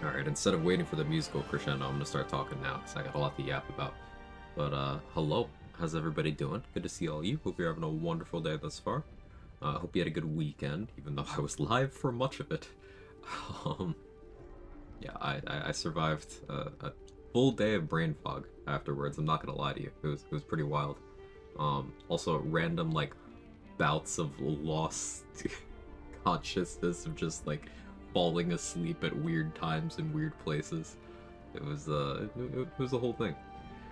Alright, instead of waiting for the musical crescendo, I'm gonna start talking now, because I got a lot to yap about. But, hello. How's everybody doing? Good to see all of you. Hope you're having a wonderful day thus far. Hope you had a good weekend, even though I was live for much of it. Um, yeah, I survived a full day of brain fog afterwards. I'm not gonna lie to you. It was pretty wild. Also, random, like, bouts of lost consciousness of just, like, falling asleep at weird times in weird places. It was the whole thing.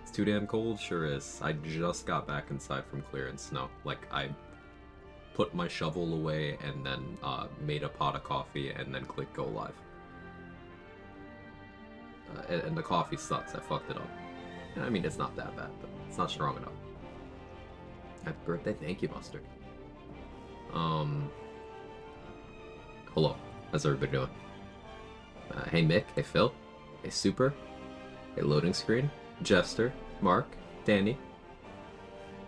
It's too damn cold, sure is. I just got back inside from clearing snow. Like, I put my shovel away and then made a pot of coffee and then clicked go live. And the coffee sucks. I fucked it up. I mean, it's not that bad, but it's not strong enough. Happy birthday, thank you, Mustard. Hello. How's everybody doing? Hey Mick, hey Phil, hey Super, hey Loading Screen, Jester, Mark, Danny,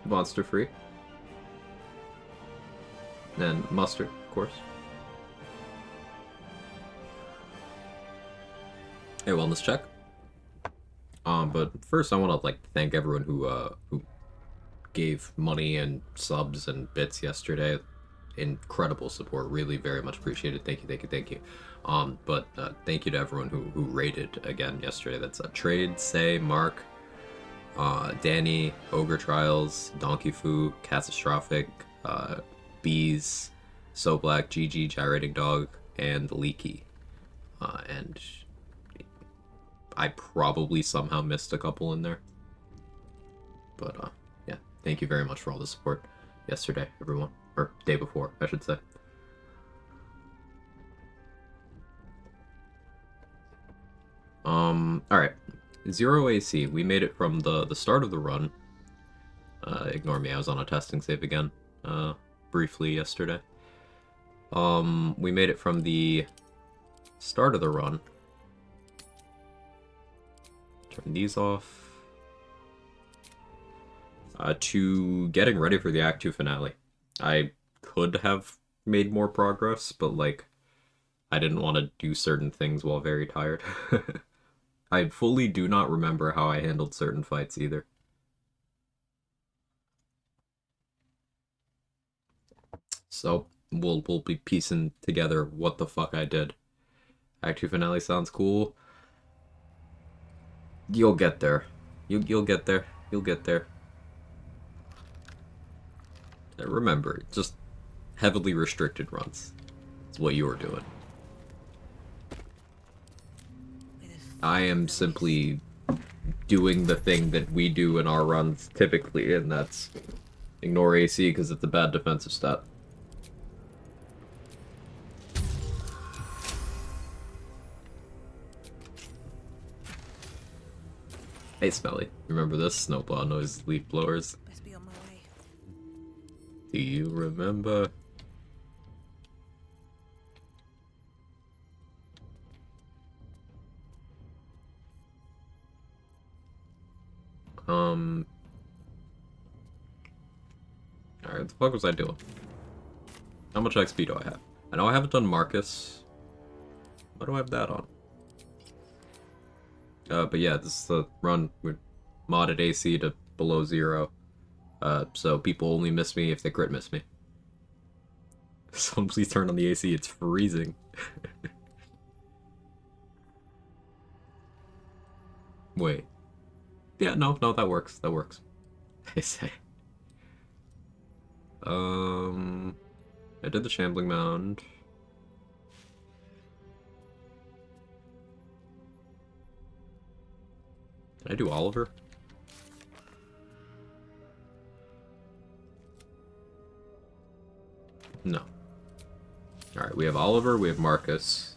Monster Free, and Mustard, of course. Hey, wellness check. But first I want to thank everyone who gave money and subs and bits yesterday. Incredible support, really very much appreciated. Thank you, thank you, thank you. But thank you to everyone who rated again yesterday. That's Trade, Say, Mark, Danny, Ogre Trials, Donkey Fu, Catastrophic, Bees, So Black, GG, Gyrating Dog, and Leaky. And I probably somehow missed a couple in there. But yeah, thank you very much for all the support yesterday, everyone. Or day before, I should say. Alright. 0 AC. We made it from the start of the run. Ignore me, I was on a testing save again. Briefly yesterday. We made it from the start of the run. Turn these off. To getting ready for the Act 2 finale. I could have made more progress, but, I didn't want to do certain things while very tired. I fully do not remember how I handled certain fights either. So, we'll be piecing together what the fuck I did. Act 2 finale sounds cool. You'll get there. You'll get there. You'll get there. Remember, just heavily restricted runs. It's what you were doing. I am simply doing the thing that we do in our runs typically, and that's ignore AC because it's a bad defensive stat. Hey Smelly, remember this? Snowplow noise leaf blowers. Best be on my way. Do you remember? Alright, what the fuck was I doing? How much XP do I have? I know I haven't done Marcus. Why do I have that on? But yeah, this is the run with modded AC to below 0. So people only miss me if they crit miss me. Someone please turn on the AC, it's freezing. Wait. Yeah, no, that works. That works. They say. I did the Shambling Mound. Did I do Oliver? No. Alright, we have Oliver, we have Marcus.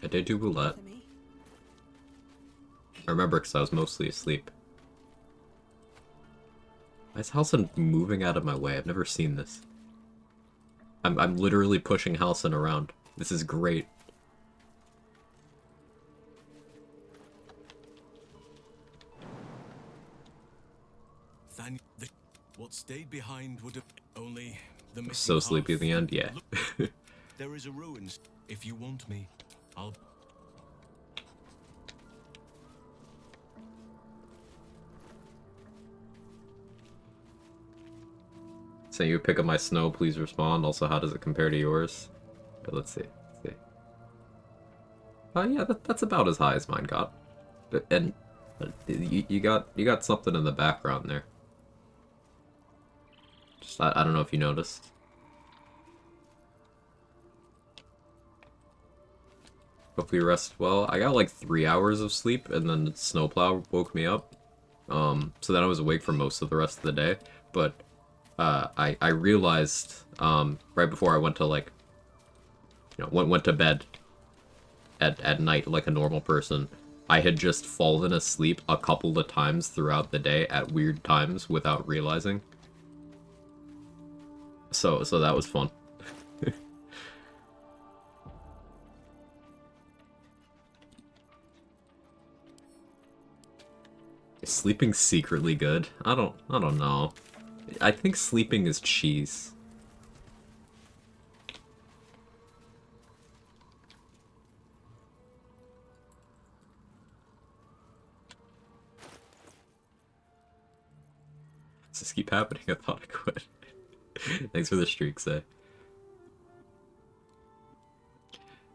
I did do Roulette. For me? I remember because I was mostly asleep. Why is Halson moving out of my way? I've never seen this. I'm literally pushing Halson around. This is great. What stayed behind would have only the missing So sleepy at the end, yeah. There is a ruin. If you want me, I'll. So you pick up my snow, please respond. Also, how does it compare to yours? Okay, let's see. Yeah, that's about as high as mine got. And you got something in the background there. Just I don't know if you noticed. Hope you rest well. I got like 3 hours of sleep, and then the snowplow woke me up. So then I was awake for most of the rest of the day. But I realized right before I went to like, went to bed at night like a normal person, I had just fallen asleep a couple of times throughout the day at weird times without realizing. So that was fun. Is sleeping secretly good? I don't know. I think sleeping is cheese. Does this keep happening? I thought I quit. Thanks for the streak, Say.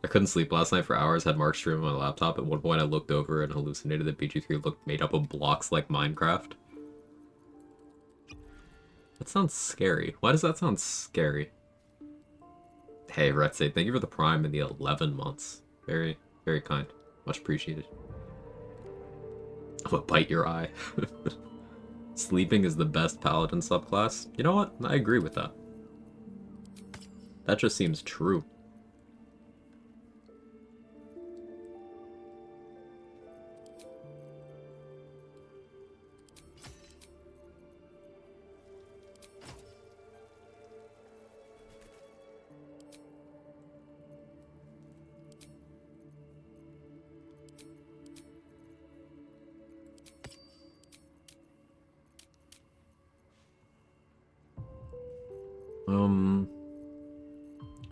I couldn't sleep last night for hours, had Mark stream on my laptop. At one point I looked over and hallucinated that BG3 looked made up of blocks like Minecraft. That sounds scary. Why does that sound scary? Hey, Retsay, thank you for the Prime and the 11 months. Very, very kind. Much appreciated. I'm gonna bite your eye. Sleeping is the best paladin subclass. You know what? I agree with that. That just seems true.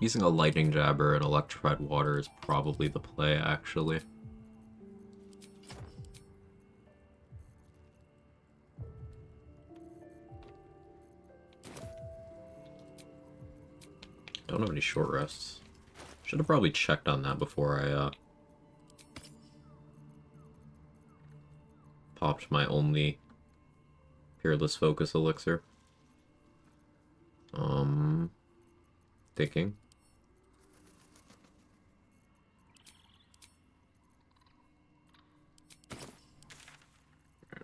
Using a lightning jabber and electrified water is probably the play, actually. Don't have any short rests. Should have probably checked on that before I popped my only Peerless Focus elixir. Thinking.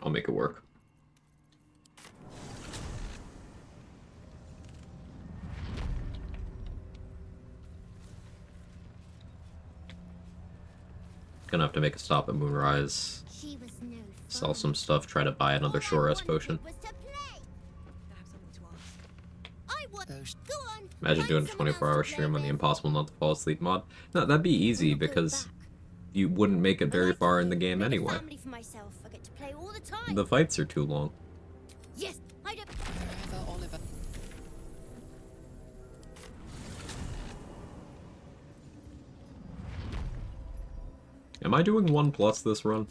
I'll make it work. Gonna have to make a stop at Moonrise. Sell some stuff, try to buy another short rest potion. Imagine doing a 24-hour stream on the impossible not to fall asleep mod. No, that'd be easy because you wouldn't make it very far in the game anyway. The fights are too long. Yes, I don't. Oliver. Am I doing 1+ this run?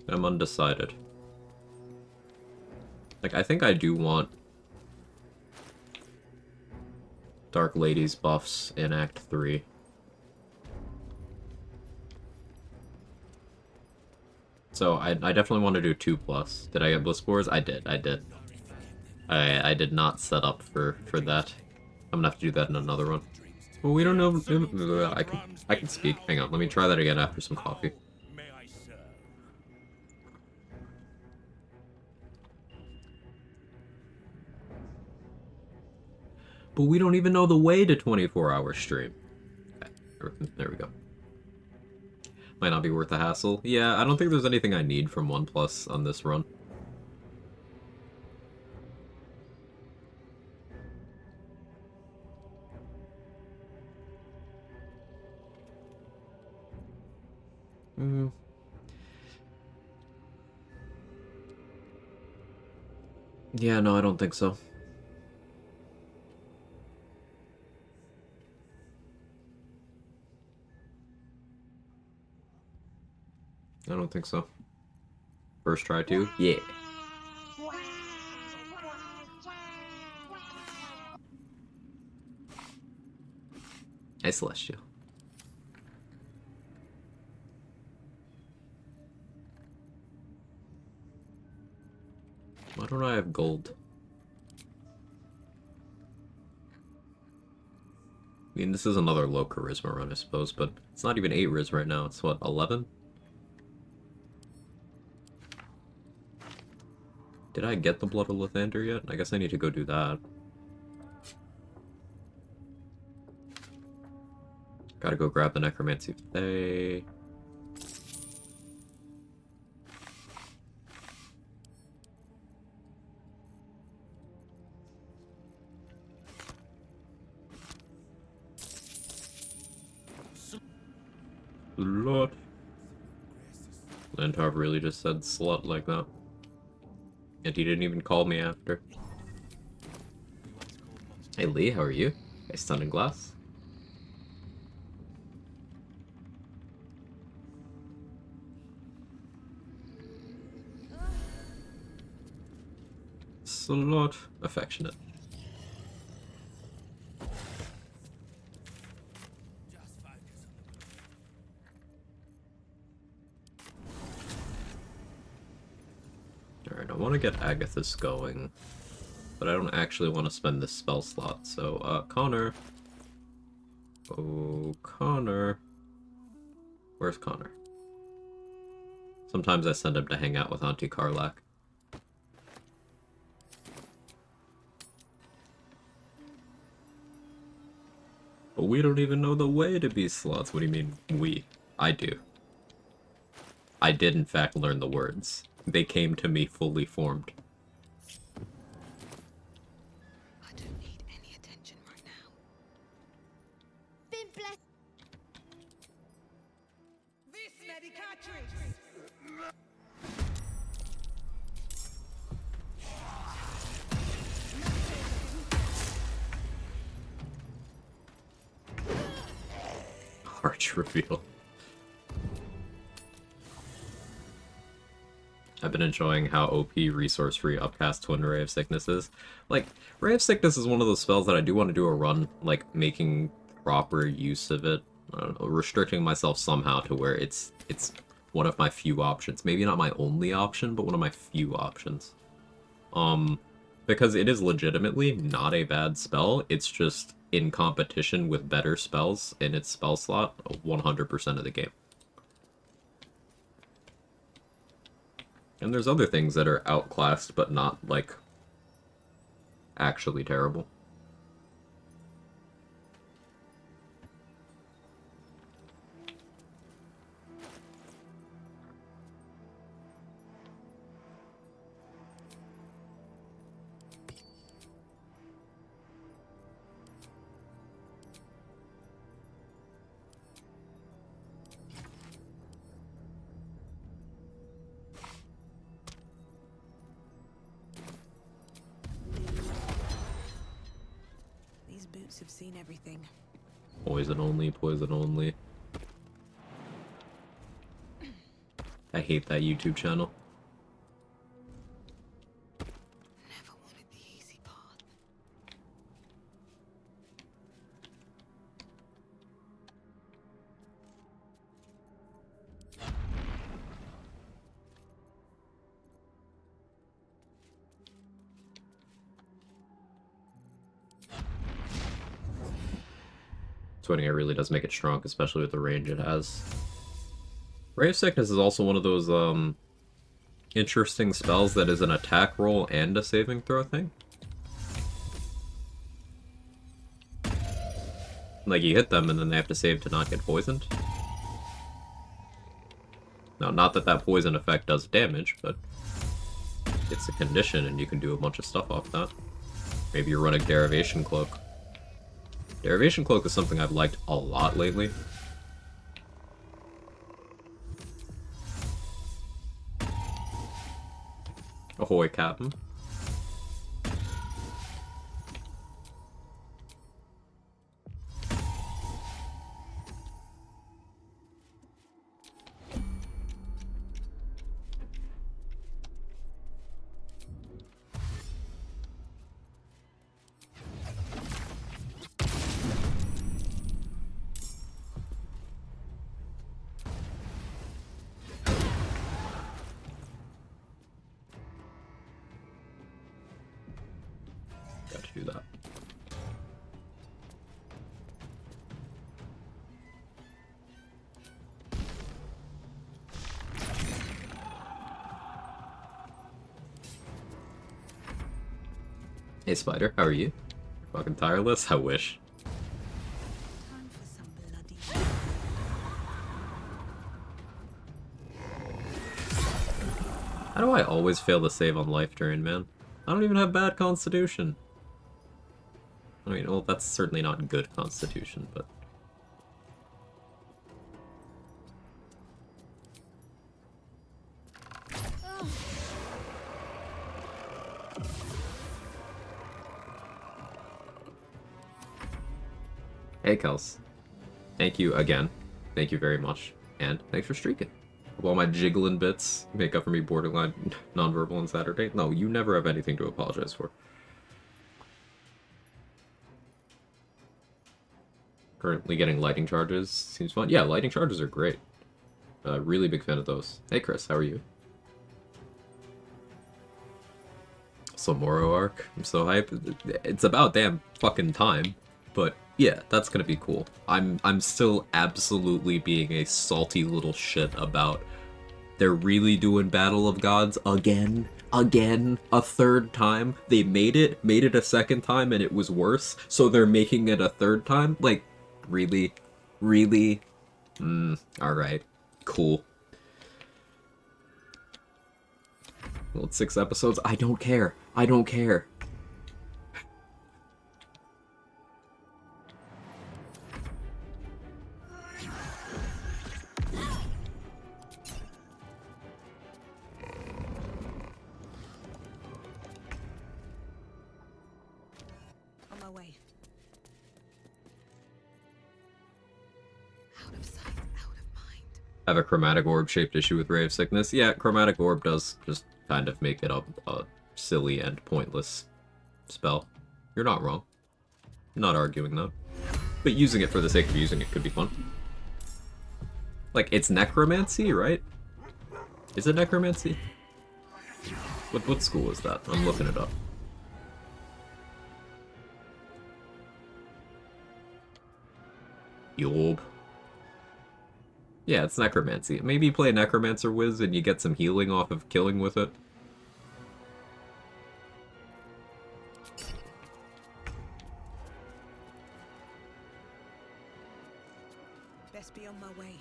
I'm undecided. Like, I think I do want Dark Lady's buffs in Act 3. So I definitely want to do 2+. Did I get Bliss Spores? I did. I did not set up for that. I'm gonna have to do that in another one. Well, we don't know. I can speak. Hang on. Let me try that again after some coffee. But we don't even know the way to 24-hour stream. Okay, there we go. Might not be worth the hassle. Yeah, I don't think there's anything I need from 1+ on this run. Mm. Yeah, no, I don't think so. I don't think so. First try too? Yeah. Hey, Celestial. Why don't I have gold? I mean, this is another low charisma run, I suppose, but it's not even 8 riz right now. It's what, 11? Did I get the Blood of Lathander yet? I guess I need to go do that. Gotta go grab the Necromancy Fae. Slut. Lantarv really just said slut like that. And he didn't even call me after. Hey Lee, how are you? Hey, Stunning Glass. Slut. Affectionate. Alright, I want to get Agathis going, but I don't actually want to spend this spell slot, so, Connor. Oh, Connor. Where's Connor? Sometimes I send him to hang out with Auntie Karlak. But we don't even know the way to be sluts. What do you mean, we? I do. I did, in fact, learn the words. They came to me fully formed. I don't need any attention right now. Been blessed. This medicatrix. Arch reveal. I've been enjoying how OP resource-free upcast Twin Ray of Sickness is. Like, Ray of Sickness is one of those spells that I do want to do a run, like, making proper use of it. I don't know, restricting myself somehow to where it's one of my few options. Maybe not my only option, but one of my few options. Because it is legitimately not a bad spell, it's just in competition with better spells in its spell slot 100% of the game. And there's other things that are outclassed, but not, like, actually terrible. These boots have seen everything. Poison only, poison only. I hate that YouTube channel. Never wanted the easy path. Twinning it really does make it strong, especially with the range it has. Ray of Sickness is also one of those, interesting spells that is an attack roll and a saving throw thing. Like, you hit them and then they have to save to not get poisoned. Now, not that that poison effect does damage, but it's a condition and you can do a bunch of stuff off that. Maybe you're running Derivation Cloak. Derivation Cloak is something I've liked a lot lately. Ahoy, Captain. Got to do that. Hey Spider, how are you? Fucking tireless? I wish. Time for some bloody. How do I always fail to save on life drain, man? I don't even have bad constitution. I mean, well, that's certainly not good constitution, but... Hey, Kels. Thank you again. Thank you very much. And thanks for streaking. Hope all my jiggling bits make up for me borderline nonverbal on Saturday. No, you never have anything to apologize for. Currently getting lighting charges. Seems fun. Yeah, lighting charges are great. Really big fan of those. Hey, Chris, how are you? So Moro arc. I'm so hyped. It's about damn fucking time. But yeah, that's gonna be cool. I'm still absolutely being a salty little shit about they're really doing Battle of Gods again, a third time. They made it a second time and it was worse, so they're making it a third time? Like, really? Really? Alright. Cool. Well, it's 6 episodes. I don't care. I don't care. On my way. Out of sight, out of mind. Have a chromatic orb shaped issue with Ray of Sickness. Yeah, chromatic orb does just kind of make it a silly and pointless spell. You're not wrong. I'm not arguing that. But using it for the sake of using it could be fun. Like, it's necromancy, right? Is it necromancy? What school is that? I'm looking it up. Yob. Yeah, it's necromancy. Maybe you play a necromancer whiz and you get some healing off of killing with it. Best be on my way.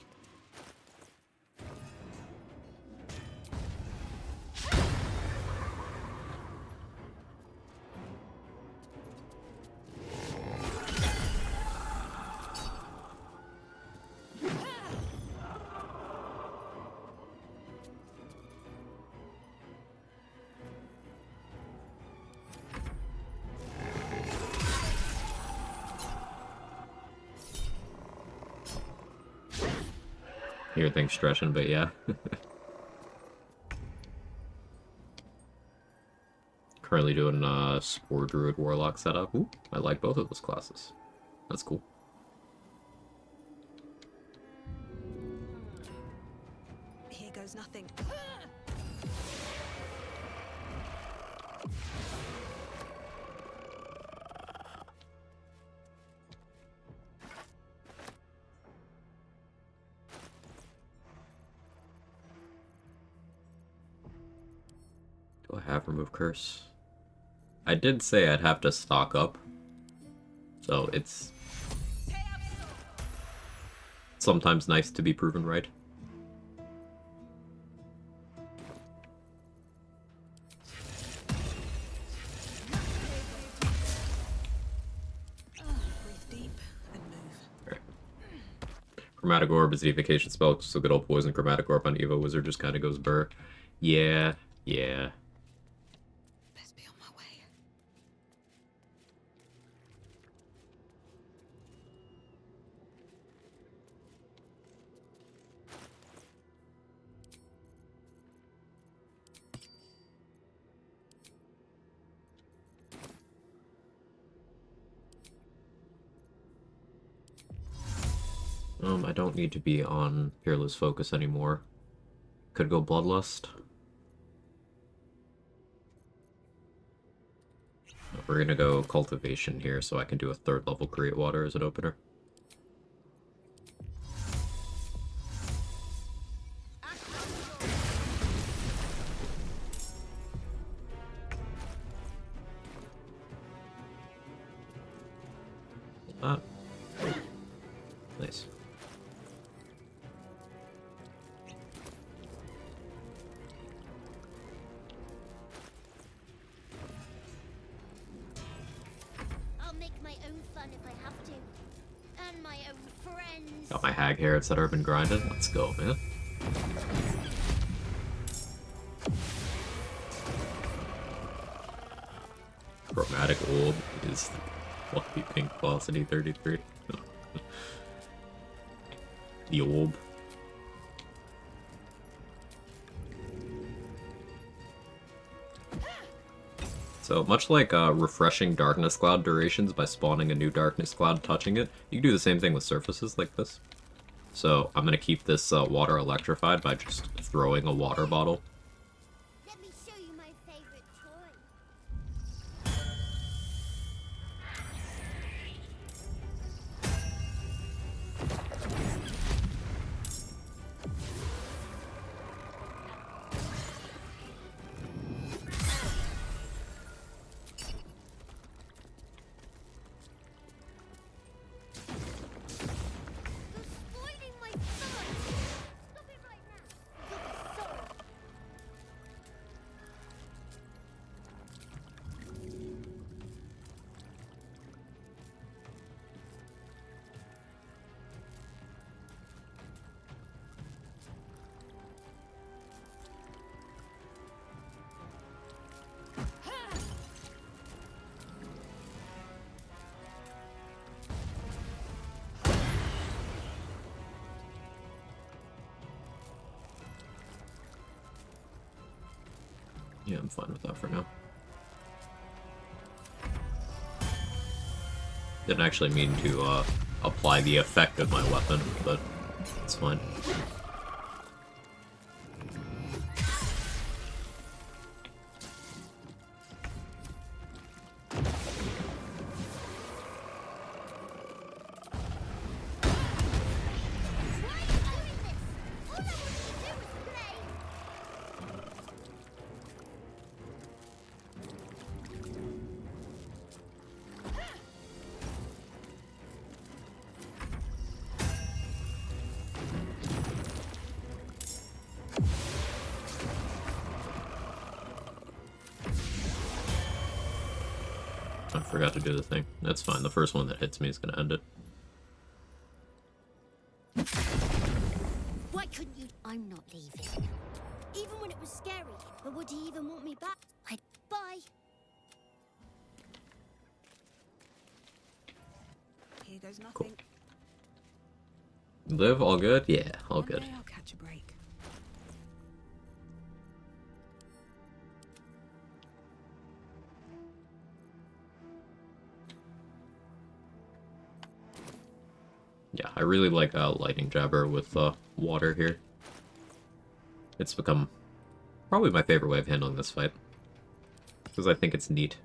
Hear things stretching, but yeah. Currently doing Spore Druid Warlock setup. Ooh, I like both of those classes. That's cool. Here goes nothing. Do I have Remove Curse? I did say I'd have to stock up. So it's sometimes nice to be proven right. Breathe deep and move. Right. Chromatic Orb is the evocation spell, so good old poison Chromatic Orb on Evo Wizard just kind of goes burr. Yeah, yeah. I don't need to be on Peerless Focus anymore. Could go Bloodlust. We're gonna go Cultivation here so I can do a 3rd level Create Water as an opener. Ah. Nice. I'll make my own fun if I have to. And my own friends. Got my hag Harrods that I've been grinding. Let's go, man. Chromatic Orb is lucky pink velocity 33. The orb. So, much like refreshing darkness cloud durations by spawning a new darkness cloud touching it, you can do the same thing with surfaces like this. So, I'm going to keep this water electrified by just throwing a water bottle. Let me show you my favorite toy. You're spoiling my fun. Stop it right now. You'll be sorry. Yeah, I'm fine with that for now. Didn't actually mean to apply the effect of my weapon, but it's fine. Why are you doing this? All I wanted to do was play. I forgot to do the thing. That's fine. The first one that hits me is going to end it. Why couldn't you? I'm not leaving. Even when it was scary. But would he even want me back? Bye. Here goes nothing. Live all good? Yeah, all One good. day I'll catch a break. Yeah, I really like Lightning Jabber with water here. It's become probably my favorite way of handling this fight. Because I think it's neat.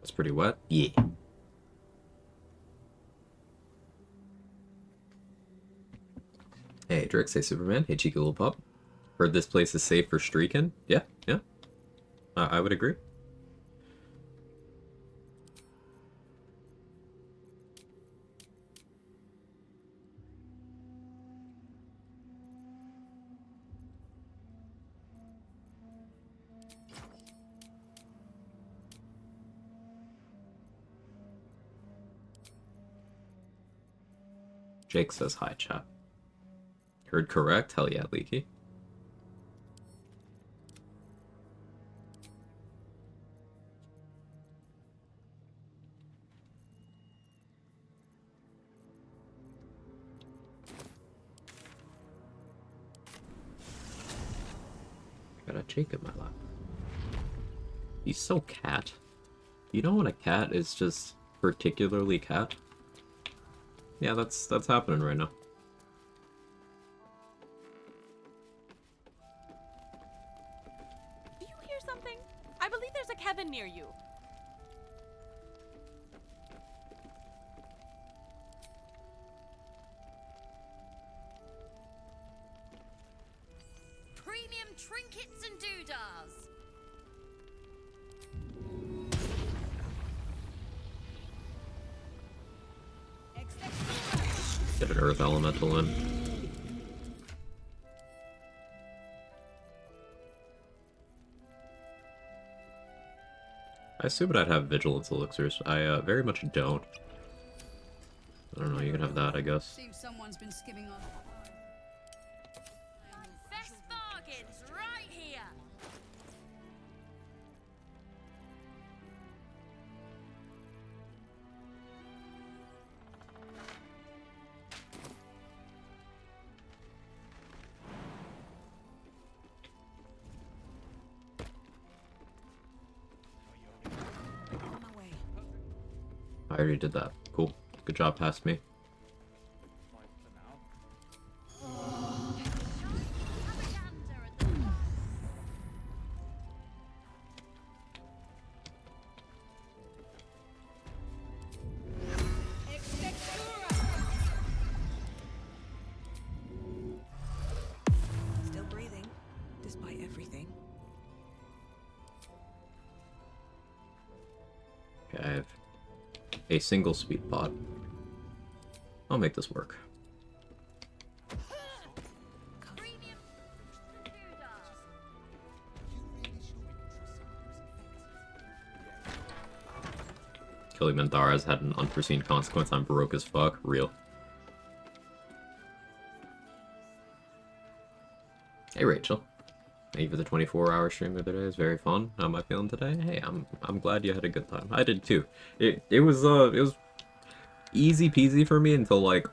It's pretty wet. Yeah. Hey, Drix, hey Superman, hey cheeky little pup. Heard this place is safe for streaking? Yeah, yeah. I would agree. Jake says hi, chat. Heard correct? Hell yeah, Leaky. I got a Jake in my lap. He's so cat. You know when a cat is just particularly cat? Yeah, that's happening right now. Do you hear something? I believe there's a Kevin near you. Premium trinkets and doodahs. Get an Earth Elemental in. I assumed I'd have Vigilance Elixirs. I very much don't. I don't know, you can have that, I guess. Seems someone's been skimming on. Best bargains right here. On my way. I already did that. Cool. Good job past me. Still breathing, despite everything. Okay, I have a single speed pod. I'll make this work. Premium doodahs. Killing Mentharas had an unforeseen consequence. I'm broke as fuck. Real. Hey Rachel. Thank you for the 24-hour stream the other day. It was very fun. How am I feeling today? Hey, I'm glad you had a good time. I did too. It was easy peasy for me until like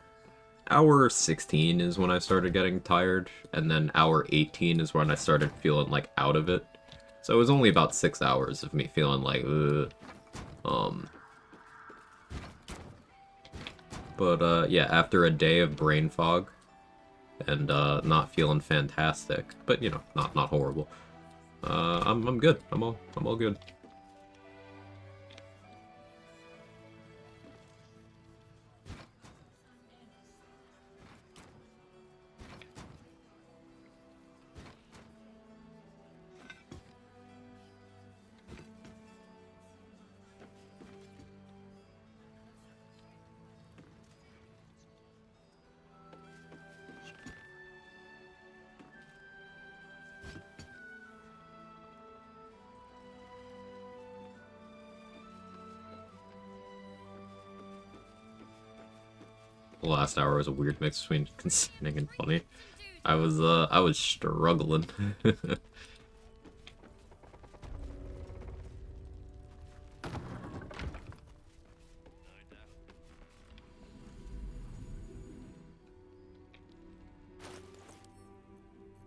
hour 16 is when I started getting tired, and then hour 18 is when I started feeling like out of it. So it was only about 6 hours of me feeling like But yeah, after a day of brain fog and not feeling fantastic, but you know, not horrible. I'm good. I'm all good. The last hour was a weird mix between concerning and funny. I was struggling.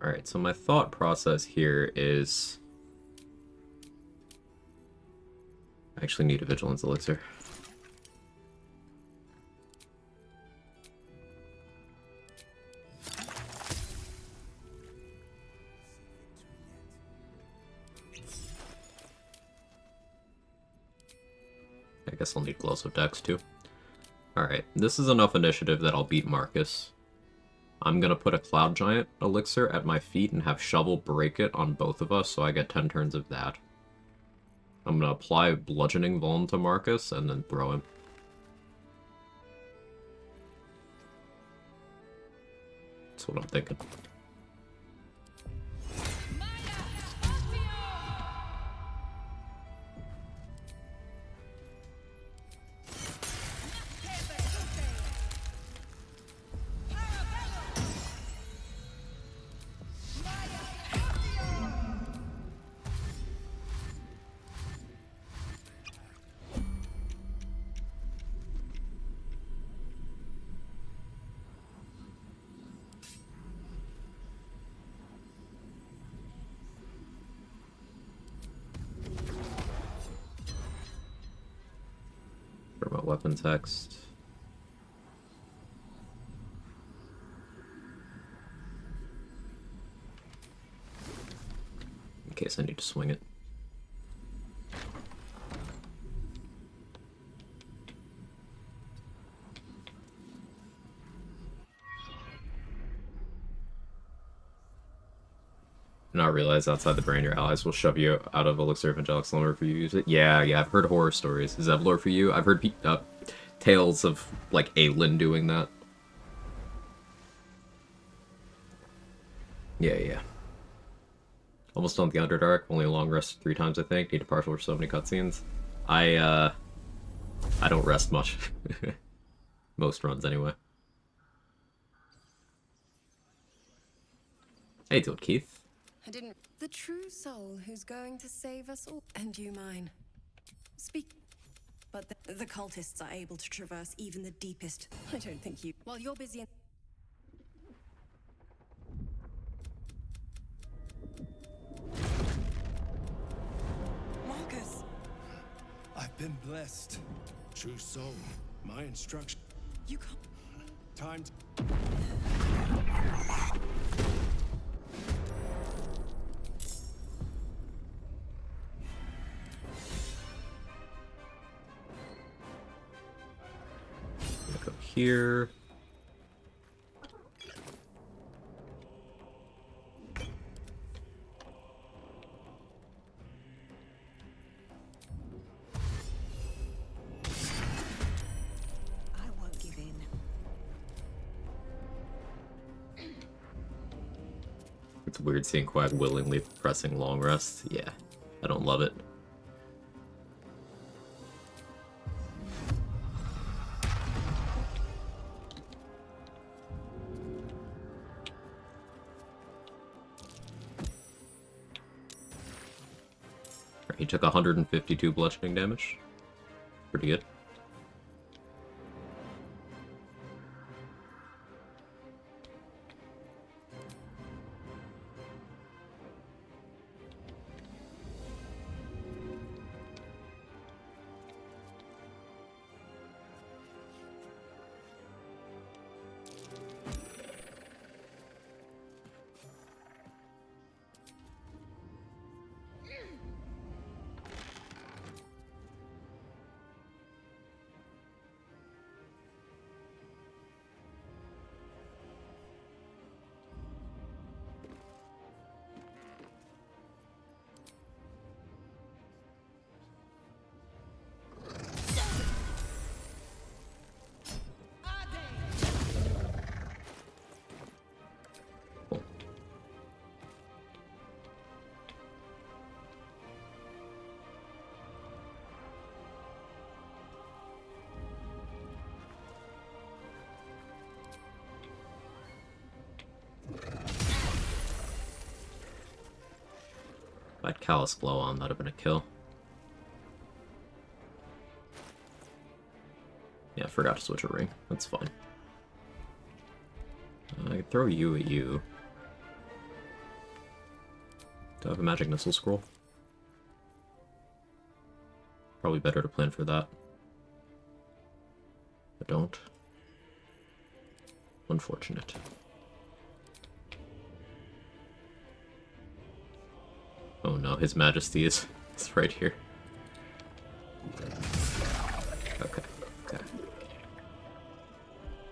Alright, so my thought process here is I actually need a Vigilance Elixir. I guess I'll need Glows of Dex too. Alright, this is enough initiative that I'll beat Marcus. I'm gonna put a Cloud Giant Elixir at my feet and have Shovel break it on both of us so I get 10 turns of that. I'm gonna apply Bludgeoning Vuln to Marcus and then throw him. That's what I'm thinking. weapon text. In case I need to swing it. Not realize outside the brain your allies will shove you out of elixir of angelic slumber if you use it. Yeah, I've heard horror stories. Is that lore for you? I've heard tales of like Aelin doing that. Yeah. Almost done with the Underdark. Only a long rest 3 times, I think. Need a partial for so many cutscenes. I don't rest much. Most runs, anyway. How you doing, Keith? I didn't. The true soul who's going to save us all. And you mine. Speak. But the cultists are able to traverse even the deepest. I don't think you. While you're busy. Marcus! I've been blessed. True soul. My instruction. You can't. Time to... Go here. I won't give in. It's weird seeing Quag willingly pressing long rest. Yeah, I don't love it. He took 152 bludgeoning damage. Pretty good. If I had Callous Glow on, that'd have been a kill. Yeah, I forgot to switch a ring. That's fine. I could throw you at you. Do I have a magic missile scroll? Probably better to plan for that. I don't. Unfortunate. Oh no, His Majesty is right here. Okay.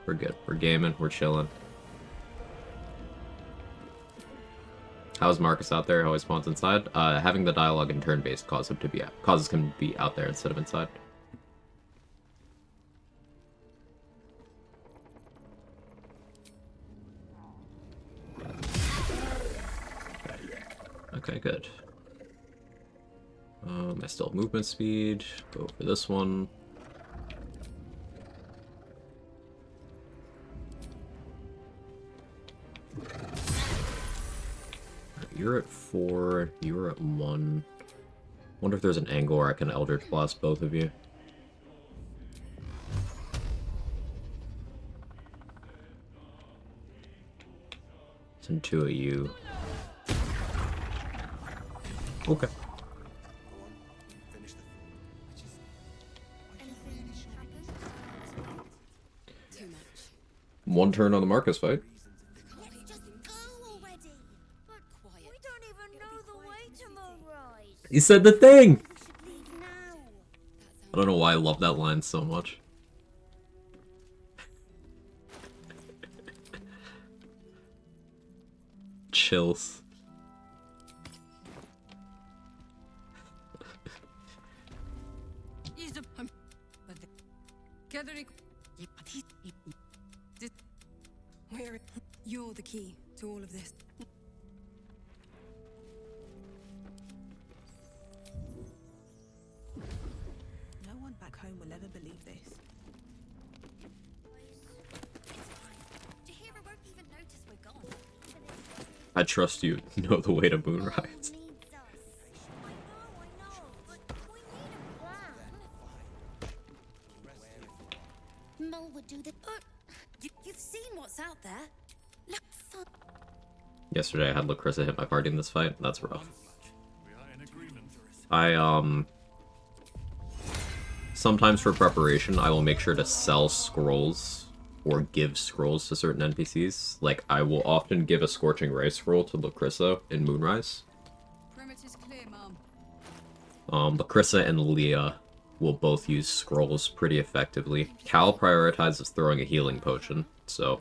We're good. We're gaming. We're chilling. How's Marcus out there? How he spawns inside? Having the dialogue in turn-based causes him to be out there instead of inside. Okay, good. I still have movement speed. Go for this one. You're at 4, you're at 1. Wonder if there's an angle where I can Eldritch Blast both of you. Send 2 of you. Okay. Anything happen? one turn on the Marcus fight. Let's just go already. But we don't even know the way to Moonrise. He said the thing! We should leave now. I don't know why I love that line so much. Chills. You're the key to all of this. No one back home will ever believe this. It's fine. Jahira won't even notice we're gone. I trust you know the way to Mom Moonrise. needs us. I know, but we need a plan. Mol would do the. You've seen what's out there. Look, fun. Yesterday I had Lacrissa hit my party in this fight. That's rough. We are in agreement. I, sometimes for preparation, I will make sure to sell scrolls or give scrolls to certain NPCs. Like, I will often give a Scorching Ray scroll to Lacrissa in Moonrise. Perimeter's clear, Mom. Lacrissa and Leah will both use scrolls pretty effectively. Cal prioritizes throwing a healing potion, so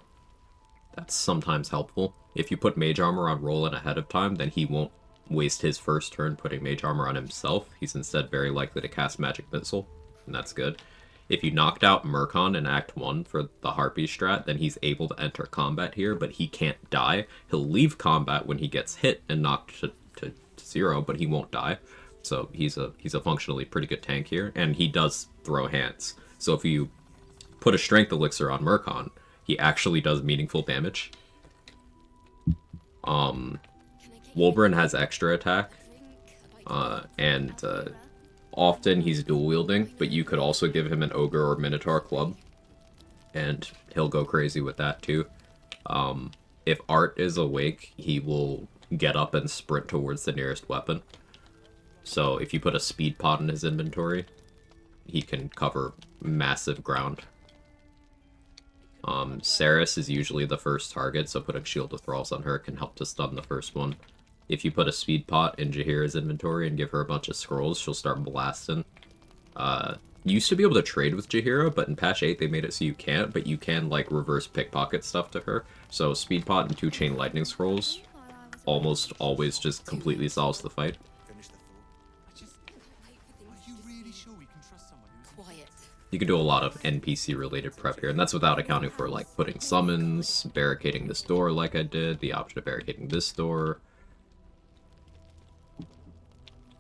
that's sometimes helpful. If you put Mage Armor on Roland ahead of time, then he won't waste his first turn putting Mage Armor on himself. He's instead very likely to cast Magic Missile, and that's good. If you knocked out Murkon in Act 1 for the Harpy strat, then he's able to enter combat here, but he can't die. He'll leave combat when he gets hit and knocked to 0, but he won't die. So he's a functionally pretty good tank here, and he does throw hands. So if you put a Strength Elixir on Murkon, he actually does meaningful damage. Wolverine has extra attack, and often he's dual wielding, but you could also give him an Ogre or Minotaur club, and he'll go crazy with that too. If Art is awake, he will get up and sprint towards the nearest weapon. So if you put a speed pot in his inventory, he can cover massive ground. Saris is usually the first target, so putting Shield of Thralls on her can help to stun the first one. If you put a speed pot in Jahira's inventory and give her a bunch of scrolls, she'll start blasting. You used to be able to trade with Jahira, but in patch 8 they made it so you can't, but you can like reverse pickpocket stuff to her. So speed pot and 2 chain lightning scrolls almost always just completely solves the fight. You can do a lot of NPC related prep here, and that's without accounting for like putting summons, barricading this door like I did, the option of barricading this door.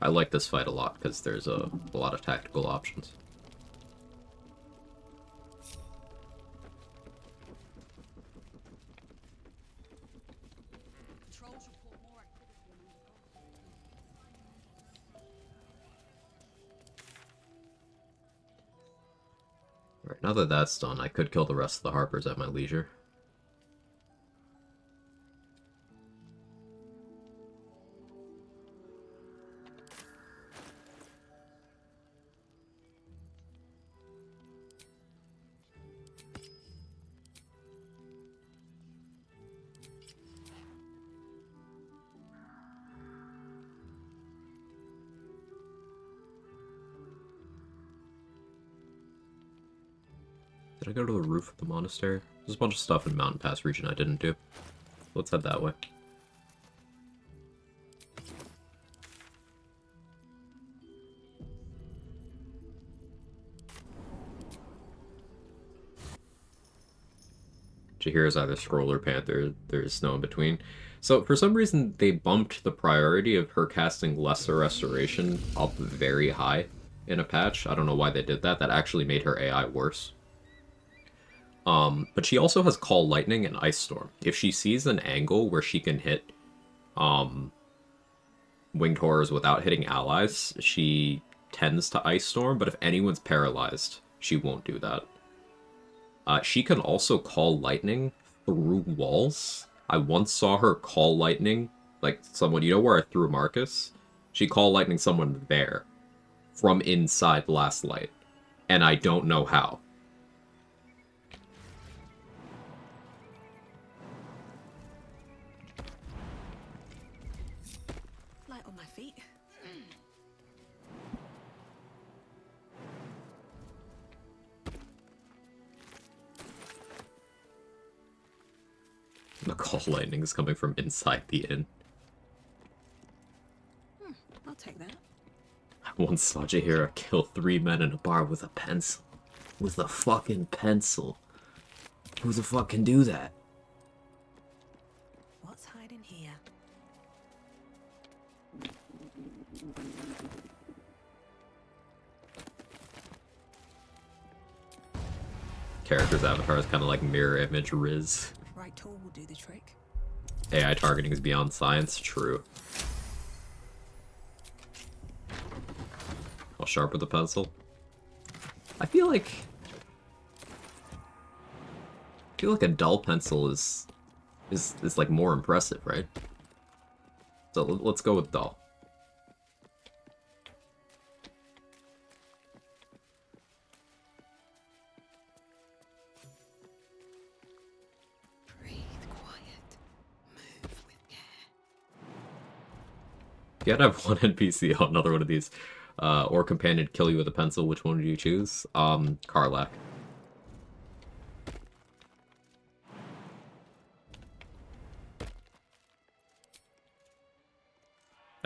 I like this fight a lot because there's a lot of tactical options. Alright, now that that's done, I could kill the rest of the Harpers at my leisure. Did I go to the roof of the monastery? There's a bunch of stuff in Mountain Pass region I didn't do. Let's head that way. Jahira's either Scroll or Panther. There's no in between. So for some reason, they bumped the priority of her casting Lesser Restoration up very high in a patch. I don't know why they did that. That actually made her AI worse. But she also has Call Lightning and Ice Storm. If she sees an angle where she can hit Winged Horrors without hitting allies, she tends to Ice Storm, but if anyone's paralyzed, she won't do that. She can also Call Lightning through walls. I once saw her Call Lightning, like someone, you know where I threw Marcus? She Call Lightning someone there from inside Last Light, and I don't know how. McCall lightning is coming from inside the inn. I'll take that. I once saw Jaheira kill 3 men in a bar with a pencil. With a fucking pencil. Who the fuck can do that? What's hiding here? Character's avatar is kind of like mirror image Riz. Right tool will do the trick. AI targeting is beyond science, true. How sharp with the pencil? I feel like a dull pencil is like more impressive, right? So let's go with dull. Breathe quiet. Move with care. If you had to have one NPC on another one of these, or companion kill you with a pencil, which one would you choose? Karlach.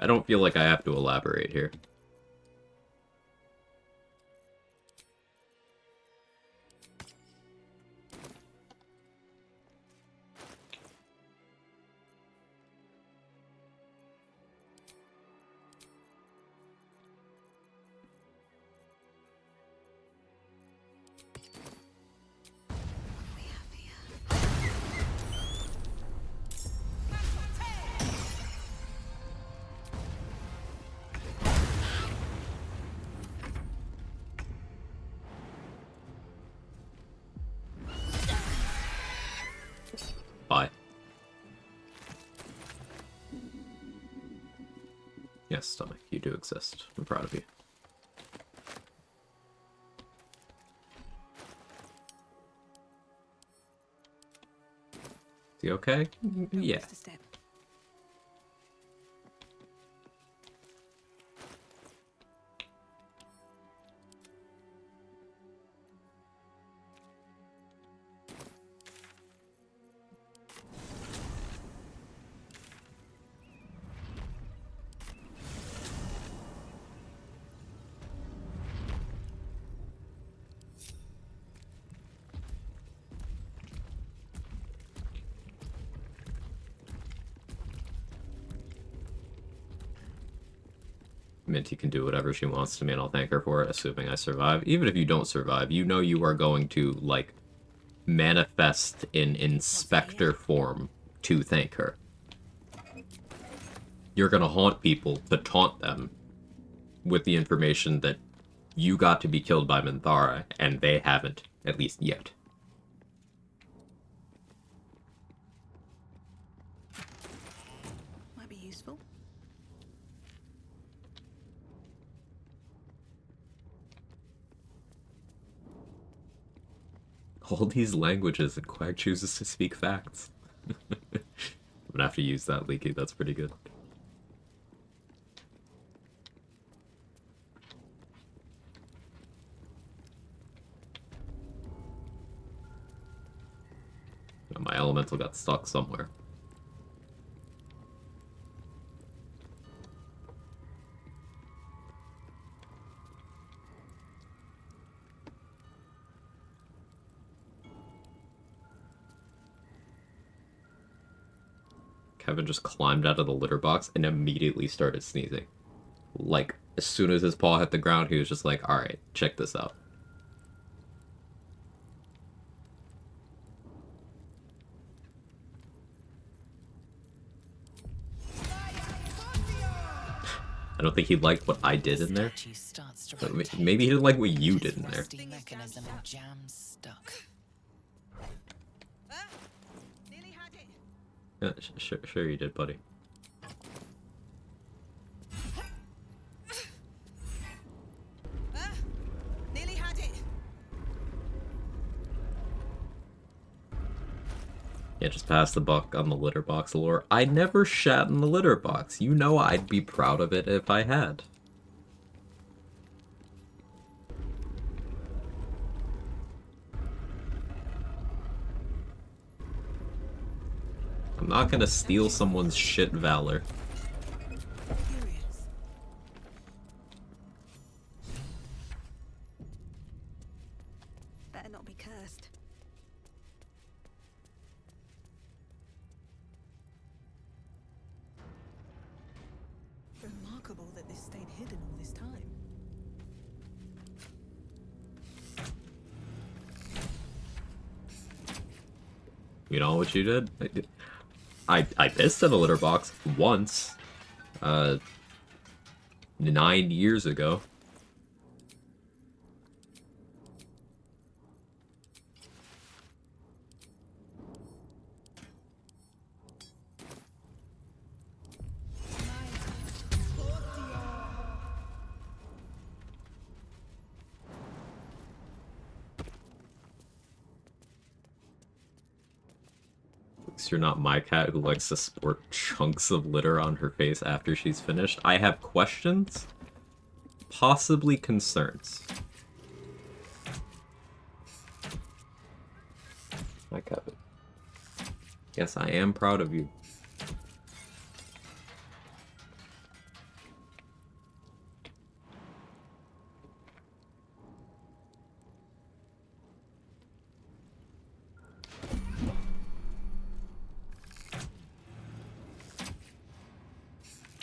I don't feel like I have to elaborate here. What do we have here? Bye. Yes, stomach, you do exist. I'm proud of you. Is he okay? Yeah. Just a step. Minty can do whatever she wants to me and I'll thank her for it, assuming I survive. Even if you don't survive, you know you are going to, like, manifest in inspector form to thank her. You're gonna haunt people to taunt them with the information that you got to be killed by Minthara, and they haven't, at least yet. Might be useful. All these languages, and Quag chooses to speak facts. I'm gonna have to use that, Leaky. That's pretty good. My elemental got stuck somewhere. Kevin just climbed out of the litter box and immediately started sneezing. Like, as soon as his paw hit the ground, he was just like, alright, check this out. I don't think he liked what I did in there. But maybe he didn't like what you did in there. Mechanism and jam stuck. Nearly had it. Yeah, sure you did, buddy. Nearly had it. Yeah, just pass the buck on the litter box lore. I never shat in the litter box. You know I'd be proud of it if I had. not gonna steal someone's shit valor. Curious. Better not be cursed. Remarkable that this stayed hidden all this time. You know what you did? I pissed in a litter box once. 9 years ago. You're not my cat who likes to sport chunks of litter on her face after she's finished. I have questions, possibly concerns. My cat. Yes, I am proud of you.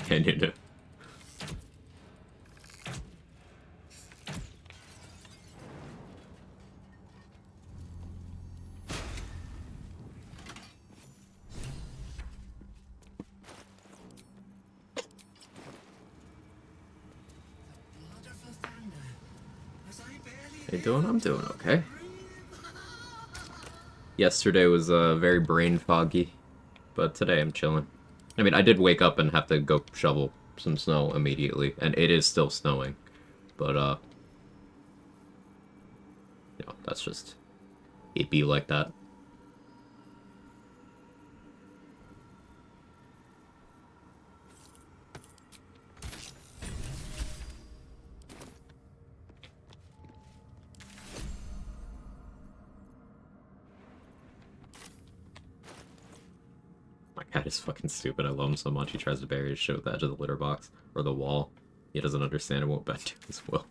Can you do? How you doing? I'm doing okay. Yesterday was very brain foggy, but today I'm chilling. I mean, I did wake up and have to go shovel some snow immediately, and it is still snowing. But, you know, that's just... it be like that. My cat is fucking stupid. I love him so much. He tries to bury his shit with the edge of the litter box or the wall. He doesn't understand it won't bend to his will.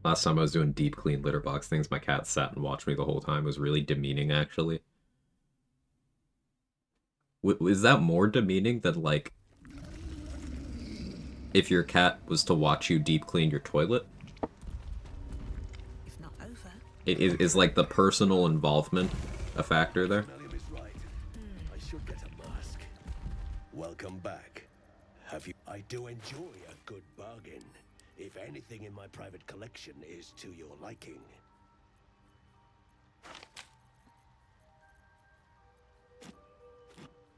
Last time I was doing deep clean litter box things, my cat sat and watched me the whole time. It was really demeaning, actually. Is that more demeaning than, like, if your cat was to watch you deep clean your toilet? If not over. Is like the personal involvement a factor there? Mellium is right. I should get a mask. Welcome back. Have you? I do enjoy a good bargain. If anything in my private collection is to your liking.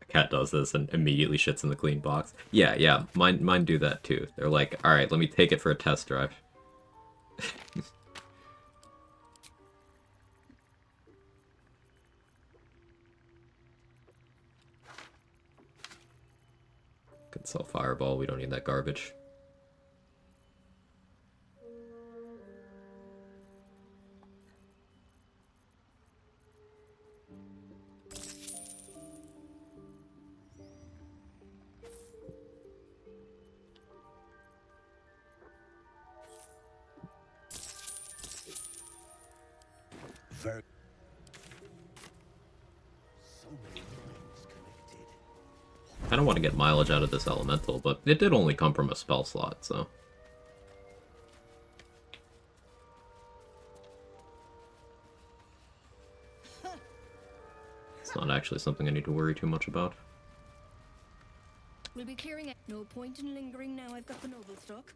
Cat does this and immediately shits in the clean box. Yeah, mine do that too. They're like, alright, let me take it for a test drive. Can sell Fireball, we don't need that garbage. Very. So many lines connected. I don't want to get mileage out of this elemental, but it did only come from a spell slot, so... it's not actually something I need to worry too much about. We'll be clearing it. No point in lingering now I've got the noble stock.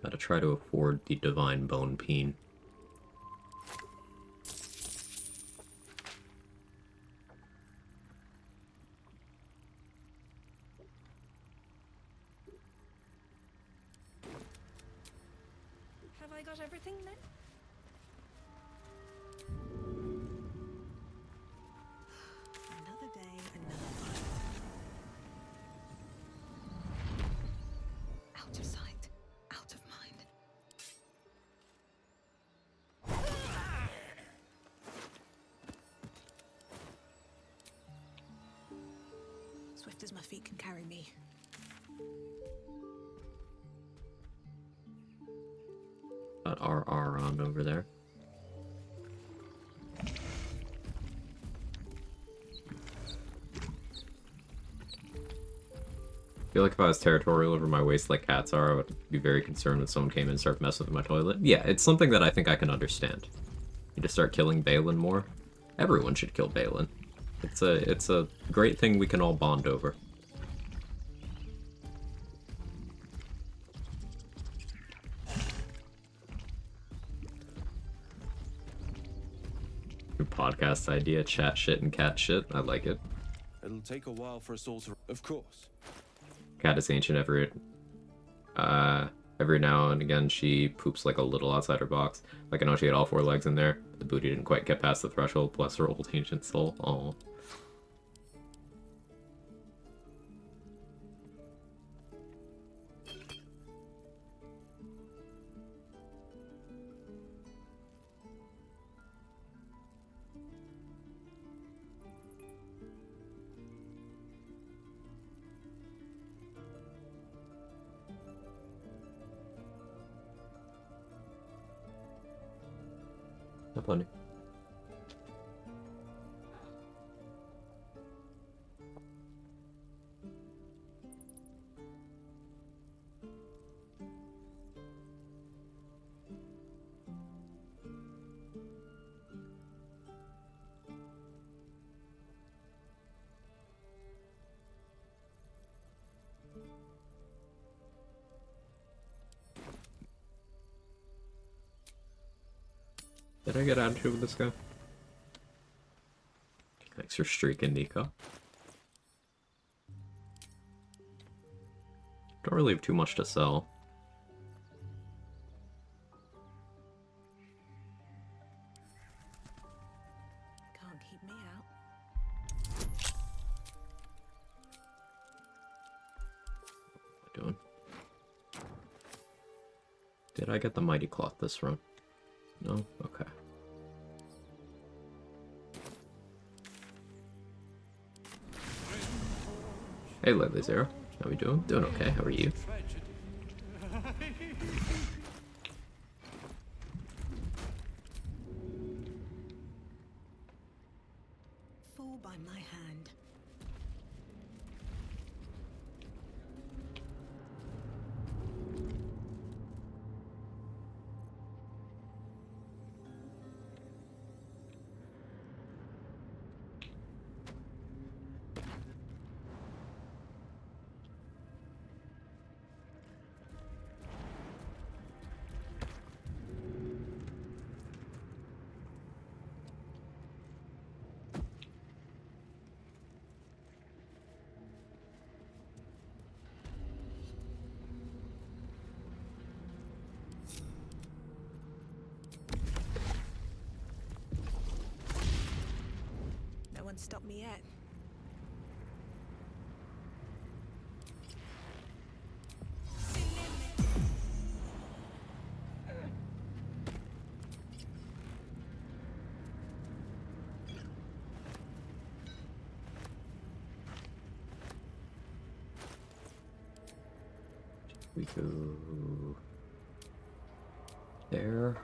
Gotta try to afford the Divine Bone Peen. that everything then? Another day, another fight. Out of sight, out of mind. Swift as my feet can carry me. Got RR on over there. I feel like if I was territorial over my waist like cats are, I would be very concerned when someone came in and started messing with my toilet. Yeah, it's something that I think I can understand. You just start killing Balin more. Everyone should kill Balin. It's a great thing we can all bond over. Good podcast idea, chat shit and cat shit. I like it. It'll take a while for us all to... Of course. Cat is ancient every now and again she poops like a little outside her box. Like I know she had all 4 legs in there, but the booty didn't quite get past the threshold. Bless her old ancient soul. Aww. Not funny. Did I get attitude with this guy? Thanks for streaking, Nico. Don't really have too much to sell. Can't keep me out. What am I doing? Did I get the mighty cloth this run? No? Okay. Hey, Lovely Zero. How we doing? Doing okay. How are you? Fall by my hand. No one stopped me yet. We go there.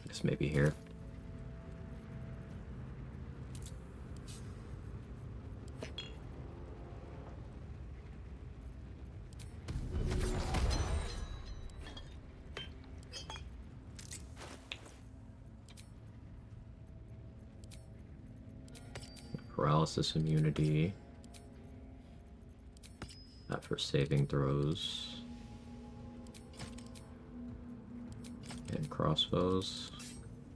I guess maybe here. Paralysis immunity. That for saving throws. And crossbows.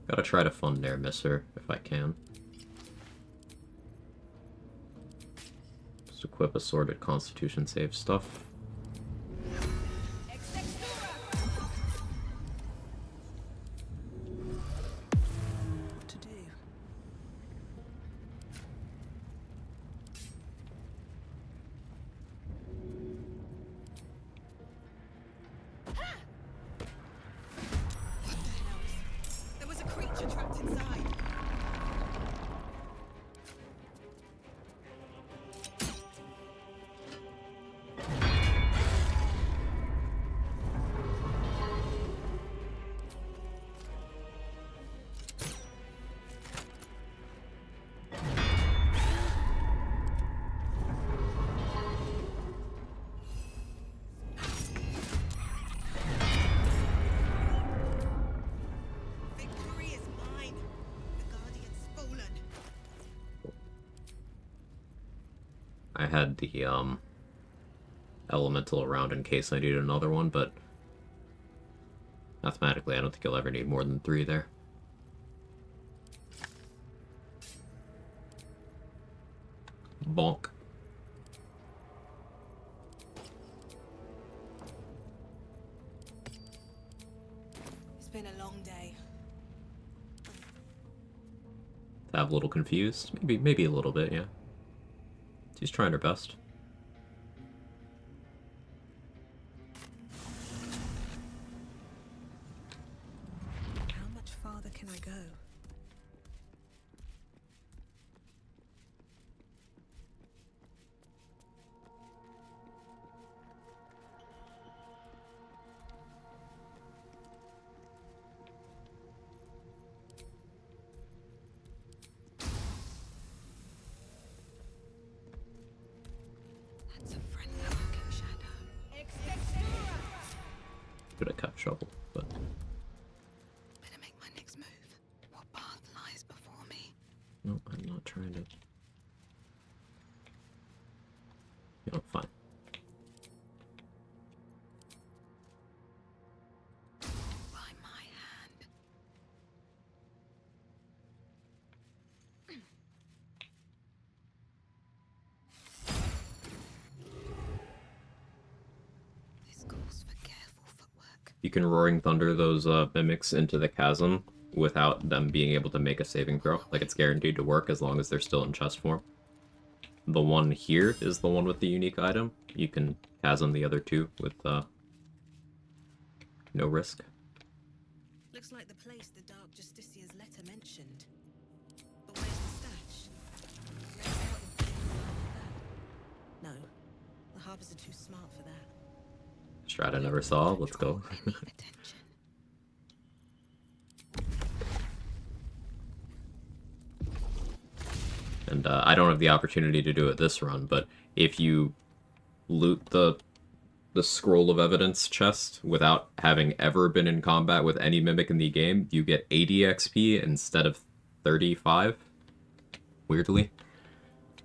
Gotta try to fund Air Misser if I can. Just equip assorted constitution save stuff. I had the elemental around in case I need another one, but mathematically I don't think you'll ever need more than 3 there. Bonk. It's been a long day. Tab a little confused. Maybe a little bit, yeah. She's trying her best. How much farther can I go? That's a friendly looking shadow. Could have kept shovel, but Better make my next move. What path lies before me? no, I'm not trying to. You know, fine. By my hand. This calls for careful footwork. You can Roaring Thunder those mimics into the chasm without them being able to make a saving throw. Like, it's guaranteed to work as long as they're still in chest form. The one here is the one with the unique item. You can chasm the other two with no risk. Looks like the place the Dark Justicia's letter mentioned. But where's the stash? Race out and get that. No, the harbors are too smart for that. Strat I never saw. Let's go. Any attention. And I don't have the opportunity to do it this run, but if you loot the scroll of evidence chest without having ever been in combat with any mimic in the game, you get 80 XP instead of 35. Weirdly.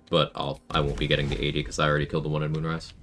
But I won't be getting the 80 because I already killed the one in Moonrise.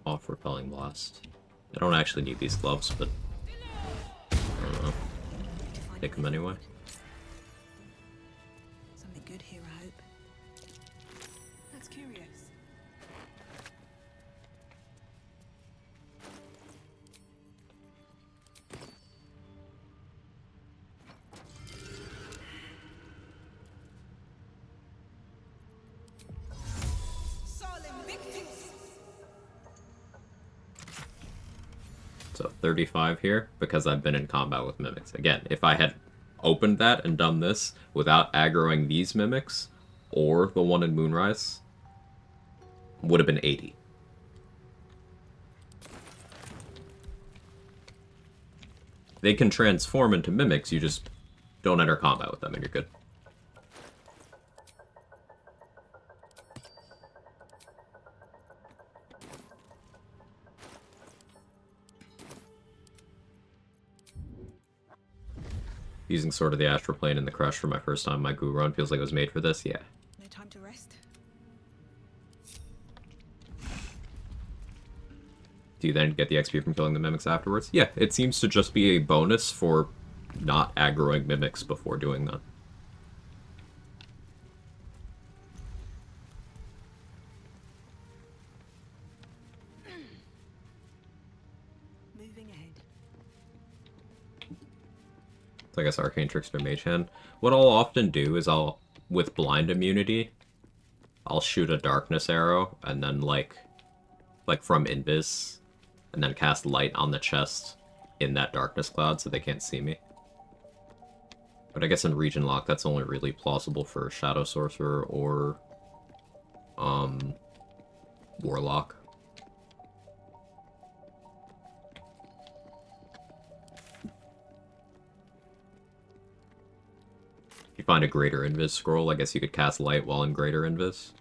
Off Repelling Blast. I don't actually need these gloves, but I don't know. Take them anyway. Something good here, I hope. That's curious. So 35 here, because I've been in combat with mimics. Again, if I had opened that and done this without aggroing these mimics, or the one in Moonrise, would have been 80. They can transform into mimics, you just don't enter combat with them and you're good. Using Sword of the Astral Plane in the Crush for my first time, my Goo run feels like it was made for this, yeah. No time to rest. Do you then get the XP from killing the mimics afterwards? Yeah, it seems to just be a bonus for not aggroing mimics before doing that. Moving ahead. So I guess Arcane Trickster Mage Hand. What I'll often do is with blind immunity, I'll shoot a darkness arrow and then like from Invis, and then cast light on the chest in that darkness cloud so they can't see me. But I guess in Region Lock that's only really plausible for Shadow Sorcerer or Warlock. If you find a Greater Invis scroll, I guess you could cast light while in Greater Invis.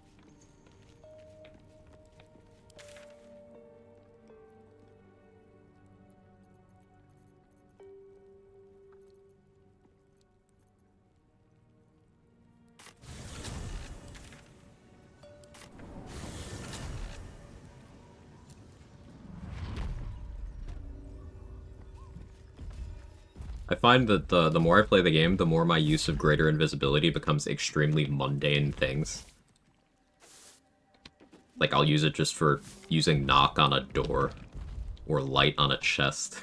I find that the more I play the game, the more my use of greater invisibility becomes extremely mundane things. Like, I'll use it just for using knock on a door, or light on a chest.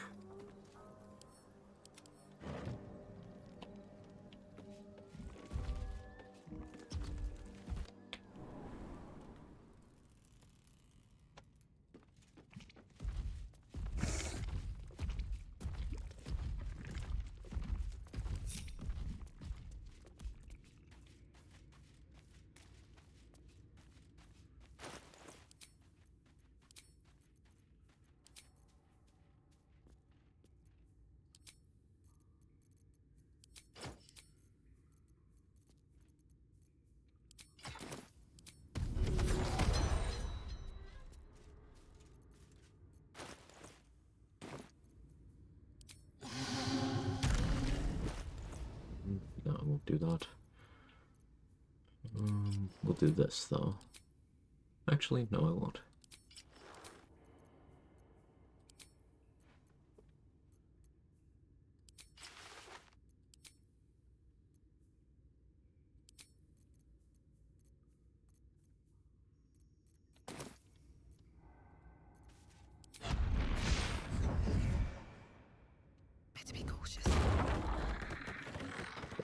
No, I won't do that. We'll do this, though. Actually, no, I won't. Better be cautious.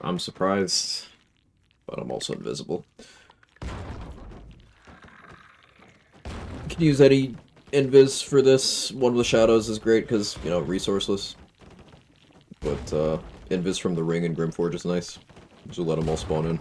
I'm surprised, but I'm also invisible. You can use any invis for this. One with shadows is great because, you know, resourceless. But invis from the ring and Grimforge is nice. Just let them all spawn in.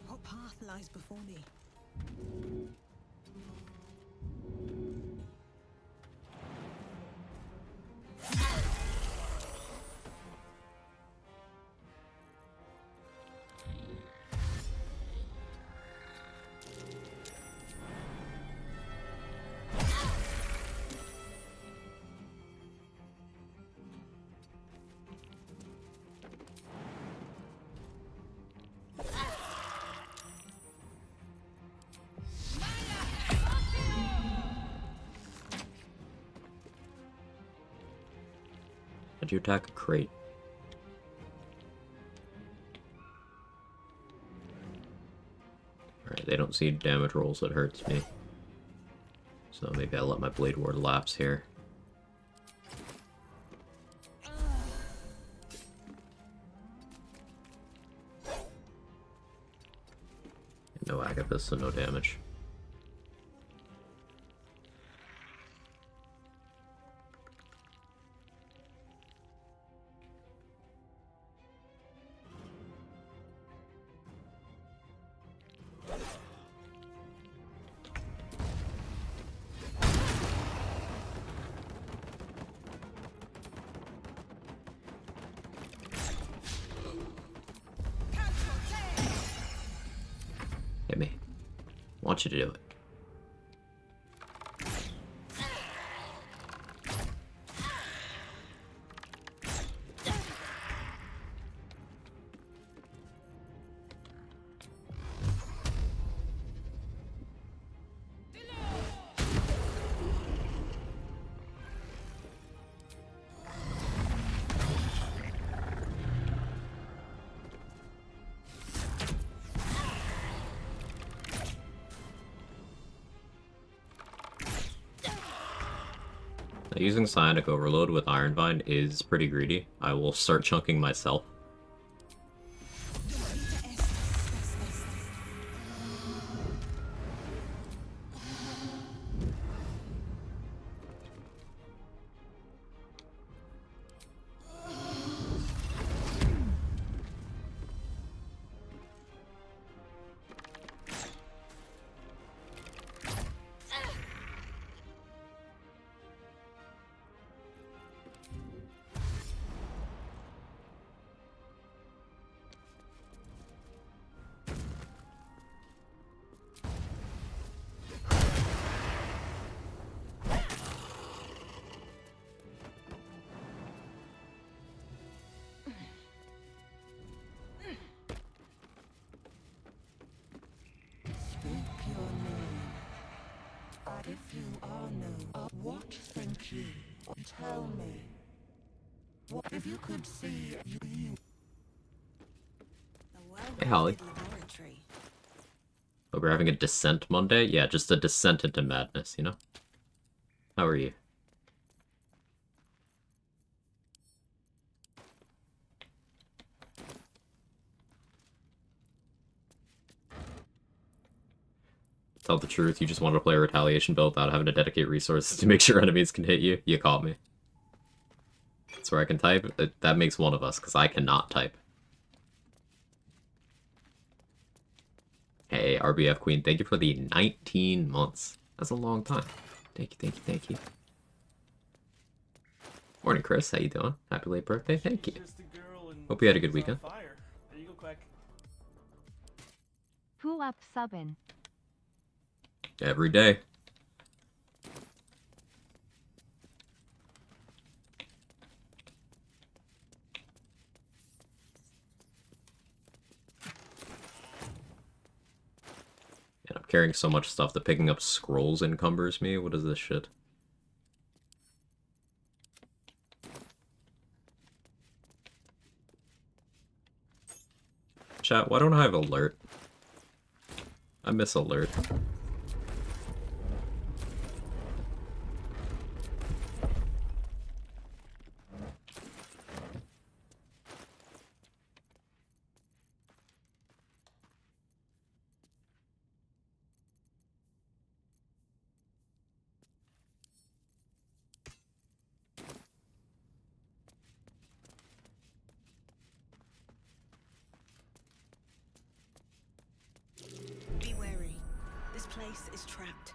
What path lies before me? How'd you attack a crate? Alright, they don't see damage rolls, that hurts me. So maybe I'll let my Blade Ward lapse here. No Agabus, so no damage. want you to do it. Now, using Psionic Overload with Iron Vine is pretty greedy. I will start chunking myself. If you are known, what think you? Tell me. What if you could see you? Hey, Holly. Hope we're having a Descent Monday? Yeah, just a descent into madness, you know? How are you? Tell the truth, you just wanted to play a retaliation build without having to dedicate resources to make sure enemies can hit you. You caught me. That's where I can type. That makes one of us, because I cannot type. Hey, RBF Queen, thank you for the 19 months. That's a long time. Thank you, thank you, thank you. Morning, Chris. How you doing? Happy late birthday. Thank you. Hope you had a good weekend. There you go, Quag. Who up subbin'? Every day. And I'm carrying so much stuff that picking up scrolls encumbers me. What is this shit? Chat, why don't I have alert? I miss alert. Be wary. This place is trapped.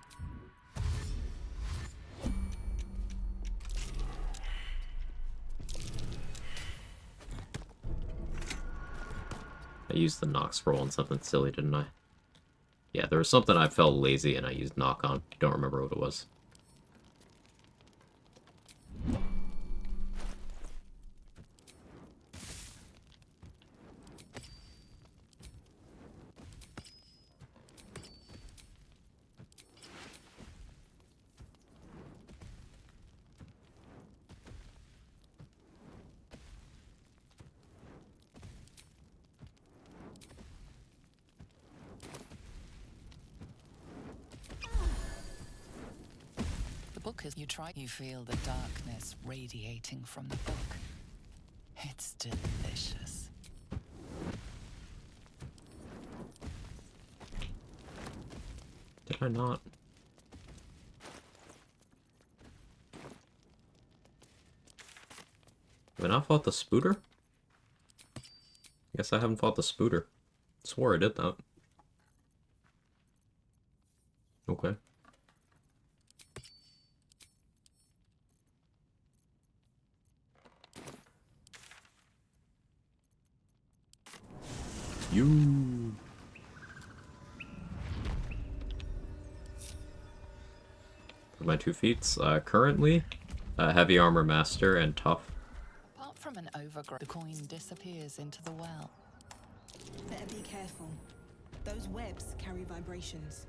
I used the knock scroll on something silly, didn't I? Yeah, there was something I felt lazy and I used knock on. Don't remember what it was. The book is you feel the darkness radiating from the book. It's delicious. Did I not? Have I not fought the Spooter? Guess I haven't fought the Spooter. Swore I did that. Okay. You. my 2 feats. Currently, Heavy Armor Master and Tough. Apart from an overgrowth, the coin disappears into the well. Better be careful. Those webs carry vibrations.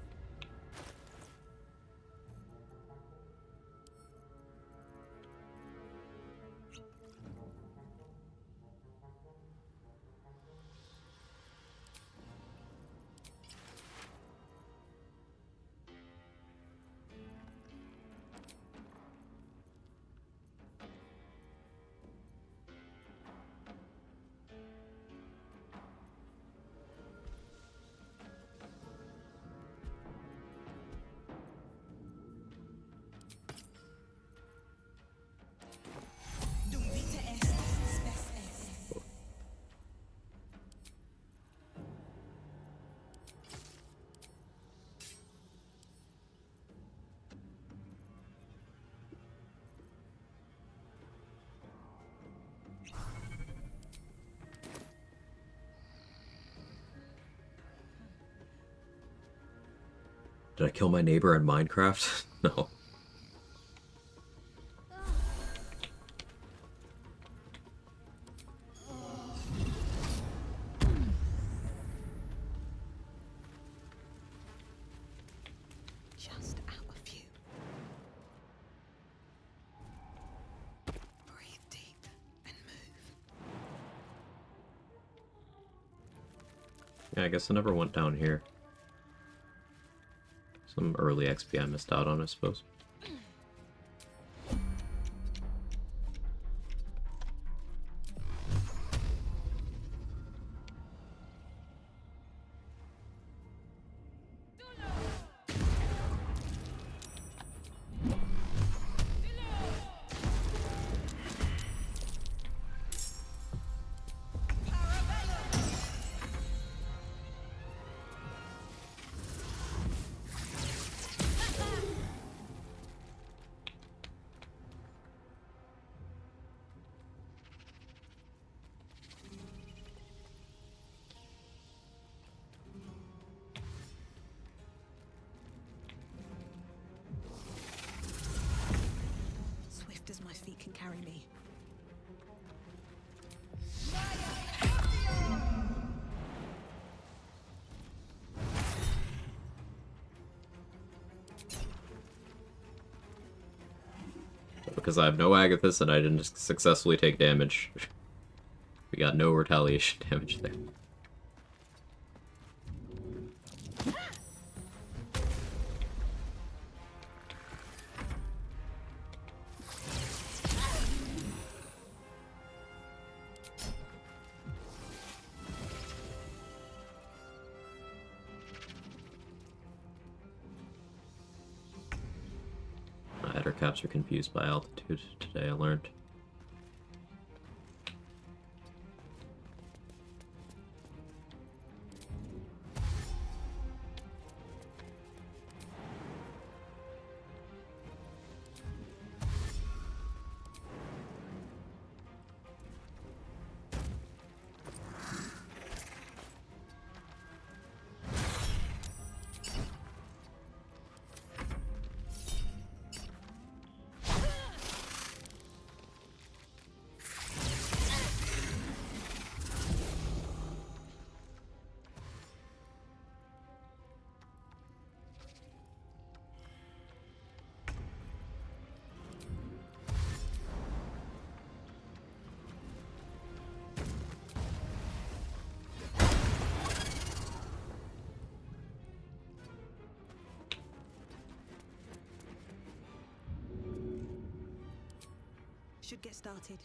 Did I kill my neighbor in Minecraft? No. Just out of view. Breathe deep and move. Yeah, I guess I never went down here. Some early XP I missed out on, I suppose. Swift as my feet can carry me. Because I have no Agathis and I didn't successfully take damage. We got no retaliation damage there. Header caps are confused by altitude. Today I learned. Should get started.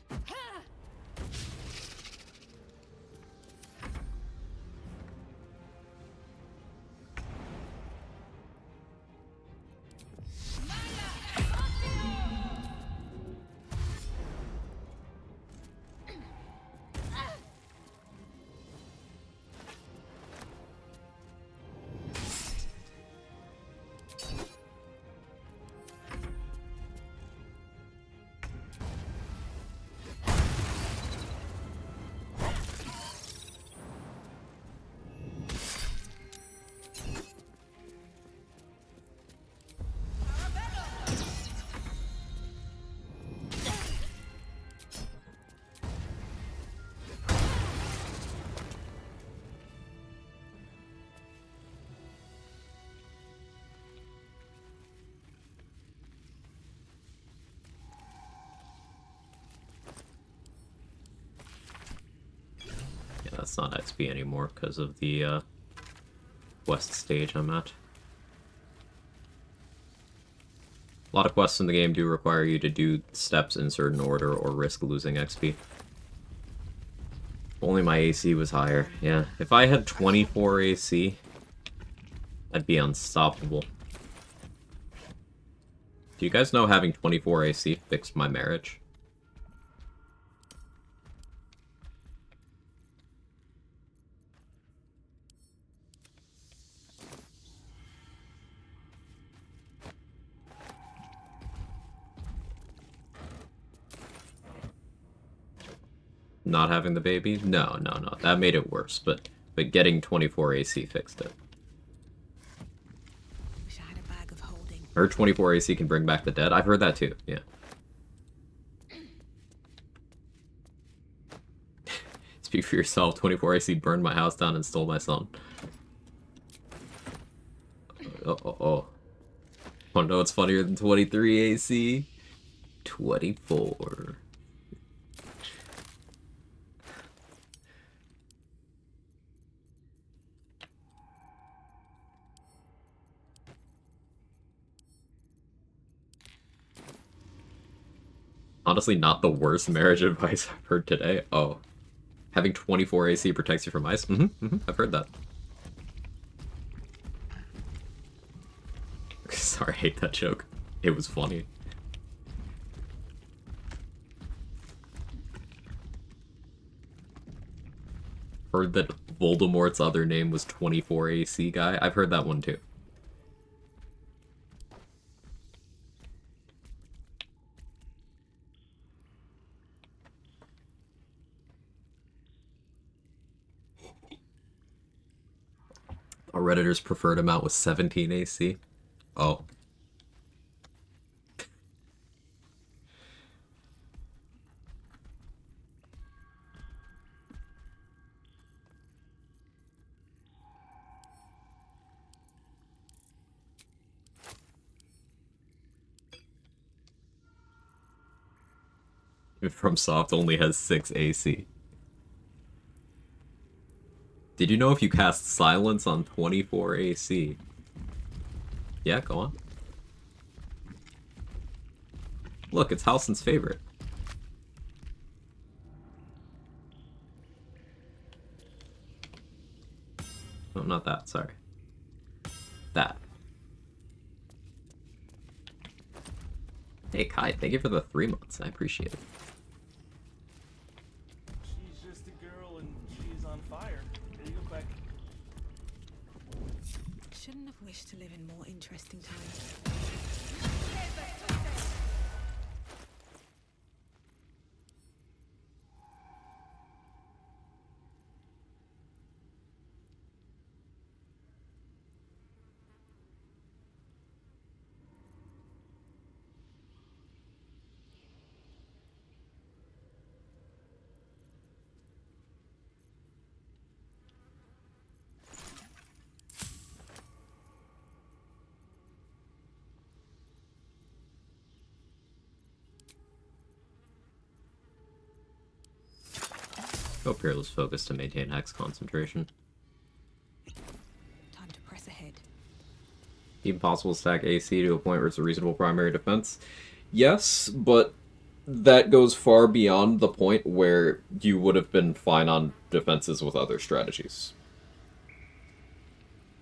it's not XP anymore because of the quest stage I'm at. A lot of quests in the game do require you to do steps in certain order or risk losing XP. If only my AC was higher. Yeah, if I had 24 AC, I'd be unstoppable. Do you guys know having 24 AC fixed my marriage? Not having the baby? No. That made it worse, but getting 24 AC fixed it. Wish I had a bag of holding. I heard 24 AC can bring back the dead. I've heard that too, yeah. Speak for yourself, 24 AC burned my house down and stole my son. Oh. Wanna know what's funnier than 23 AC? 24. Honestly, not the worst marriage advice I've heard today. Oh. Having 24 AC protects you from ice? I've heard that. Sorry, I hate that joke. It was funny. Heard that Voldemort's other name was 24 AC guy. I've heard that one too. A Redditor's preferred amount was 17 AC. Oh. FromSoft only has 6 AC. Did you know if you cast Silence on 24 AC? Yeah, go on. Look, it's Halsin's favorite. No, not that, sorry. That. Hey, Kai, thank you for the 3 months. I appreciate it. She's just a girl and she's on fire. There you go, Quag. Shouldn't have wished to live in more interesting times. Go Peerless Focus to maintain Hex concentration. Time to press ahead. Even possible to stack AC to a point where it's a reasonable primary defense. Yes, but that goes far beyond the point where you would have been fine on defenses with other strategies.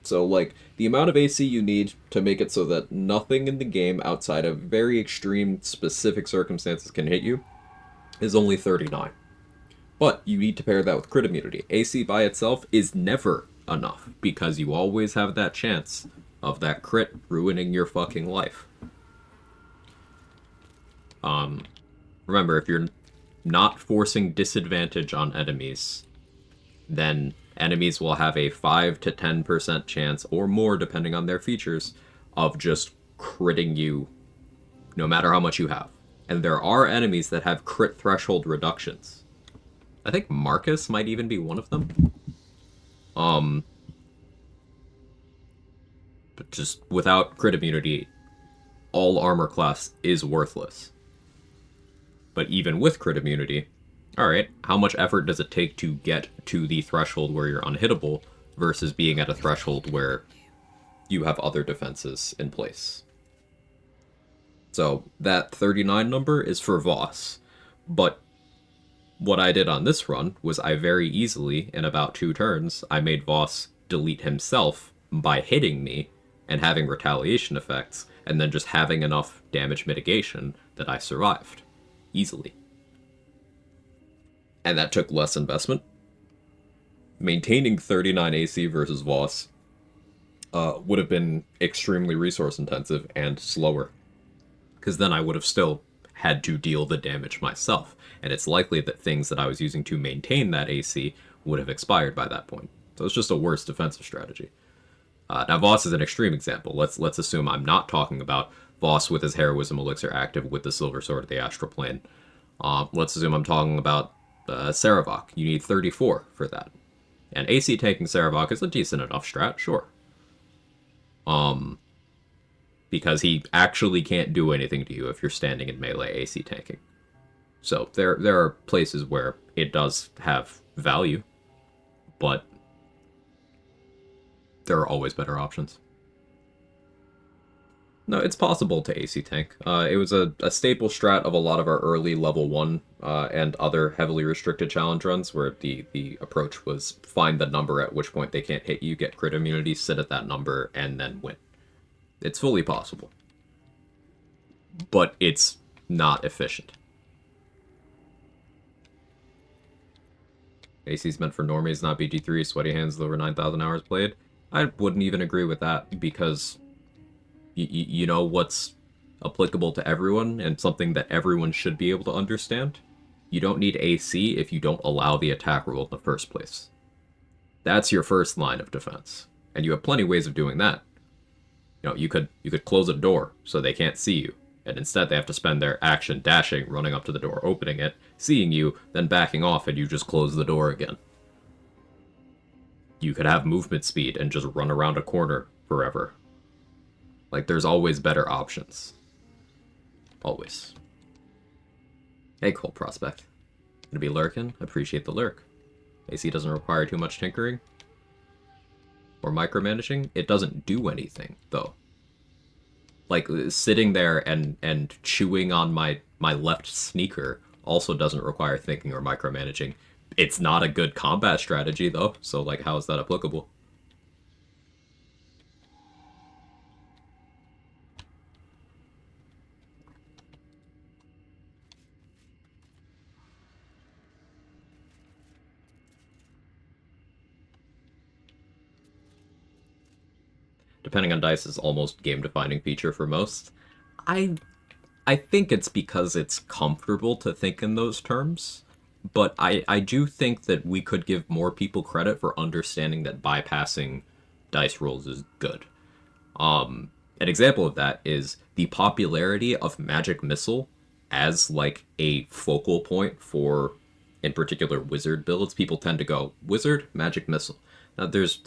So, like, the amount of AC you need to make it so that nothing in the game outside of very extreme specific circumstances can hit you is only 39. But you need to pair that with crit immunity. AC by itself is never enough, because you always have that chance of that crit ruining your fucking life. Remember, if you're not forcing disadvantage on enemies, then enemies will have a 5 to 10% chance, or more depending on their features, of just critting you no matter how much you have. And there are enemies that have crit threshold reductions. I think Marcus might even be one of them. But just without crit immunity, all armor class is worthless. But even with crit immunity, Alright, how much effort does it take to get to the threshold where you're unhittable versus being at a threshold where you have other defenses in place? So that 39 number is for Voss, but what I did on this run was I very easily, in about 2 turns, I made Voss delete himself by hitting me and having retaliation effects, and then just having enough damage mitigation that I survived. Easily. And that took less investment. Maintaining 39 AC versus Voss would have been extremely resource intensive and slower. Because then I would have still had to deal the damage myself. And it's likely that things that I was using to maintain that AC would have expired by that point. So it's just a worse defensive strategy. Now Voss is an extreme example. Let's assume I'm not talking about Voss with his Heroism Elixir active with the Silver Sword of the Astral Plane. Let's assume I'm talking about Saravok. You need 34 for that. And AC tanking Saravok is a decent enough strat, sure. Because he actually can't do anything to you if you're standing in melee AC tanking. So there are places where it does have value, but there are always better options. No, it's possible to AC tank. It was a staple strat of a lot of our early level 1 and other heavily restricted challenge runs, where the approach was find the number at which point they can't hit you, get crit immunity, sit at that number, and then win. It's fully possible. But it's not efficient. AC's meant for normies, not BG3, sweaty hands, over 9,000 hours played. I wouldn't even agree with that, because you know what's applicable to everyone and something that everyone should be able to understand? You don't need AC if you don't allow the attack roll in the first place. That's your first line of defense. And you have plenty of ways of doing that. You know, you could close a door so they can't see you, and instead they have to spend their action dashing, running up to the door, opening it, seeing you, then backing off, and you just close the door again. You could have movement speed and just run around a corner forever. Like, there's always better options. Always. Hey, Cold Prospect. Gonna be lurking? Appreciate the lurk. AC doesn't require too much tinkering or micromanaging. It doesn't do anything, though. Like, sitting there and chewing on my left sneaker also doesn't require thinking or micromanaging. It's not a good combat strategy, though, so, like, how is that applicable? Depending on dice is almost game-defining feature for most. I think it's because it's comfortable to think in those terms, but I do think that we could give more people credit for understanding that bypassing dice rolls is good. An example of that is the popularity of Magic Missile as, like, a focal point for, in particular, wizard builds. People tend to go, wizard, Magic Missile. Now, there's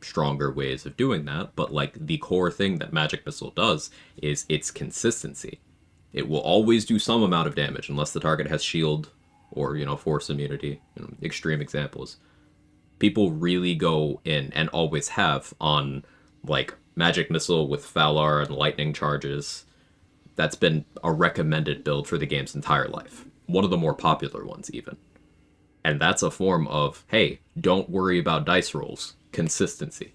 stronger ways of doing that, but, like, the core thing that Magic Missile does is its consistency. It will always do some amount of damage unless the target has shield or, you know, force immunity. You know, extreme examples. People really go in, and always have, on, like, Magic Missile with Falar and lightning charges. That's been a recommended build for the game's entire life. One of the more popular ones, even. And that's a form of, hey, don't worry about dice rolls. Consistency.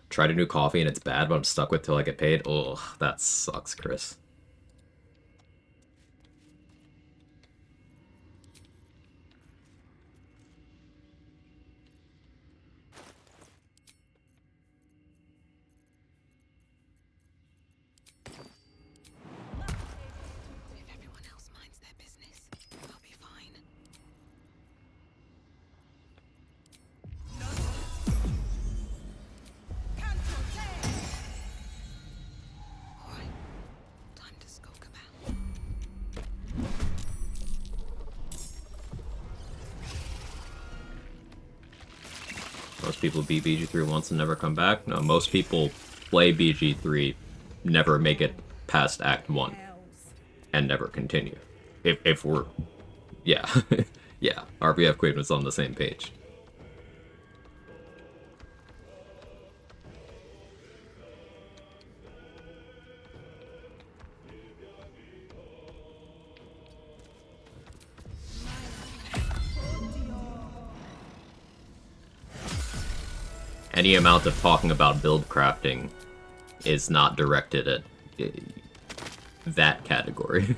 Tried a new coffee and it's bad, but I'm stuck with till I get paid. Ugh, that sucks, Chris. If everyone else minds their business, I'll be fine. Alright, time to skulk about. Most people beat BG3 once and never come back. No, most people play BG3, never make it past Act 1 and never continue. If we're... Yeah. Yeah, RPF Queen was on the same page. Any amount of talking about build crafting is not directed at that category.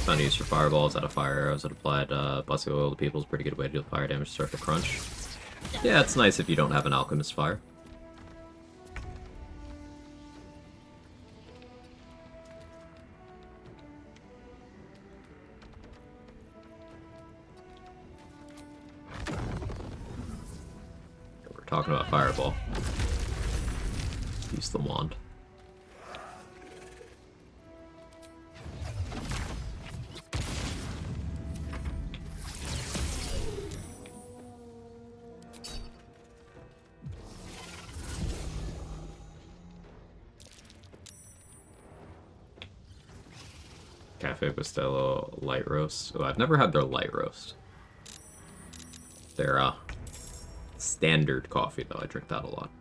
Fun use for fireballs out of fire arrows that applied busting oil to people is a pretty good way to deal fire damage to start the crunch. Yeah, it's nice if you don't have an alchemist fire. We're talking about fireball. Use the wand. Cafe Bustelo light roast. Oh, I've never had their light roast. Their standard coffee, though. I drink that a lot.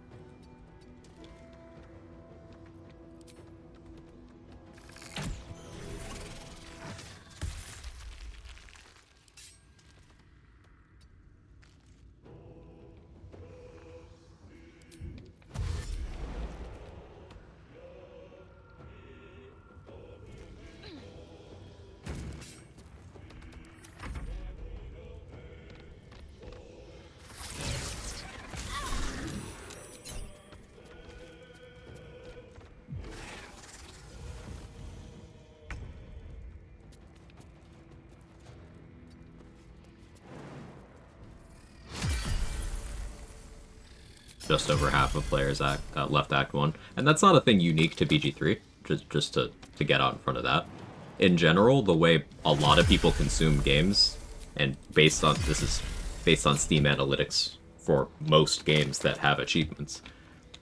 Just over half of players left Act 1. And that's not a thing unique to BG3, just to get out in front of that. In general, the way a lot of people consume games, and this is based on Steam analytics for most games that have achievements,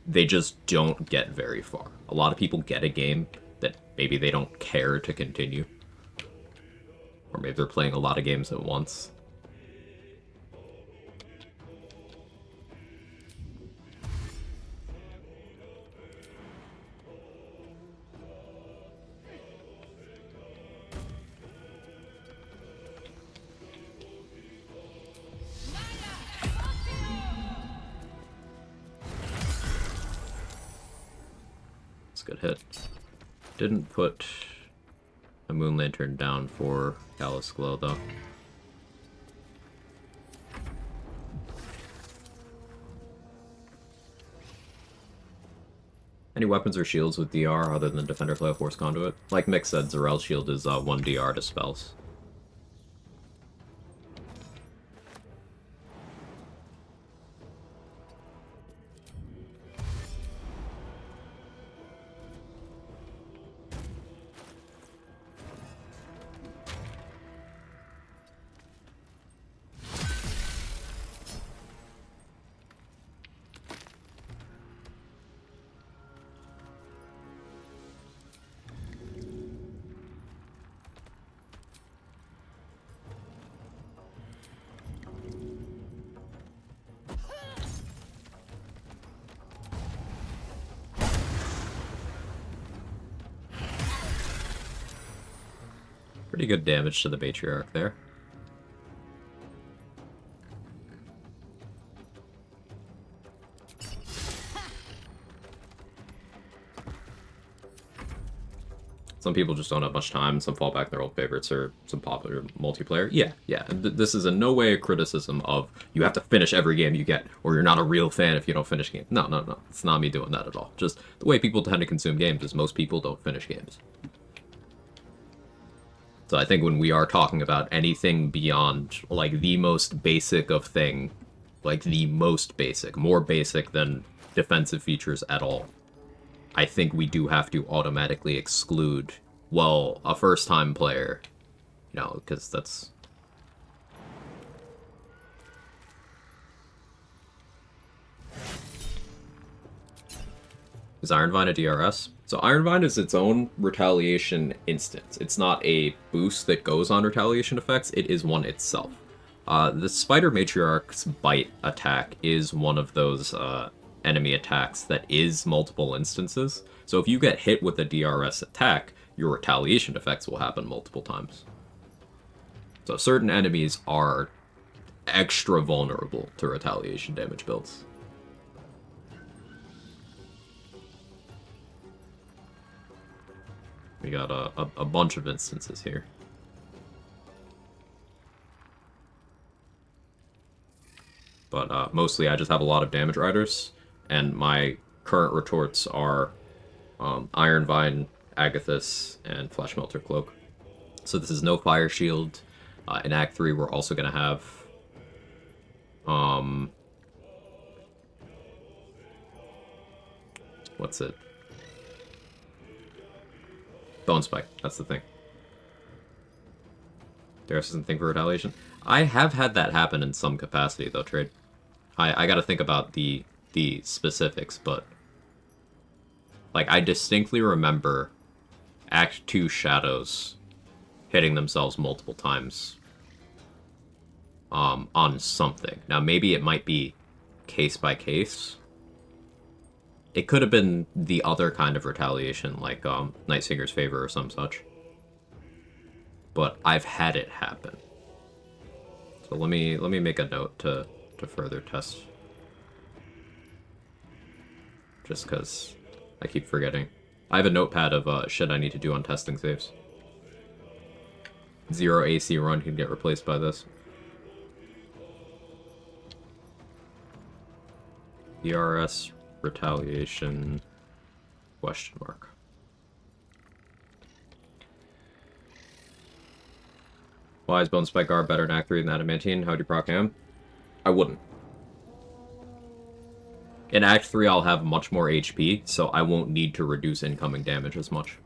they just don't get very far. A lot of people get a game that maybe they don't care to continue. Or maybe they're playing a lot of games at once. Good hit. Didn't put a moon lantern down for Callous Glow though. Any weapons or shields with DR other than Defender Flail Force Conduit? Like Mick said, Zarel's shield is 1 DR to spells. Pretty good damage to the Matriarch there. Some people just don't have much time. Some fall back on their old favorites or some popular multiplayer. Yeah. This is in no way a criticism of you have to finish every game you get, or you're not a real fan if you don't finish games. No. It's not me doing that at all. Just the way people tend to consume games is most people don't finish games. So I think when we are talking about anything beyond, like, the most basic of thing, like, the most basic, more basic than defensive features at all, I think we do have to automatically exclude, well, a first-time player, you know, because that's... Is Ironvine a DRS? So Ironvine is its own retaliation instance. It's not a boost that goes on retaliation effects, it is one itself. The Spider Matriarch's Bite attack is one of those enemy attacks that is multiple instances. So if you get hit with a DRS attack, your retaliation effects will happen multiple times. So certain enemies are extra vulnerable to retaliation damage builds. We got a bunch of instances here. But mostly I just have a lot of damage riders, and my current retorts are Ironvine, Agathis, and Flesh Melter Cloak. So this is no Fire Shield. In Act 3 we're also going to have... what's it? Bone Spike, that's the thing. Darius doesn't think for retaliation. I have had that happen in some capacity, though, Trade. I gotta think about the specifics, but... like, I distinctly remember Act 2 Shadows hitting themselves multiple times on something. Now, maybe it might be case by case. It could have been the other kind of retaliation, like Nightsinger's Favor or some such. But I've had it happen. So let me make a note to further test. Just because I keep forgetting. I have a notepad of shit I need to do on testing saves. 0 AC run can get replaced by this. DRS retaliation question mark. Why is Bone Spike R better in Act 3 than Adamantine? How do you proc him? I wouldn't. In Act 3 I'll have much more HP, so I won't need to reduce incoming damage as much.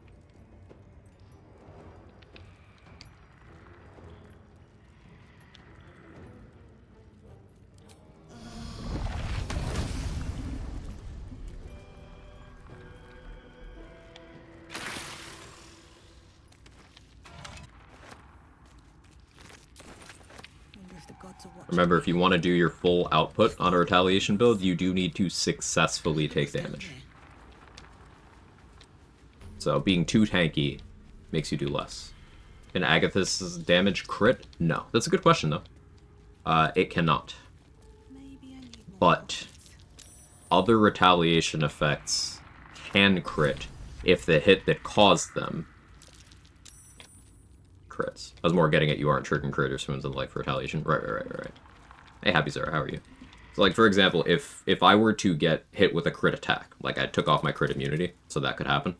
Remember, if you want to do your full output on a retaliation build, you do need to successfully take damage. So being too tanky makes you do less. Can Agathis' damage crit? No. That's a good question, though. It cannot. But other retaliation effects can crit if the hit that caused them crits. I was more getting at you aren't triggering crit or swoons and the like for retaliation. Right. Hey, Happy Zara, how are you? So, like, for example, if I were to get hit with a crit attack, like I took off my crit immunity, so that could happen,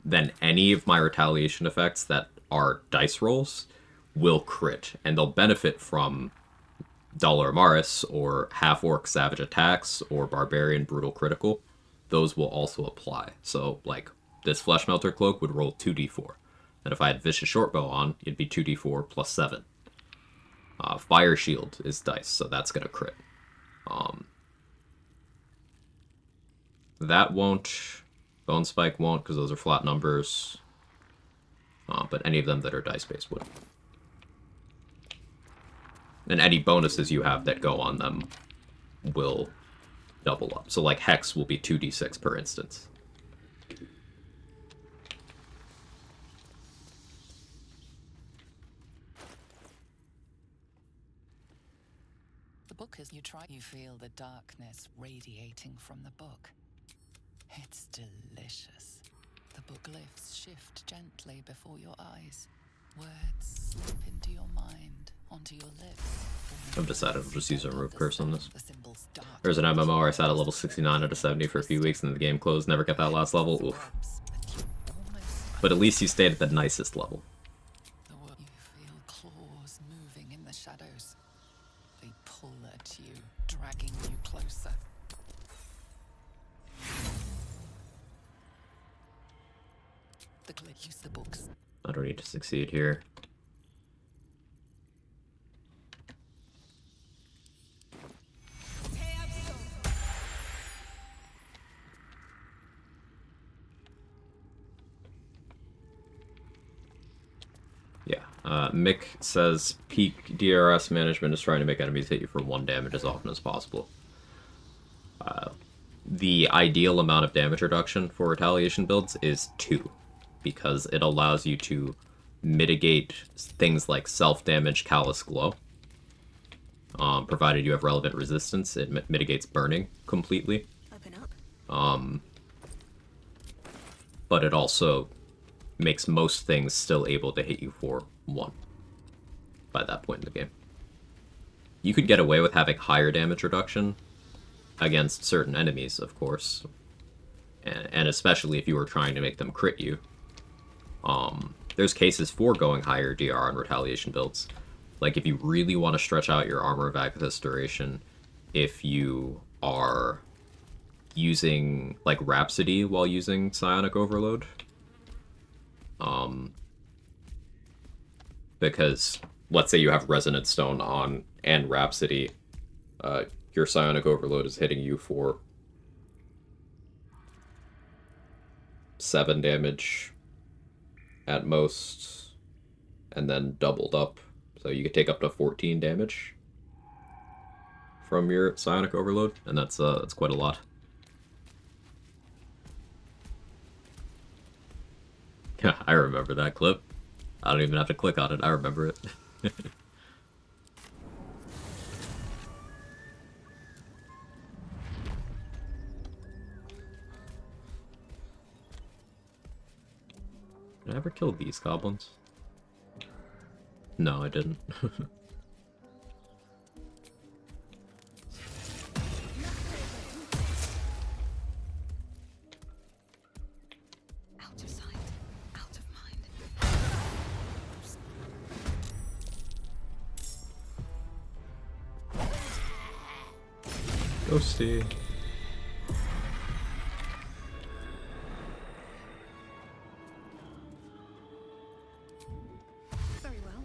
then any of my retaliation effects that are dice rolls will crit, and they'll benefit from Dollar Amaris, or Half-Orc Savage Attacks, or Barbarian Brutal Critical. Those will also apply. So, like, this Flesh Melter Cloak would roll 2d4. And if I had Vicious Shortbow on, it'd be 2d4 plus 7. Fire Shield is dice, so that's going to crit. That won't. Bone Spike won't, because those are flat numbers. But any of them that are dice-based would. And any bonuses you have that go on them will double up. So, like, Hex will be 2d6 per instance. The book is you feel the darkness radiating from the book. It's delicious. The book lifts shift gently before your eyes. Words slip into your mind, onto your lips. I've decided I'll just use a remove curse on this. The symbols dart. There's an MMO where I sat at level 69 out of 70 for a few weeks and the game closed, never get that last level. Oof. But at least you stayed at the nicest level. You feel claws moving in the shadows. They pull at you, dragging you closer. The click use the books. I don't need to succeed here. Yeah, Mick says peak DRS management is trying to make enemies hit you for 1 damage as often as possible. The ideal amount of damage reduction for retaliation builds is 2, because it allows you to mitigate things like self-damage, callous glow. Provided you have relevant resistance, it mitigates burning completely. Open up. But it also makes most things still able to hit you for 1 by that point in the game. You could get away with having higher damage reduction against certain enemies, of course, and especially if you were trying to make them crit you. There's cases for going higher DR on retaliation builds. Like, if you really want to stretch out your Armor of Access duration, if you are using, like, Rhapsody while using Psionic Overload. Because, let's say you have Resonant Stone on and Rhapsody, your Psionic Overload is hitting you for 7 damage at most, and then doubled up. So you could take up to 14 damage from your Psionic Overload, and that's quite a lot. Yeah, I remember that clip. I don't even have to click on it, I remember it. Did I ever kill these goblins? No, I didn't. Out of sight, out of mind. Ghosty. Very well.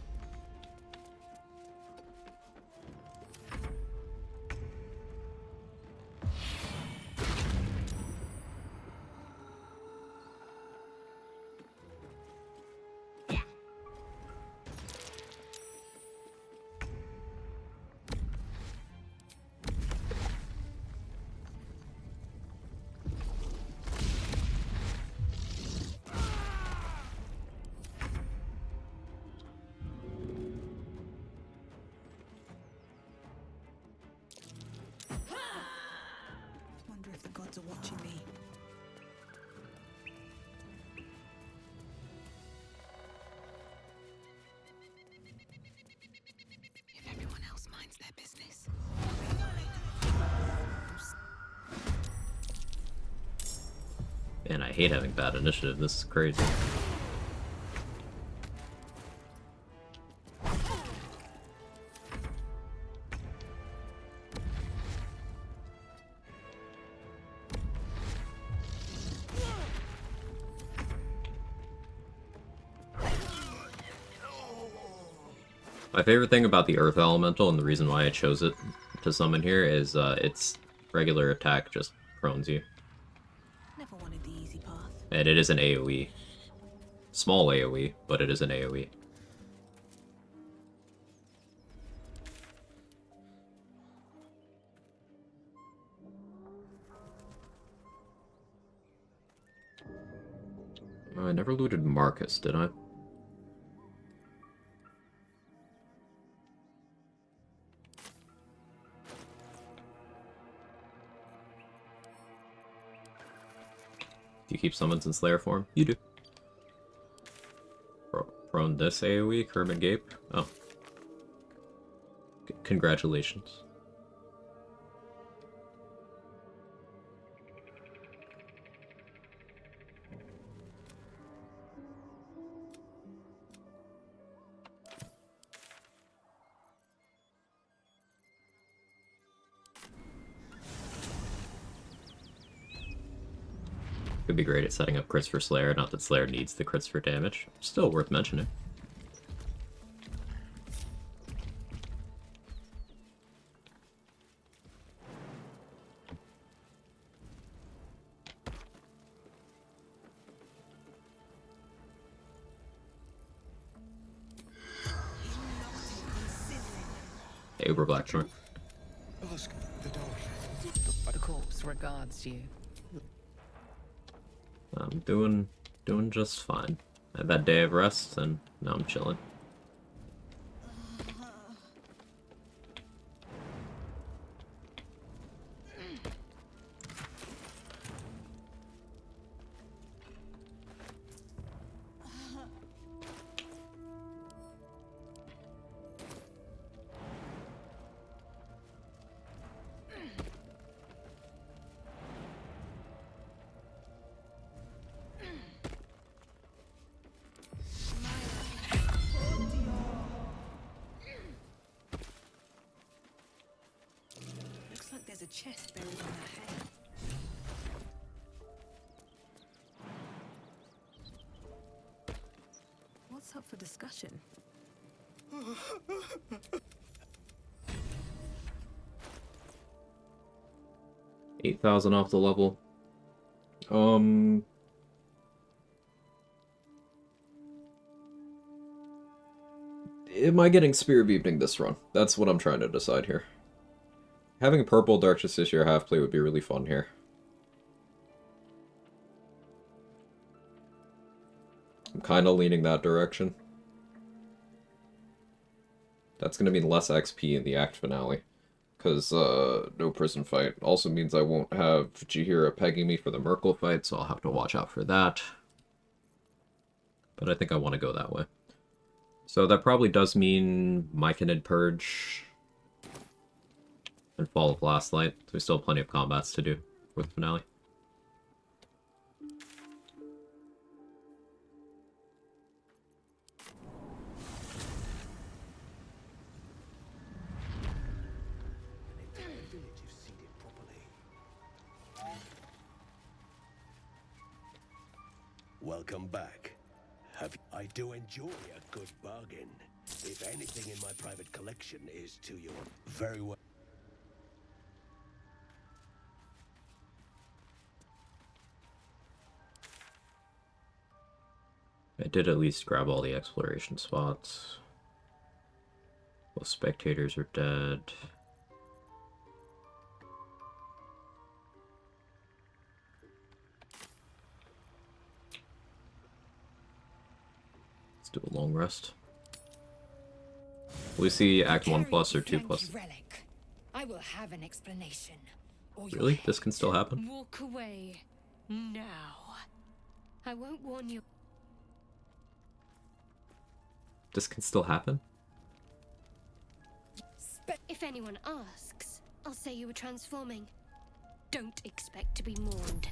Wonder if the gods are watching me. If everyone else minds their business. Man, I hate having bad initiative, this is crazy. My favorite thing about the Earth Elemental, and the reason why I chose it to summon here, is its regular attack just prones you. Never wanted the easy path. And it is an AoE. Small AoE, but it is an AoE. Oh, I never looted Marcus, did I? Do you keep summons in Slayer form? You do. Prone this AoE, Curb and Gape? Oh. Congratulations. Could be great at setting up crits for Slayer, not that Slayer needs the crits for damage. Still worth mentioning. Hey, Uber Blackshore. Ask the dog. The corpse regards you. I'm doing just fine. I had that day of rest, and now I'm chilling. Looks like there's a chest buried in that hay. What's up for discussion? 8,000 off the level. Am I getting Spear of Evening this run? That's what I'm trying to decide here. Having a purple Dark Justiciar half-play would be really fun here. I'm kind of leaning that direction. That's going to mean less XP in the act finale. Because, no prison fight. Also means I won't have Jahira pegging me for the Merkle fight, so I'll have to watch out for that. But I think I want to go that way. So that probably does mean Myconid Purge and Fall of Last Light. So we still have plenty of combats to do for the finale. Welcome back. I do enjoy a good bargain. If anything in my private collection is to your very well. I did at least grab all the exploration spots. Both spectators are dead. Do a long rest. Will we see Act 1 plus or 2 plus? Relic. I will have an explanation. Really? This can still happen? Walk away now. I won't warn you. This can still happen? If anyone asks, I'll say you were transforming. Don't expect to be mourned.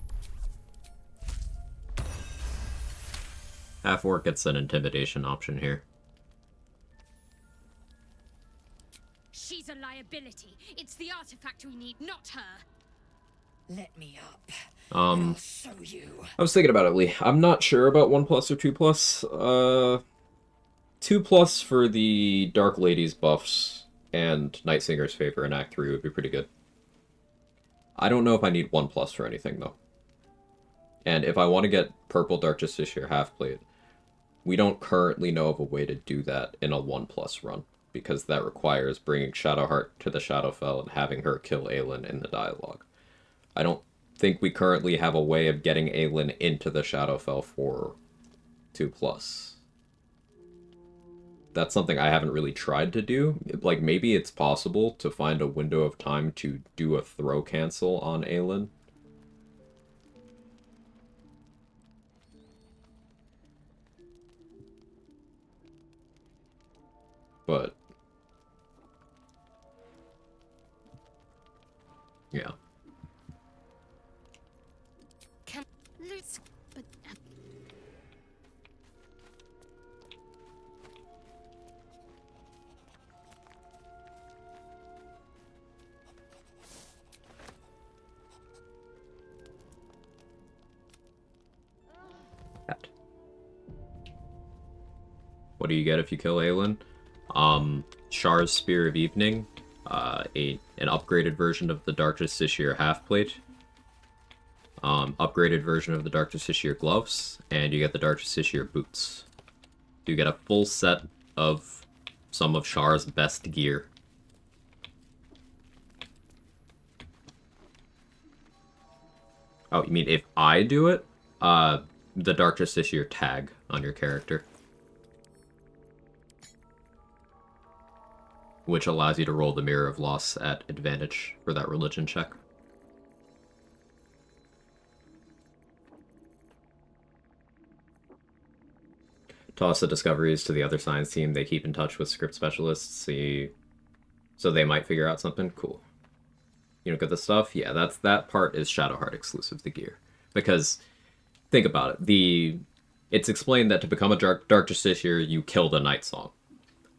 Half-Orc gets an intimidation option here. She's a liability. It's the artifact we need, not her. Let me up. I'll show you. I was thinking about it, Lee. I'm not sure about 1 plus or 2 plus. 2 plus for the Dark Lady's buffs and Night Singer's favor in Act 3 would be pretty good. I don't know if I need 1 plus for anything, though. And if I want to get Purple Dark Justiciar half-plate, we don't currently know of a way to do that in a 1 plus run, because that requires bringing Shadowheart to the Shadowfell and having her kill Aelin in the dialogue. I don't think we currently have a way of getting Aelin into the Shadowfell for 2 plus. That's something I haven't really tried to do. Like, maybe it's possible to find a window of time to do a throw cancel on Aelin. But yeah. Can let's but Cat. What do you get if you kill Aelin? Shar's Spear of Evening, an upgraded version of the Dark Justiciar half-plate, upgraded version of the Dark Justiciar gloves, and you get the Dark Justiciar boots. You get a full set of some of Shar's best gear. Oh, you mean if I do it? The Dark Justiciar tag on your character, which allows you to roll the Mirror of Loss at advantage for that religion check. Toss the discoveries to the other science team. They keep in touch with script specialists, so they might figure out something cool. You know, get the stuff? Yeah, that part is Shadowheart exclusive, the gear. Because, think about it, it's explained that to become a Dark Justiciar, you kill the Night Song.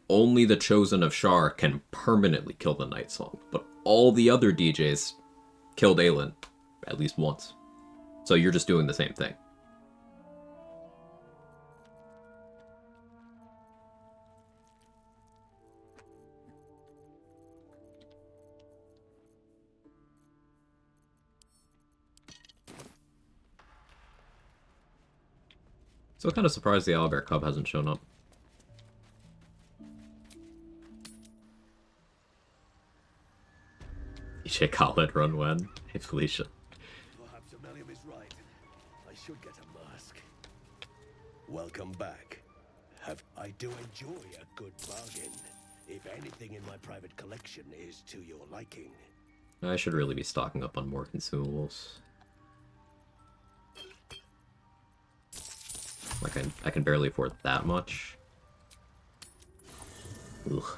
Only the Chosen of Shar can permanently kill the Night Song, but all the other DJs killed Aelin at least once. So you're just doing the same thing. So kind of surprised the Owlbear Cub hasn't shown up. DJ Khaled run when? Hey Felicia. Perhaps Amelia is right. I should get a mask. Welcome back. I do enjoy a good bargain. If anything in my private collection is to your liking. I should really be stocking up on more consumables. Like, I can barely afford that much. Ugh.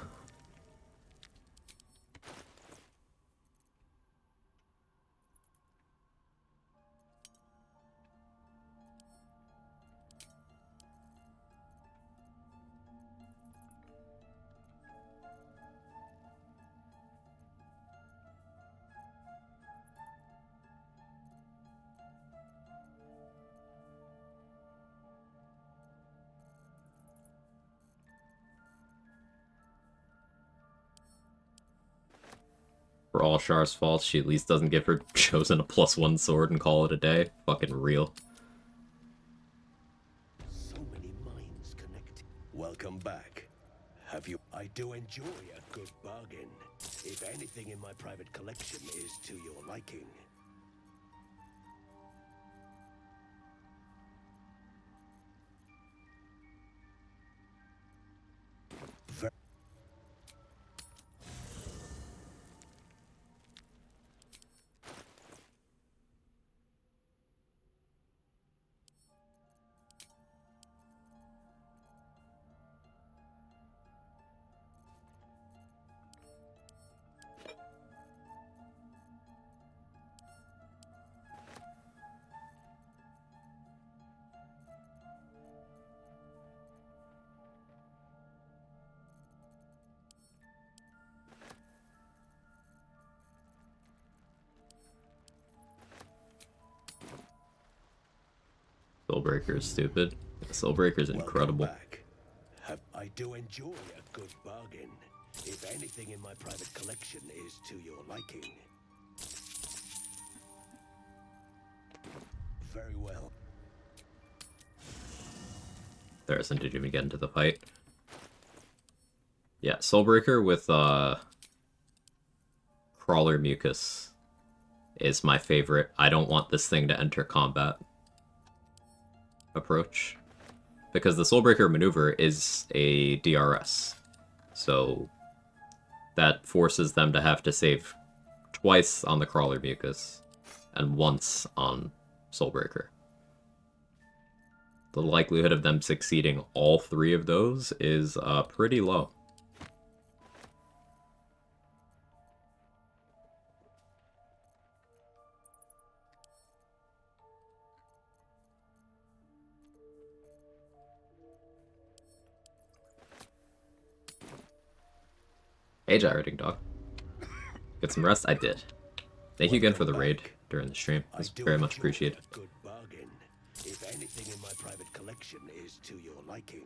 For all Shar's faults, she at least doesn't give her Chosen a +1 sword and call it a day. Fucking real. So many minds connected. Welcome back. I do enjoy a good bargain. If anything in my private collection is to your liking. Soulbreaker is stupid. Soulbreaker is incredible. I do enjoy a good bargain. If anything in my private collection is to your liking. Very well. Tharison, did you even get into the fight? Yeah, Soulbreaker with Crawler Mucus is my favorite. I don't want this thing to enter combat approach. Because the Soulbreaker maneuver is a DRS. So that forces them to have to save twice on the Crawler Mucus and once on Soulbreaker. The likelihood of them succeeding all three of those is pretty low. Hey, gyrating dog. Get some rest? I did. Thank you again for the raid during the stream. It's very much appreciated. A good bargain. If anything in my private collection is to your liking.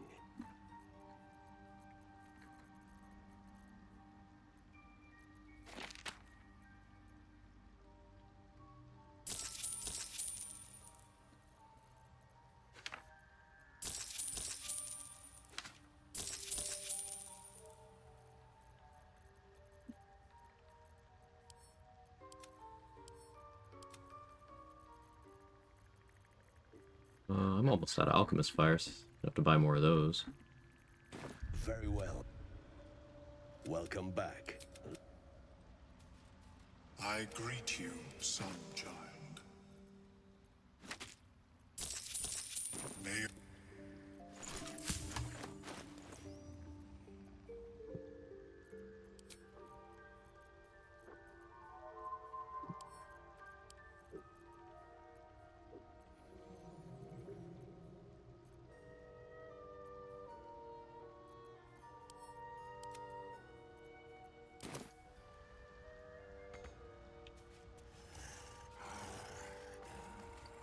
I'm almost out of alchemist fires. Have to buy more of those. Very well. Welcome back. I greet you, son child. May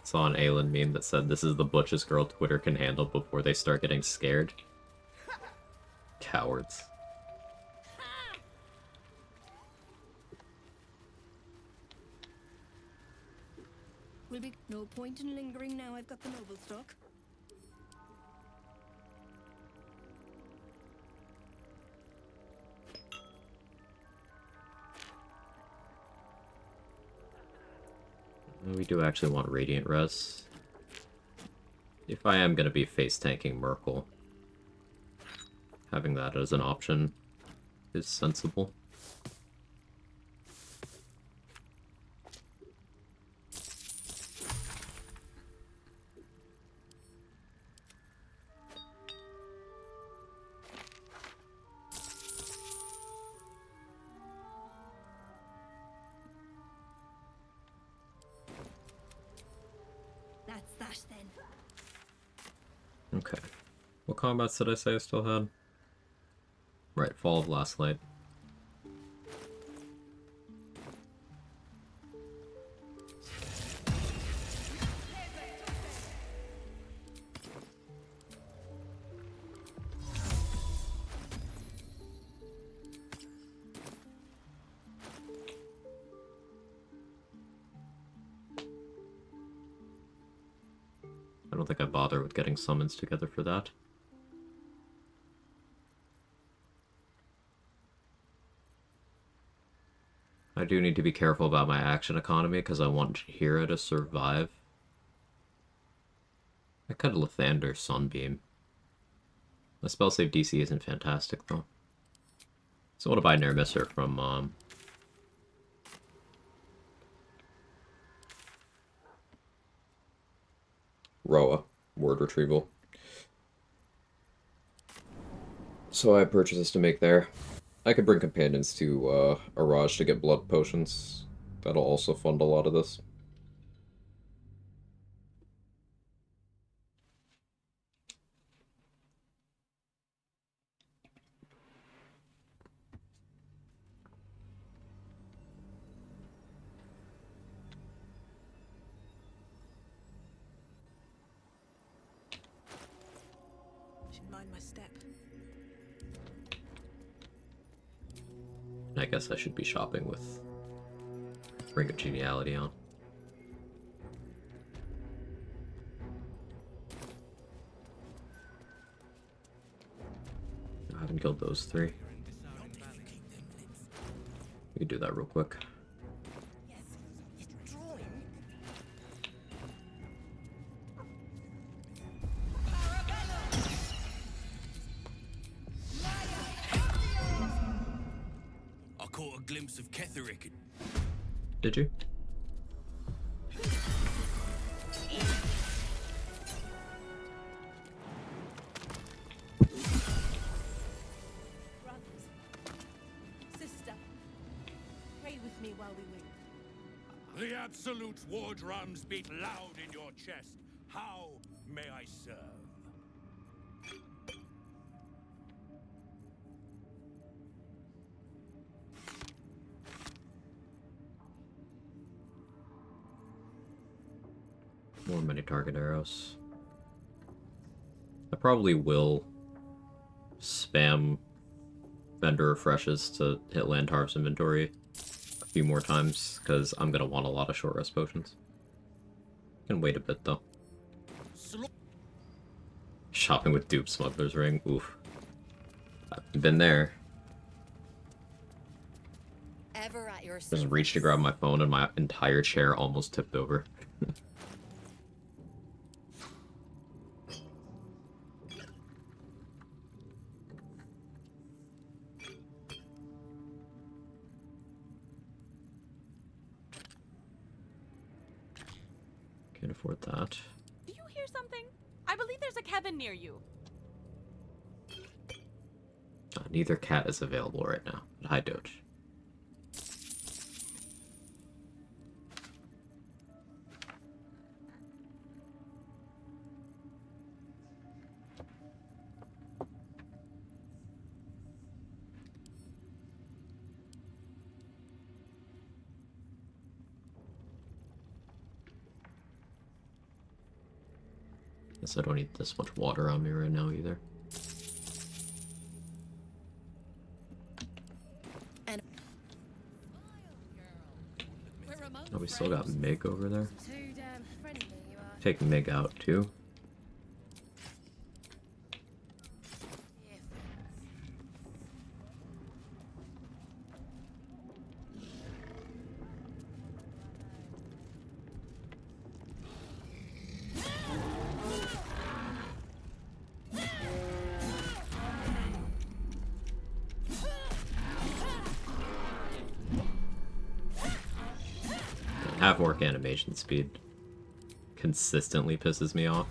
Saw an Aelin meme that said this is the butchest girl Twitter can handle before they start getting scared. Cowards. Will be no point in lingering now I've got the noble stock. We do actually want Radiant Res. If I am going to be face tanking Merkel, having that as an option is sensible. That's that then. Okay. What combats did I say I still had? Right, Fall of Last Light. I don't think I bother with getting summons together for that. I do need to be careful about my action economy because I want Hera to survive. I could Lathander Sunbeam. The spell save DC isn't fantastic though. So what to buy Nermisser from Roa, word retrieval. So I have purchases to make there. I could bring companions to Araj to get blood potions. That'll also fund a lot of this. Should mind my step. I guess I should be shopping with Ring of Geniality on. I haven't killed those three. We could do that real quick. I caught a glimpse of Ketherick. Did you? Brothers, sister, pray with me while we wait. The Absolute war drums beat loud in your chest. How may I serve? More many target arrows. I probably will spam vendor refreshes to hit Landharv's inventory a few more times, because I'm going to want a lot of short rest potions. Can wait a bit, though. Shopping with dupe smuggler's ring. Oof. I've been there. Ever at your Just reached to grab my phone and my entire chair almost tipped over. Can't afford that. Do you hear something? I believe there's a Kevin near you. Neither cat is available right now. Hi, Doge. Guess I don't need this much water on me right now either. Oh, we still got Mig over there. Take Mig out too. Half-orc animation speed consistently pisses me off.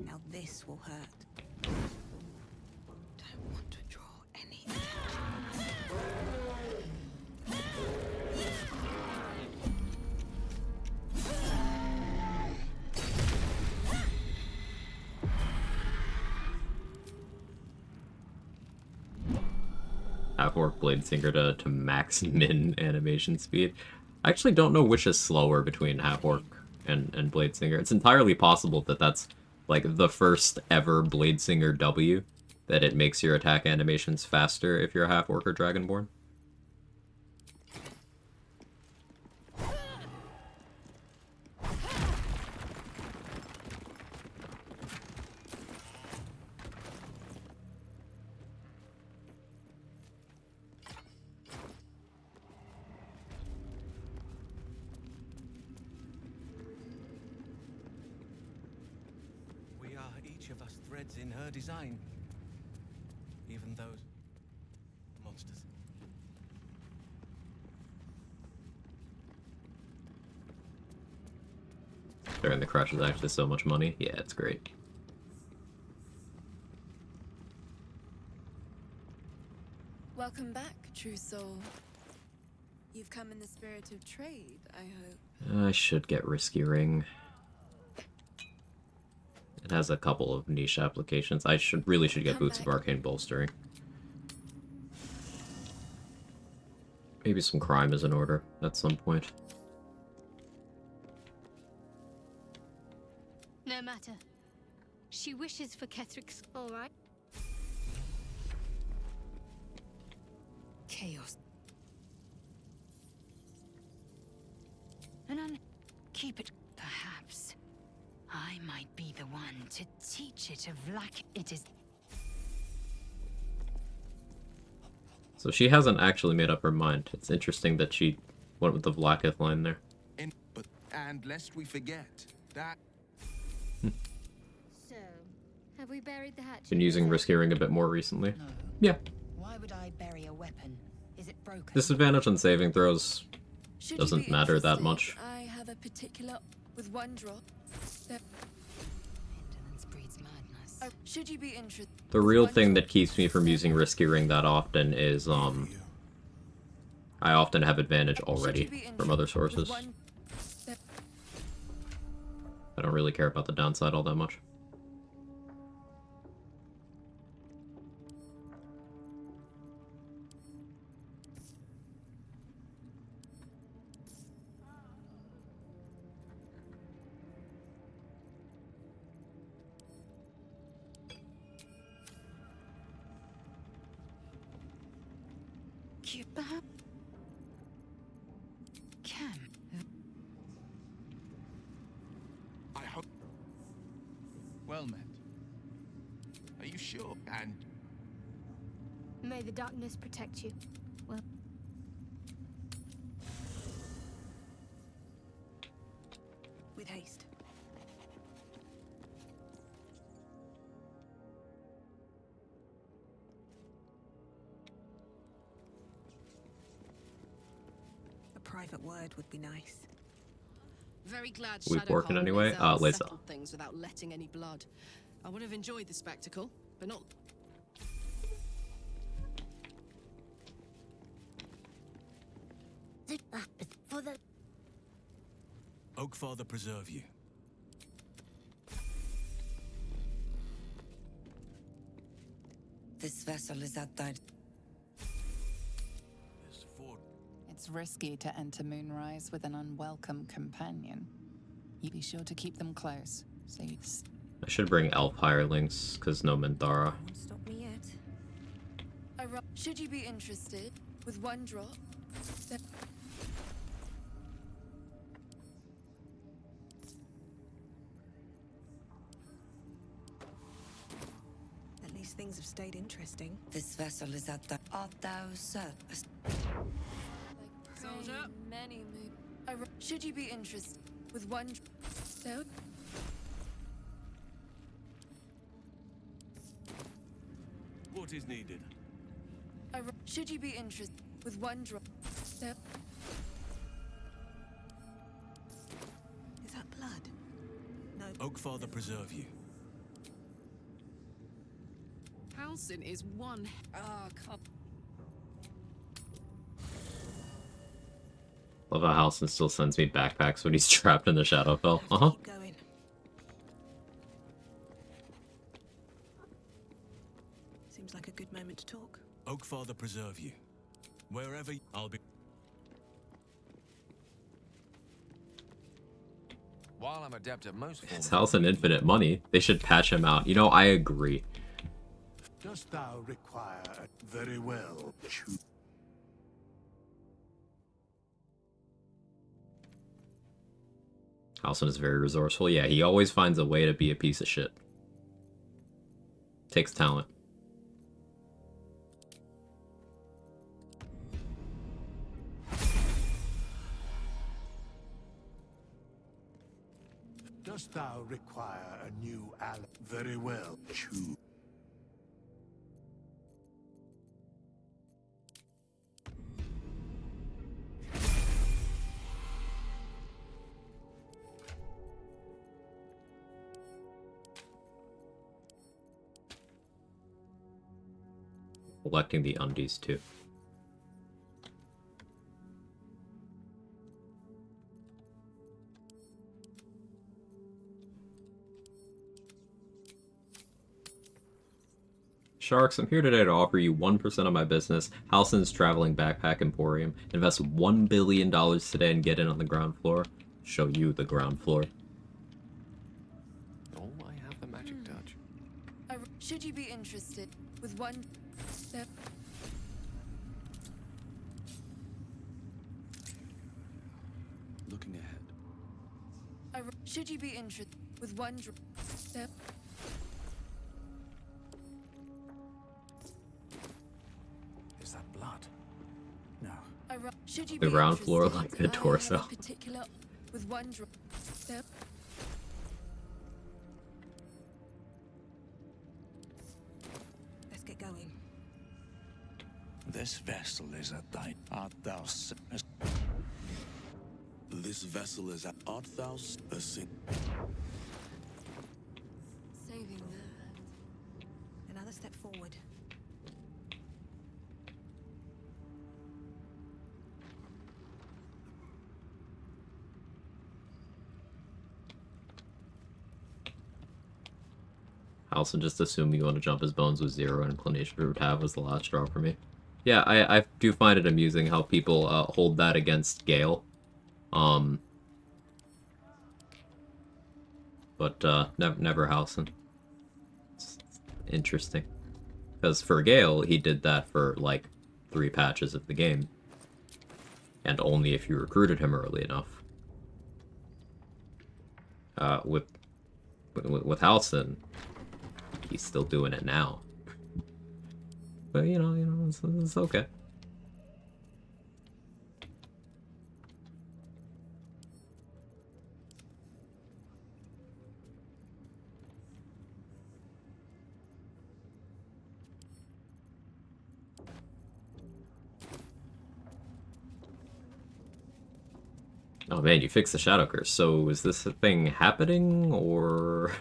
Now this will hurt. Don't want to draw any attention. Half-orc Blade Singer to max min animation speed. I actually don't know which is slower between Half-orc and Blade Singer. It's entirely possible that that's like the first ever Blade Singer W, that it makes your attack animations faster if you're a Half-orc or Dragonborn. Of us threads in her design. Even those monsters. During the crush is actually so much money. Yeah, it's great. Welcome back, true soul. You've come in the spirit of trade, I hope. I should get Risky Ring. It has a couple of niche applications. I really should get Boots of Arcane Bolstering. Maybe some crime is in order at some point. No matter. She wishes for Ketherick's, all right? Chaos. Keep it. Perhaps I might be the one to teach it of lack. It is. So she hasn't actually made up her mind. It's interesting that she went with the Vlaakith line there. And lest we forget that. So, have we buried the hatchet? Been using Risky Ring a bit more recently. No. Yeah. Why would I bury a weapon? Is it broken? Disadvantage on saving throws doesn't matter that much. I have a particular with one drop. Indolence breeds madness. Should you be interested? The real thing that keeps me from using Risky Ring that often is I often have advantage already from other sources. I don't really care about the downside all that much. Thank you. Cam. I hope. Well met. Are you sure? And May the darkness protect you. Well, With haste. A private word would be nice. Very glad We Shadow working Hole anyway? Lisa. settled things without letting any blood. I would have enjoyed the spectacle, but not. For the Oakfather preserve you. This vessel is at thy... This fort. It's risky to enter Moonrise with an unwelcome companion. You be sure to keep them close, so you... I should bring elf hirelings, because no Minthara. Won't stop me yet. Should you be interested, with one drop, At least things have stayed interesting. This vessel is at the... Art thou certain? Soldier. many moon. Should you be interested, with one so What is needed? should you be interested, with one drop so Is that blood? No. Oakfather preserve you. Halcyon is one. Ah, come. Love how Halcyon still sends me backpacks when he's trapped in the Shadowfell. Uh-huh. Keep going. Seems like a good moment to talk. Oakfather preserve you. Wherever I'll be. while I'm adept at most It's forms, Halcyon infinite money. They should patch him out. You know, I agree. Dost thou require very well? Halcyon is very resourceful. Yeah, he always finds a way to be a piece of shit. Takes talent. Dost thou require a new ally? Very well. Choose. Collecting the undies too. Sharks, I'm here today to offer you 1% of my business, Halcyon's Traveling Backpack Emporium. Invest $1 billion today and get in on the ground floor. Show you the ground floor. oh, I have the magic touch. should you be interested, with one so Looking ahead. should you be interested, with one drop so Is that blood? No. should you The be ground floor interested, like the I have a torso. particular with one drop so Let's get going. This vessel is at thine. Art thou This vessel is at art thou a sin. saving that. Another step forward. Halcyon just assumed you want to jump his bones with zero inclination would have was the last straw for me. Yeah, I do find it amusing how people hold that against Gale. But never Halcyon. It's interesting. Because for Gale, he did that for, like, 3 patches of the game. And only if you recruited him early enough. With Halson, he's still doing it now. But you know, it's okay. Oh man, you fixed the Shadow Curse. So is this a thing happening, or...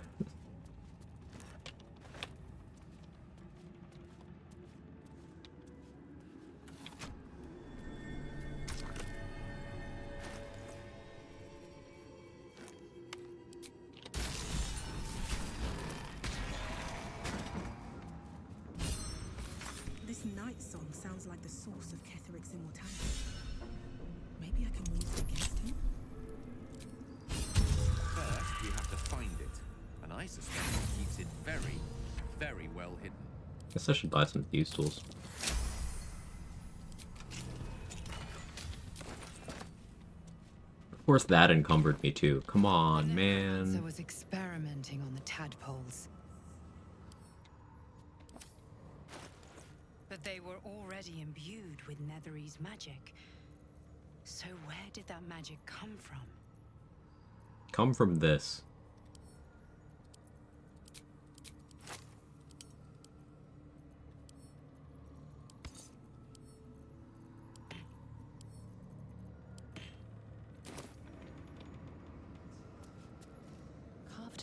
This night song sounds like the source of Ketheric's immortality. Maybe I can use it against him? First, we have to find it, and I suspect he keeps it very, very well hidden. Guess I should buy some Thieves' Tools. Of course that encumbered me too. Come on, man. I was experimenting on the tadpoles. But they were already imbued with Nethery's magic. So where did that magic come from? Come from this.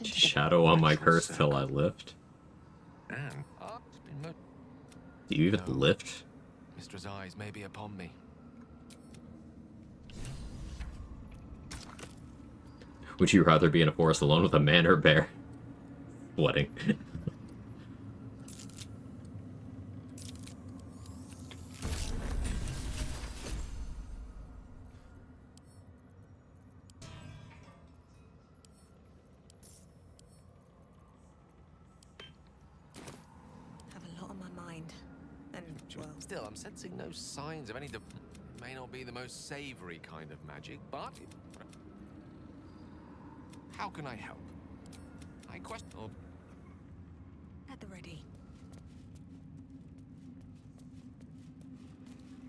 Shadow on my curse till I lift. And Do you even lift? Mistress' eyes may be upon me. Would you rather be in a forest alone with a man or a bear? Wedding. Still, I'm sensing no signs of any. It may not be the most savory kind of magic, but how can I help? I question. Oh. At the ready.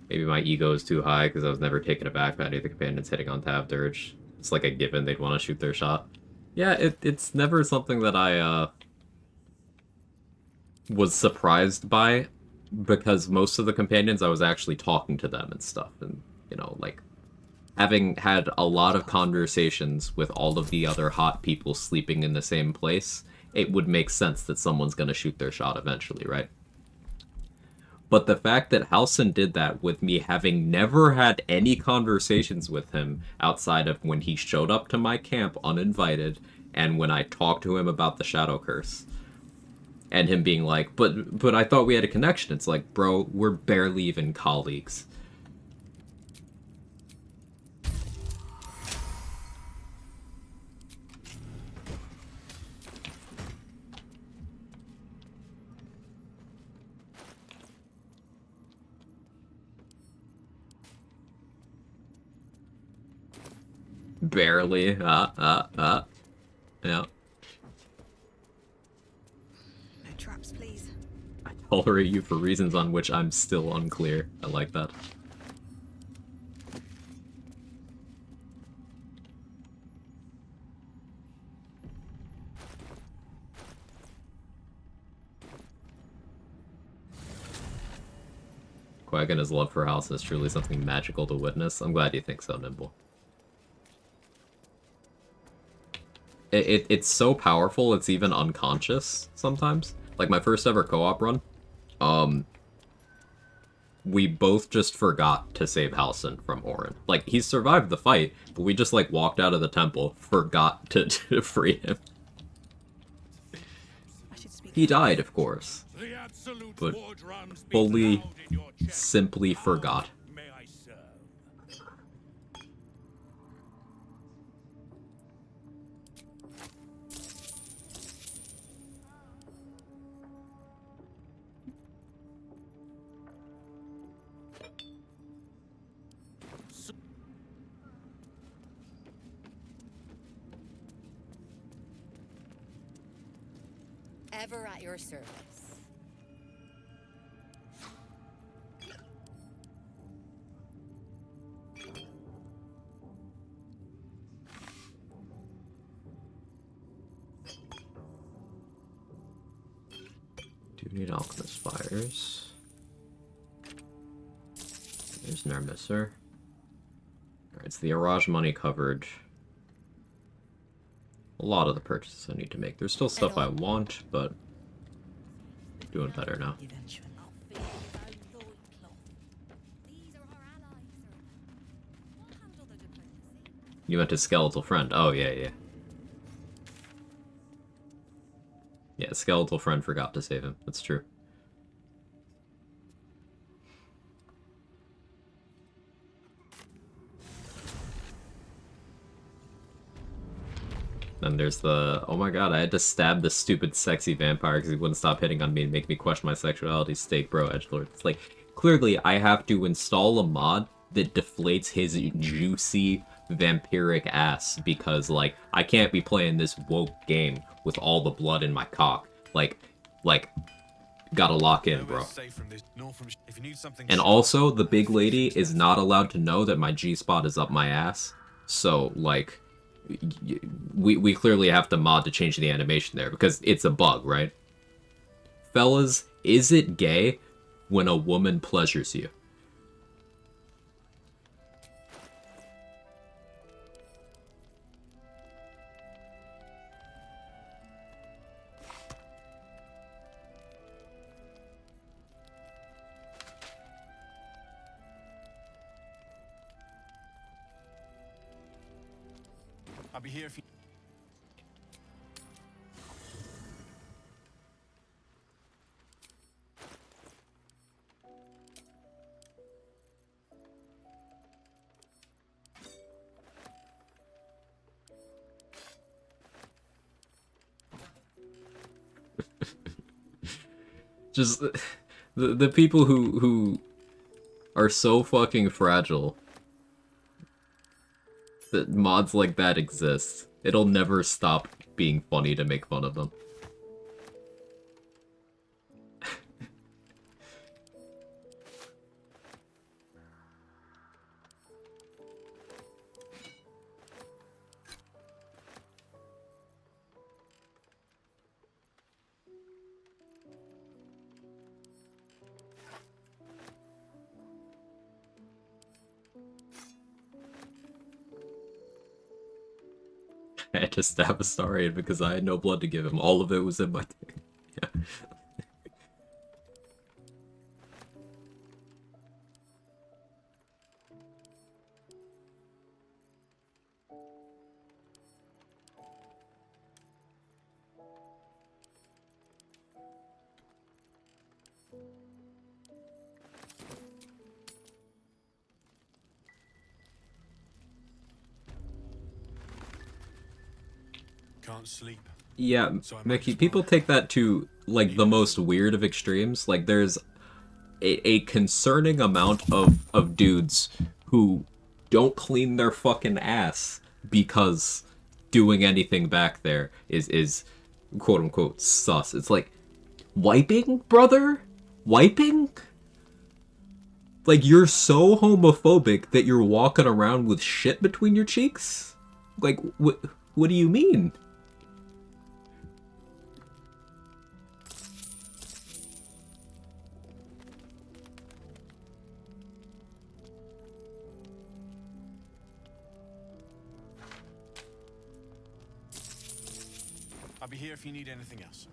Maybe my ego is too high because I was never taken aback by any of the companions hitting on tab dirge. It's like a given they'd want to shoot their shot. Yeah, it's never something that I was surprised by, because most of the companions I was actually talking to them and stuff, and you know, like having had a lot of conversations with all of the other hot people sleeping in the same place, it would make sense that someone's gonna shoot their shot eventually, right? But the fact that Halson did that with me having never had any conversations with him outside of when he showed up to my camp uninvited and when I talked to him about the Shadow Curse, and him being like, but I thought we had a connection. It's like, bro, we're barely even colleagues. Barely. Yeah. No traps, please. I tolerate you for reasons on which I'm still unclear. I like that. Quag and his love for House is truly something magical to witness. I'm glad you think so, Nimble. It's so powerful, it's even unconscious sometimes. Like my first ever co-op run, we both just forgot to save Halson from Orin. Like, he survived the fight, but we just like walked out of the temple, forgot to free him. He died, of course, but fully, simply forgot. Ever at your service. Do need alchemist fires. There's Nermisser. Alright, so the Araj money covered a lot of the purchases I need to make. There's still stuff I want, but doing better now. You went to Skeletal Friend. Oh, yeah, yeah. Yeah, Skeletal Friend forgot to save him. That's true. Then there's the, oh my god, I had to stab this stupid sexy vampire because he wouldn't stop hitting on me and make me question my sexuality. Steak, bro, edgelord. It's like, clearly I have to install a mod that deflates his juicy vampiric ass because, like, I can't be playing this woke game with all the blood in my cock. Like, gotta lock in, bro. And also, the big lady is not allowed to know that my G-spot is up my ass. So, like, we clearly have to mod to change the animation there because it's a bug, right? Fellas, is it gay when a woman pleasures you? I'll be here if you... Just the people who are so fucking fragile that mods like that exist. It'll never stop being funny to make fun of them. I had to stab a Starian because I had no blood to give him. All of it was in my thing. Yeah. Can't sleep. Yeah, Mickey, people take that to, like, the most weird of extremes. Like, there's a concerning amount of dudes who don't clean their fucking ass because doing anything back there is quote-unquote sus. It's like, wiping, brother? Wiping? Like, you're so homophobic that you're walking around with shit between your cheeks? Like, what do you mean? I'll be here if you need anything else.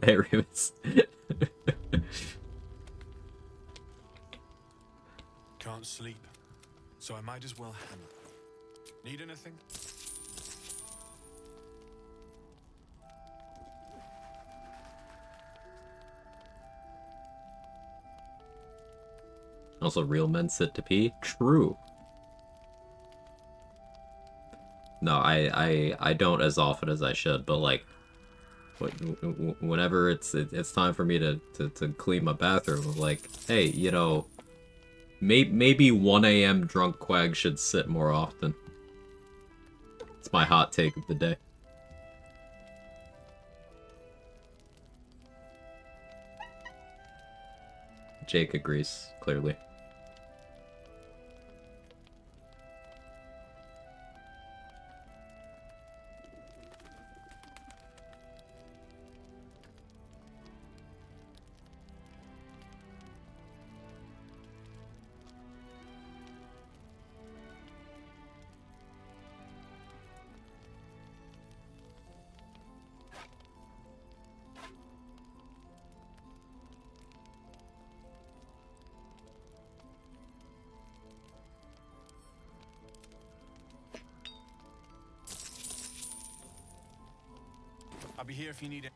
Hey, Remus. Can't sleep, so I might as well hammer. Need anything? Also, real men sit to pee? True. No, I don't as often as I should, but like, whenever it's time for me to clean my bathroom, I'm like, hey, you know, maybe 1 a.m. drunk Quag should sit more often. It's my hot take of the day. Jake agrees, clearly. I'll be here if you need it.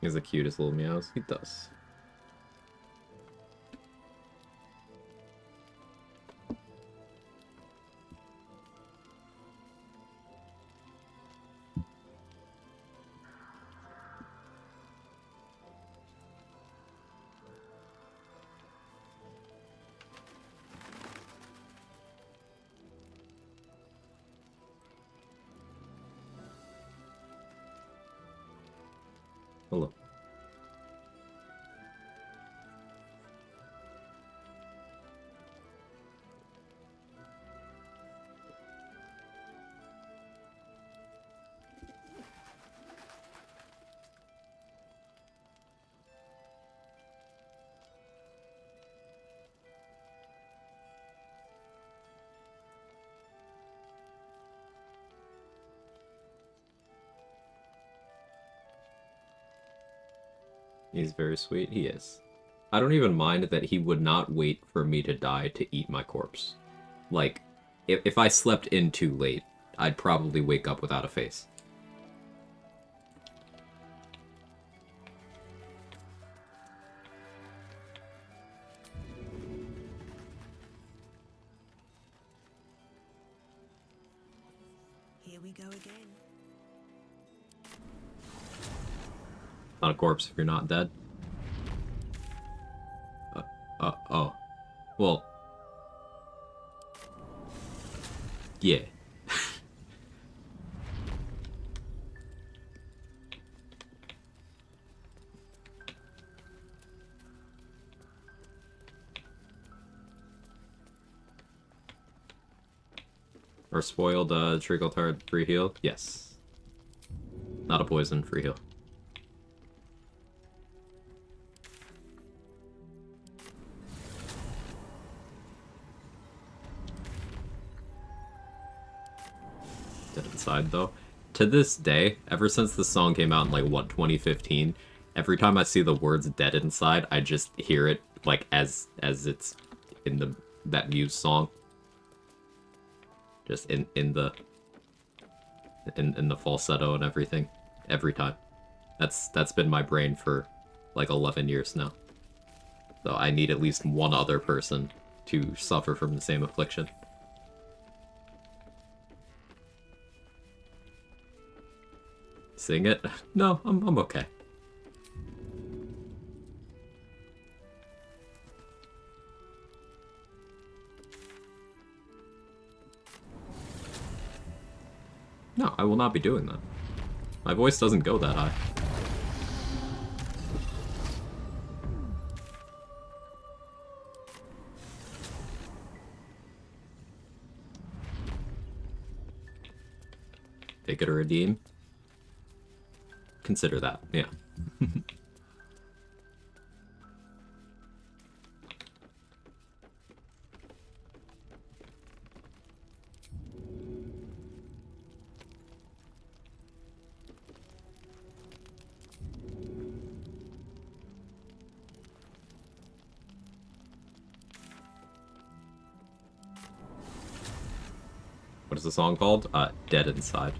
He has the cutest little meows. He does. Hello. He's very sweet. He is. I don't even mind that he would not wait for me to die to eat my corpse. Like, if I slept in too late, I'd probably wake up without a face. Here we go again. Not a corpse if you're not dead. Oh. Well. Yeah. Or spoiled treacle tart free heal? Yes. Not a poison, free heal. Dead inside though. To this day, ever since the song came out in like what, 2015, every time I see the words dead inside, I just hear it like as it's in that Muse song. Just in the falsetto and everything. Every time. That's been my brain for like 11 years now. So I need at least one other person to suffer from the same affliction. Sing it? No, I'm okay. No, I will not be doing that. My voice doesn't go that high. Take it or redeem? Consider that, yeah. What is the song called? Dead Inside.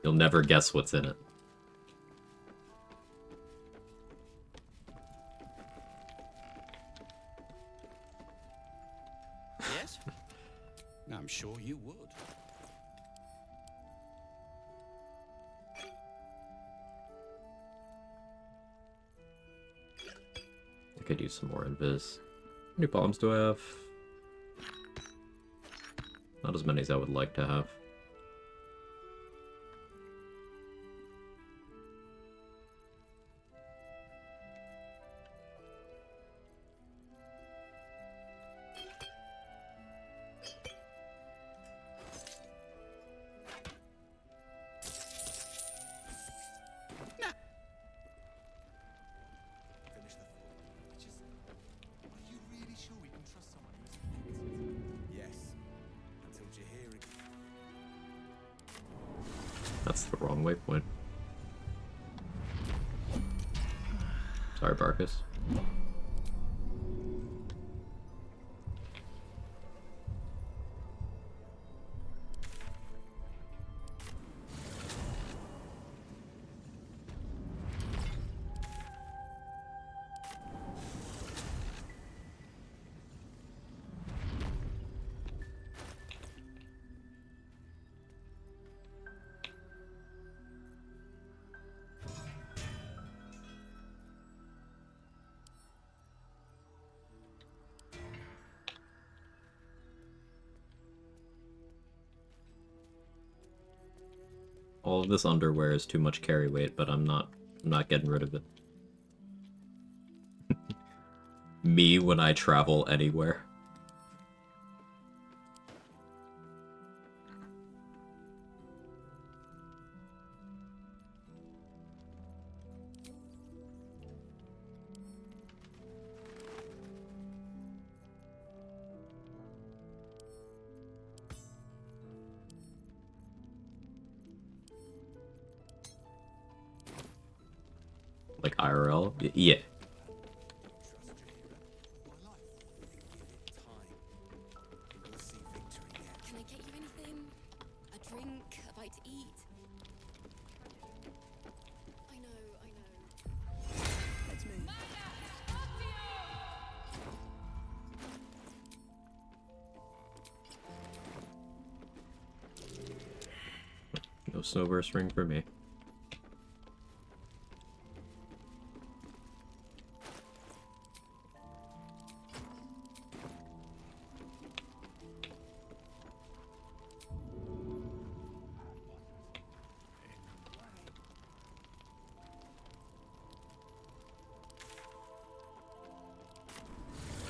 You'll You'll never guess what's in it. Yes? I'm sure you would. I could use some more invis. How many bombs do I have? Not as many as I would like to have. That's the wrong waypoint. Sorry, Barkus. All of this underwear is too much carry weight, but I'm not getting rid of it. Me when I travel anywhere. Like IRL? Yeah. Can I get you anything? A drink? A bite to eat? I know. That's me. No snowburst ring for me.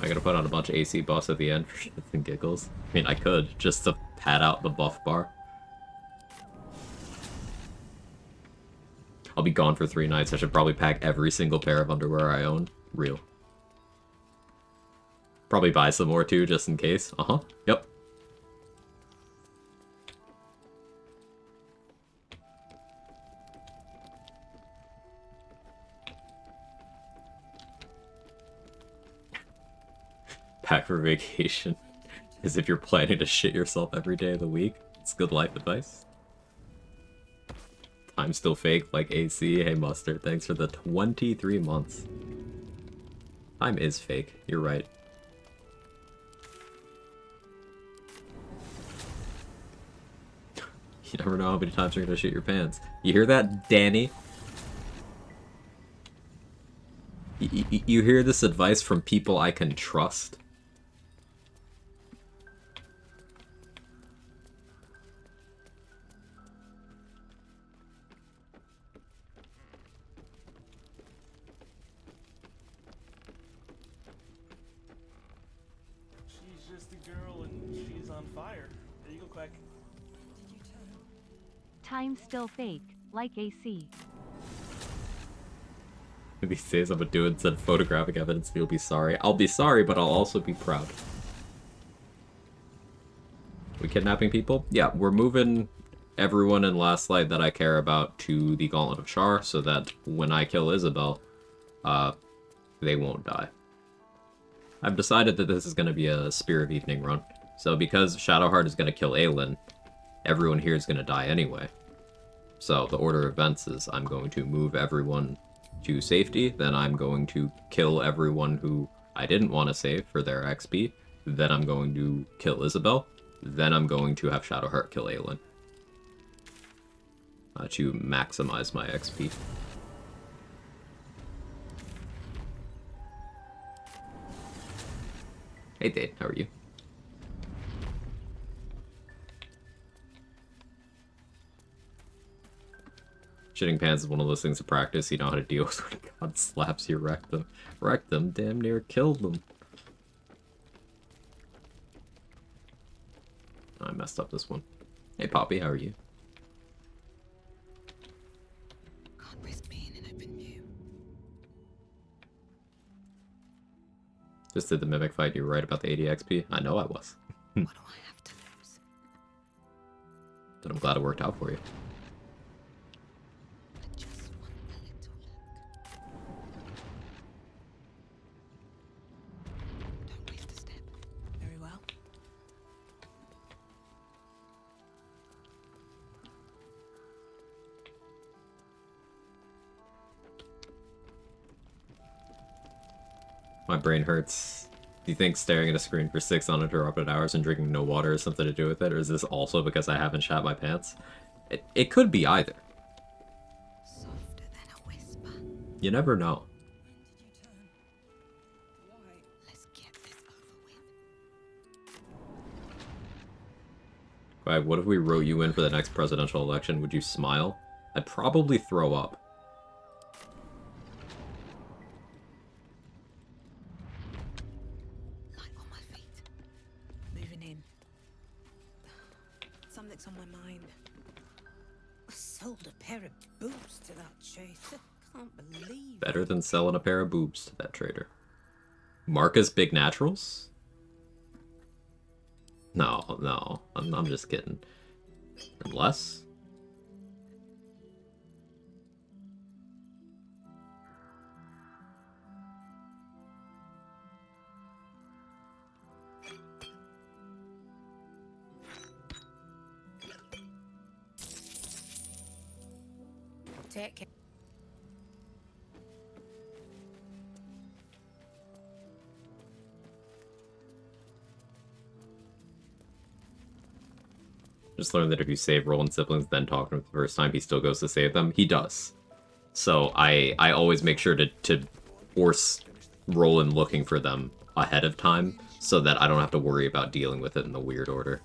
I gotta put on a bunch of AC buffs at the end for shits and giggles. I mean, I could, just to pad out the buff bar. I'll be gone for 3 nights. I should probably pack every single pair of underwear I own. Real. Probably buy some more too, just in case. Uh-huh. Yep. Pack for vacation. As if you're planning to shit yourself every day of the week. It's good life advice. I'm still fake like AC. Hey Mustard, thanks for the 23 months. Time is fake. You're right. You never know how many times you're gonna shit your pants. You hear that, Danny? You hear this advice from people I can trust? She's just a girl and she's on fire. There you go, Quag. Time still fake, like AC. These days I'm gonna do it and send photographic evidence and you'll be sorry. I'll be sorry, but I'll also be proud. We kidnapping people? Yeah, we're moving everyone in Last Light that I care about to the Gauntlet of Char so that when I kill Isabel, they won't die. I've decided that this is going to be a Spear of Evening run. So because Shadowheart is going to kill Aelin, everyone here is going to die anyway. So the order of events is I'm going to move everyone to safety, then I'm going to kill everyone who I didn't want to save for their XP, then I'm going to kill Isabel, then I'm going to have Shadowheart kill Aelin. To maximize my XP. Hey Dade, how are you? Shitting pants is one of those things to practice you know how to deal with when God slaps your rectum. Rectum damn near killed them. I messed up this one. Hey Poppy, how are you? Can't risk being in open view. Just did the Mimic fight, you were right about the 80 XP? I know I was. What do I have to lose? But I'm glad it worked out for you. I just want a little luck. Don't waste a step. Very well. My brain hurts. Do you think staring at a screen for 6 uninterrupted hours and drinking no water has something to do with it, or is this also because I haven't shat my pants? It could be either. Softer than a whisper. You never know. Let's get this over with. Quag, what if we wrote you in for the next presidential election? Would you smile? I'd probably throw up. Something's on my mind. I sold a pair of boobs to that chaser. Can't believe Better than selling a pair of boobs to that trader. Marcus Big Naturals? No, I'm just kidding. Unless... Take care. Just learned that if you save Roland's siblings, then talk to him the first time, he still goes to save them. He does. So I always make sure to force Roland looking for them ahead of time, so that I don't have to worry about dealing with it in the weird order.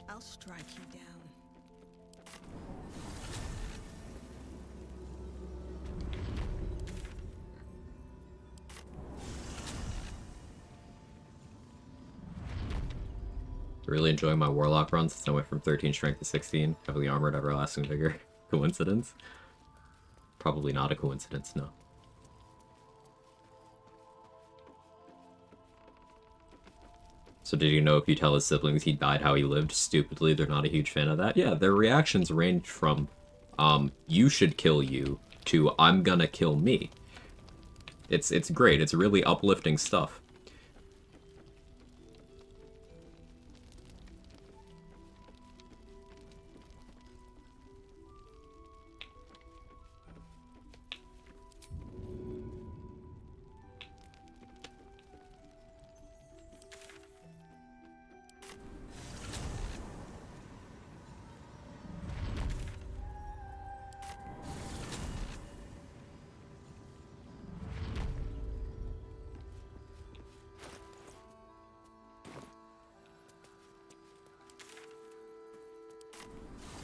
I'll strike you down. Really enjoying my Warlock run since I went from 13 strength to 16. Heavily armored, everlasting vigor. Coincidence? Probably not a coincidence, no. So did you know if you tell his siblings he died how he lived, stupidly they're not a huge fan of that? Yeah, their reactions range from, you should kill you, to I'm gonna kill me. It's great, it's really uplifting stuff.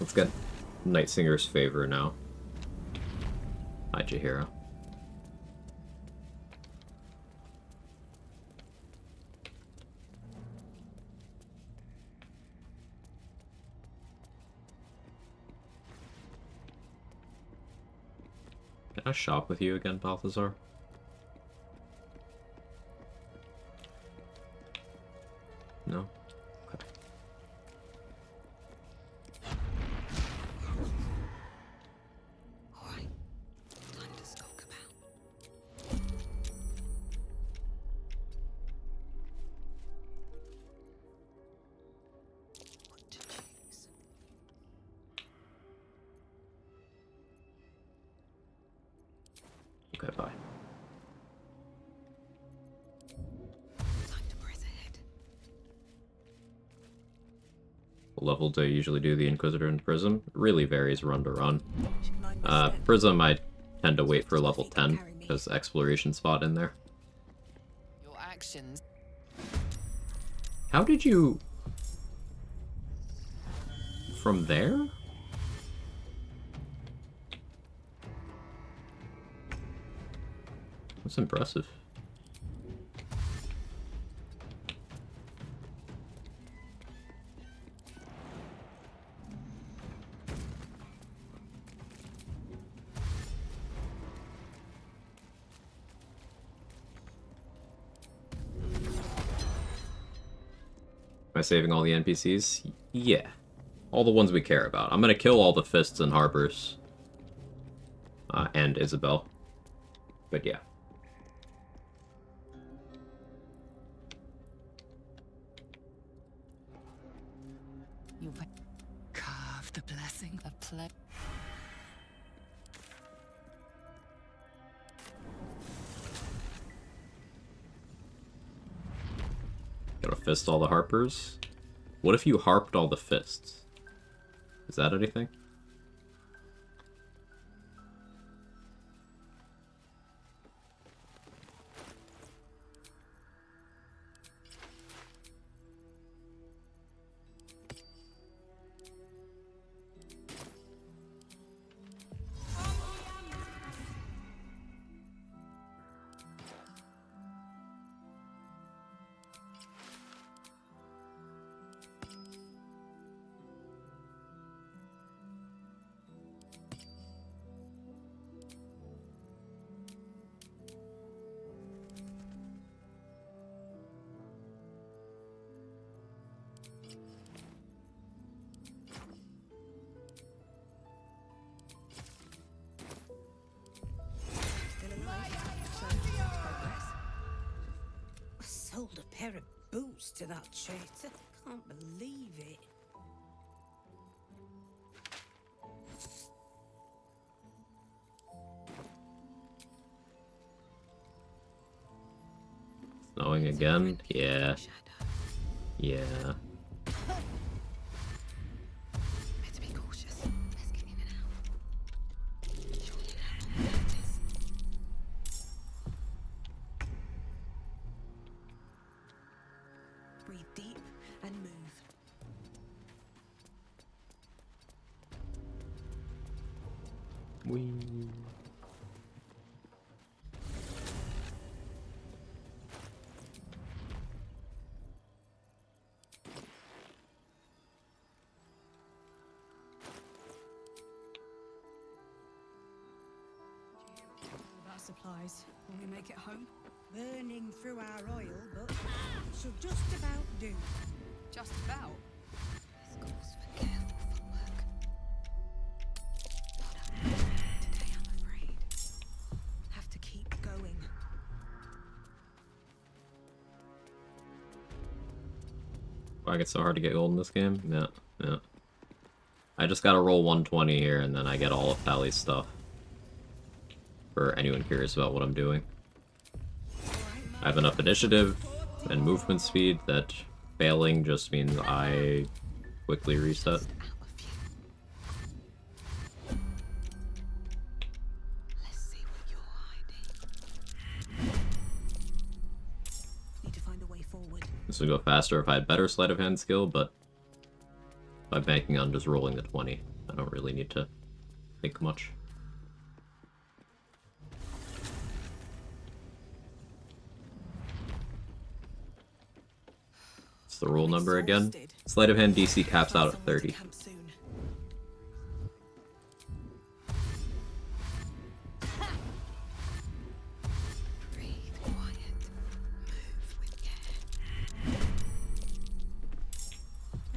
Let's get Nightsinger's favor now. Hi, Jaheira. Can I shop with you again, Balthazar? No? Okay. Alright, time to skulk about. What level do I usually do the Inquisitor and Prism? It really varies run to run. Prism I tend to wait for level 10, because exploration spot in there. Your actions. How did you... From there? That's impressive. Am I saving all the NPCs? Yeah. All the ones we care about. I'm gonna kill all the Fists and Harbors. And Isabel. But yeah. You carve the blessing of play. Gotta fist all the Harpers? What if you harped all the Fists? Is that anything? Sold a pair of boots to that traitor. Can't believe it. Snowing again? Yeah. Yeah. Better be cautious. Let's get in and out. Sure you know where it is. Breathe deep and move. Whee. About supplies. Will we make it home? Burning through our oil, but should just about do. Just about. This calls for careful footwork. Not a today, I'm afraid. Have to keep going. Why it's so hard to get gold in this game? Yeah, yeah. I just gotta roll 120 here, and then I get all of Tally's stuff. For anyone curious about what I'm doing. I have enough initiative and movement speed that failing just means I quickly reset. Let's see what you're hiding. Need to find a way forward. This would go faster if I had better sleight of hand skill, but by banking on just rolling the 20, I don't really need to think much. What's the rule number again? Sleight of hand DC caps out at 30.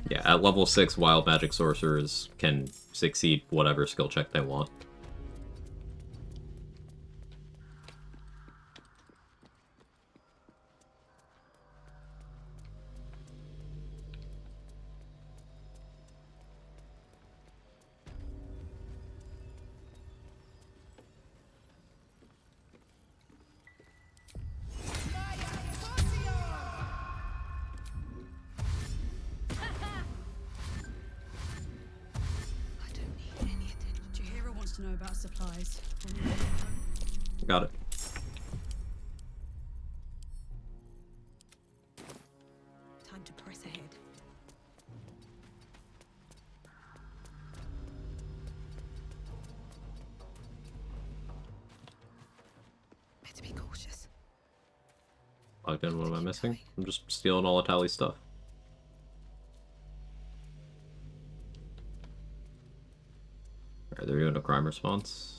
Yeah, at level 6, wild magic sorcerers can succeed whatever skill check they want. to know about supplies. Got it. Time to press ahead. Better be cautious. Again, what am I missing? I'm just stealing all of Tally's stuff. Alright, they're doing a crime response.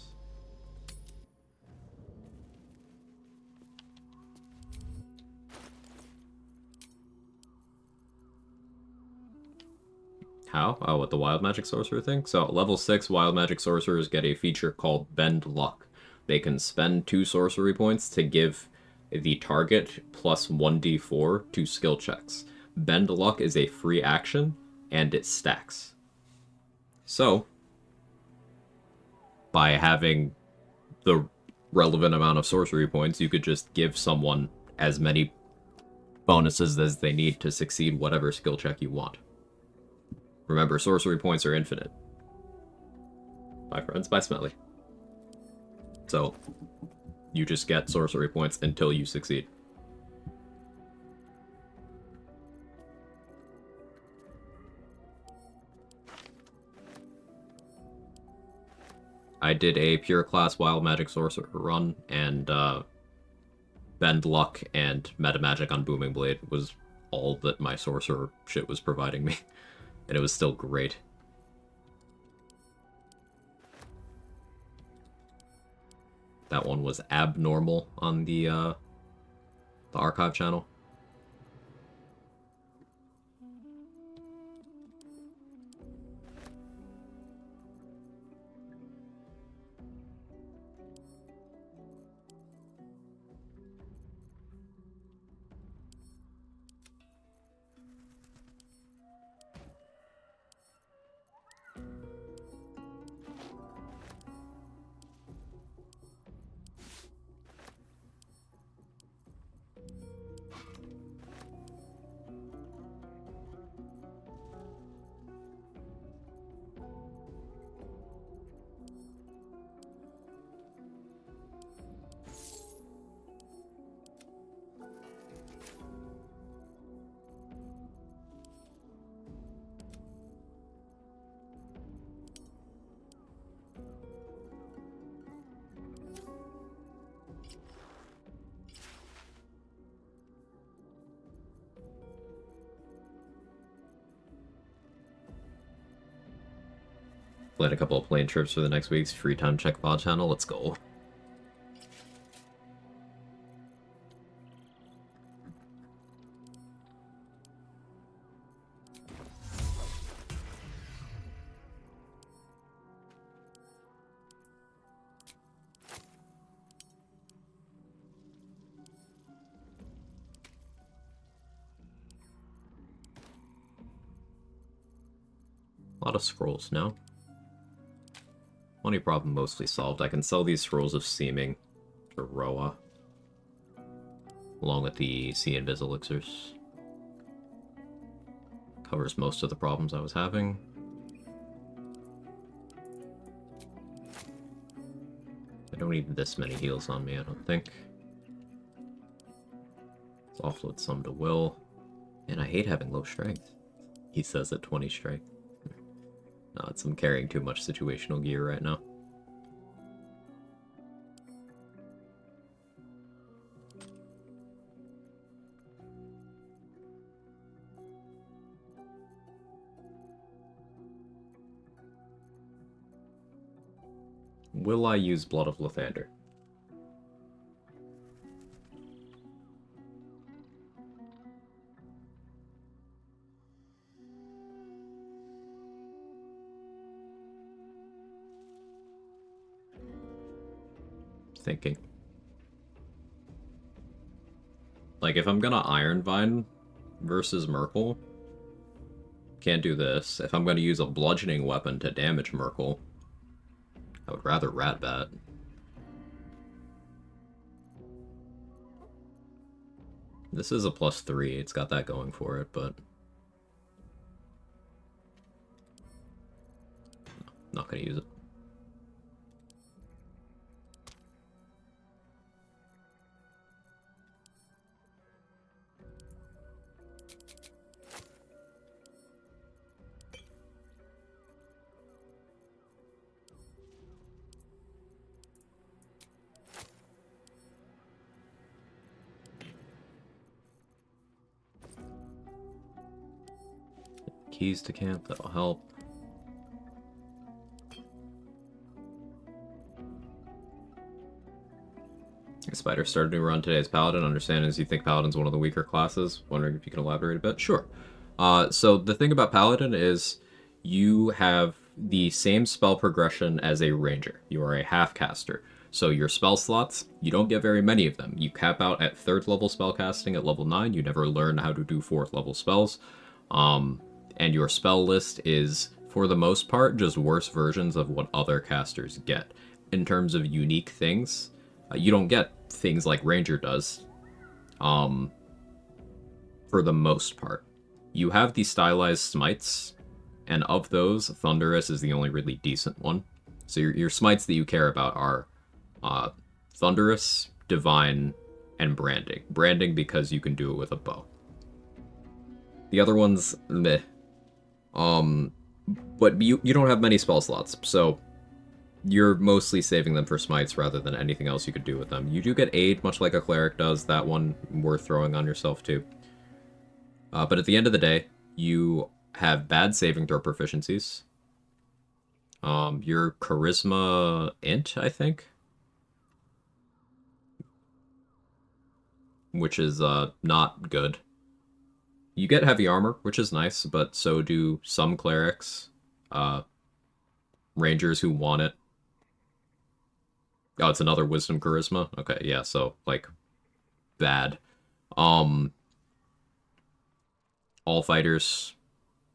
How? Oh, with the Wild Magic Sorcerer thing? So, level 6 Wild Magic Sorcerers get a feature called Bend Luck. They can spend 2 sorcery points to give the target plus 1d4 to skill checks. Bend Luck is a free action, and it stacks. So, by having the relevant amount of sorcery points, you could just give someone as many bonuses as they need to succeed whatever skill check you want. Remember, sorcery points are infinite. Bye, friends. Bye, Smelly. So, you just get sorcery points until you succeed. I did a pure class Wild Magic Sorcerer run, and Bend Luck and Meta Magic on Booming Blade was all that my sorcerer shit was providing me. And it was still great. That one was abnormal on the archive channel. Plan a couple of plane trips for the next week's free time check VOD channel. Let's go. A lot of scrolls now. Money problem mostly solved. I can sell these scrolls of seeming to Roa, along with the Sea Invis elixirs. Covers most of the problems I was having. I don't need this many heals on me, I don't think. Let's offload some to Will. And I hate having low strength. He says at 20 strength. No, I'm carrying too much situational gear right now. Will I use Blood of Lathander? Thinking. Like, if I'm gonna Iron Vine versus Merkel, can't do this. If I'm gonna use a bludgeoning weapon to damage Merkel, I would rather Ratbat. This is a +3, it's got that going for it, but... not gonna use it. keys to camp, that'll help. Spider started a new run today as Paladin. Understand as you think Paladin's one of the weaker classes. Wondering if you can elaborate a bit. Sure. So the thing about Paladin is you have the same spell progression as a Ranger. You are a half caster. So your spell slots, you don't get very many of them. You cap out at 3rd level spellcasting at level 9. You never learn how to do 4th level spells. And your spell list is, for the most part, just worse versions of what other casters get. In terms of unique things, you don't get things like Ranger does, for the most part. You have the stylized smites, and of those, Thunderous is the only really decent one. So your smites that you care about are Thunderous, Divine, and Branding. Branding because you can do it with a bow. The other ones, meh. But you don't have many spell slots, so you're mostly saving them for smites rather than anything else you could do with them. You do get aid, much like a cleric does. That one worth throwing on yourself too. But at the end of the day, you have bad saving throw proficiencies. Your charisma int, I think, which is not good. You get heavy armor, which is nice, but so do some clerics, rangers who want it. Oh, it's another wisdom charisma? Okay, yeah, so, like, bad. All fighters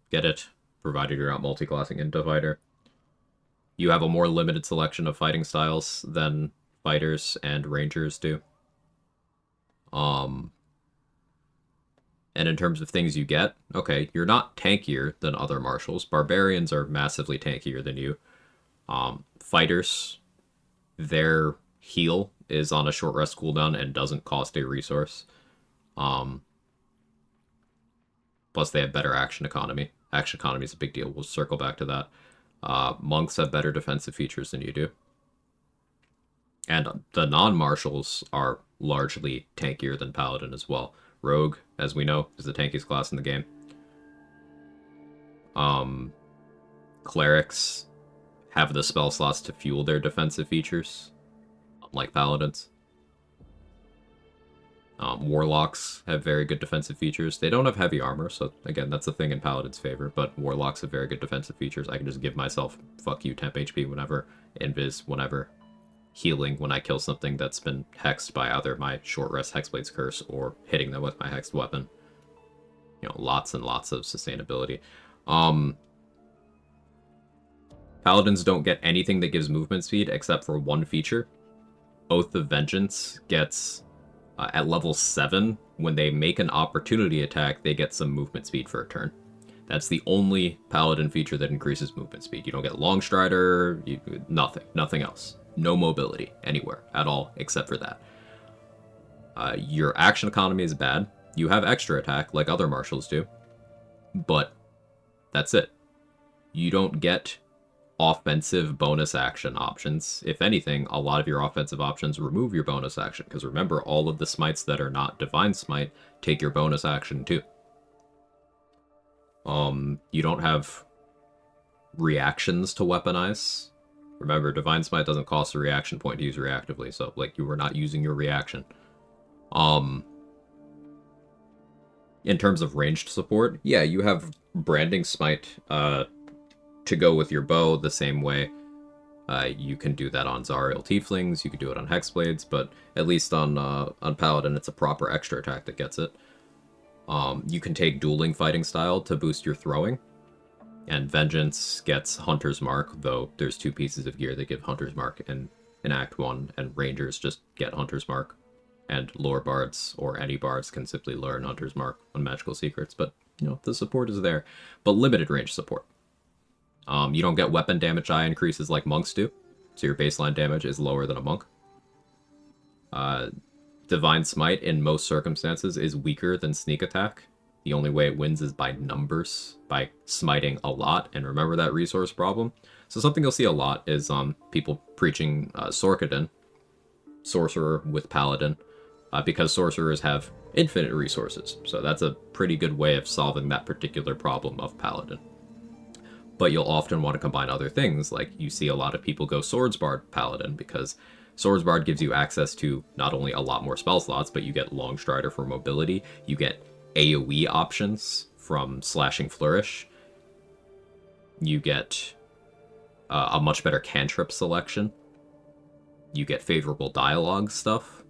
get it, provided you're not multi-classing into fighter. You have a more limited selection of fighting styles than fighters and rangers do. And in terms of things you get, okay, you're not tankier than other martials. Barbarians are massively tankier than you. Fighters, their heal is on a short rest cooldown and doesn't cost a resource. Plus they have better action economy. Action economy is a big deal. We'll circle back to that. Monks have better defensive features than you do. And the non-martials are largely tankier than Paladin as well. Rogue, as we know, is the tankiest class in the game. Clerics have the spell slots to fuel their defensive features, unlike Paladins. Warlocks have very good defensive features. They don't have heavy armor, so again, that's a thing in Paladin's favor, but Warlocks have very good defensive features. I can just give myself, fuck you, temp HP whenever, invis whenever, healing when I kill something that's been hexed by either my short rest Hexblade's Curse or hitting them with my hexed weapon. You know, lots and lots of sustainability. Paladins don't get anything that gives movement speed except for one feature. Oath of Vengeance gets, at level 7, when they make an opportunity attack, they get some movement speed for a turn. That's the only Paladin feature that increases movement speed. You don't get Longstrider, nothing else. No mobility anywhere at all except for that. Your action economy is bad. You have extra attack like other martials do, but that's it. You don't get offensive bonus action options. If anything, a lot of your offensive options remove your bonus action, because remember, all of the smites that are not Divine Smite take your bonus action too. You don't have reactions to weaponize. Remember, Divine Smite doesn't cost a reaction point to use reactively, so, like, you were not using your reaction. In terms of ranged support, yeah, you have Branding Smite, to go with your bow the same way. You can do that on Zariel Tieflings, you can do it on Hexblades, but at least on Paladin, it's a proper extra attack that gets it. You can take Dueling Fighting Style to boost your throwing. And Vengeance gets Hunter's Mark, though there's 2 pieces of gear that give Hunter's Mark in Act 1, and Rangers just get Hunter's Mark. And lore bards, or any bards, can simply learn Hunter's Mark on Magical Secrets, but, you know, the support is there. But limited range support. You don't get weapon damage die increases like monks do, so your baseline damage is lower than a monk. Divine Smite, in most circumstances, is weaker than Sneak Attack. The only way it wins is by numbers, by smiting a lot, and remember that resource problem? So something you'll see a lot is people preaching Sorkadin, Sorcerer with Paladin, because Sorcerers have infinite resources. So that's a pretty good way of solving that particular problem of Paladin. But you'll often want to combine other things, like you see a lot of people go Swordsbard Paladin, because Swordsbard gives you access to not only a lot more spell slots, but you get Longstrider for mobility, you get AoE options from Slashing Flourish, you get a much better cantrip selection, you get favorable dialogue stuff.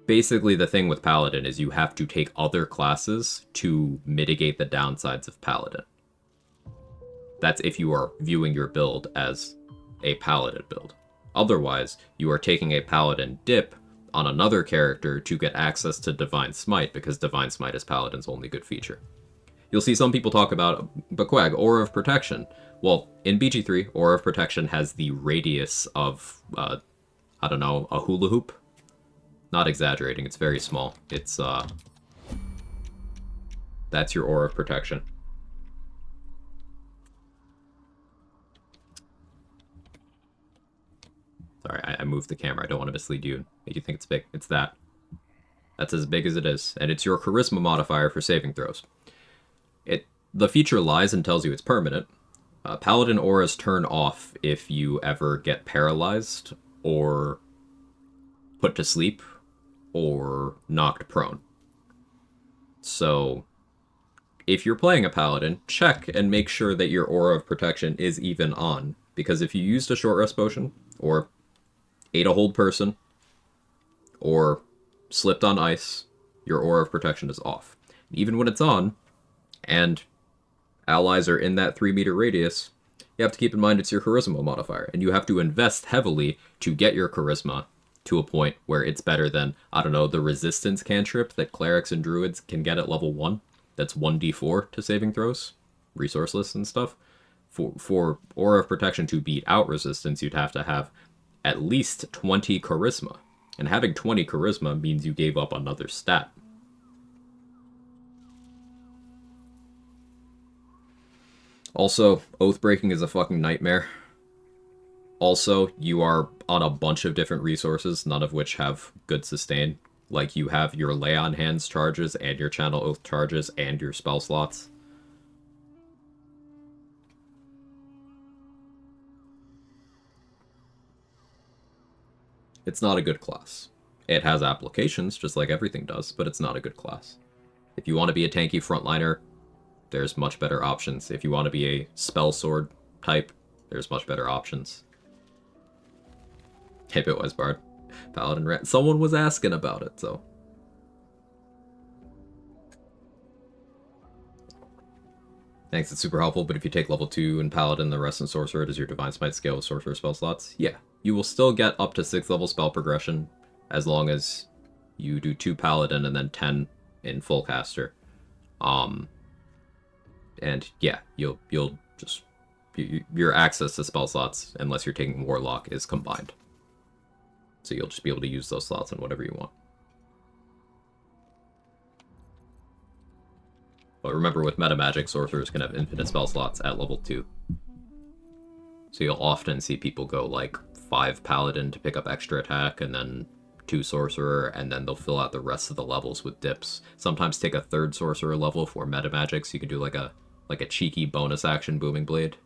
Basically, the thing with Paladin is you have to take other classes to mitigate the downsides of Paladin. That's if you are viewing your build as a Paladin build. Otherwise, you are taking a Paladin dip on another character to get access to Divine Smite, because Divine Smite is Paladin's only good feature. You'll see some people talk about, but Quag, Aura of Protection. Well, in BG3, Aura of Protection has the radius of, I don't know, a hula hoop? Not exaggerating, it's very small. It's, that's your Aura of Protection. Sorry, I moved the camera. I don't want to mislead you and make you think it's big. It's that. That's as big as it is. And it's your charisma modifier for saving throws. The feature lies and tells you it's permanent. Paladin auras turn off if you ever get paralyzed or put to sleep or knocked prone. So if you're playing a Paladin, check and make sure that your Aura of Protection is even on. Because if you used a short rest potion, or ate a hold person, or slipped on ice, your Aura of Protection is off. Even when it's on, and allies are in that 3-meter radius, you have to keep in mind it's your charisma modifier, and you have to invest heavily to get your charisma to a point where it's better than, I don't know, the resistance cantrip that clerics and druids can get at level 1. That's 1d4 to saving throws, resourceless and stuff. For Aura of Protection to beat out resistance, you'd have to have at least 20 charisma. And having 20 charisma means you gave up another stat. Also, oath breaking is a fucking nightmare. Also, you are on a bunch of different resources, none of which have good sustain. Like, you have your Lay on Hands charges, and your Channel Oath charges, and your spell slots. It's not a good class. It has applications, just like everything does, but it's not a good class. If you want to be a tanky frontliner, there's much better options. If you want to be a spell sword type, there's much better options. Hey, Bitwise Bard. Paladin Rat. Someone was asking about it, so. Thanks, it's super helpful, but if you take level 2 in Paladin, the rest in Sorcerer, does your Divine Smite scale with Sorcerer spell slots? Yeah. You will still get up to 6th level spell progression, as long as you do 2 Paladin and then 10 in Full Caster. And yeah, you'll just... your access to spell slots, unless you're taking Warlock, is combined. So you'll just be able to use those slots on whatever you want. But remember, with meta magic, sorcerers can have infinite spell slots at level 2. So you'll often see people go like 5 paladin to pick up extra attack, and then 2 sorcerer, and then they'll fill out the rest of the levels with dips. Sometimes take a 3rd sorcerer level for meta magic, so you can do like a cheeky bonus action booming blade.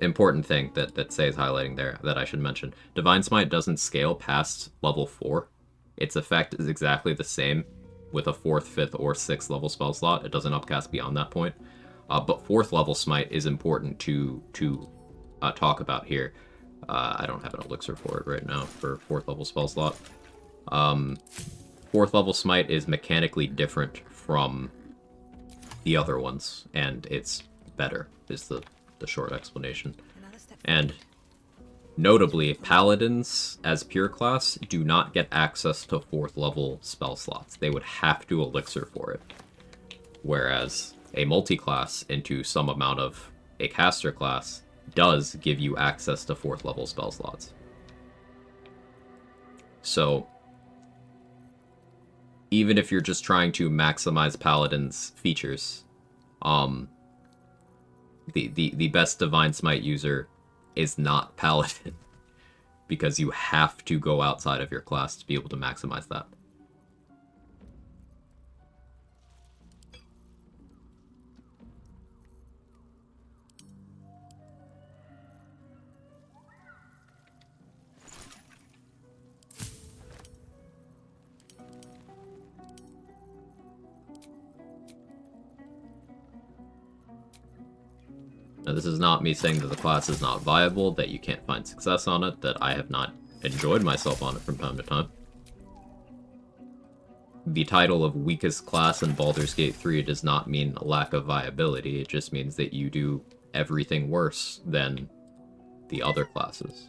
Important thing that Say is highlighting there that I should mention. Divine Smite doesn't scale past level 4. Its effect is exactly the same with a 4th, 5th, or 6th level spell slot. It doesn't upcast beyond that point. But 4th level Smite is important to talk about here. I don't have an elixir for it right now for 4th level spell slot. 4th level Smite is mechanically different from the other ones, and it's better, is the short explanation. And notably, Paladins, as pure class, do not get access to 4th level spell slots. They would have to elixir for it. Whereas a multi-class into some amount of a caster class does give you access to 4th level spell slots. So, even if you're just trying to maximize Paladin's features, the best Divine Smite user is not Paladin. because you have to go outside of your class to be able to maximize that. Now, this is not me saying that the class is not viable, that you can't find success on it, that I have not enjoyed myself on it from time to time. The title of weakest class in Baldur's Gate 3 does not mean a lack of viability, it just means that you do everything worse than the other classes.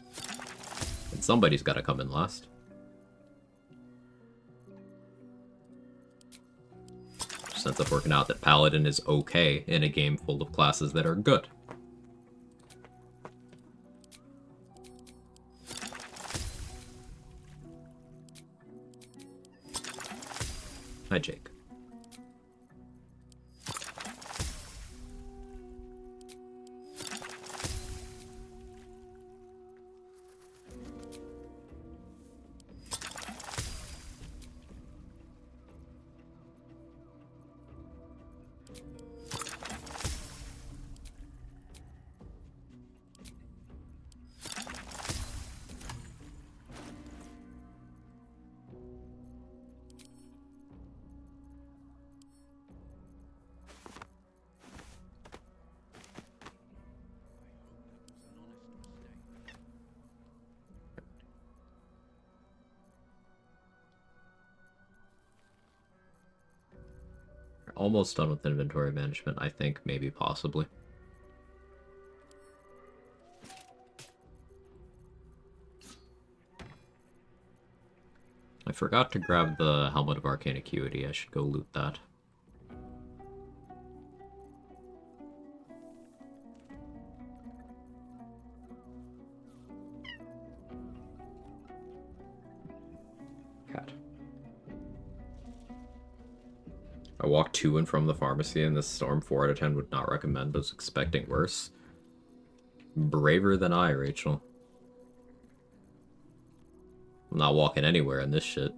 And somebody's gotta come in last. Just ends up working out that Paladin is okay in a game full of classes that are good. Hi, Jake. Almost done with inventory management, I think, maybe, possibly. I forgot to grab the Helmet of Arcane Acuity. I should go loot that. Cat. I walked to and from the pharmacy in this storm. 4 out of 10 would not recommend. I was expecting worse. Braver than I, Rachel. I'm not walking anywhere in this shit.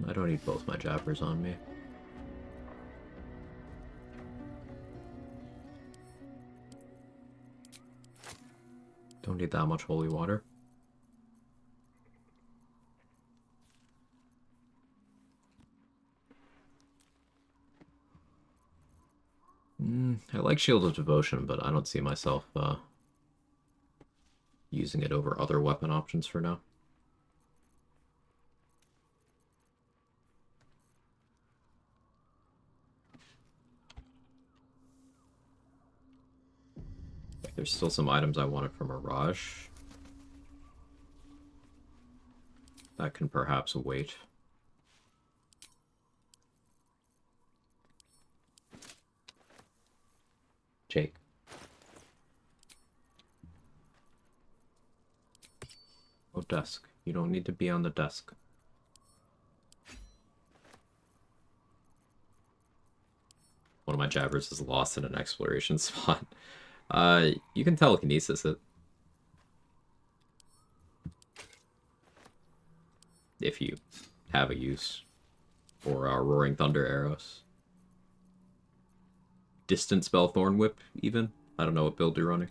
I don't need both my jabbers on me. Don't need that much holy water. I like Shield of Devotion, but I don't see myself using it over other weapon options for now. There's still some items I wanted from Mirage. That can perhaps wait. Jake. Oh, desk. You don't need to be on the desk. One of my jabbers is lost in an exploration spot. You can telekinesis it. If you have a use. Or Roaring Thunder arrows. Distant Spell Thorn Whip, even. I don't know what build you're running.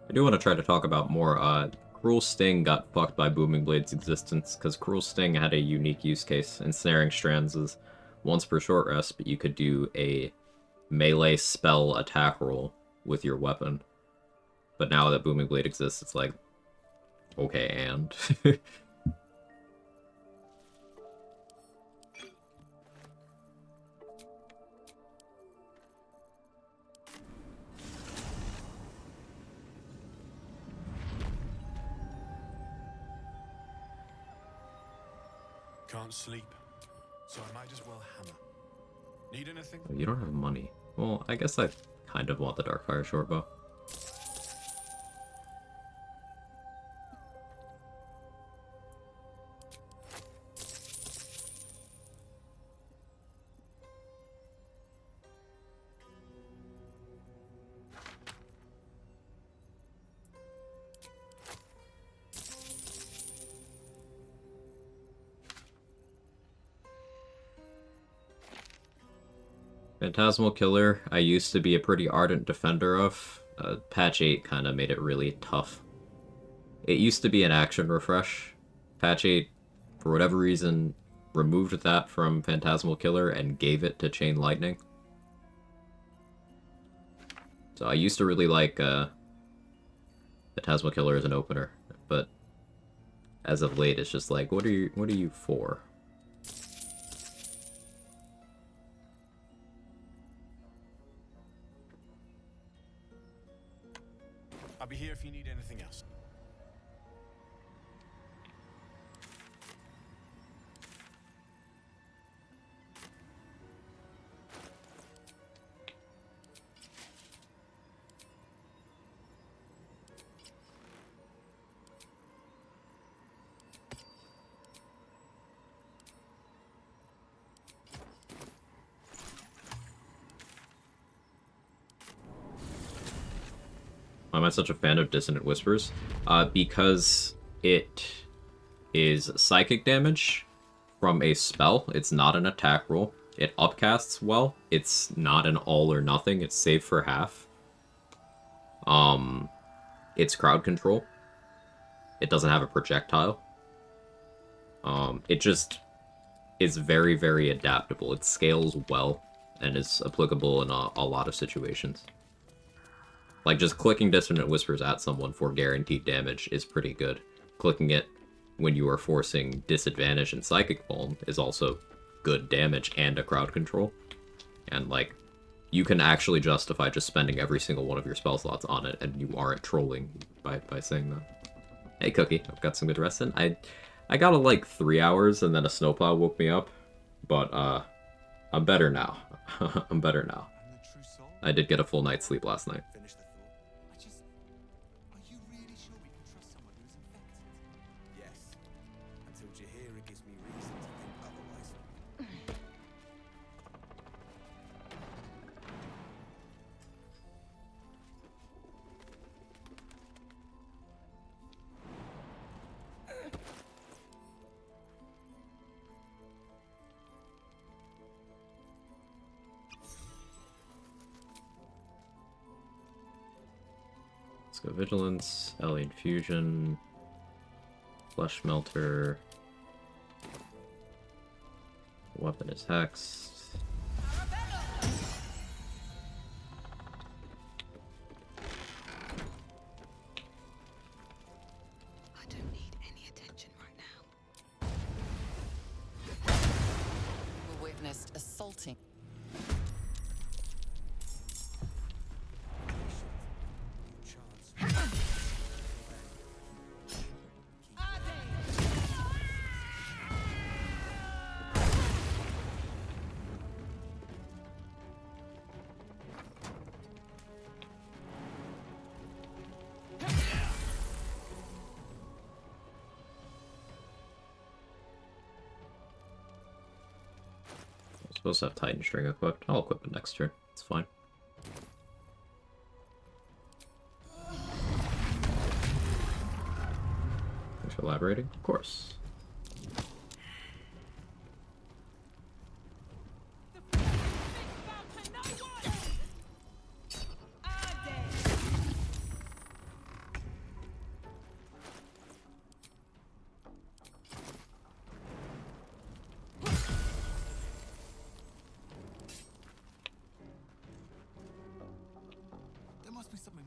I do want to try to talk about more. Cruel Sting got fucked by Booming Blade's existence, because Cruel Sting had a unique use case. Ensnaring Strands is once per short rest, but you could do a melee spell attack roll with your weapon. But now that Booming Blade exists, it's like, okay, and... Can't sleep, so I might as well hammer. Need anything? You don't have money. Well, I guess I kind of want the Darkfire shortbow. Phantasmal Killer, I used to be a pretty ardent defender of. Patch 8 kind of made it really tough. It used to be an action refresh. Patch 8, for whatever reason, removed that from Phantasmal Killer and gave it to Chain Lightning. So I used to really like Phantasmal Killer as an opener, but as of late it's just like, what are you for? I'll be here if you need anything else. Why am I such a fan of Dissonant Whispers? Because it is psychic damage from a spell. It's not an attack roll. It upcasts well. It's not an all or nothing. It's save for half. It's crowd control. It doesn't have a projectile. It just is very, very adaptable. It scales well and is applicable in a lot of situations. Like, just clicking Dissonant Whispers at someone for guaranteed damage is pretty good. Clicking it when you are forcing disadvantage and Psychic Vuln is also good damage and a crowd control. And, like, you can actually justify just spending every single one of your spell slots on it, and you aren't trolling by saying that. Hey, Cookie, I've got some good rest in. I got like 3 hours, and then a snowplow woke me up. But, I'm better now. I'm better now. I did get a full night's sleep last night. Let's go Vigilance, Alien Fusion, Flesh Melter, weapon is Hexed. I don't need any attention right now. We witnessed assaulting. Supposed to have Titan String equipped. I'll equip it next turn. It's fine. Thanks for elaborating. Of course.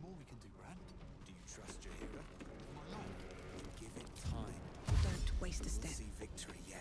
more we can do, Bran. Do you trust Jaheira? My life. Give it time. Don't waste a step. We'll see victory yet.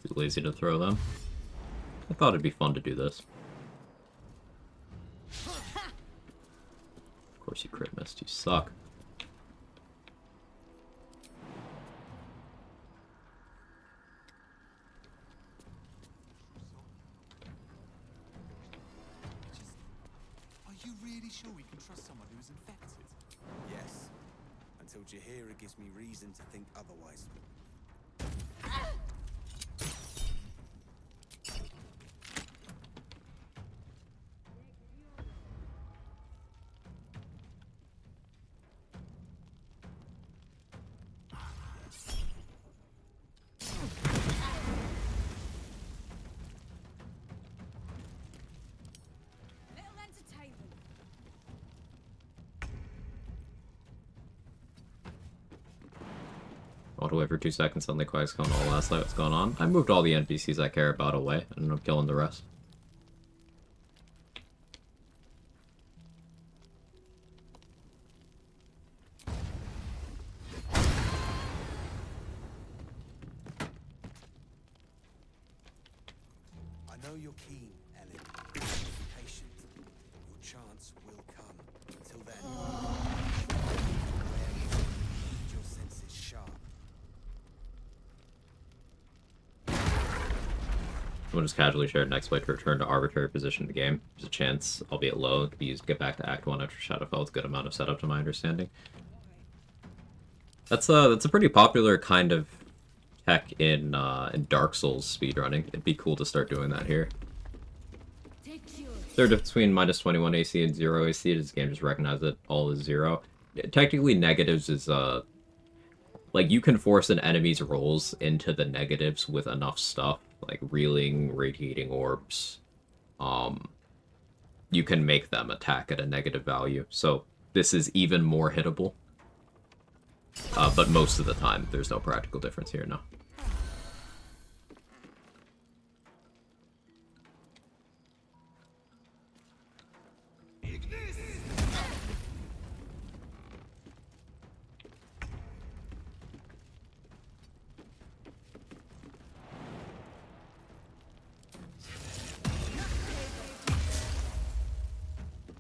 Too lazy to throw them. I thought it'd be fun to do this. Of course you crit missed, you suck. Are you really sure we can trust someone who's infected? Yes. Until Jaheira gives me reason to think otherwise. All the way for 2 seconds, suddenly Quag's going all last light. What's going on? I moved all the NPCs I care about away, and I'm killing the rest. I know you're keen, Ellen. Be patient. Your chance will come. Until then, keep your senses sharp. Someone just casually shared next way to return to arbitrary position in the game. There's a chance, albeit low, it could be used to get back to Act 1 after Shadowfell with a good amount of setup to my understanding. That's a pretty popular kind of tech in Dark Souls speedrunning. It'd be cool to start doing that here. Third difference between minus 21 AC and 0 AC is this game just recognizes it all as 0. Technically, negatives is, like, you can force an enemy's rolls into the negatives with enough stuff, like reeling, radiating orbs. You can make them attack at a negative value, so this is even more hittable. But most of the time, there's no practical difference here, no.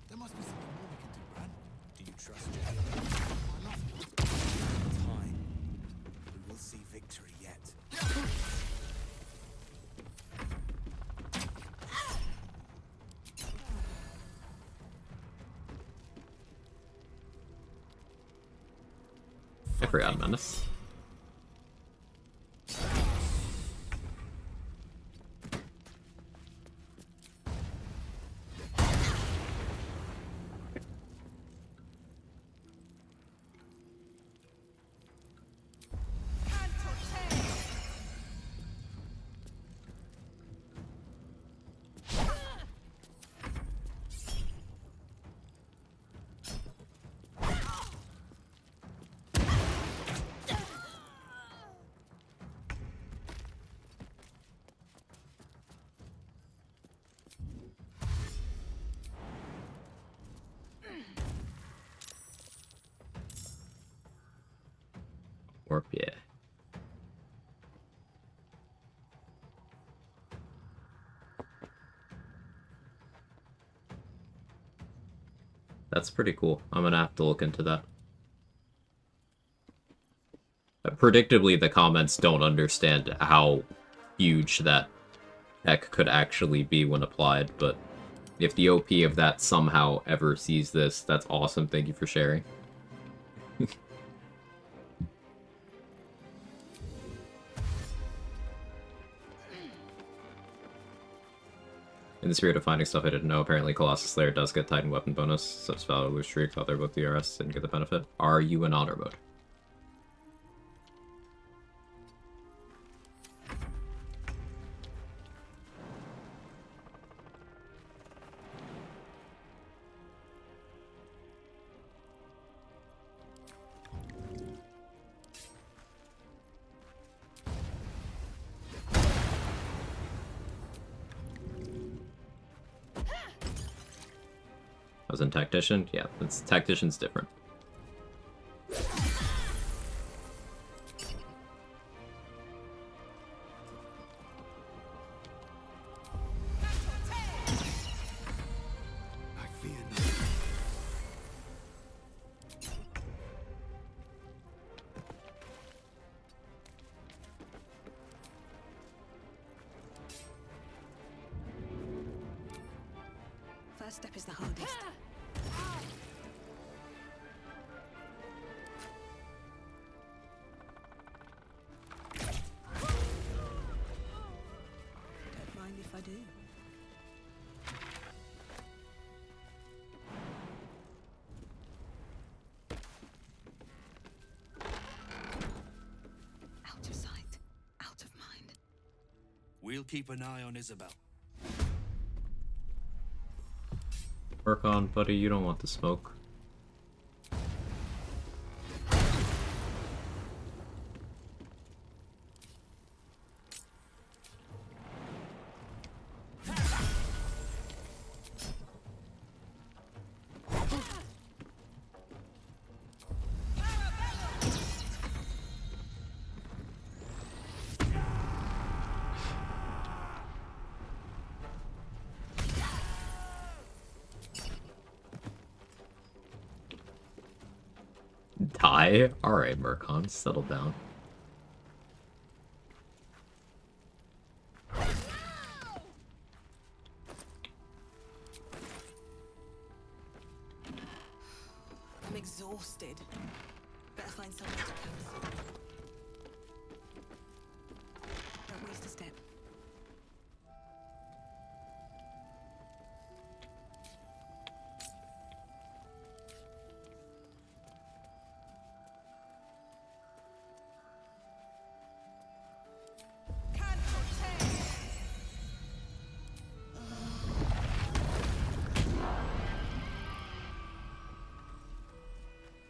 There must be something more we can do, Bran. Do you trust Jaheira? My love. Time. We will see victory yet. I forgot Menace. Warp, yeah. That's pretty cool. I'm gonna have to look into that. Predictably, the comments don't understand how huge that tech could actually be when applied, but if the OP of that somehow ever sees this, that's awesome. Thank you for sharing. In the spirit of finding stuff I didn't know, apparently Colossus Slayer does get Titan weapon bonus. Subs value lose streak, while they're both DRS didn't get the benefit. Are you in honor mode? I was in Tactician? Yeah, Tactician's different. First step is the hardest. Don't mind if I do. Out of sight, out of mind. We'll keep an eye on Isabel. Work on, buddy, you don't want the smoke. Die? Alright, Murkon, settle down. I'm exhausted. Better find somewhere to camp. Don't waste a step.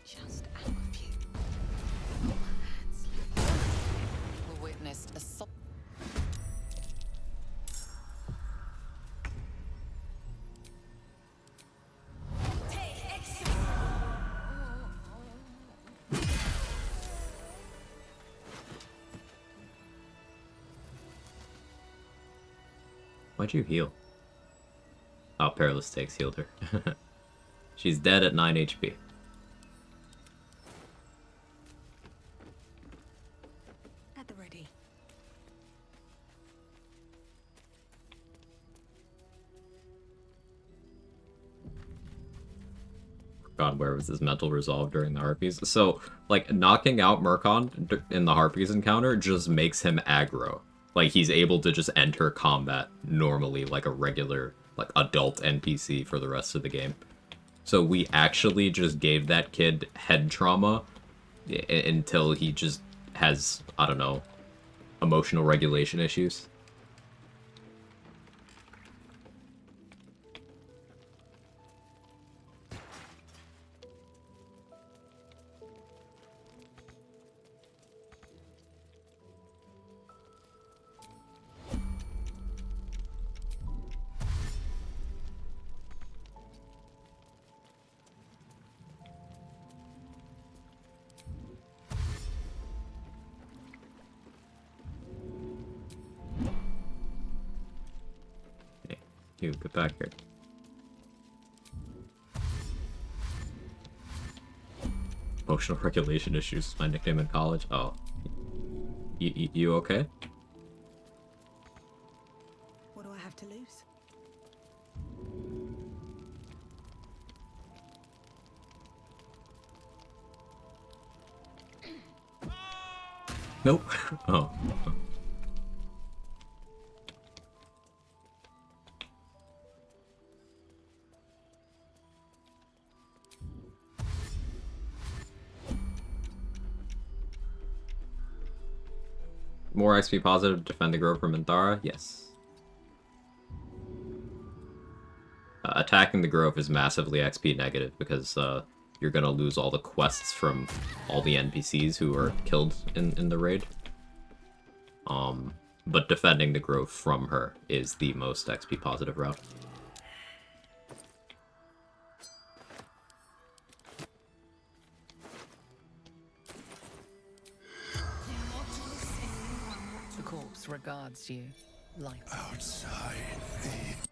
Just our view. We witnessed assault. Why'd you heal? Oh, Perilous Takes healed her. She's dead at 9 HP. At the ready. God, where was his mental resolve during the Harpies? So, like, knocking out Murkon in the Harpies encounter just makes him aggro. Like, he's able to just enter combat normally like a regular, like, adult NPC for the rest of the game. So we actually just gave that kid head trauma until he just has, I don't know, emotional regulation issues. You get back here. Emotional regulation issues. My nickname in college. Oh, you okay? What do I have to lose? Nope. Oh. more XP positive to defend the grove from Minthara? Yes. Attacking the grove is massively XP negative because you're gonna lose all the quests from all the NPCs who are killed in the raid. But defending the grove from her is the most XP positive route. The corpse regards you like outside the...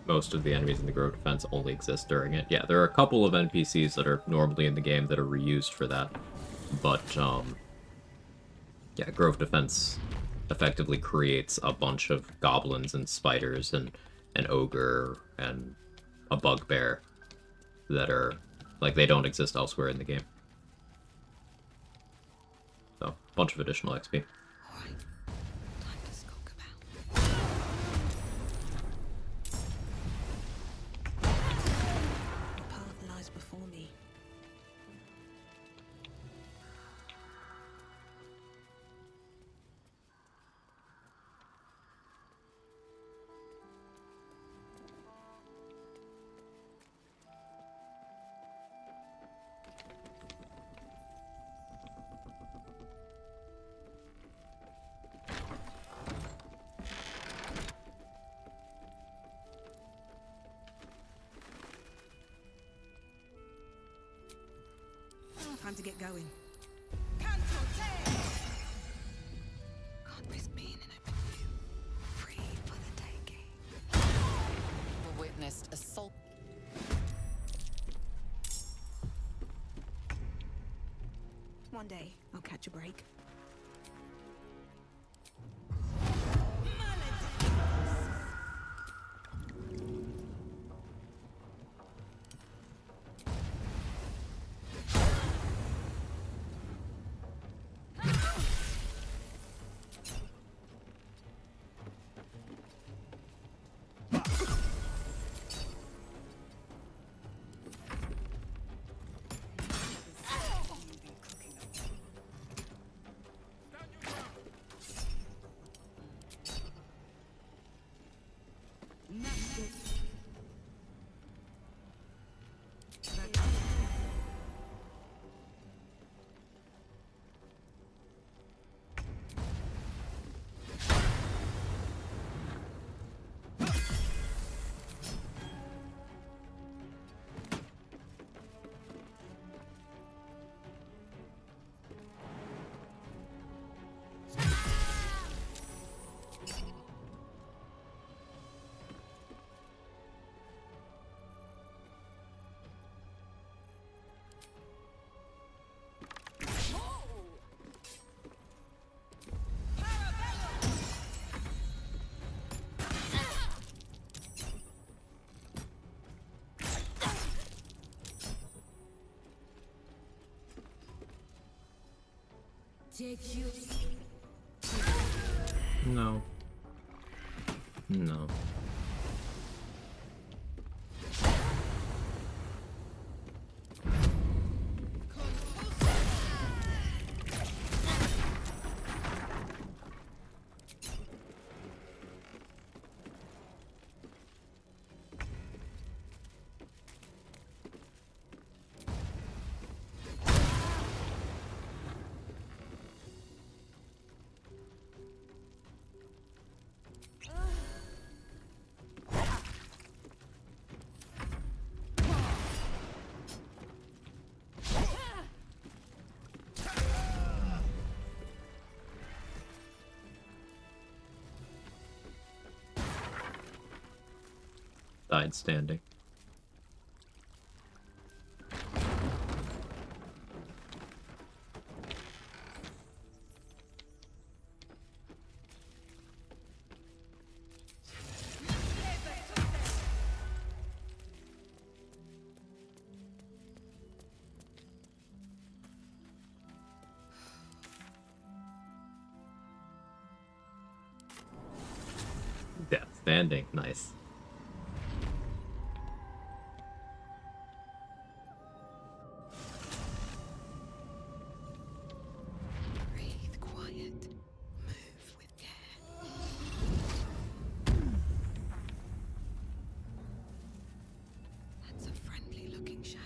Most of the enemies in the Grove Defense only exist during it. Yeah, there are a couple of NPCs that are normally in the game that are reused for that. But, yeah, Grove Defense effectively creates a bunch of goblins and spiders and an ogre and a bugbear that are, like, they don't exist elsewhere in the game. So, a bunch of additional XP. Time to get going. Can't risk being in open view. Free for the taking. We witnessed assault. One day, I'll catch a break. No. No. died standing. Yeah, standing. Nice. Breathe quiet. Move with care. That's a friendly-looking shadow.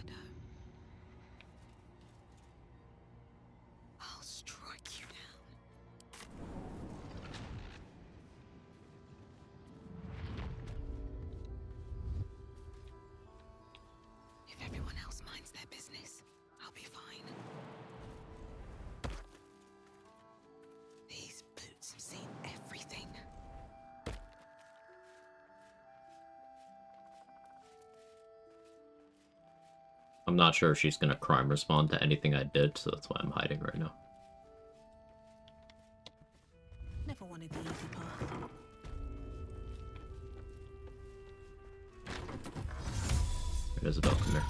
I'll strike you down. If everyone else minds their business, I'll be fine. These boots have seen everything. I'm not sure if she's gonna crime respond to anything I did, so that's why I'm hiding right now. Never wanted the easy path. Isabel, come here.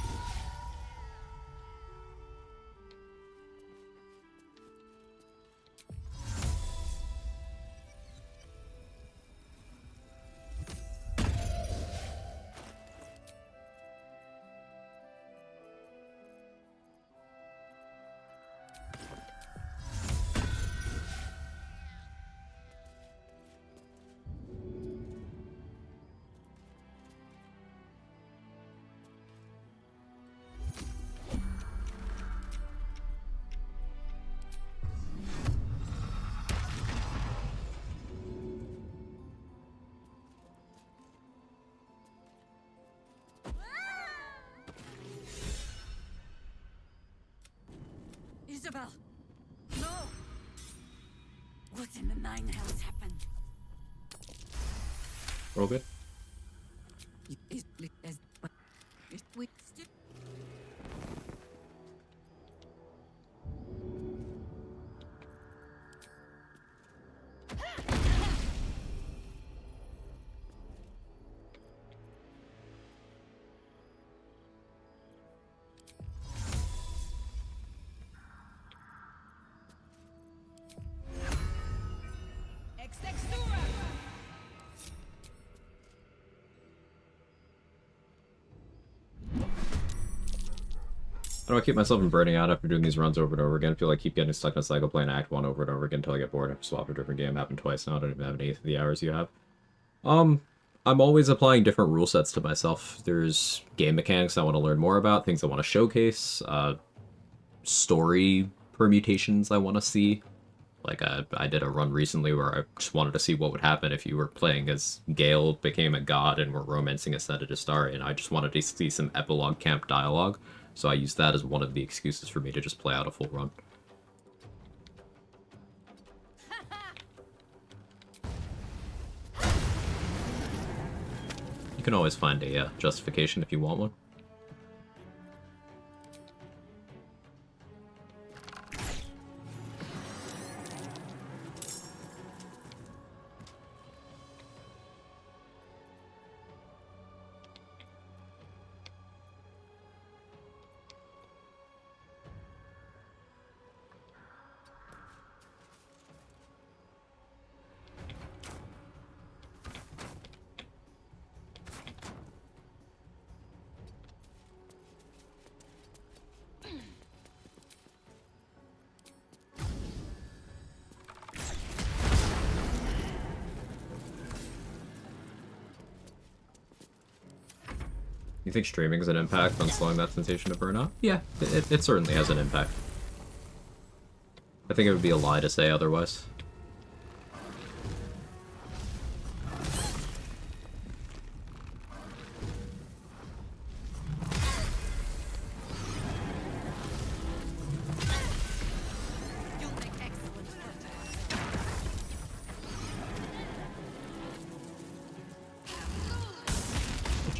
Isabel! No! What in the nine hells happened? Roll good. How do I keep myself from burning out after doing these runs over and over again? I feel like I keep getting stuck in a cycle playing Act 1 over and over again until I get bored. I have to swap a different game. Happened twice now. I don't even have an eighth of the hours you have. I'm always applying different rule sets to myself. There's game mechanics I want to learn more about, things I want to showcase, story permutations I want to see. Like, I did a run recently where I just wanted to see what would happen if you were playing as Gale became a god and were romancing a set of Dastari, and I just wanted to see some epilogue camp dialogue. So I used that as one of the excuses for me to just play out a full run. You can always find a justification if you want one. You think streaming has an impact on slowing that sensation of burnout? Yeah, it certainly has an impact. I think it would be a lie to say otherwise.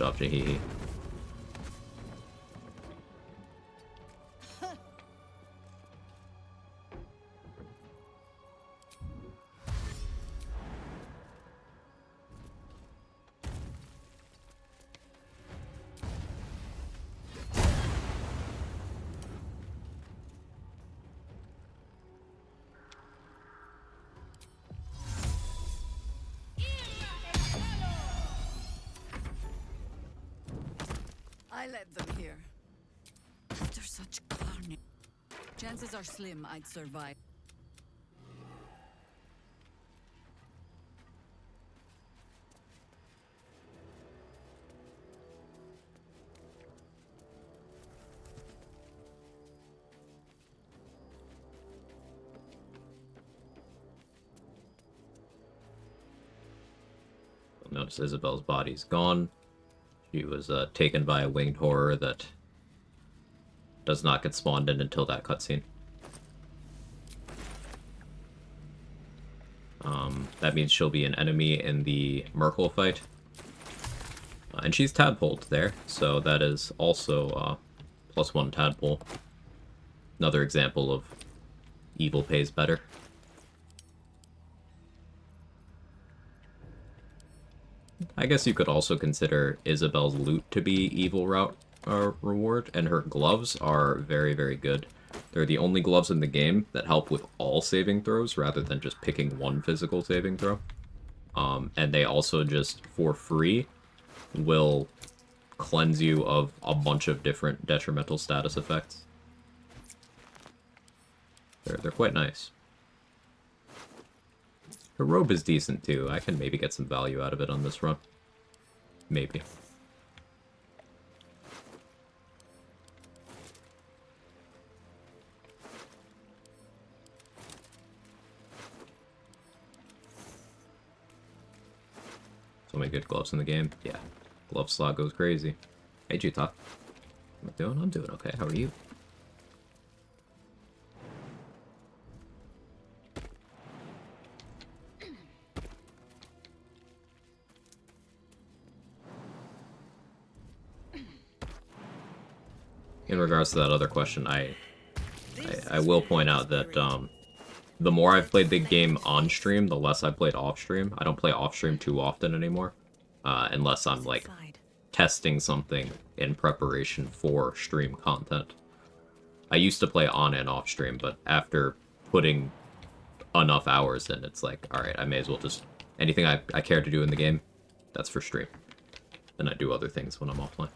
job, Jahihi. I led them here. After such carnage, chances are slim I'd survive. Notice Isabel's body's gone. She was taken by a winged horror that does not get spawned in until that cutscene. That means she'll be an enemy in the Merkel fight. And she's tadpoled there, so that is also +1 tadpole. Another example of evil pays better. I guess you could also consider Isabel's loot to be evil route reward, and her gloves are very, very good. They're the only gloves in the game that help with all saving throws rather than just picking one physical saving throw. And they also just, for free, will cleanse you of a bunch of different detrimental status effects. They're quite nice. Her robe is decent too. I can maybe get some value out of it on this run. Maybe. So many good gloves in the game. Yeah. Glove slot goes crazy. Hey, Juta. How am I doing? I'm doing okay. How are you? In regards to that other question, I will point out that the more I've played the game on stream, the less I've played off stream. I don't play off stream too often anymore, unless I'm like testing something in preparation for stream content. I used to play on and off stream, but after putting enough hours in, it's like, alright, I may as well just... Anything I care to do in the game, that's for stream. And I do other things when I'm offline.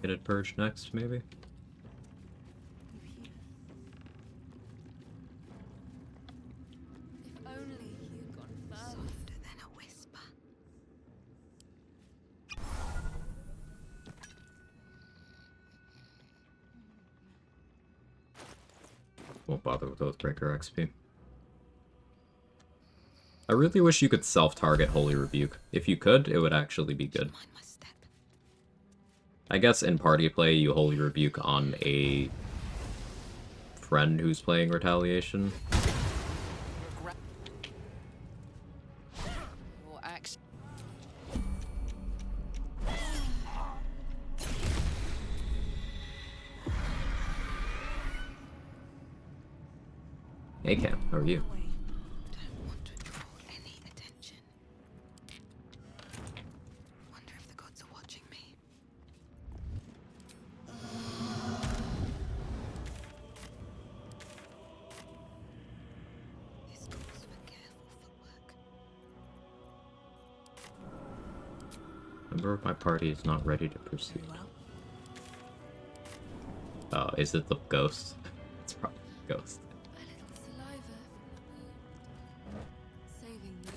Get it purged next, maybe? If only he had gone further. Softer than a whisper. Won't bother with Oathbreaker XP. I really wish you could self-target Holy Rebuke. If you could, it would actually be good. I guess in party play, you Holy Rebuke on a friend who's playing Retaliation. Hey Cam, how are you? Member of my party is not ready to proceed. Is it the ghost? It's probably the ghost. A little saliva saving me.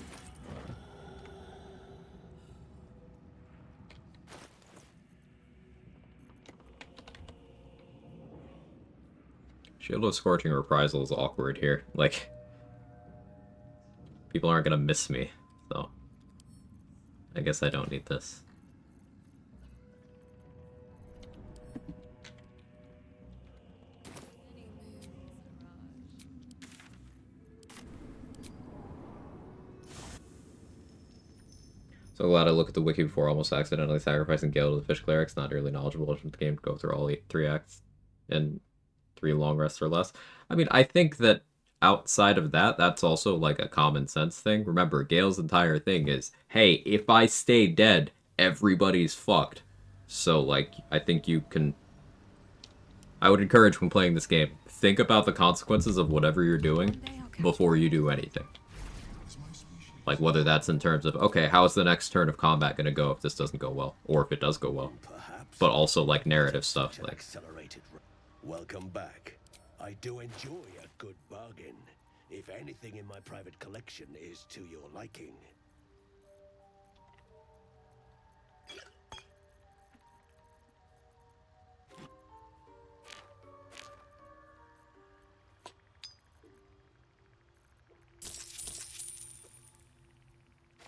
Shield of Scorching Reprisal is awkward here. Like, people aren't gonna miss me, so I guess I don't need this. So glad I looked at the wiki before almost accidentally sacrificing Gale to the Fish Clerics. Not really knowledgeable enough in the game to go through all 3 acts and 3 long rests or less. I mean, I think that outside of that, that's also like a common sense thing. Remember, Gale's entire thing is, hey, if I stay dead, everybody's fucked. So, like, I think you can... I would encourage when playing this game, think about the consequences of whatever you're doing before you do anything. Like, whether that's in terms of, okay, how's the next turn of combat gonna go if this doesn't go well? Or if it does go well. But also, like, narrative stuff, like... Welcome back. I do enjoy a good bargain, if anything in my private collection is to your liking.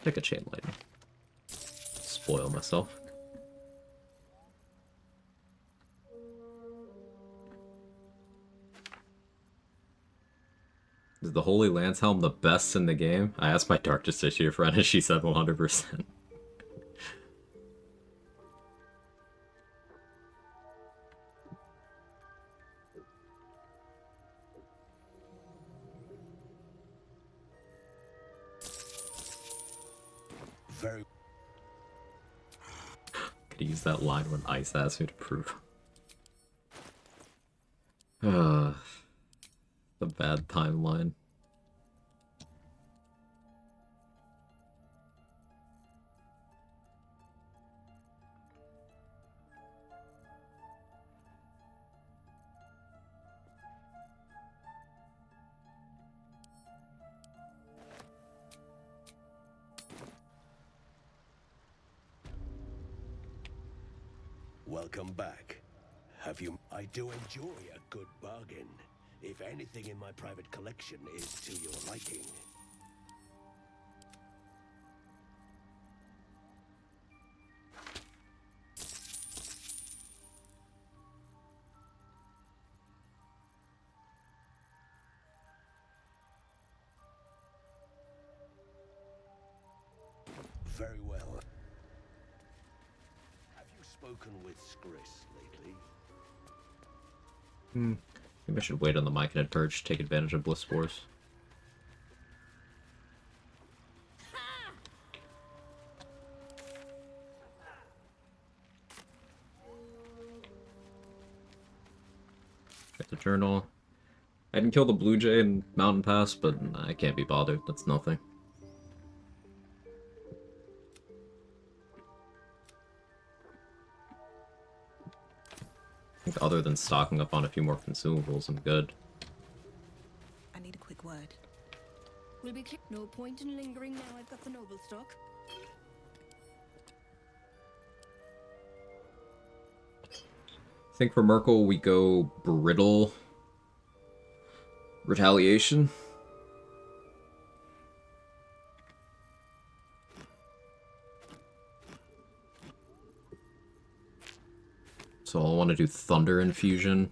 Take a chain lightning. Spoil myself. Is the Holy Lance Helm the best in the game? I asked my Dark Justiciar friend and she said 100%. Very. Could use that line when Ice asked me to prove. The bad timeline. Welcome back. Have you... I do enjoy a good bargain, if anything in my private collection is to your liking. Very well. Have you spoken with Skris lately? Maybe I should wait on the Myconid Purge, take advantage of Bliss Spores. Get the journal. I didn't kill the Blue Jay in Mountain Pass, but I can't be bothered. That's nothing. I think other than stocking up on a few more consumables, I'm good. I need a quick word. Will be no point in lingering now I've got the noble stock. I think for Merkel we go Brittle Retaliation. So I'll want to do Thunder Infusion.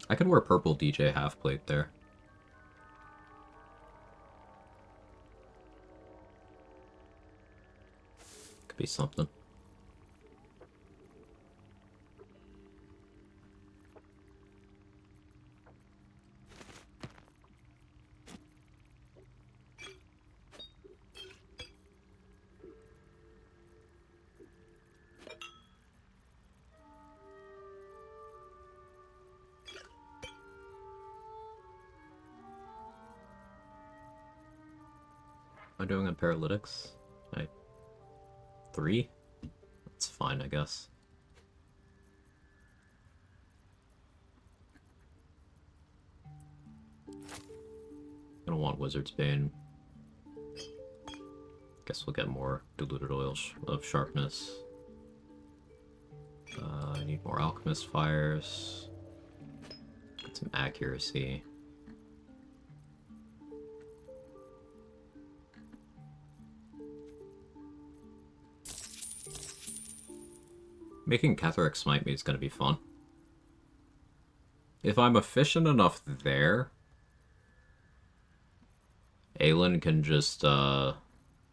I could wear purple DJ half-plate there. Could be something. Am I doing on paralytics? I 3? That's fine, I guess. Gonna want Wizard's Bane. Guess we'll get more diluted oil of sharpness. I need more alchemist fires. Get some accuracy. Making Catherick smite me is going to be fun. If I'm efficient enough there, Aelin can just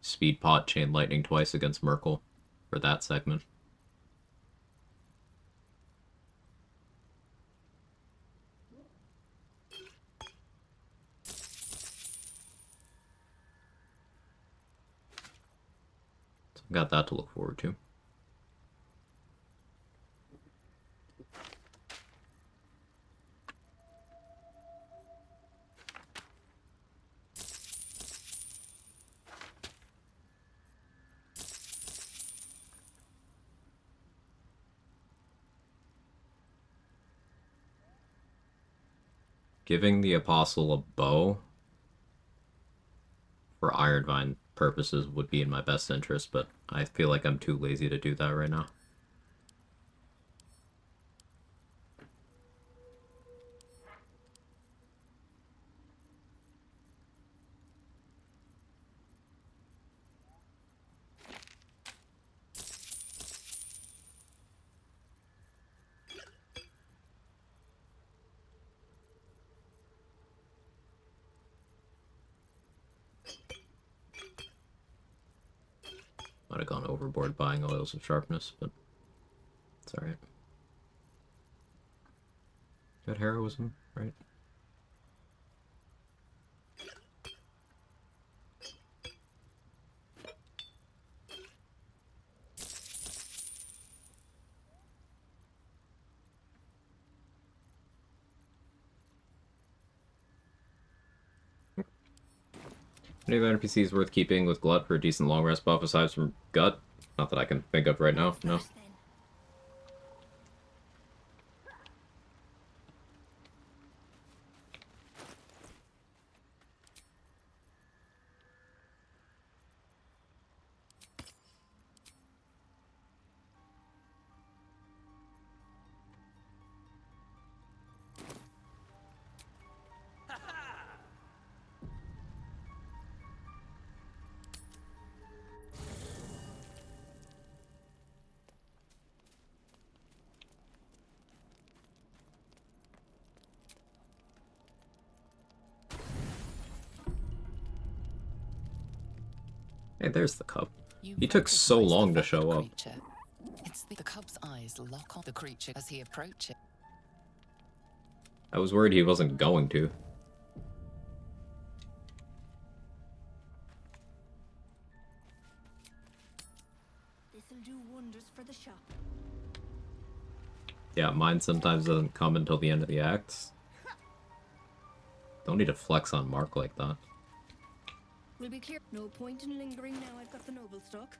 speed pot chain lightning twice against Merkel for that segment. So got that to look forward to. Giving the Apostle a bow for Ironvine purposes would be in my best interest, but I feel like I'm too lazy to do that right now. Might have gone overboard buying oils of sharpness, but it's alright. Good heroism, right? Any other NPCs worth keeping with Glut for a decent long rest buff aside from Gut? Not that I can think of right now, no. Hey, there's the cub. He took so long to show up. It's the cub's eyes lock on the creature as he approaches. I was worried he wasn't going to. This'll do wonders for the shop. Yeah, mine sometimes doesn't come until the end of the acts. Don't need to flex on Mark like that. We'll be clear. No point in lingering now I've got the noble stock.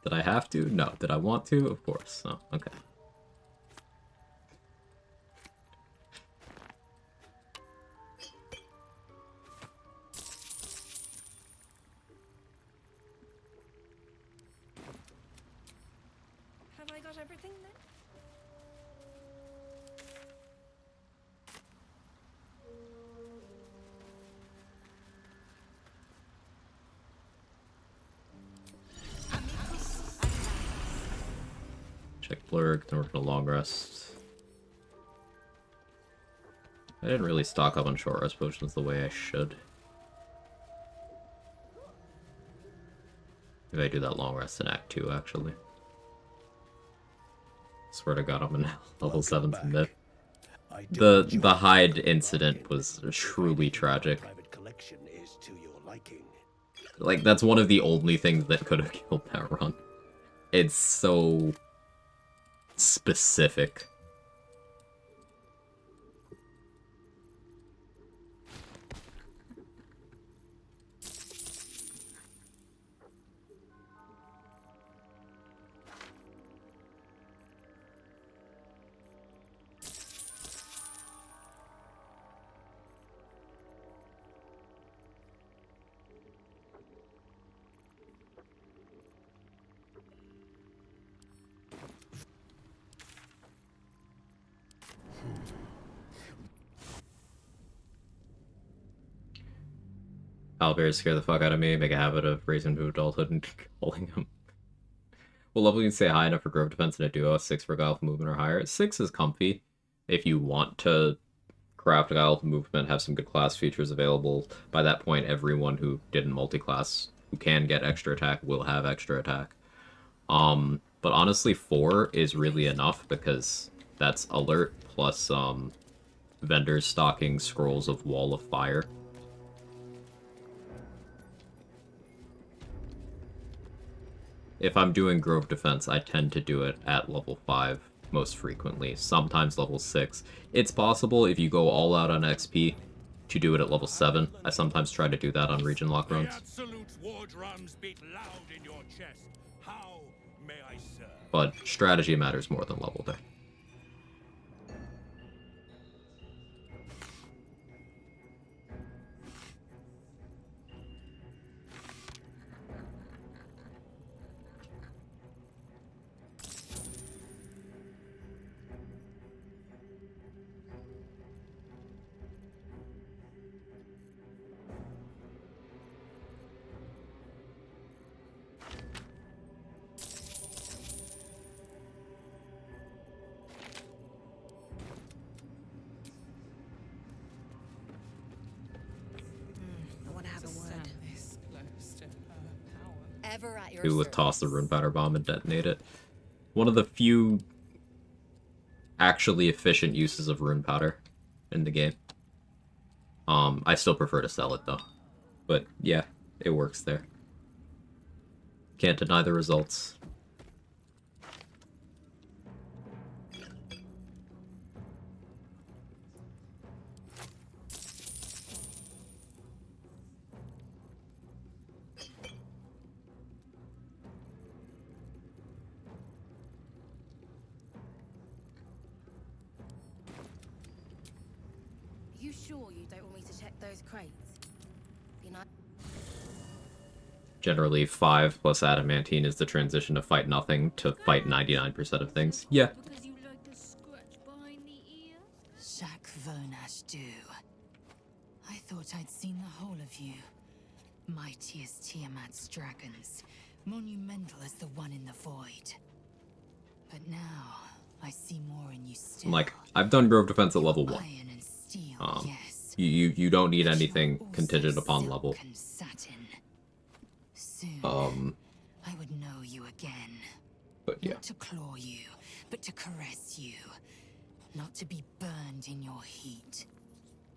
Did I have to? No. Did I want to? Of course. No. Okay. Have I got everything then? Check Blurg, then we're gonna long rest. I didn't really stock up on short rest potions the way I should. Maybe I do that long rest in Act 2, actually. Swear to God, I'm in level 7 to mid. The hide incident was truly tragic. Like, that's one of the only things that could have killed that run. It's so specific. Owlbears scare the fuck out of me, make a habit of raising to adulthood and calling him. What level you can say high enough for Grove Defense in a duo? 6 for Guile Movement or higher. 6 is comfy. If you want to craft Guile Movement, have some good class features available, by that point everyone who didn't multi-class, who can get extra attack, will have extra attack. But honestly 4 is really enough, because that's alert plus vendors stocking scrolls of Wall of Fire. If I'm doing Grove Defense, I tend to do it at level 5 most frequently, sometimes level 6. It's possible if you go all out on XP to do it at level 7. I sometimes try to do that on region lock runs. But strategy matters more than level there. Who would toss the rune powder bomb and detonate it. One of the few actually efficient uses of rune powder in the game. I still prefer to sell it though. But yeah, it works there. Can't deny the results. You sure you don't want me to check those crates? You know. Generally 5 plus adamantine is the transition to fight nothing to fight 99% of things. Yeah. Because you like a scratch behind the ear? Jacques Vernache do. I thought I'd seen the whole of you. Mighty as Tiamat's dragons. Monumental as the one in the void. But now, I see more in you still. Like, I've done Grove Defense at level 1. Iron and steel, yes. You don't need anything contingent upon level. Satin. Soon, I would know you again. But yeah. Not to claw you, but to caress you. Not to be burned in your heat,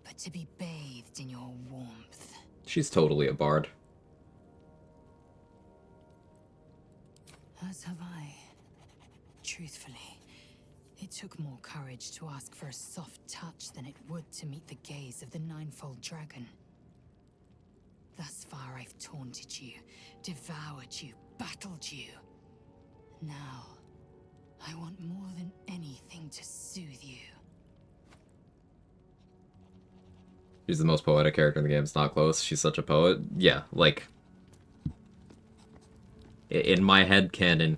but to be bathed in your warmth. She's totally a bard. As have I. Truthfully, it took more courage to ask for a soft touch than it would to meet the gaze of the ninefold dragon. Thus far I've taunted you, devoured you, battled you. Now, I want more than anything to soothe you. She's the most poetic character in the game. It's not close. She's such a poet. Yeah, like... in my head canon,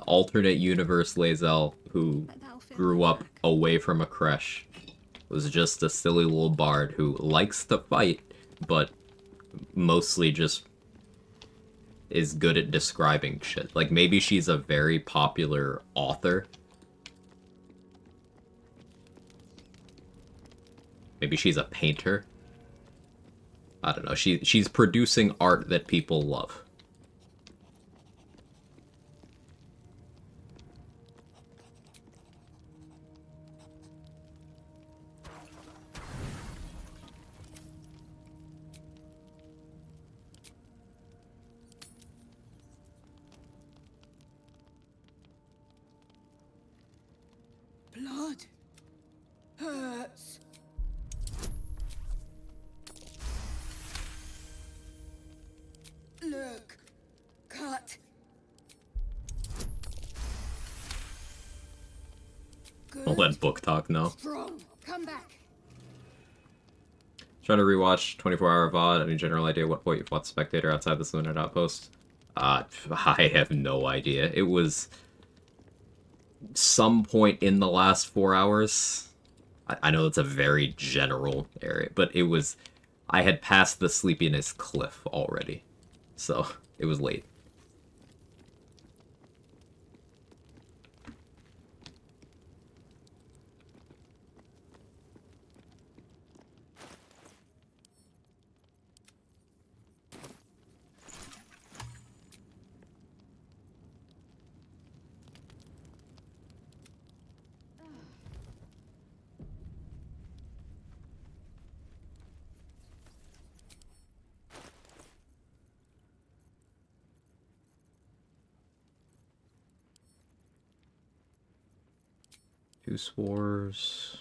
alternate universe Lae'zel, who grew up away from a creche, was just a silly little bard who likes to fight, but mostly just is good at describing shit. Like, maybe she's a very popular author. Maybe she's a painter. I don't know. She's producing art that people love. blood hurts. Look, cut. I'll let book talk now. Strong. Come back. Trying to rewatch 24-hour VOD. Any general idea what point you've watched Spectator outside the Saloon Outpost? I have no idea. It was some point in the last 4 hours. I know it's a very general area, but it was... I had passed the sleepiness cliff already, so it was late. Two spores.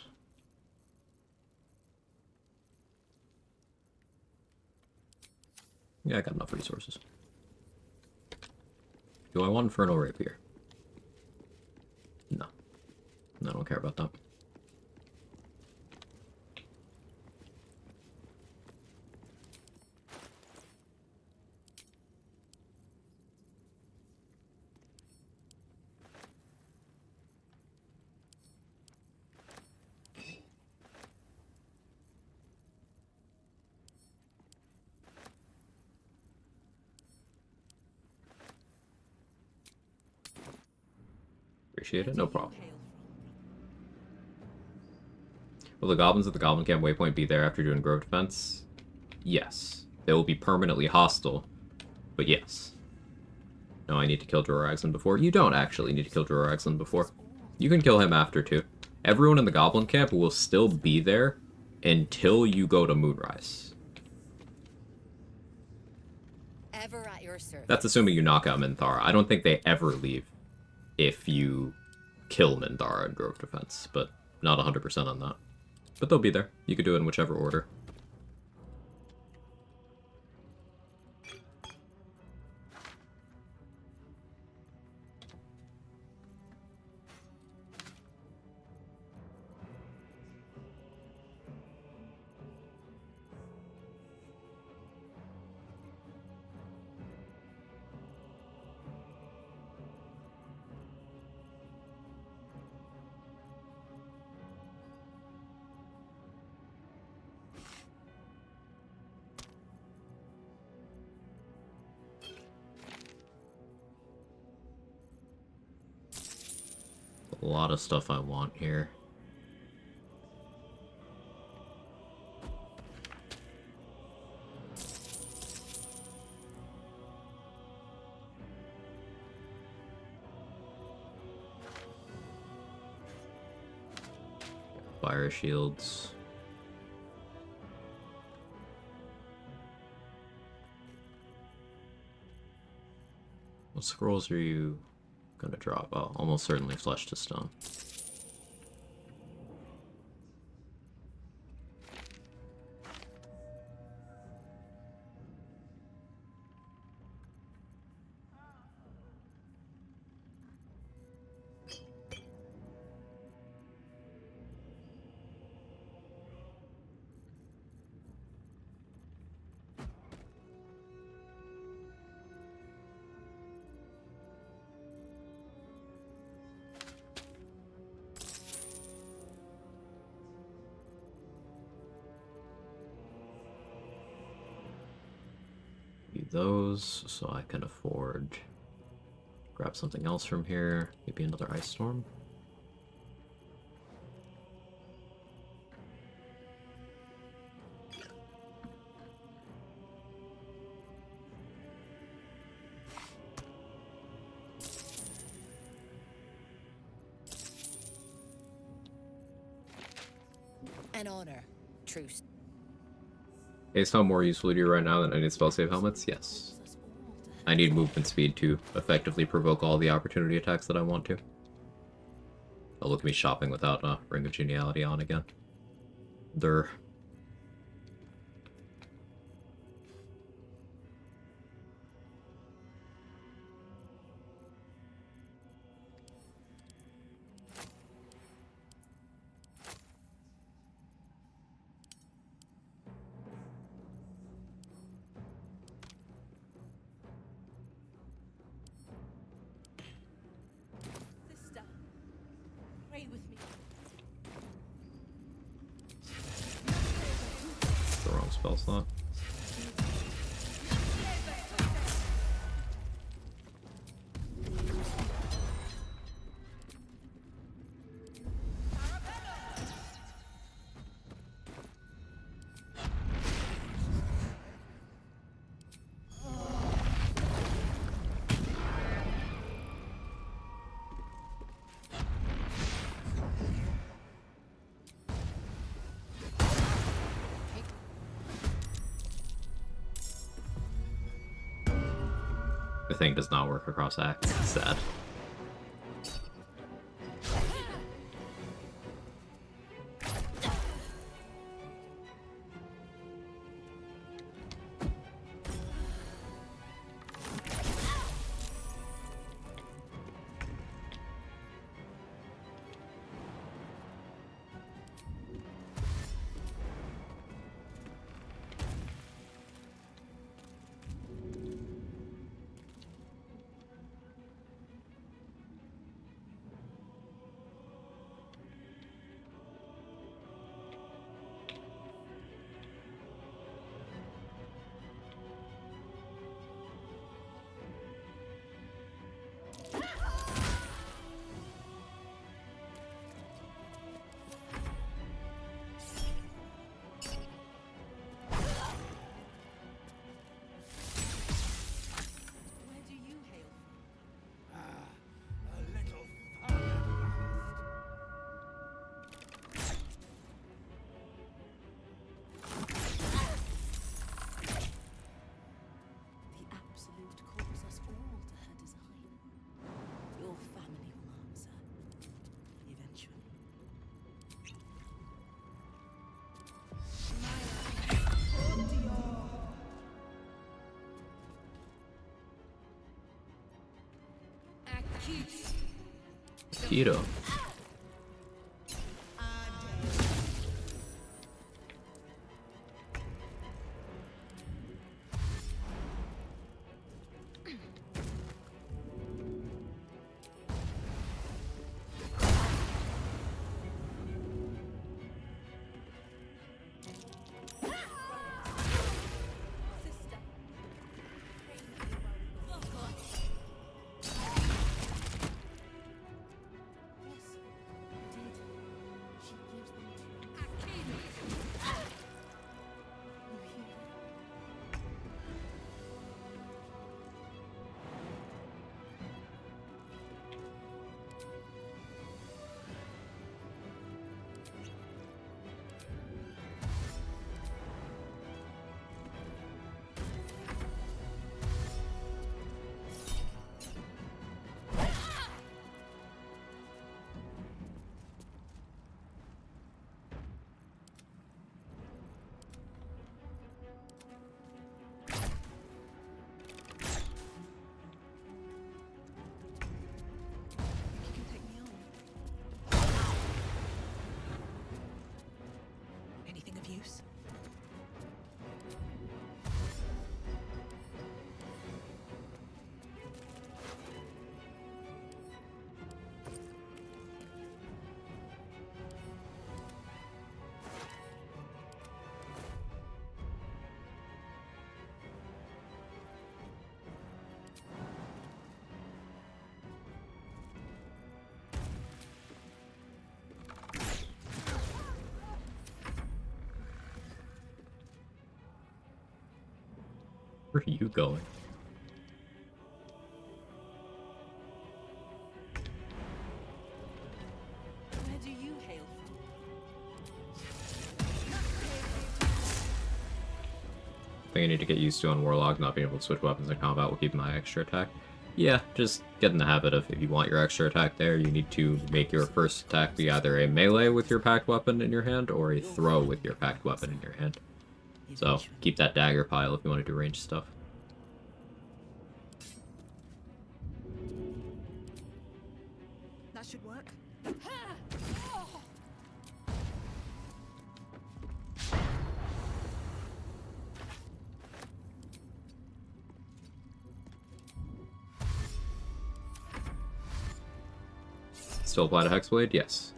Yeah, I got enough resources. Do I want Infernal Rapier? No. I don't care about that. Appreciate it, no problem. Will the goblins at the Goblin Camp waypoint be there after doing grove defense? Yes. They will be permanently hostile, but yes. No, I need to kill Droraxon before. You don't actually need to kill Droraxon before. You can kill him after, too. Everyone in the Goblin Camp will still be there until you go to Moonrise. Ever at your service. That's assuming you knock out Minthara. I don't think they ever leave if you kill Minthara in Grove Defense, but not 100% on that. But they'll be there. You could do it in whichever order. A lot of stuff I want here. Fire shields. What scrolls are you gonna drop? Oh, almost certainly Flesh to Stone. Those, so I can afford grab something else from here, maybe another ice storm. An honor, truce. Is how more useful to you right now than any spell save helmets? Yes. I need movement speed to effectively provoke all the opportunity attacks that I want to. Oh, look at me shopping without Ring of Geniality on again. Durr. Sister, pray with me. The wrong spell slot. The thing does not work across acts. Sad. Keto. Anything of use? Where are you going? Where do you hail from? I think I need to get used to on Warlock not being able to switch weapons in combat while keeping my extra attack. Yeah, just get in the habit of if you want your extra attack there, you need to make your first attack be either a melee with your packed weapon in your hand or a throw with your packed weapon in your hand. So keep that dagger pile if you want to do ranged stuff. That should work. Still apply to Hexblade? Yes.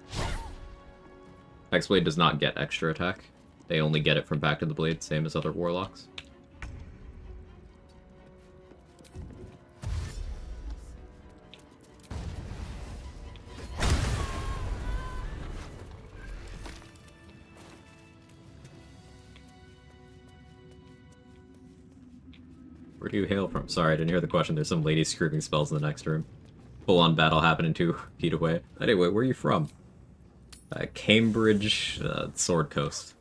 Hexblade does not get extra attack. They only get it from Back to the Blade, same as other Warlocks. Where do you hail from? Sorry, I didn't hear the question. There's some lady screaming spells in the next room. Full-on battle happening 2 feet away. Anyway, where are you from? Cambridge, Sword Coast.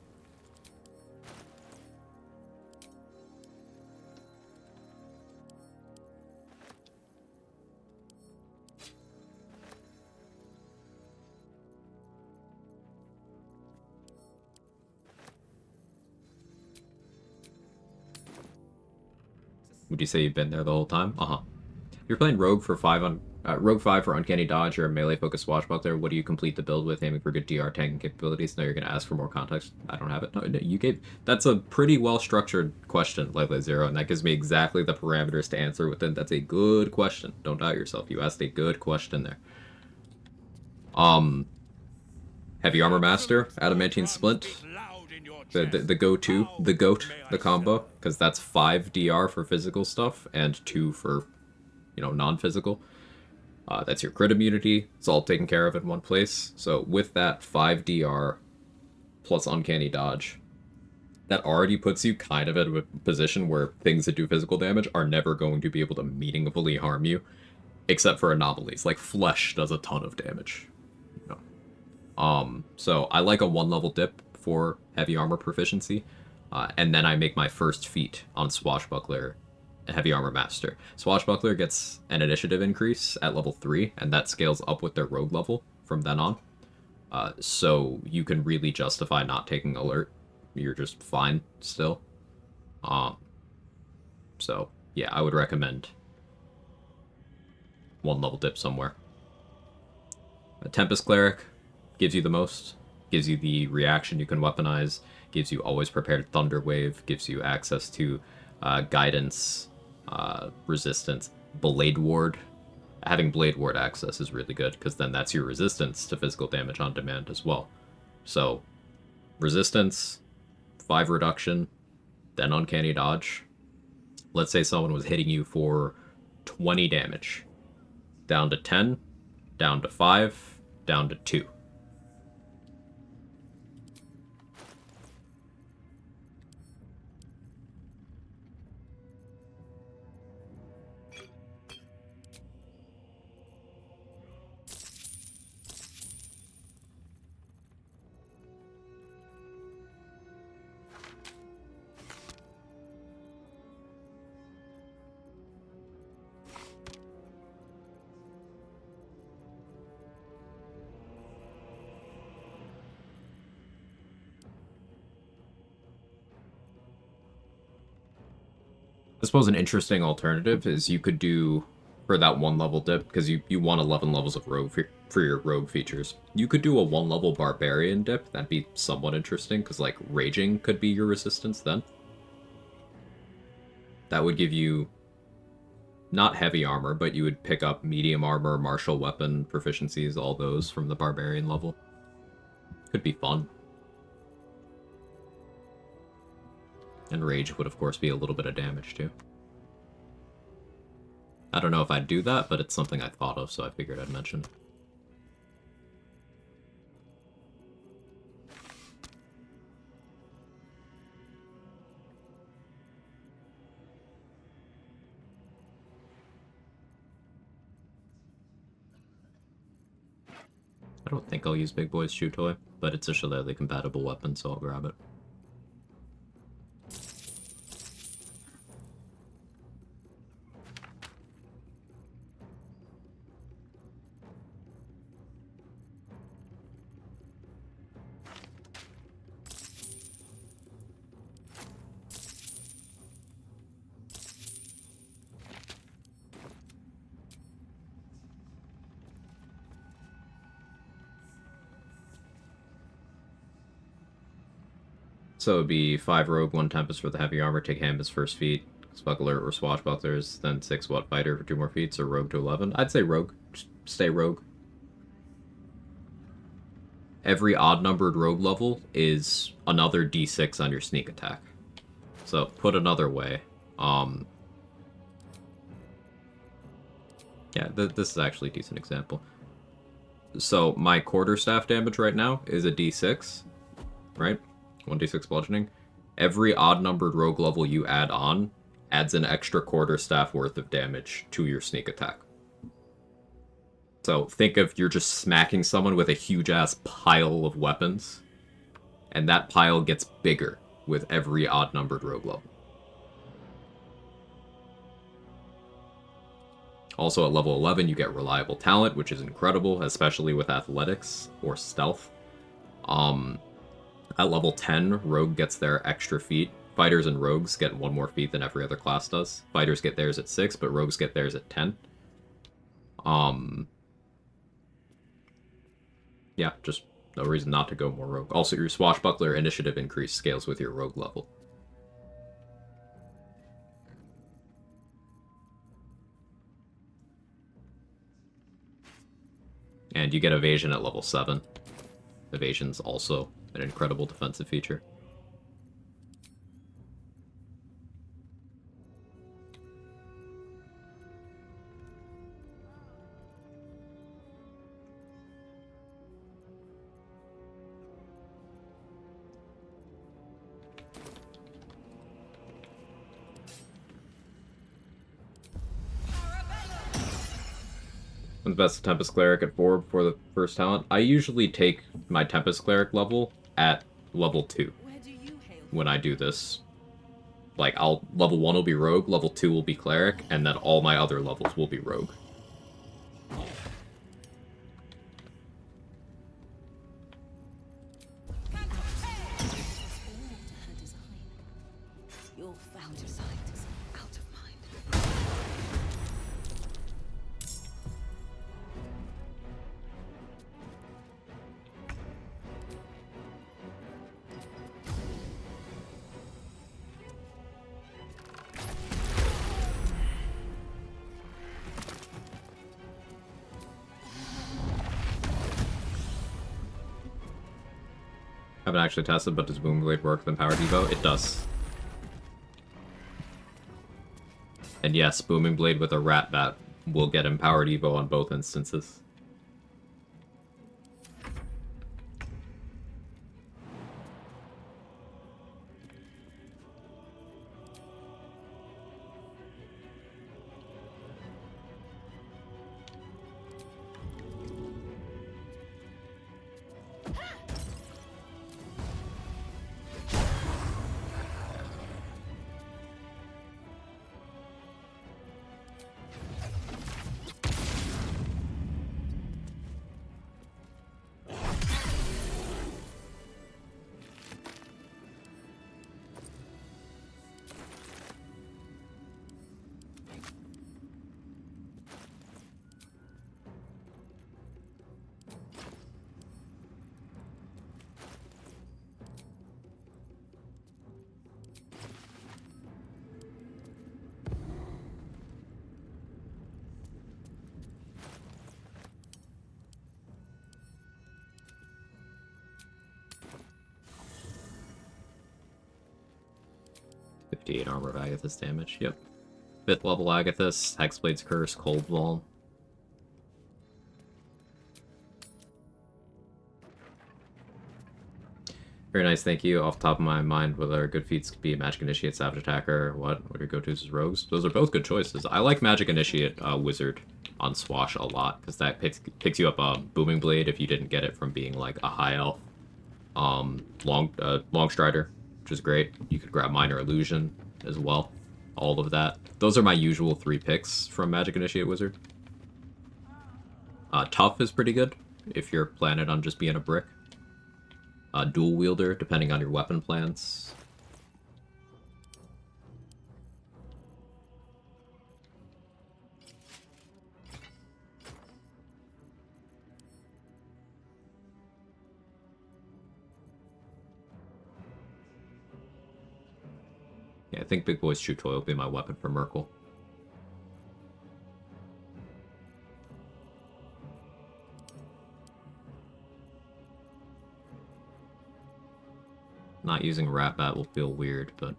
Would you say you've been there the whole time? Uh-huh. If you're playing Rogue for 5 on Rogue 5 for Uncanny Dodge or a melee-focused swashbuckler, what do you complete the build with, aiming for good DR tanking capabilities? No, you're going to ask for more context. I don't have it. No, you gave... That's a pretty well-structured question, Lightlight Zero, and that gives me exactly the parameters to answer within. That's a good question. Don't doubt yourself. You asked a good question there. Heavy Armor Master, Adamantine Splint. The go-to, the GOAT, the combo, because that's 5 DR for physical stuff and 2 for, non-physical. That's your crit immunity. It's all taken care of in one place. So with that 5 DR plus Uncanny Dodge, that already puts you kind of at a position where things that do physical damage are never going to be able to meaningfully harm you, except for anomalies. Like Flesh does a ton of damage. So I like a 1-level dip for heavy armor proficiency, and then I make my first feat on Swashbuckler, Heavy Armor Master. Swashbuckler gets an initiative increase at level 3, and that scales up with their rogue level from then on. So you can really justify not taking alert. You're just fine still. So yeah, I would recommend 1-level dip somewhere. A Tempest Cleric gives you the most, gives you the reaction you can weaponize, gives you always prepared Thunder Wave, gives you access to guidance, resistance, Blade Ward. Having Blade Ward access is really good, because then that's your resistance to physical damage on demand as well. So, resistance, 5 reduction, then Uncanny Dodge. Let's say someone was hitting you for 20 damage. Down to 10, down to 5, down to 2. I suppose an interesting alternative is you could do, for that 1-level dip, because you want 11 levels of rogue for your rogue features. You could do a 1-level barbarian dip. That'd be somewhat interesting, because like raging could be your resistance then. That would give you not heavy armor, but you would pick up medium armor, martial weapon proficiencies, all those from the barbarian level. Could be fun. And rage would, of course, be a little bit of damage, too. I don't know if I'd do that, but it's something I thought of, so I figured I'd mention it. I don't think I'll use Big Boy's Shoe Toy, but it's a Shillelagh compatible weapon, so I'll grab it. So it'd be 5 rogue, 1 tempest for the heavy armor, take Hammond's first feat, smuggler or swashbucklers, then 6 what fighter for 2 more feats, or rogue to 11. I'd say rogue. Just stay rogue. Every odd-numbered rogue level is another d6 on your sneak attack. So, put another way, yeah, this is actually a decent example. So, my quarterstaff damage right now is a d6, right? 1d6 bludgeoning. Every odd-numbered rogue level you add on adds an extra quarterstaff worth of damage to your sneak attack. So think of you're just smacking someone with a huge-ass pile of weapons, and that pile gets bigger with every odd-numbered rogue level. Also at level 11, you get Reliable Talent, which is incredible, especially with Athletics or Stealth. At level 10, Rogue gets their extra feat. Fighters and Rogues get 1 more feat than every other class does. Fighters get theirs at 6, but Rogues get theirs at 10. Yeah, just no reason not to go more Rogue. Also, your Swashbuckler initiative increase scales with your Rogue level. And you get Evasion at level 7. Evasion's also an incredible defensive feature. I'm the best Tempest Cleric at 4 before the first talent. I usually take my Tempest Cleric level at level 2 when I do this. Like, level 1 will be Rogue, level 2 will be Cleric, and then all my other levels will be Rogue. Your founder scientist out of mind. Haven't actually tested, but does Boom Blade work with Empowered Evo? It does. And yes, Booming Blade with a Rat Bat will get Empowered Evo on both instances. Armor of Agathis damage, yep. 5th level Agathis, Hexblade's Curse, Cold Wall. Very nice, thank you. Off the top of my mind, whether good feats could be Magic Initiate, Savage Attacker, what are your go-tos as Rogues? Those are both good choices. I like Magic Initiate Wizard on Swash a lot, because that picks you up a Booming Blade if you didn't get it from being like a High Elf. Long Strider, which is great. You could grab Minor Illusion as well. All of that. Those are my usual 3 picks from Magic Initiate Wizard. Tough is pretty good if you're planning on just being a brick. Dual Wielder, depending on your weapon plans. Yeah, I think Big Boy's Chew Toy will be my weapon for Merkel. Not using Rat Bat will feel weird, but...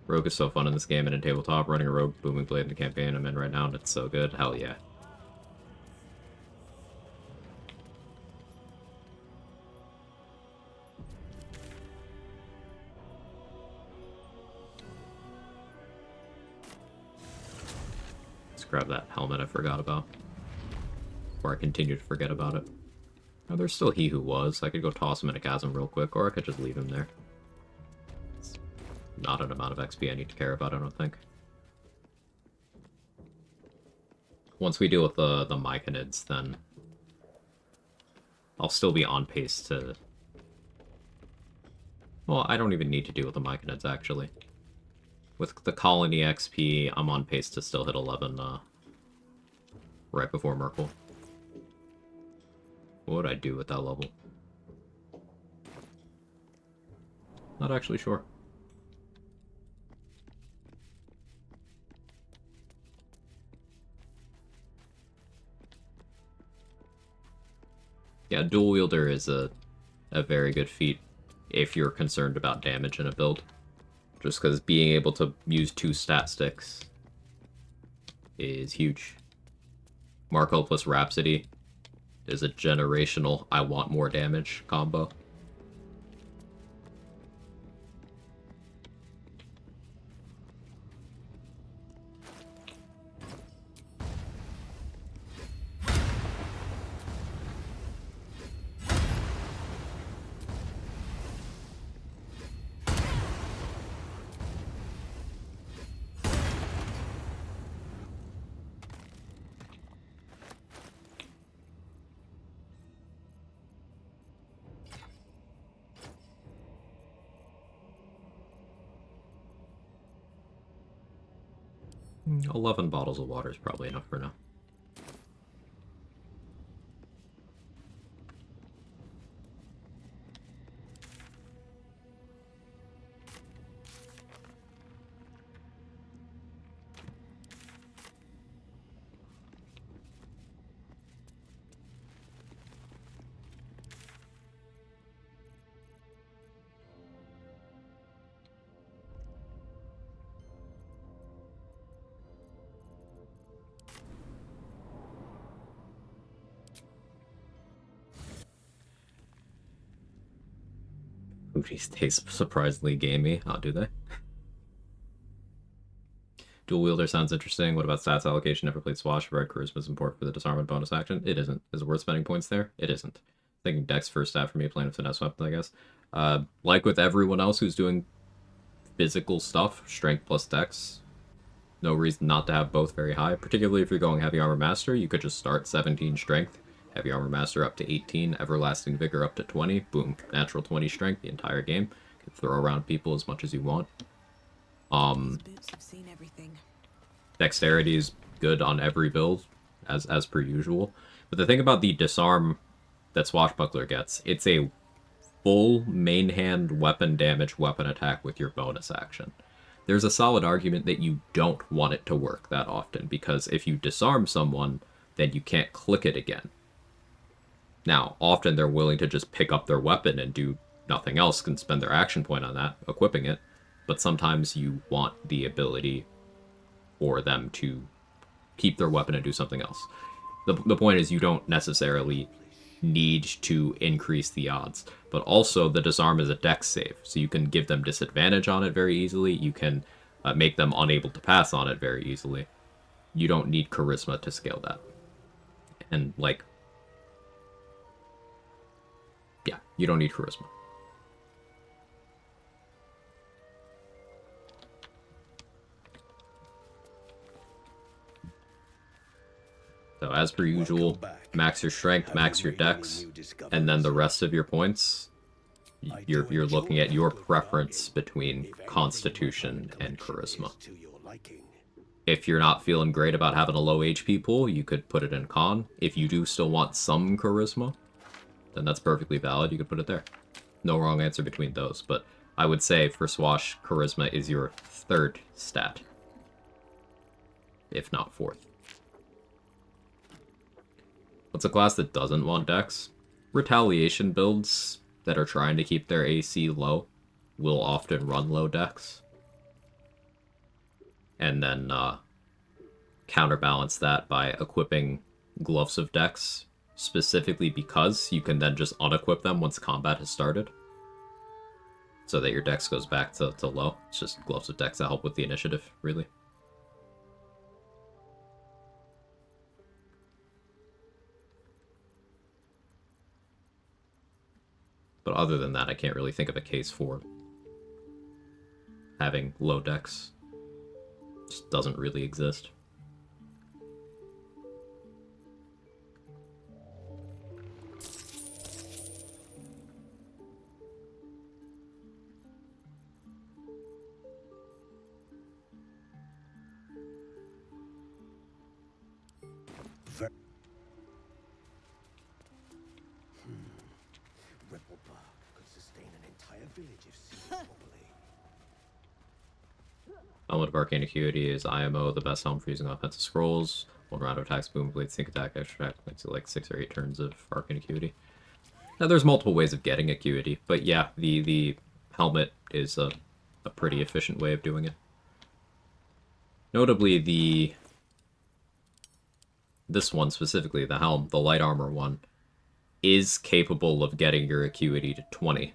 Rogue is so fun in this game and in tabletop. Running a Rogue Booming Blade in the campaign I'm in right now, and it's so good. Hell yeah. Let's grab that helmet I forgot about. Or I continue to forget about it. Oh, there's still He Who Was. I could go toss him in a chasm real quick, or I could just leave him there. It's not an amount of XP I need to care about, I don't think. Once we deal with the Myconids, then I'll still be on pace to... Well, I don't even need to deal with the Myconids, actually. With the Colony XP, I'm on pace to still hit 11 right before Merkel. What would I do at that level? Not actually sure. Yeah, Dual Wielder is a very good feat if you're concerned about damage in a build. Just because being able to use 2 stat sticks is huge. Marco plus Rhapsody is a generational I want more damage combo. Mm, 11 bottles of water is probably enough for now. Booties taste surprisingly gamey. Oh, do they? Dual Wielder sounds interesting. What about stats allocation? Never played Swash. Red Charisma is important for the disarmament bonus action. It isn't. Is it worth spending points there? It isn't. Thinking Dex first stat for me, playing with finesse weapons, I guess. Like with everyone else who's doing physical stuff, Strength plus Dex. No reason not to have both very high. Particularly if you're going Heavy Armor Master, you could just start 17 Strength. Heavy Armor Master up to 18, Everlasting Vigor up to 20, boom, natural 20 strength the entire game. You can throw around people as much as you want. Dexterity is good on every build, as per usual. But the thing about the disarm that Swashbuckler gets, it's a full main hand weapon damage weapon attack with your bonus action. There's a solid argument that you don't want it to work that often, because if you disarm someone, then you can't click it again. Now, often they're willing to just pick up their weapon and do nothing else, can spend their action point on that, equipping it, but sometimes you want the ability for them to keep their weapon and do something else. The point is you don't necessarily need to increase the odds, but also the disarm is a dex save, so you can give them disadvantage on it very easily, you can make them unable to pass on it very easily. You don't need charisma to scale that. And, like, yeah, you don't need charisma. So as per usual, max your strength, max your dex, and then the rest of your points, you're looking at your preference between constitution and charisma. If you're not feeling great about having a low HP pool, you could put it in con. If you do still want some charisma, then that's perfectly valid. You could put it there. No wrong answer between those, but I would say for Swash, charisma is your third stat, if not fourth. What's a class that doesn't want Dex? Retaliation builds that are trying to keep their AC low will often run low Dex. And then counterbalance that by equipping Gloves of Dex, specifically because you can then just unequip them once combat has started. So that your Dex goes back to low. It's just Gloves of Dex that help with the initiative, really. But other than that, I can't really think of a case for having low Dex. Just doesn't really exist. Ripple bark could sustain an entire village if seeded properly. Helmet of Arcane Acuity is IMO, the best helm for using offensive scrolls. One round of attacks, boom, blade, sync attack, extra attack, makes it like 6 or 8 turns of Arcane Acuity. Now, there's multiple ways of getting Acuity, but yeah, the helmet is a pretty efficient way of doing it. Notably, this one specifically, the helm, the light armor one, is capable of getting your Acuity to 20.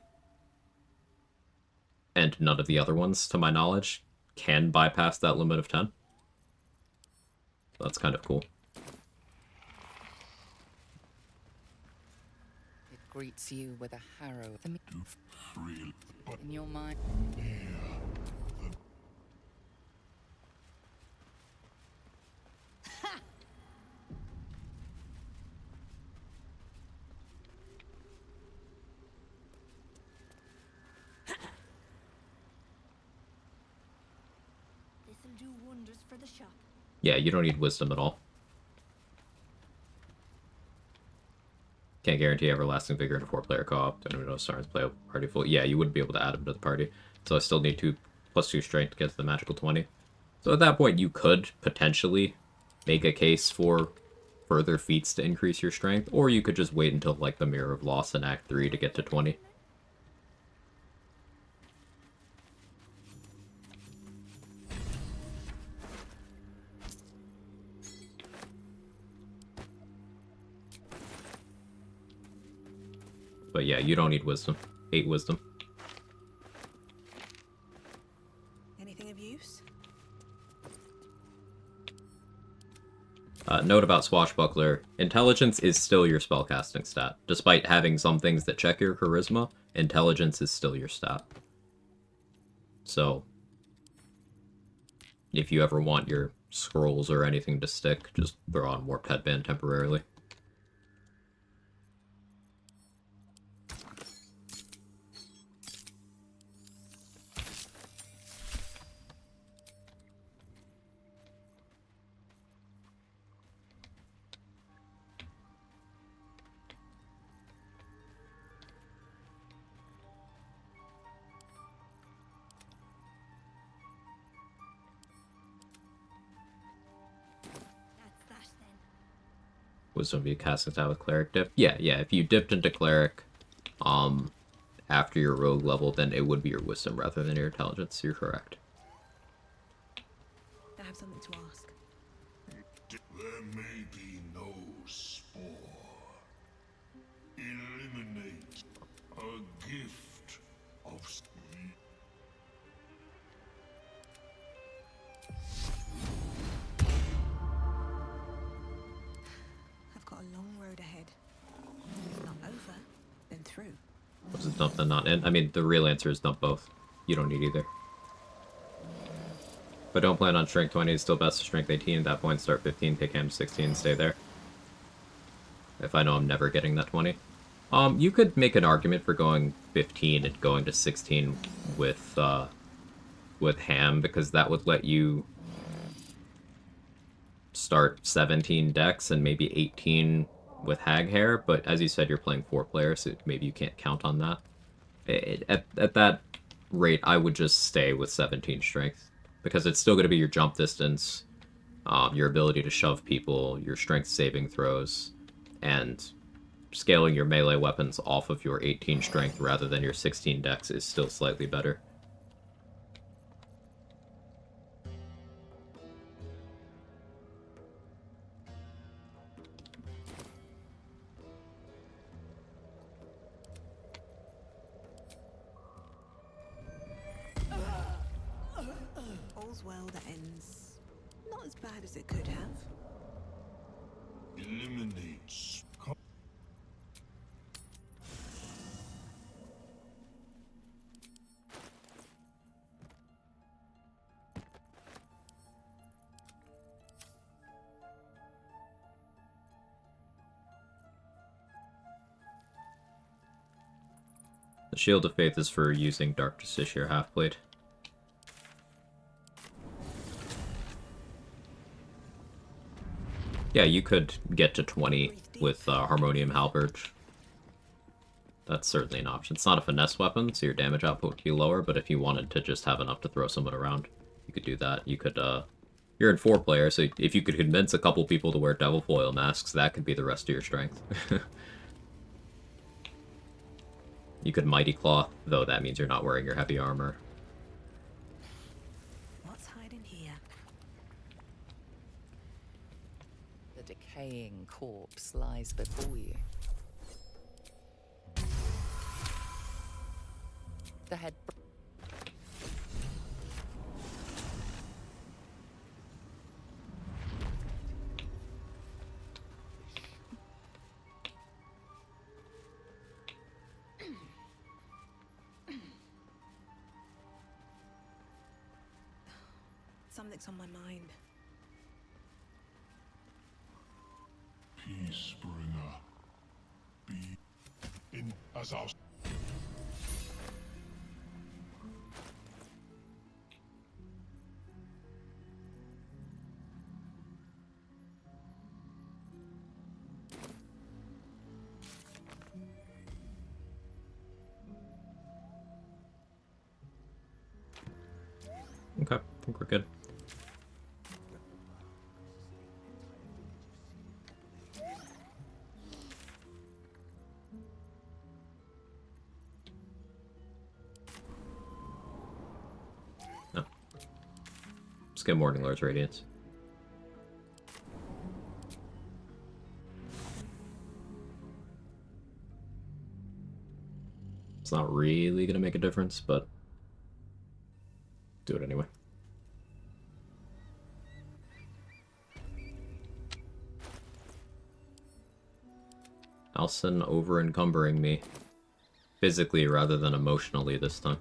And none of the other ones, to my knowledge, can bypass that limit of 10. That's kind of cool. It greets you with a harrow. In your mind. This'll do wonders for the shop. Yeah, you don't need wisdom at all. Can't guarantee everlasting vigor in a 4-player co-op. Don't even know if Stars play a party full. Yeah, you wouldn't be able to add him to the party. So I still need 2+2 strength to get to the magical 20. So at that point, you could potentially make a case for further feats to increase your strength, or you could just wait until like the Mirror of Loss in Act 3 to get to 20. But yeah, you don't need wisdom. 8 wisdom. Anything of use? Note about Swashbuckler, intelligence is still your spellcasting stat. Despite having some things that check your charisma, intelligence is still your stat. So, if you ever want your scrolls or anything to stick, just throw on Warped Headband temporarily. Wisdom be casting stat with Cleric dip? Yeah, if you dipped into Cleric, after your Rogue level, then it would be your Wisdom rather than your Intelligence. You're correct. I have something to ask. There may be no spore. Eliminate a gift of sleep. I've got a long road ahead. If not over, then through. Was it dump then not in? I mean, the real answer is dump both. You don't need either. But don't plan on strength 20, it's still best to strength 18. At that point, start 15, take him 16, stay there. If I know I'm never getting that 20. You could make an argument for going 15 and going to 16 with Ham, because that would let you start 17 decks and maybe 18 with hag hair, but as you said, you're playing 4 players, so maybe you can't count on that. At that rate, I would just stay with 17 strength, because it's still going to be your jump distance, your ability to shove people, your strength saving throws, and scaling your melee weapons off of your 18 strength rather than your 16 dex is still slightly better. All's well that ends not as bad as it could have. Eliminates. The Shield of Faith is for using Dark Justiciar Halfblade. Yeah, you could get to 20 with Harmonium Halberd. That's certainly an option. It's not a finesse weapon, so your damage output would be lower, but if you wanted to just have enough to throw someone around, you could do that. You could, you're in 4 player, so if you could convince a couple people to wear Devil Foil masks, that could be the rest of your strength. You could Mighty Cloth, though that means you're not wearing your heavy armor. What's hiding here? The decaying corpse lies before you. The head. Something's on my mind. Peace bringer. Be in as our. Okay, I think we're good. No. Let's get Morning Lord's Radiance. It's not really gonna make a difference, but do it anyway. Alson over-encumbering me. Physically rather than emotionally this time.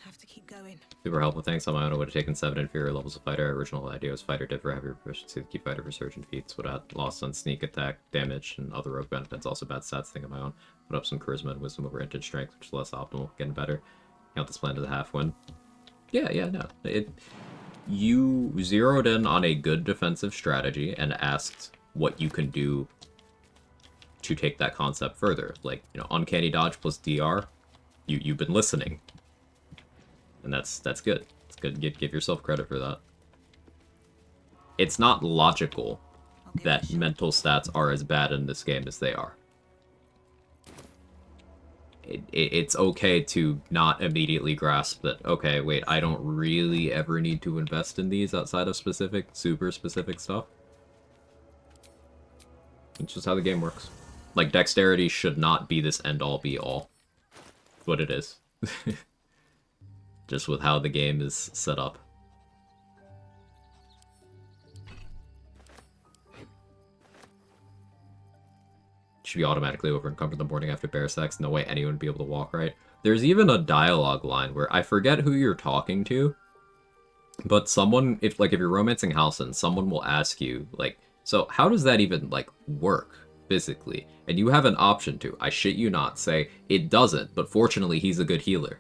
Have to keep going. Super helpful, thanks. On my own, I would have taken 7 inferior levels of fighter. Original idea was fighter did for heavier proficiency to keep fighter resurgent feats. Would have lost on sneak attack, damage, and other rogue benefits. Also bad stats thing of my own. Put up some charisma and wisdom over int and strength, which is less optimal. Getting better. Count this plan to the half win. Yeah, no. You zeroed in on a good defensive strategy and asked what you can do to take that concept further. Like, you know, uncanny dodge plus DR. You've been listening. And that's good. It's good. Give yourself credit for that. It's not logical that mental stats are as bad in this game as they are. It's okay to not immediately grasp that, okay, wait, I don't really ever need to invest in these outside of specific, super specific stuff. It's just how the game works. Like, dexterity should not be this end-all be-all. What it is. Just with how the game is set up. Should be automatically over-encumbered the morning after bear sex. No way anyone would be able to walk right. There's even a dialogue line where I forget who you're talking to, but someone, if you're romancing Halcyon, someone will ask you, like, so how does that even, like, work physically? And you have an option to, I shit you not, say, it doesn't, but fortunately he's a good healer.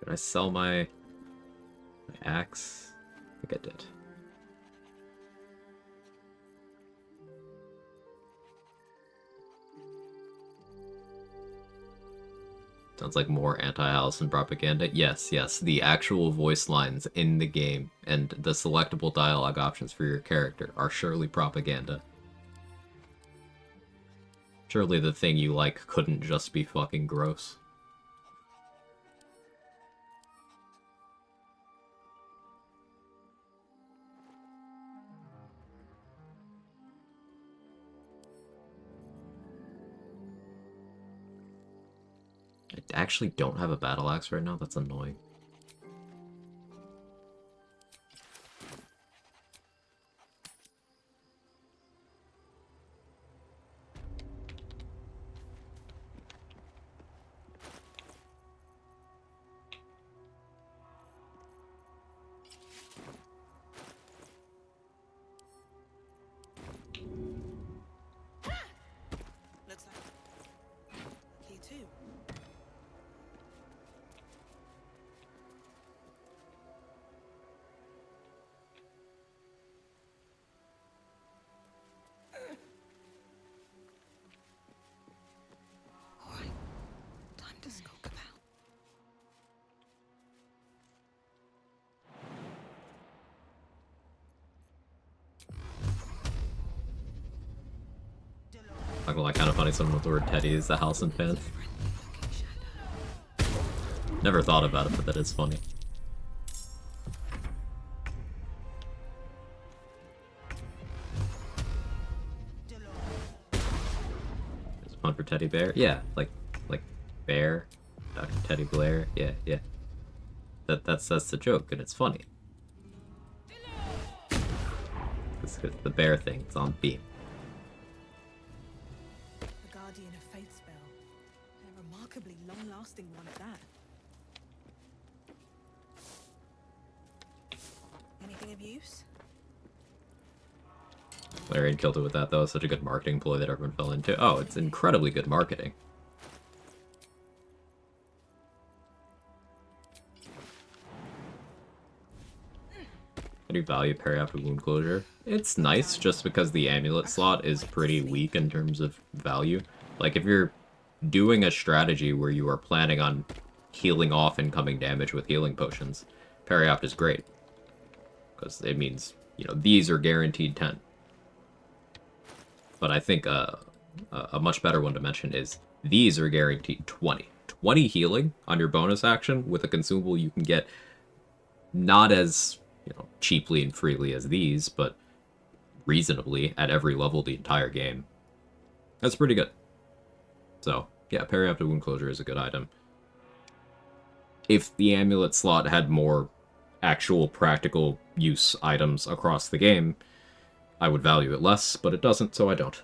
Did I sell my axe? I think I did. Sounds like more anti-Allison propaganda. Yes, yes, the actual voice lines in the game and the selectable dialogue options for your character are surely propaganda. Surely the thing you like couldn't just be fucking gross. I actually don't have a battle axe right now, that's annoying. Looks like here too. All right, time to skulk about. Not gonna lie, kind of funny someone with the word Teddy is a Halcyon fan. Never thought about it, but that is funny. There's one for Teddy Bear? Yeah, like Bear, Dr. Teddy Blair, yeah, yeah. That's the joke, and it's funny. It's the bear thing, it's on beam. A Guardian of Fate spell. A remarkably long-lasting one at that. Anything of use? Larian killed it with that, though. Such a good marketing ploy that everyone fell into. Oh, it's incredibly good marketing. How do you value parry after wound closure? It's nice just because the amulet slot is pretty weak in terms of value. Like, if you're doing a strategy where you are planning on healing off incoming damage with healing potions, parry off is great. Because it means, you know, these are guaranteed 10. But I think a much better one to mention is these are guaranteed 20. 20 healing on your bonus action with a consumable you can get not as, you know, cheaply and freely as these, but reasonably at every level the entire game. That's pretty good. So, yeah, parry after wound closure is a good item. If the amulet slot had more actual practical use items across the game, I would value it less, but it doesn't, so I don't.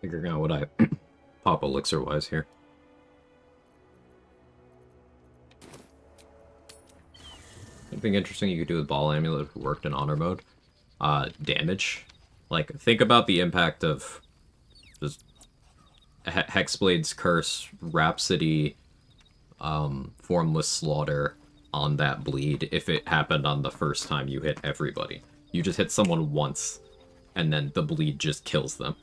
Figuring out what I pop elixir-wise here. Something interesting you could do with Ball Amulet if it worked in Honor mode. Damage. Like, think about the impact of just Hexblade's Curse, Rhapsody, Formless Slaughter on that bleed if it happened on the first time you hit everybody. You just hit someone once, and then the bleed just kills them.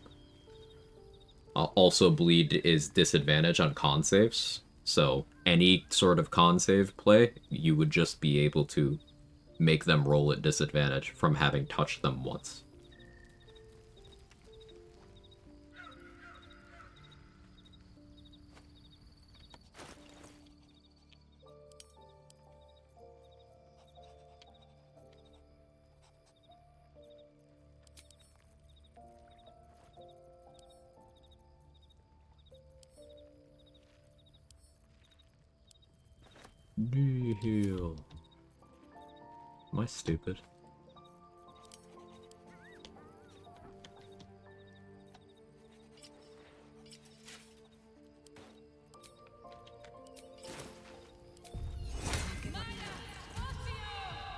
Also, bleed is disadvantage on con saves, so any sort of con save play, you would just be able to make them roll at disadvantage from having touched them once. Heal. Am I stupid?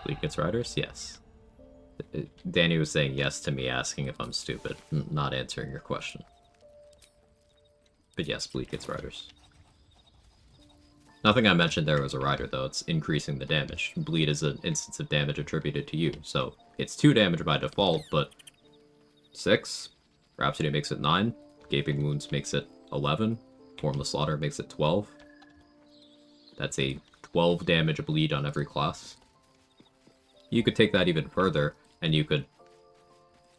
Bleak gets riders? Yes. Danny was saying yes to me asking if I'm stupid, not answering your question. But yes, Bleak gets riders. Nothing I mentioned there was a rider, though. It's increasing the damage. Bleed is an instance of damage attributed to you, so it's 2 damage by default, but 6. Rhapsody makes it 9. Gaping Wounds makes it 11. Formless Slaughter makes it 12. That's a 12 damage bleed on every class. You could take that even further, and you could,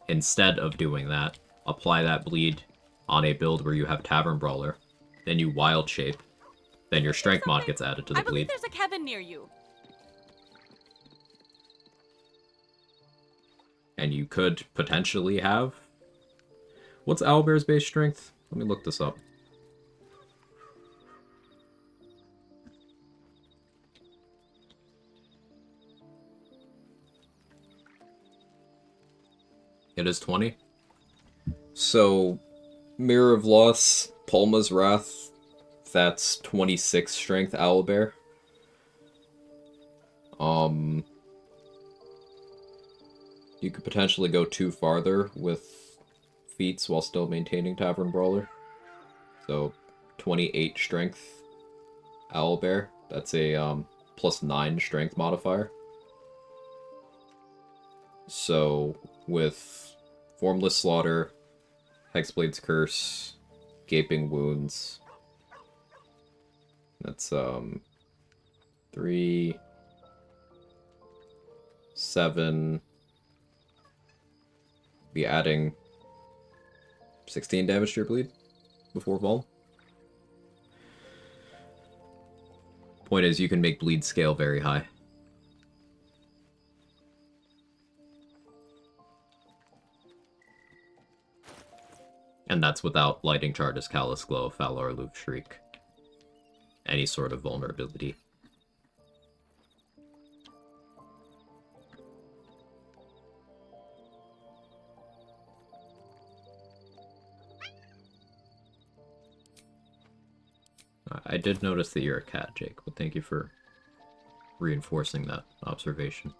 instead of doing that, apply that bleed on a build where you have Tavern Brawler, then you Wild Shape, then your Strength mod gets added to the I believe bleed. there's a Kevin near you. And you could potentially have... What's Owlbear's base strength? Let me look this up. It is 20. So, Mirror of Loss, Palma's Wrath, that's 26 strength Owlbear. You could potentially go 2 farther with feats while still maintaining Tavern Brawler. So, 28 strength Owlbear. That's a plus 9 strength modifier. So, with Formless Slaughter, Hexblade's Curse, Gaping Wounds, that's 3, 7, be adding 16 damage to your bleed before Vol. Point is, you can make bleed scale very high. And that's without Lightning Charges, Callous Glow, Fallow, or Loop Shriek. Any sort of vulnerability. I did notice that you're a cat, Jake, but thank you for reinforcing that observation.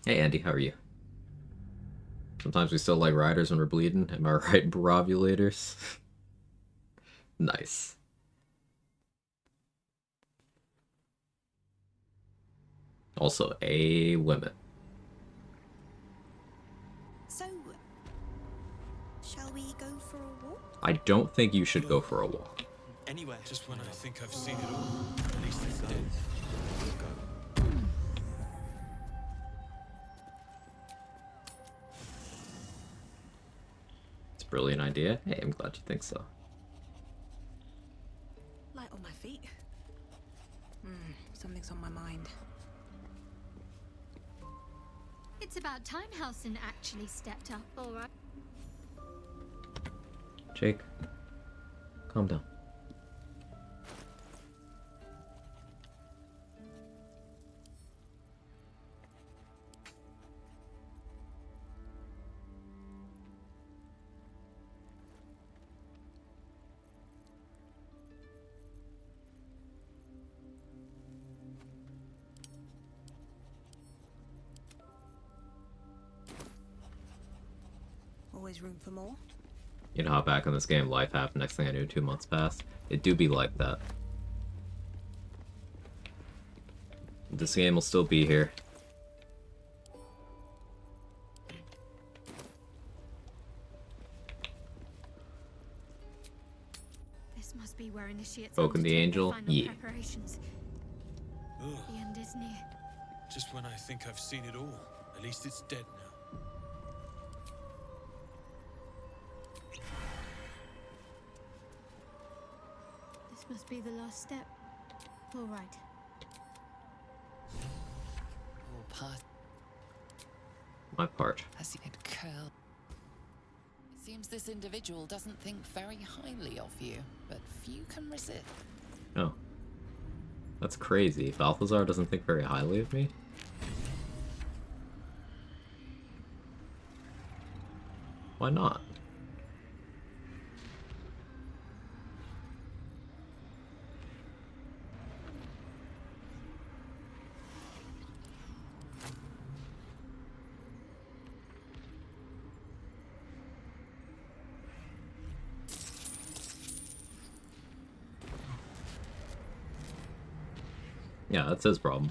Hey Andy, how are you? Sometimes we still like riders when we're bleeding. Am I right, brovulators? Nice. Also, a women. So, shall we go for a walk? I don't think you should go for a walk. Anywhere. Just when I think I've seen it all, at least it's dead. It's a brilliant idea. Hey, I'm glad you think so. Light on my feet. Something's on my mind. It's about time Halsin actually stepped up, alright? Jake, calm down. Always room for more. You know how back in this game life happened, next thing I knew 2 months passed? It do be like that. This game will still be here. This must be where initiates Spoken the undertake their Angel? final Yeah. preparations. Ugh. The end is near. Just when I think I've seen it all, at least it's dead now. This must be the last step. All right. All part My part. as it curl. Seems this individual doesn't think very highly of you, but few can resist. Oh. That's crazy. Balthazar doesn't think very highly of me? Why not? Yeah, that's his problem.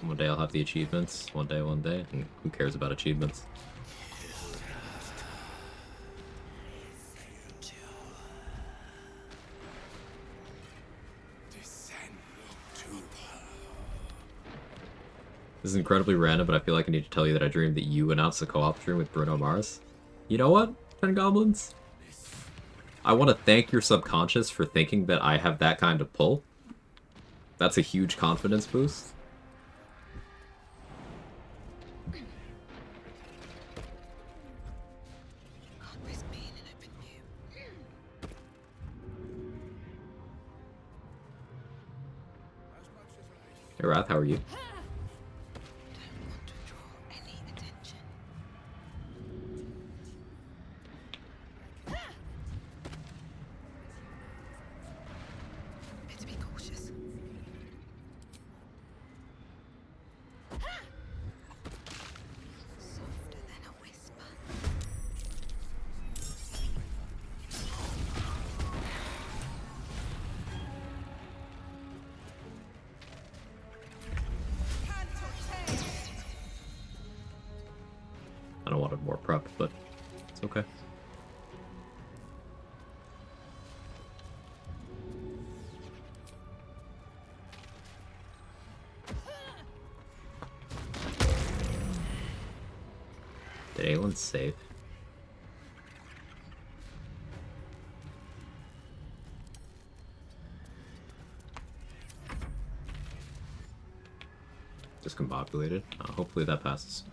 One day I'll have the achievements. One day. And who cares about achievements? This is incredibly random, but I feel like I need to tell you that I dreamed that you announced a co-op stream with Bruno Mars. You know what, 10 Goblins? I want to thank your subconscious for thinking that I have that kind of pull. That's a huge confidence boost. Hey Wrath, how are you? I wanted more prep, but it's okay. Did anyone save? Discombobulated. Hopefully that passes.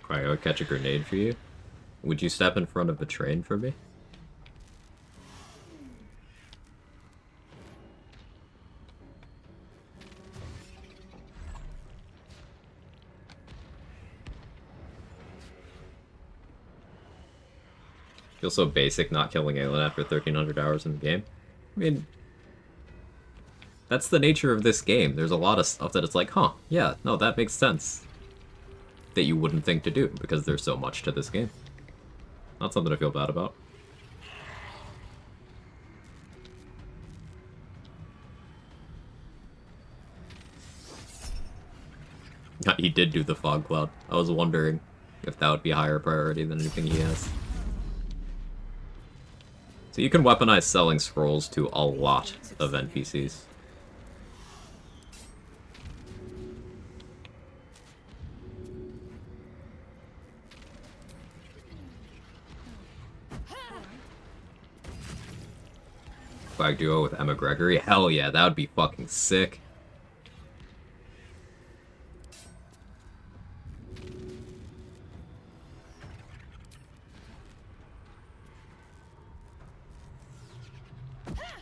Alright, I would catch a grenade for you. Would you step in front of a train for me? Feels so basic not killing Aelin after 1300 hours in the game. I mean, that's the nature of this game. There's a lot of stuff that it's like, huh, yeah, no, that makes sense. That you wouldn't think to do, because there's so much to this game. Not something to feel bad about. He did do the fog cloud. I was wondering if that would be a higher priority than anything he has. So you can weaponize selling scrolls to a lot of NPCs. Quag duo with Emma Gregory? Hell yeah, that would be fucking sick.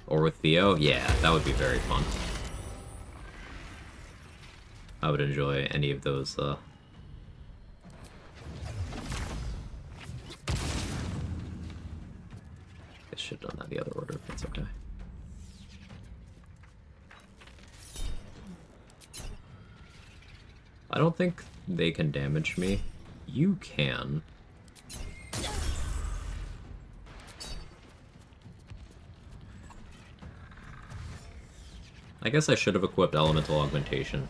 Or with Theo? Yeah, that would be very fun. I would enjoy any of those, I should have done that the other order, if it's okay. I don't think they can damage me. You can. I guess I should have equipped Elemental Augmentation.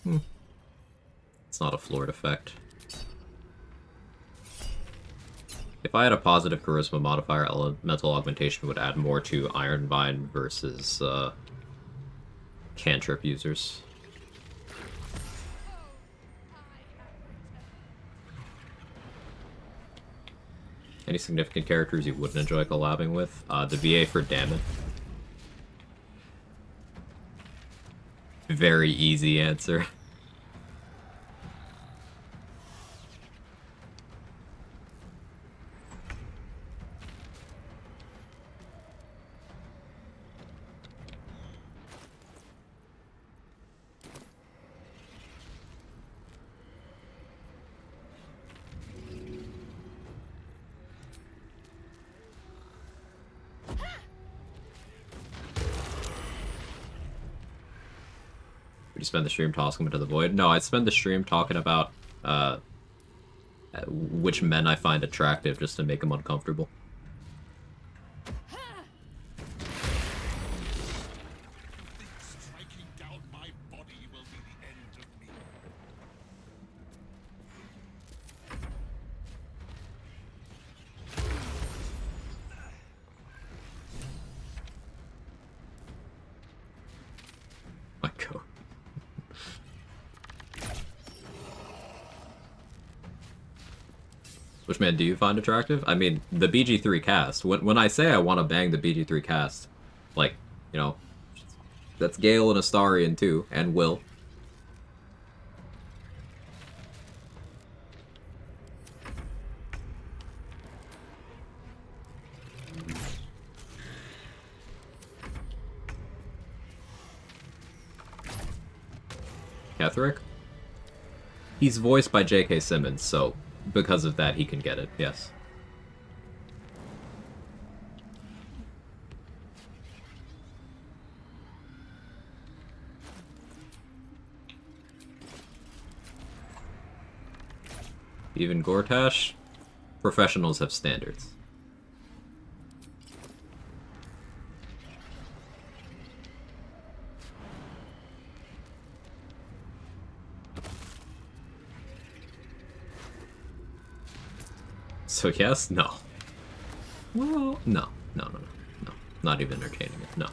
It's not a floored effect. If I had a positive charisma modifier, elemental augmentation would add more to Ironvine versus cantrip users. Any significant characters you wouldn't enjoy collabing with? The VA for Damon. Very easy answer. Would you spend the stream tossing him into the void? No, I'd spend the stream talking about which men I find attractive just to make them uncomfortable. Striking down my body will be the end of me. My God. Which man do you find attractive? I mean, the BG3 cast. When I say I want to bang the BG3 cast, like, you know, that's Gale and Astarion too, and Will. Ketherick? He's voiced by J.K. Simmons, so because of that he can get it, yes. Even Gortash? Professionals have standards. So yes? No. Well, no. No. Not even entertaining it. No.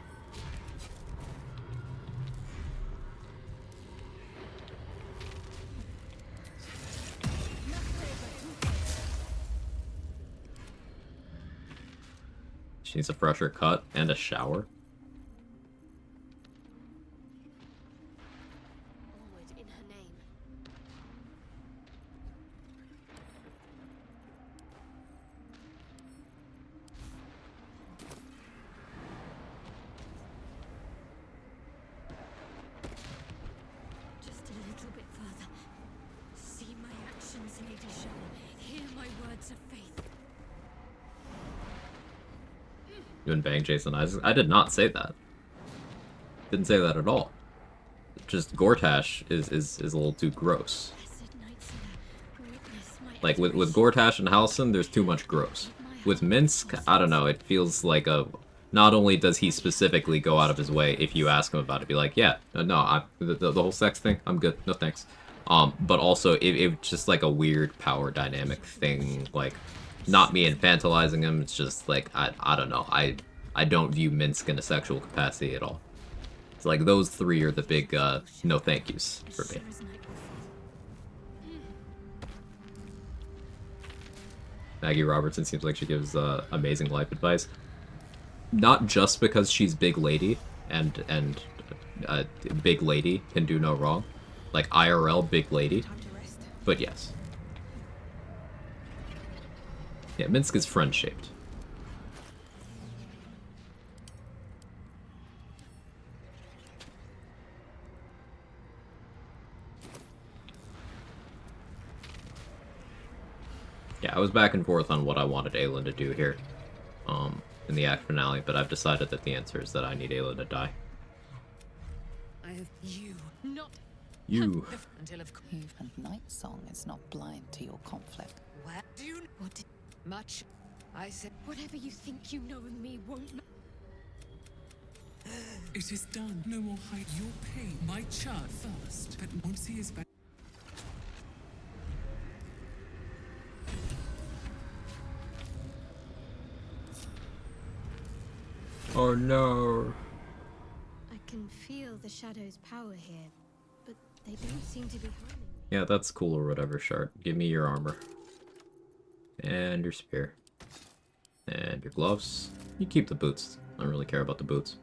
She needs a fresher cut and a shower. Onward in her name. Just a little bit further. See my actions, Lady Shaw. Hear my words of faith. You and bang Jason Isaacs? I did not say that. Didn't say that at all. Just Gortash is a little too gross. Like with Gortash and Halsin, there's too much gross. With Minsk, I don't know, it feels like a... Not only does he specifically go out of his way, if you ask him about it, be like, yeah, no, the whole sex thing, I'm good, no thanks. But also, it's just like a weird power dynamic thing, like, not me infantilizing him, it's just like, I don't know, I don't view Minsk in a sexual capacity at all. It's like, those three are the big, no thank yous for me. Maggie Robertson seems like she gives amazing life advice. Not just because she's big lady, and big lady can do no wrong. Like IRL big lady. But yes. Yeah, Minsk is friend-shaped. Yeah, I was back and forth on what I wanted Aelin to do here, in the act finale, but I've decided that the answer is that I need Aelin to die. I have you, not you. Until of even Night Song is not blind to your conflict. Where do you what much? I said whatever you think you know of me won't. It is done. No more hide your pain. My child first, but once he is back. Oh no. I can feel the shadow's power here, but they don't seem to be harming me. Yeah, that's cool or whatever, Shard. Give me your armor. And your spear. And your gloves. You keep the boots. I don't really care about the boots.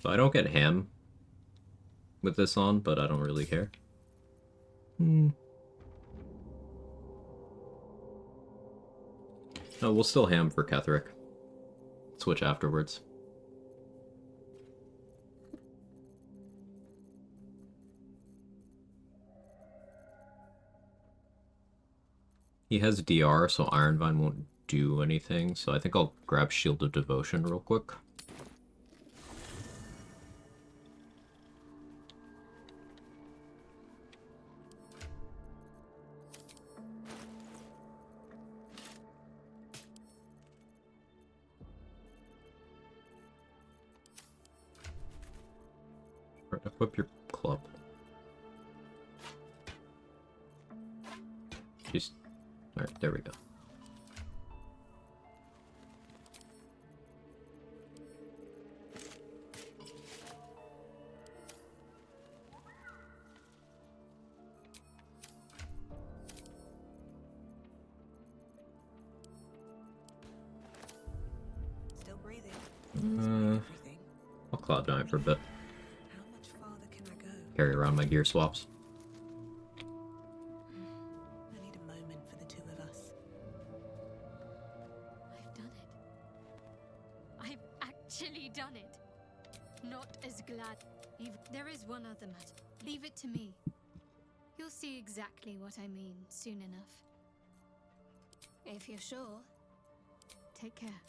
So I don't get ham with this on, but I don't really care. No, we'll still ham for Ketherick. Switch afterwards. He has DR, so Ironvine won't do anything, so I think I'll grab Shield of Devotion real quick. Equip your club. Just... Alright, there we go. Still breathing. I'll cloud nine for a bit. How much farther can I go? Carry around my gear swaps. I need a moment for the two of us. I've done it. I've actually done it. Not as glad. There is one other matter. Leave it to me. You'll see exactly what I mean soon enough. If you're sure, take care.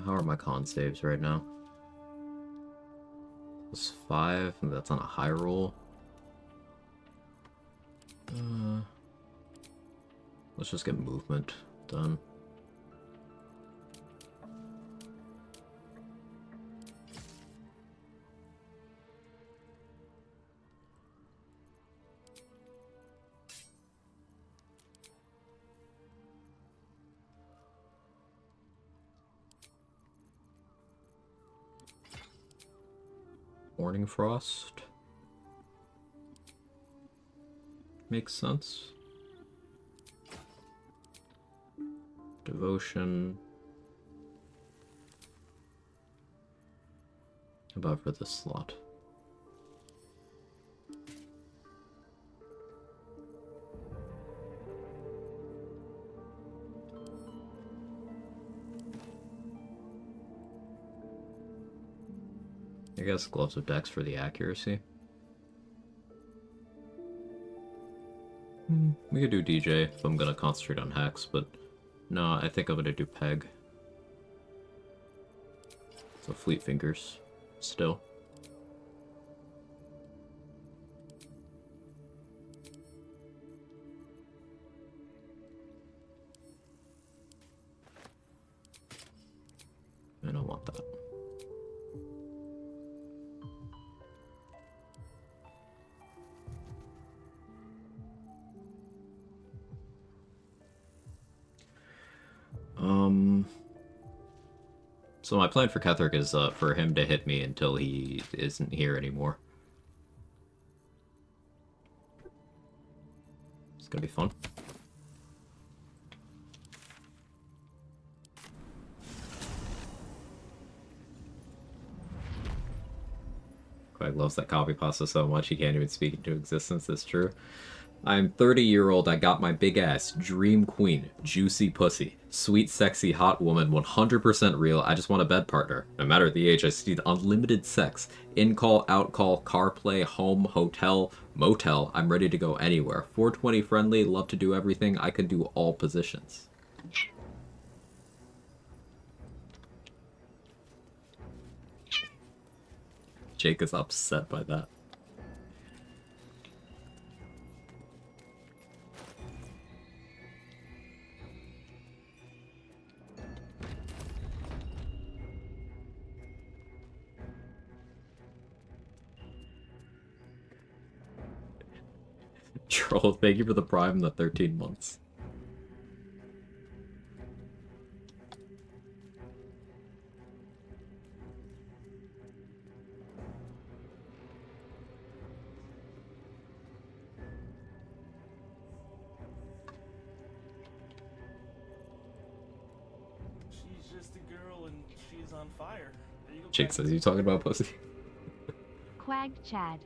How are my con saves right now? +5, and that's on a high roll. Let's just get movement done. Morning Frost. Makes sense. Devotion. How about for this slot? I guess Gloves of Dex for the accuracy. We could do DJ if I'm gonna concentrate on Hex, but no, I think I'm gonna do Peg. So Fleet Fingers, still. I don't want that. So my plan for Ketherick is for him to hit me until he isn't here anymore. It's gonna be fun. Quag loves that copy pasta so much he can't even speak into existence. That's true. I'm 30-year-old, I got my big ass, dream queen, juicy pussy, sweet, sexy, hot woman, 100% real, I just want a bed partner. No matter the age, I just need unlimited sex. In-call, out-call, car play, home, hotel, motel, I'm ready to go anywhere. 420 friendly, love to do everything, I can do all positions. Jake is upset by that. Troll, thank you for the prime and the 13 months. She's just a girl and she's on fire. There you go, Jake Quag. says, you talking about pussy? Quag Chad.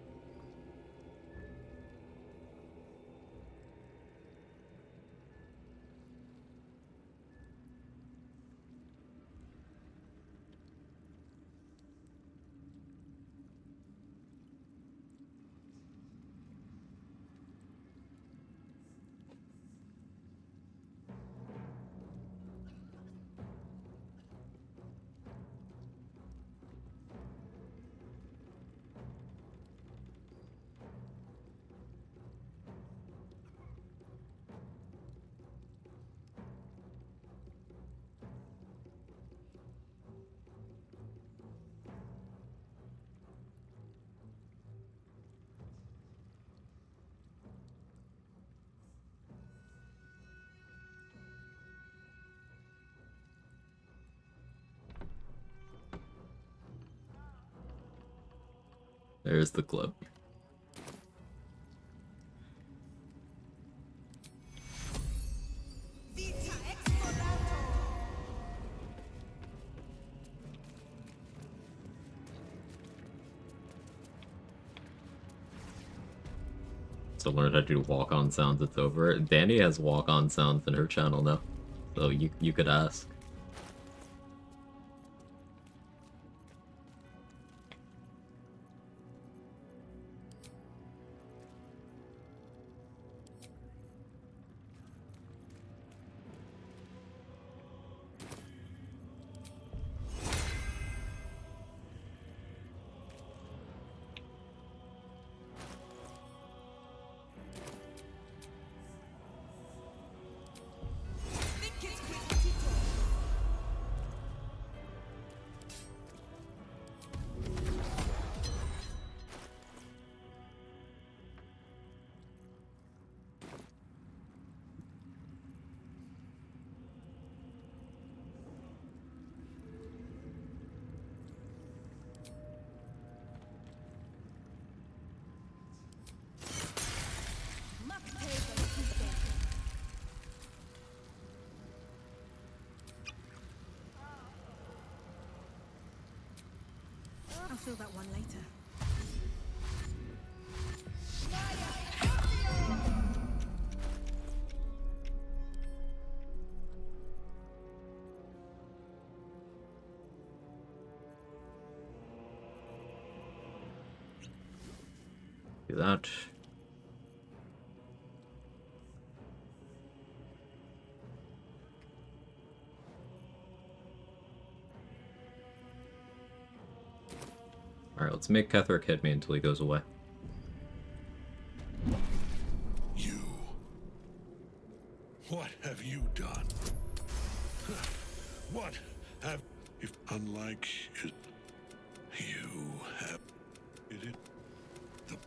There's the clip. So learn how to do walk-on sounds, it's over. Danny has walk-on sounds in her channel now. So you could ask. I'll feel that one later. Do that. Alright, let's make Ketherick hit me until he goes away. You. What have you done? What have... If unlike it, you have... It... The...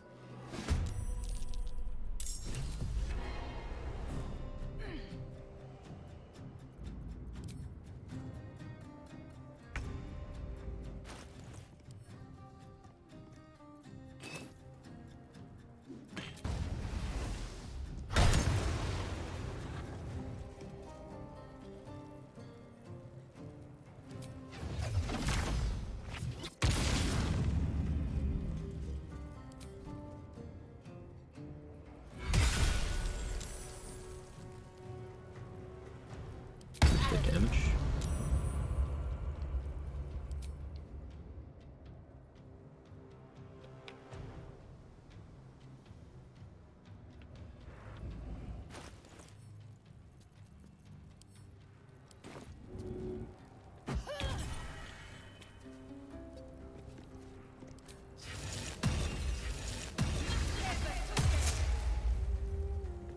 The damage.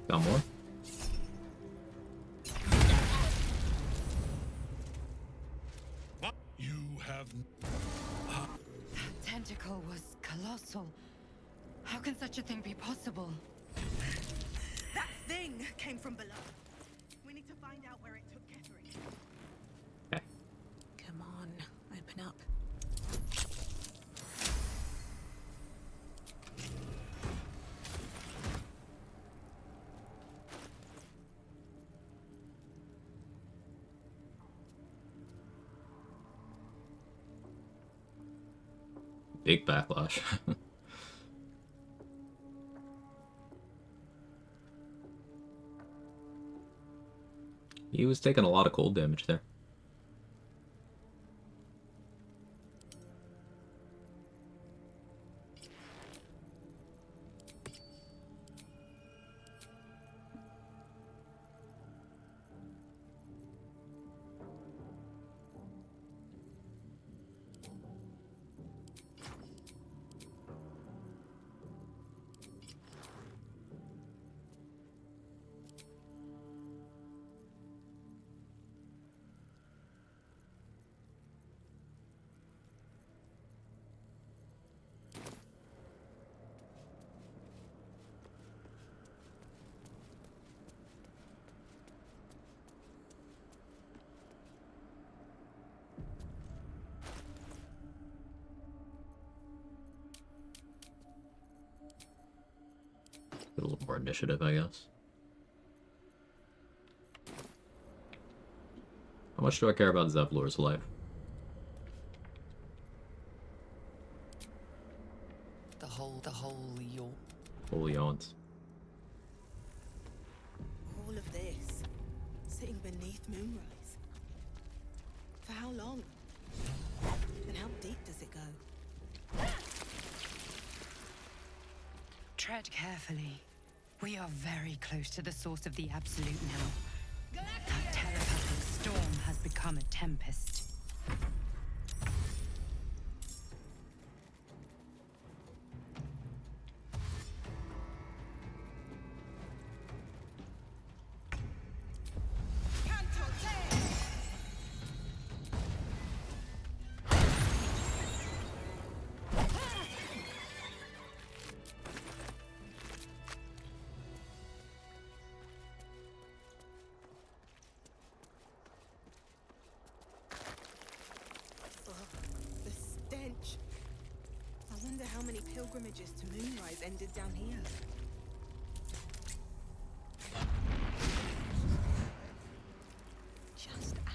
Got more? You have... That tentacle was colossal. How can such a thing be possible? That thing came from below. We need to find out where it took Catherine. Okay. Come on, open up. Big backlash. He was taking a lot of cold damage there. Get a little more initiative, I guess. How much do I care about Zevlor's life? The whole your... Holy owns. All of this, sitting beneath Moonrise. For how long? And how deep does it go? Tread carefully. We are very close to the source of the Absolute now. That telepathic storm has become a tempest. The stench. I wonder how many pilgrimages to Moonrise ended down here. Just out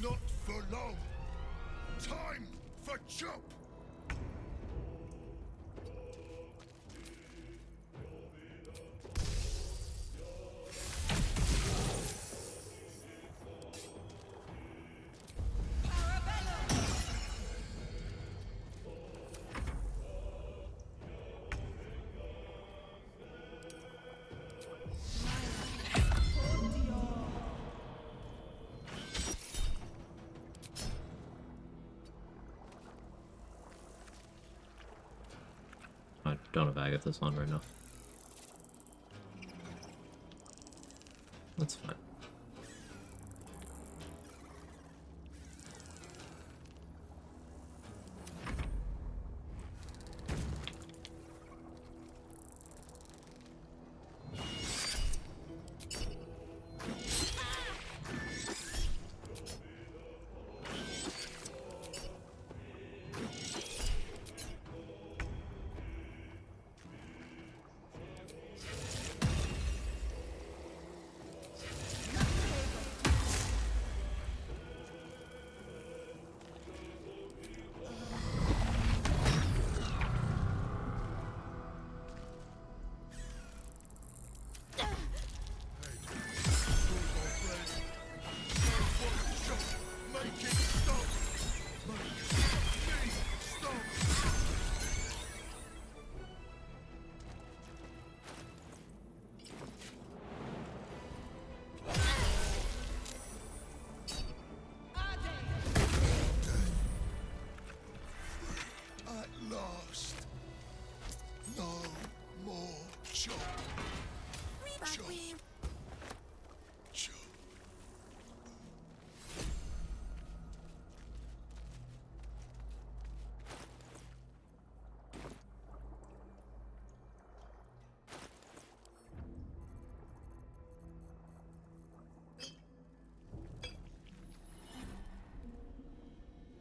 Not for long. Time for chop. I don't have Agathis on right now. That's fine.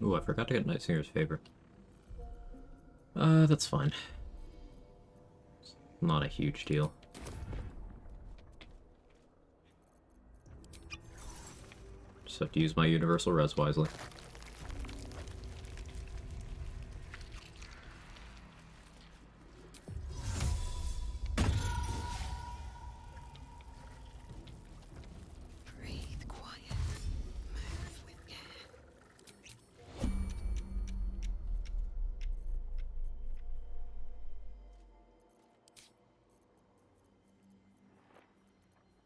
Ooh, I forgot to get Nightsinger's favor. That's fine. It's not a huge deal. Just have to use my universal res wisely. Breathe quiet. Move with care.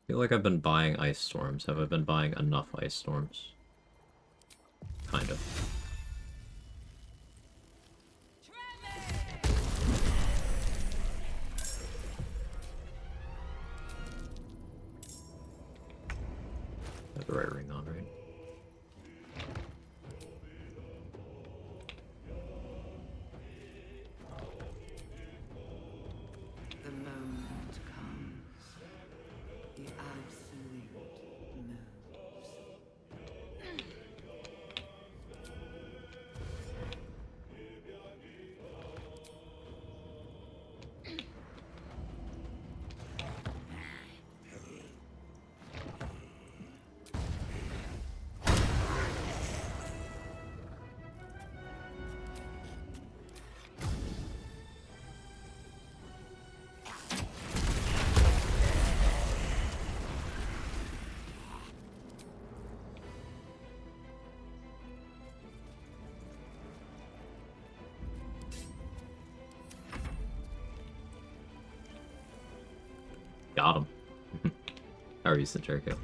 I feel like I've been buying ice storms. Have I been buying enough ice storms? Kind of. I have the right ring on, right? The moment comes. The absolute moves. Got him. How are you, Jericho?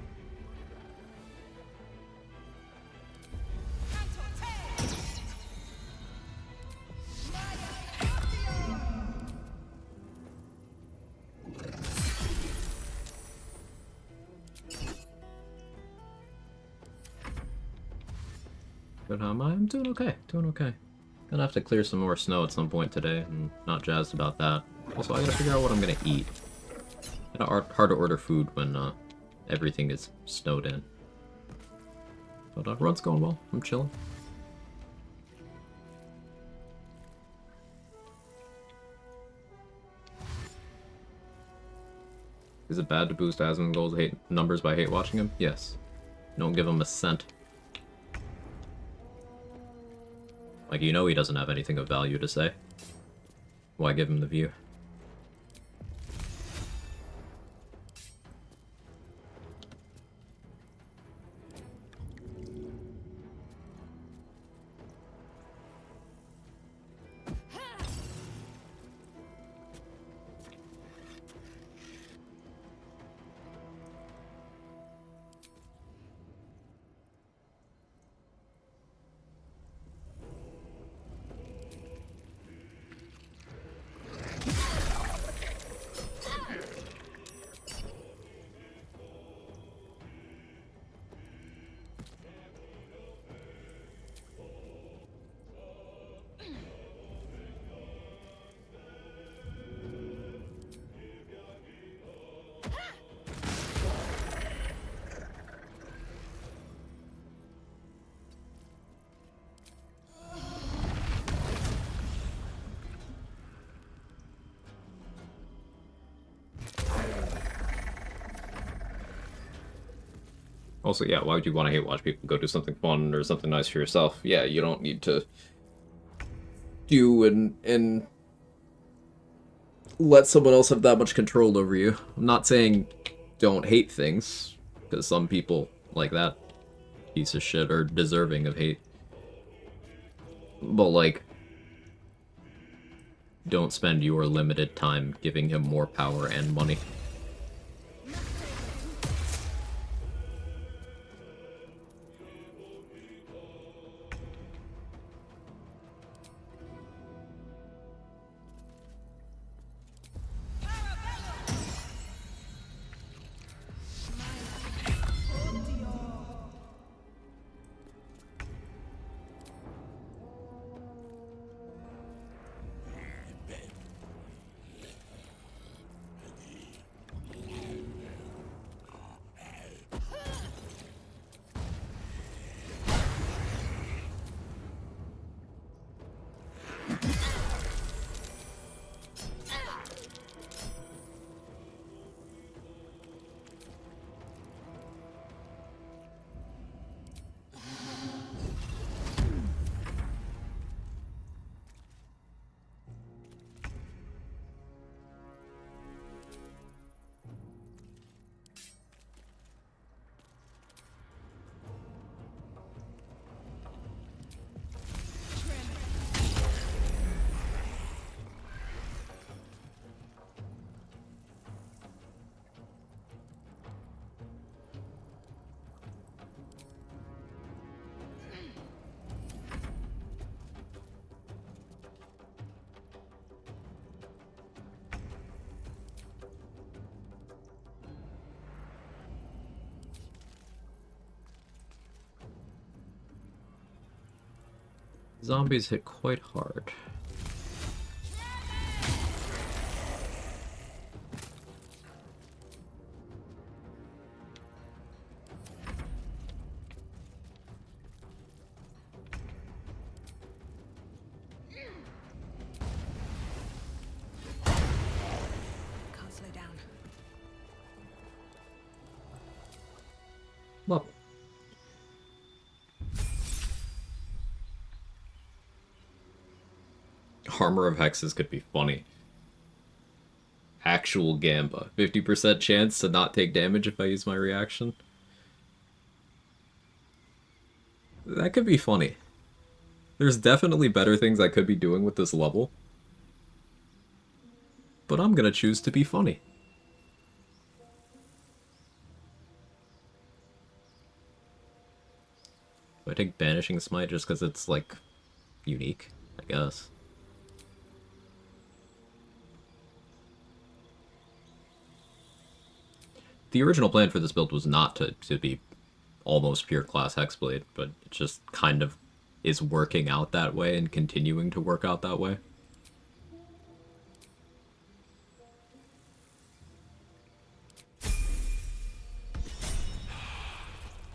But I'm doing okay. Doing okay. Gonna have to clear some more snow at some point today, and not jazzed about that. Also, I gotta figure out what I'm gonna eat. Kinda hard to order food when everything is snowed in. But run's going well. I'm chilling. Is it bad to boost Asmongold's hate numbers by hate watching him? Yes. Don't give him a cent. Like, you know he doesn't have anything of value to say. Why give him the view? Also, yeah, why would you want to hate watch people go do something fun or something nice for yourself? Yeah, you don't need to do and let someone else have that much control over you. I'm not saying don't hate things, because some people like that piece of shit are deserving of hate. But, like, don't spend your limited time giving him more power and money. Zombies hit quite hard. Can't slow down. Well. Armor of Hexes could be funny. Actual Gamba. 50% chance to not take damage if I use my reaction. That could be funny. There's definitely better things I could be doing with this level. But I'm gonna choose to be funny. Do I take Banishing Smite just because it's, like, unique? I guess. The original plan for this build was not to be almost pure class Hexblade, but it just kind of is working out that way and continuing to work out that way.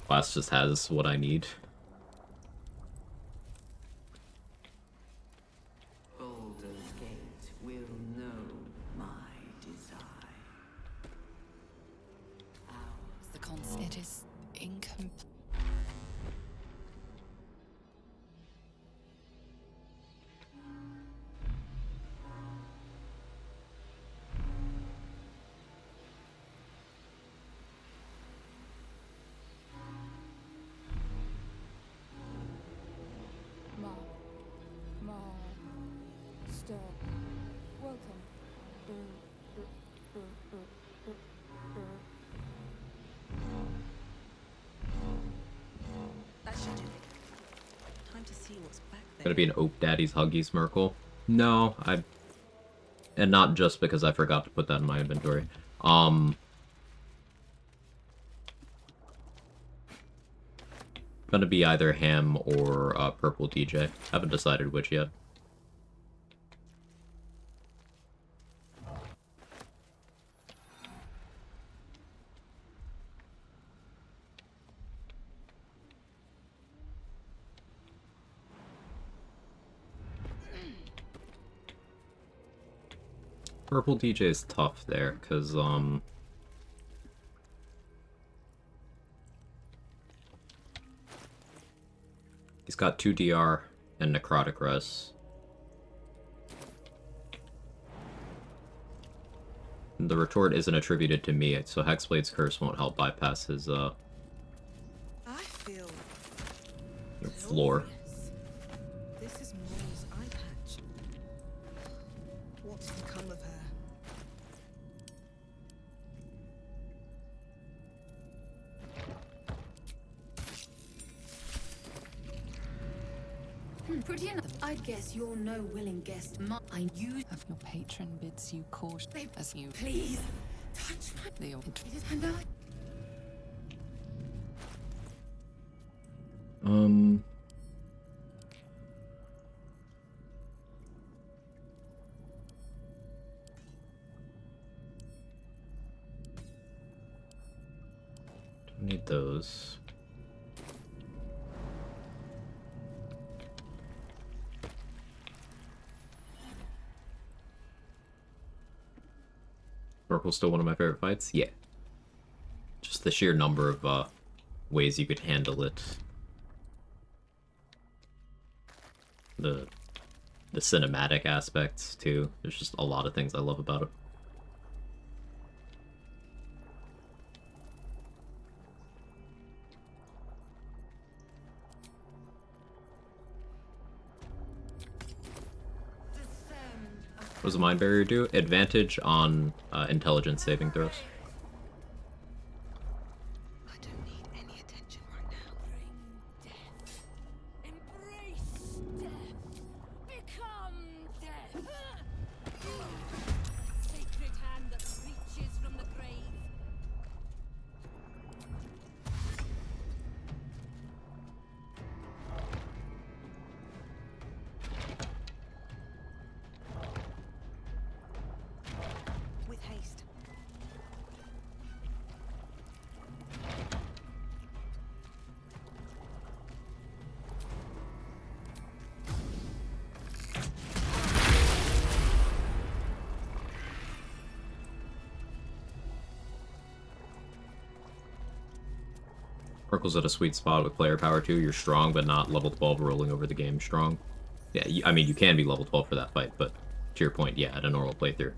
Class just has what I need. Baldur's Gate will know my desire. The concept is incomplete. Stop. Welcome. That should do it. Time to see what's back there. Gonna be an Oak Daddy's Huggies Merkle? No, and not just because I forgot to put that in my inventory. Gonna be either Ham or Purple DJ. Haven't decided which yet. Purple DJ is tough there, because, he's got 2 DR and Necrotic Res. The retort isn't attributed to me, so Hexblade's Curse won't help bypass his, I feel floor. this is Moy's eye patch. What's become of her? Pretty enough. I'd guess you're no willing guest. I use If your patron bids you caution as you please touch my. the And I. Don't need those. Purple's still one of my favorite fights? Yeah. Just the sheer number of ways you could handle it. The cinematic aspects, too. There's just a lot of things I love about it. What does the Mind Barrier do? Advantage on intelligence saving throws. I don't need any attention right now. Embrace death. Become death. Sacred hand that reaches from the grave. Oracle's at a sweet spot with player power too. You're strong, but not level 12 rolling over the game strong. Yeah, I mean, you can be level 12 for that fight, but to your point, yeah, at a normal playthrough,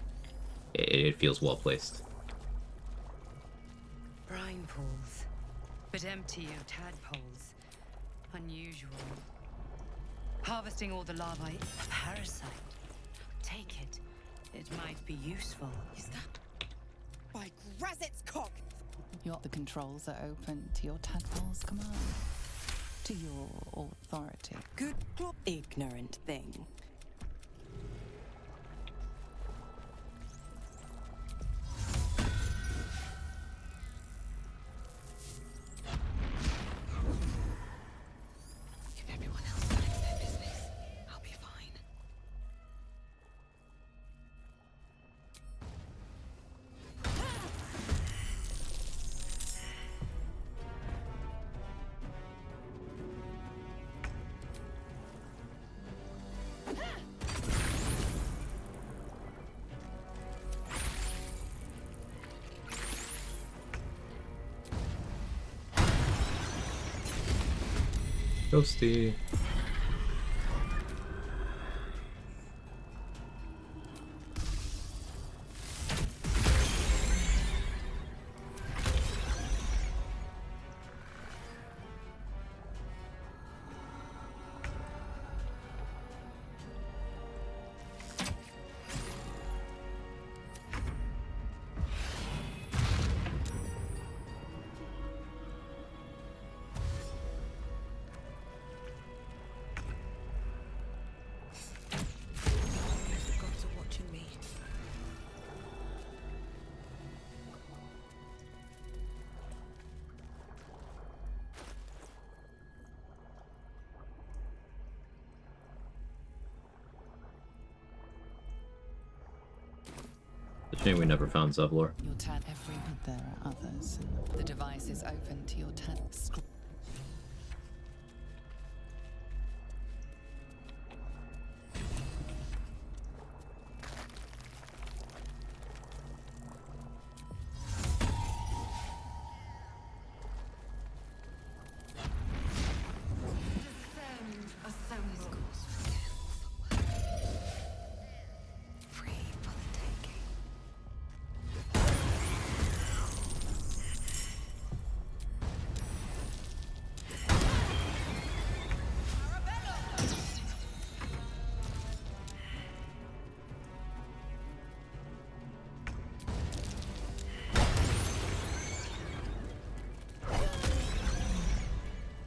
it feels well placed. Brine pools, but empty of tadpoles. Unusual. Harvesting all the larvae. A parasite. Take it. It might be useful. Is that? By Grazit's cock! The controls are open to your tadpole's command. To your authority. Good, ignorant thing. If everyone else minds their business, I'll be fine. Ghosty. The gods are watching me. It's a shame we never found Zevlor. Your tad every. There are others. The device is open to your tad.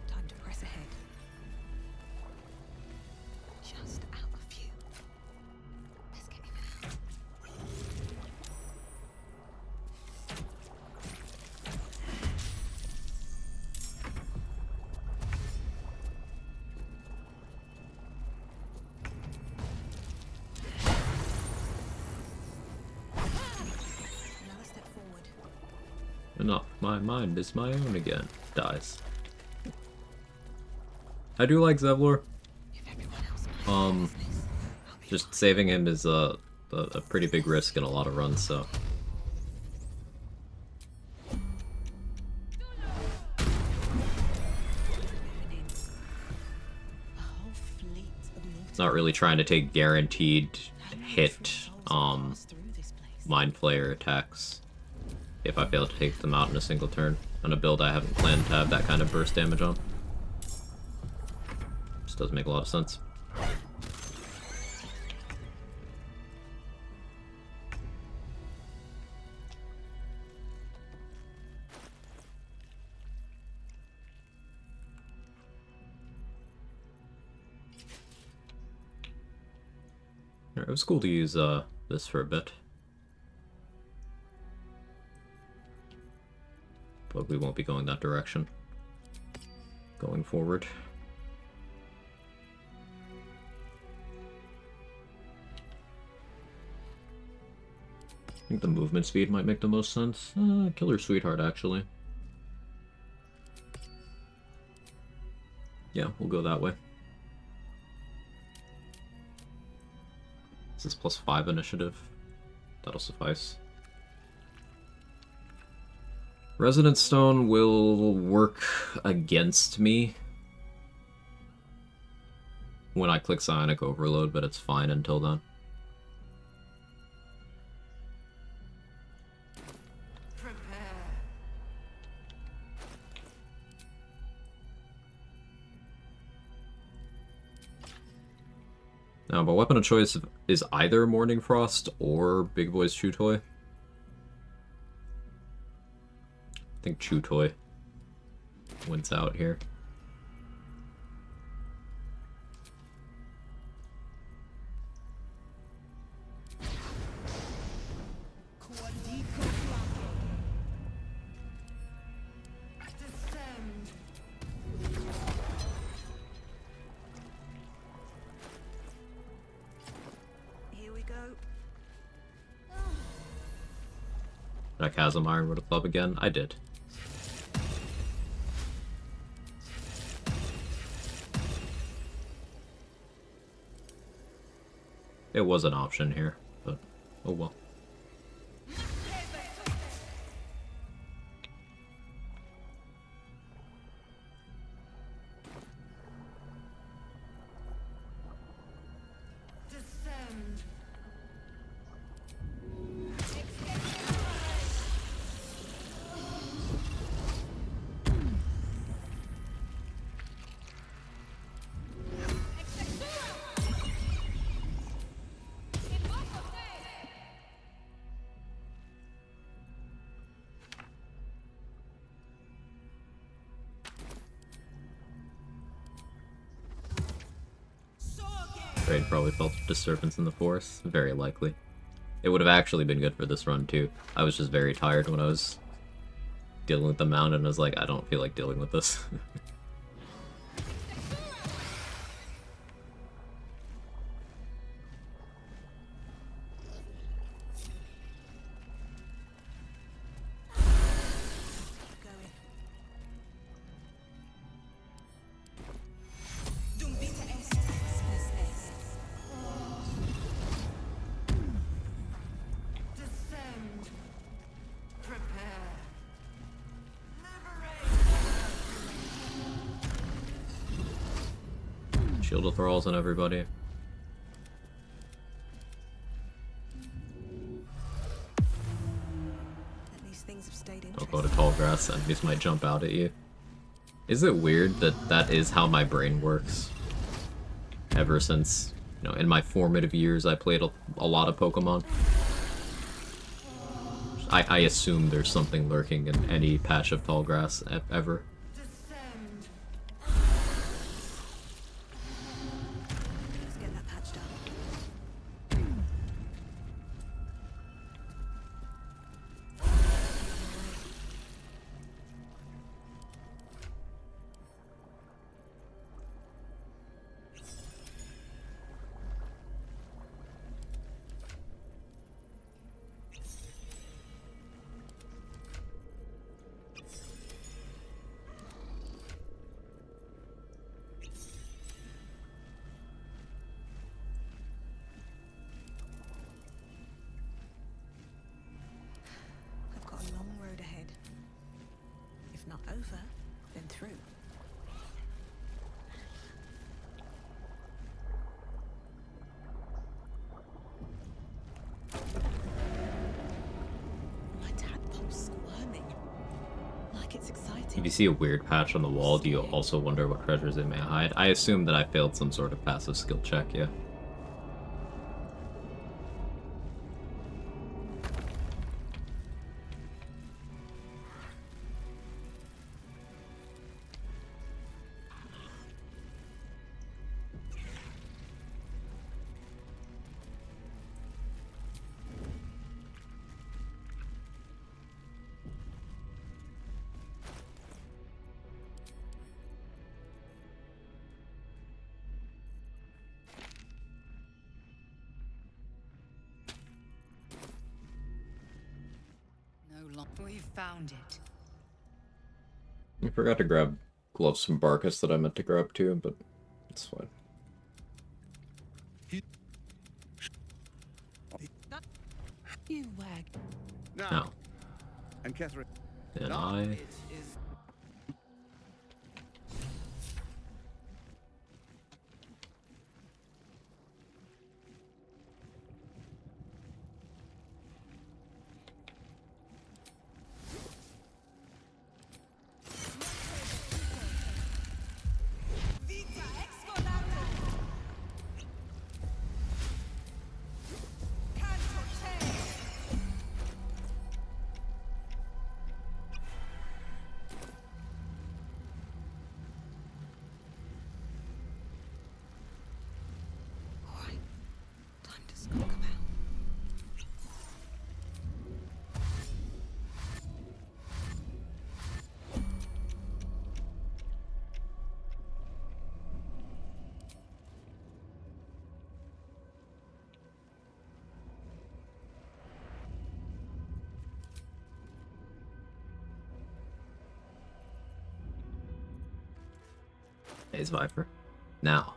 Time to press ahead. Just out of view. Let's get in and out. Another step forward. Enough. My mind is my own again. Dies. I do like Zevlor. Just saving him is a pretty big risk in a lot of runs, so. Not really trying to take guaranteed hit mind flayer attacks if I fail to take them out in a single turn on a build I haven't planned to have that kind of burst damage on. Just doesn't make a lot of sense. Alright, it was cool to use this for a bit. But we won't be going that direction going forward. I think the movement speed might make the most sense. Killer Sweetheart, actually. Yeah, we'll go that way. This is +5 initiative. That'll suffice. Resonance Stone will work against me when I click Psionic Overload, but it's fine until then. Now, my weapon of choice is either Morning Frost or Big Boy's Chew Toy. I think Chew Toy wins out here. Did I Chasm Ironwood Club again? I did. It was an option here, but oh well. Raid probably felt a disturbance in the force. Very likely. It would have actually been good for this run too. I was just very tired when I was dealing with the mount and I was like, I don't feel like dealing with this. Shield of Thralls on everybody. At least things have stayed Don't go to tall grass, enemies might jump out at you. Is it weird that that is how my brain works? Ever since, you know, in my formative years I played a lot of Pokemon. I assume there's something lurking in any patch of tall grass ever. I've got a long road ahead. If not over, then through. My tadpole's squirming. Like it's exciting. If you see a weird patch on the wall, do you also wonder what treasures it may hide? I assume that I failed some sort of passive skill check, yeah. We found it. I forgot to grab gloves from Barkus that I meant to grab too, but it's fine. You wag. No. And Catherine. And I... Haze Viper. Now.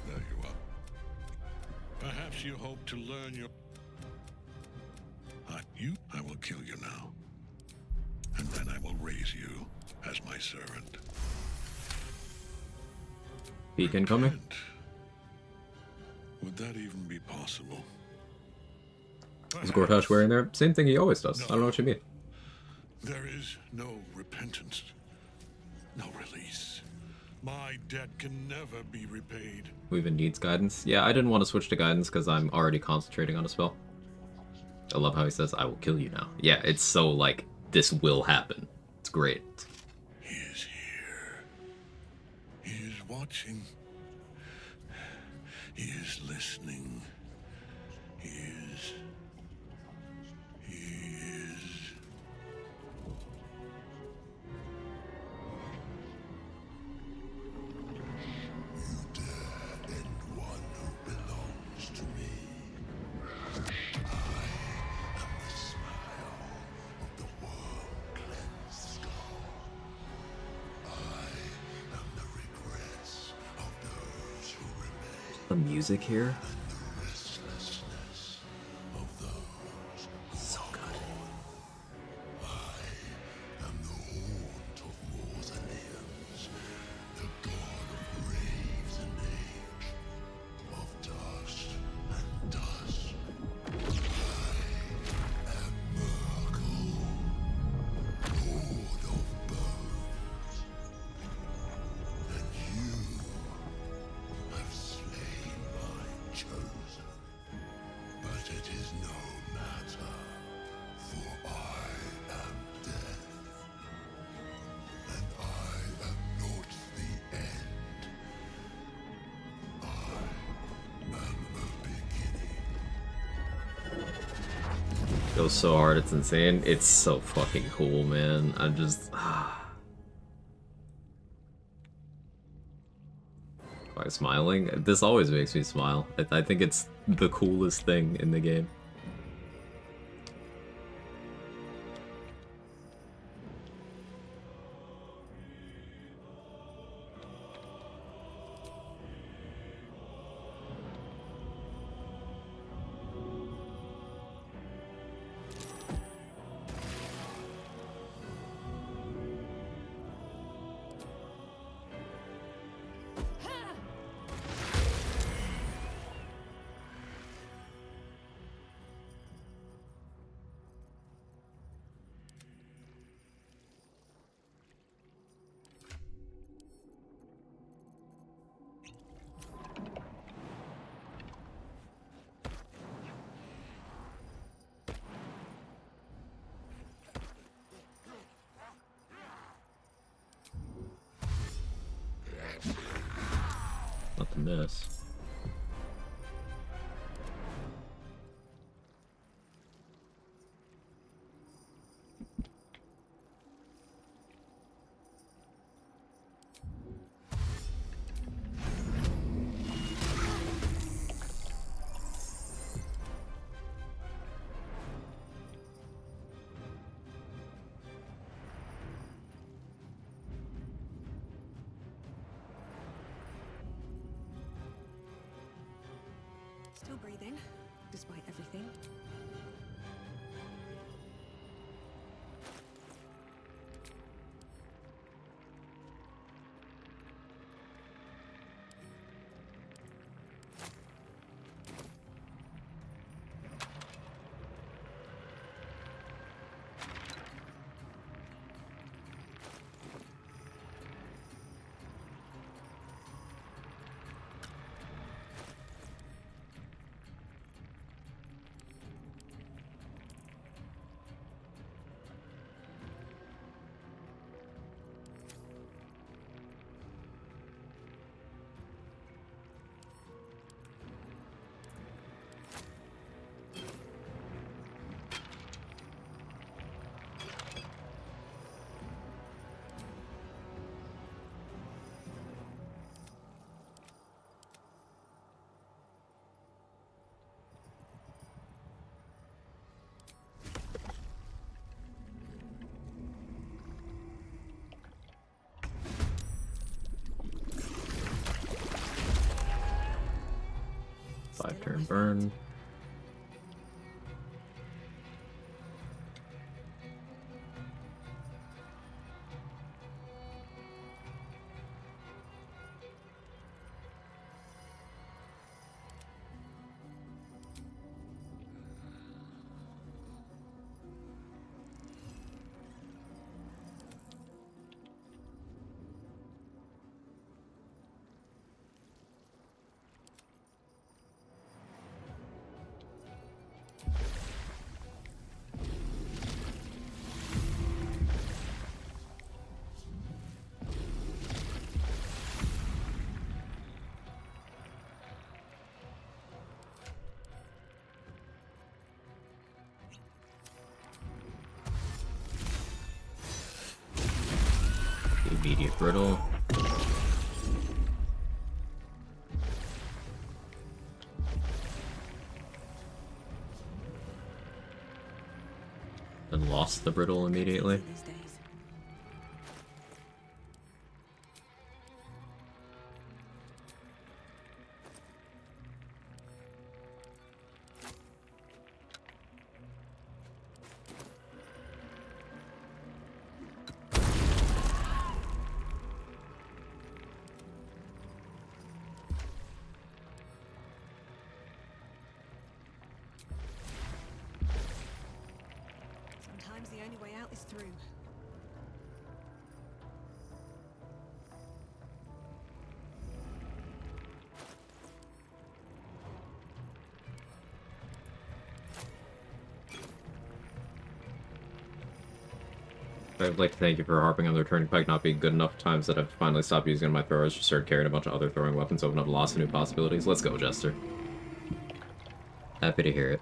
There you are. Perhaps you hope to learn your... I will kill you now. And then I will raise you as my servant. Beacon coming. Would that even be possible? Is Gortash wearing there? Same thing he always does. I don't know what you mean. There is no repentance, no release. My debt can never be repaid. Who even needs guidance? Yeah, I didn't want to switch to guidance because I'm already concentrating on a spell. I love how he says, I will kill you now. Yeah, it's so like, this will happen. It's great. He is here. He is watching. He is listening. He is... You dare end one who belongs to me. I am the smile of the world cleansed scar. I am the regrets of those who remain. The music here. And the restlessness of those who so good. I am the haunt of mausoleums, the god of graves and age, of dust and dust. I am Merkel, lord of bones, and you have slain my chosen. But it is no matter, for I am death. And I am not the end. I am a beginning. Goes so hard, it's insane. It's so fucking cool, man. I'm just... Quite smiling. This always makes me smile. I think it's the coolest thing in the game. Not the miss. Still breathing, despite everything. Five-turn burn. Immediate brittle. And lost the brittle immediately. Sometimes the only way out is through. I'd like to thank you for harping on the returning pike not being good enough times that I've finally stopped using my throwers, just started carrying a bunch of other throwing weapons, open up lots of new possibilities. Let's go, Jester. Happy to hear it.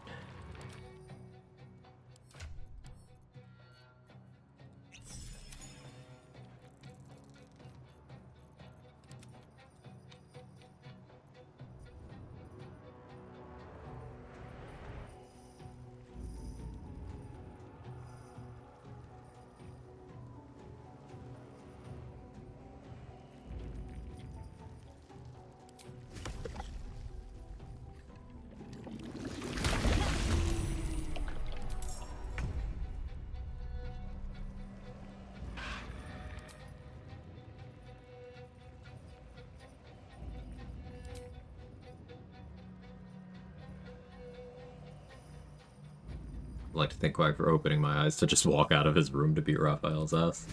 I'd like to thank Quag for opening my eyes to just walk out of his room to beat Raphael's ass.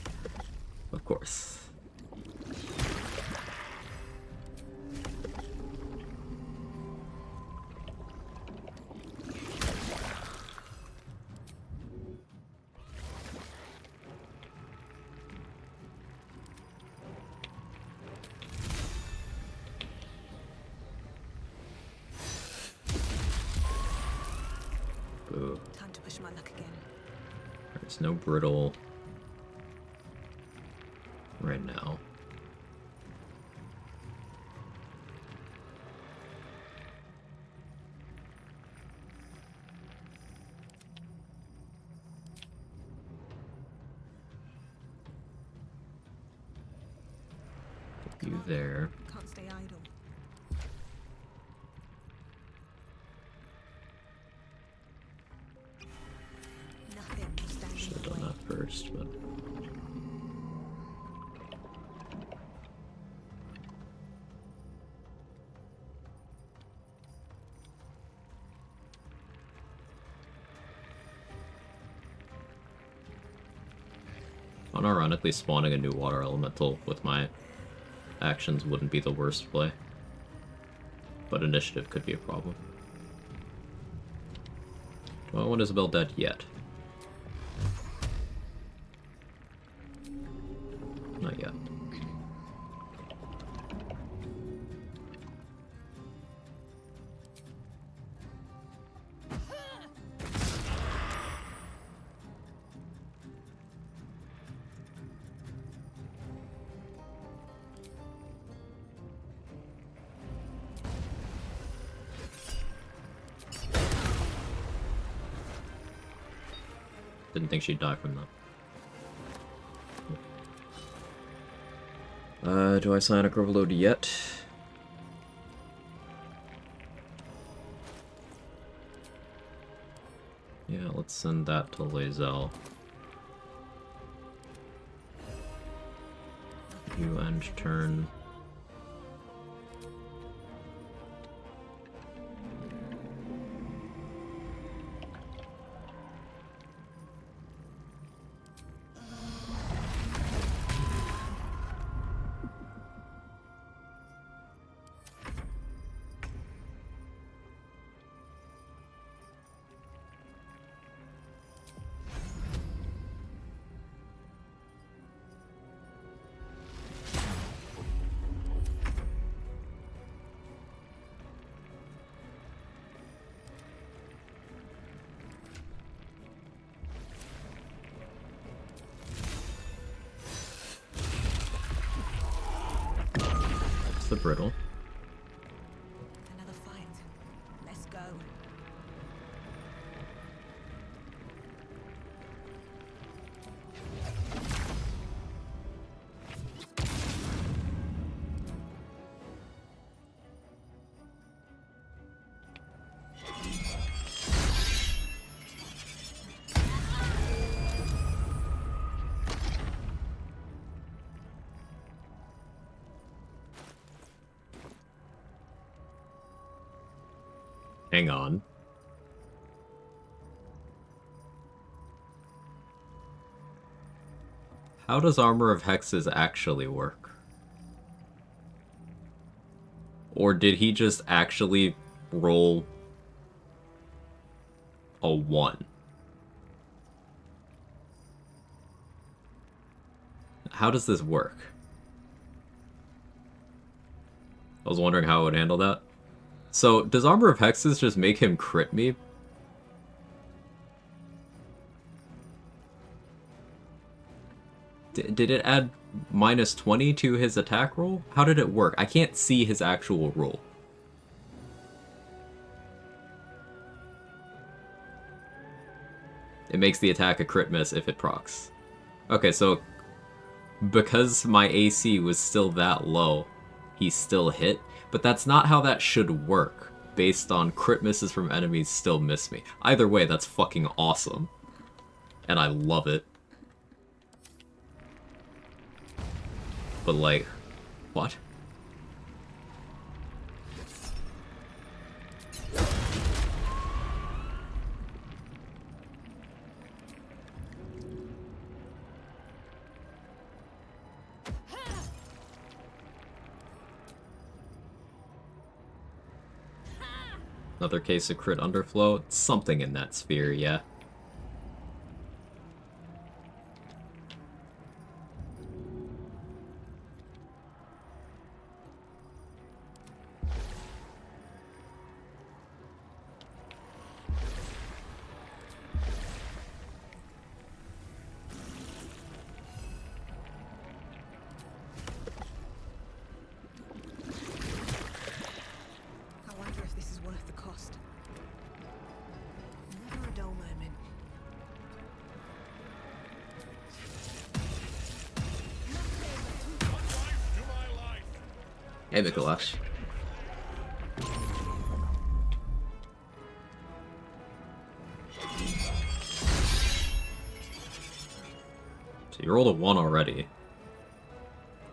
Of course. Boo. Time to push my luck again. There's no brittle right now. Put you there. Can't stay idle. Unironically, spawning a new water elemental with my actions wouldn't be the worst play. But initiative could be a problem. Do I want Isabel dead yet? Not yet. Didn't think she'd die from that. Do I sign a Overload yet? Yeah, let's send that to Lae'zel. You end turn. The brittle. Another fight. Let's go. Hang on. How does Armor of Hexes actually work? Or did he just actually roll a 1? How does this work? I was wondering how it would handle that. So, does Armor of Hexes just make him crit me? Did it add minus 20 to his attack roll? How did it work? I can't see his actual roll. It makes the attack a crit miss if it procs. Okay, so because my AC was still that low, he still hit. But that's not how that should work, based on crit misses from enemies still miss me. Either way, that's fucking awesome. And I love it. But like, what? Another case of crit underflow. Something in that sphere, yeah. I wonder if this is worth the cost. Never a dull moment. Hey, Mikolash. So you rolled a 1 already.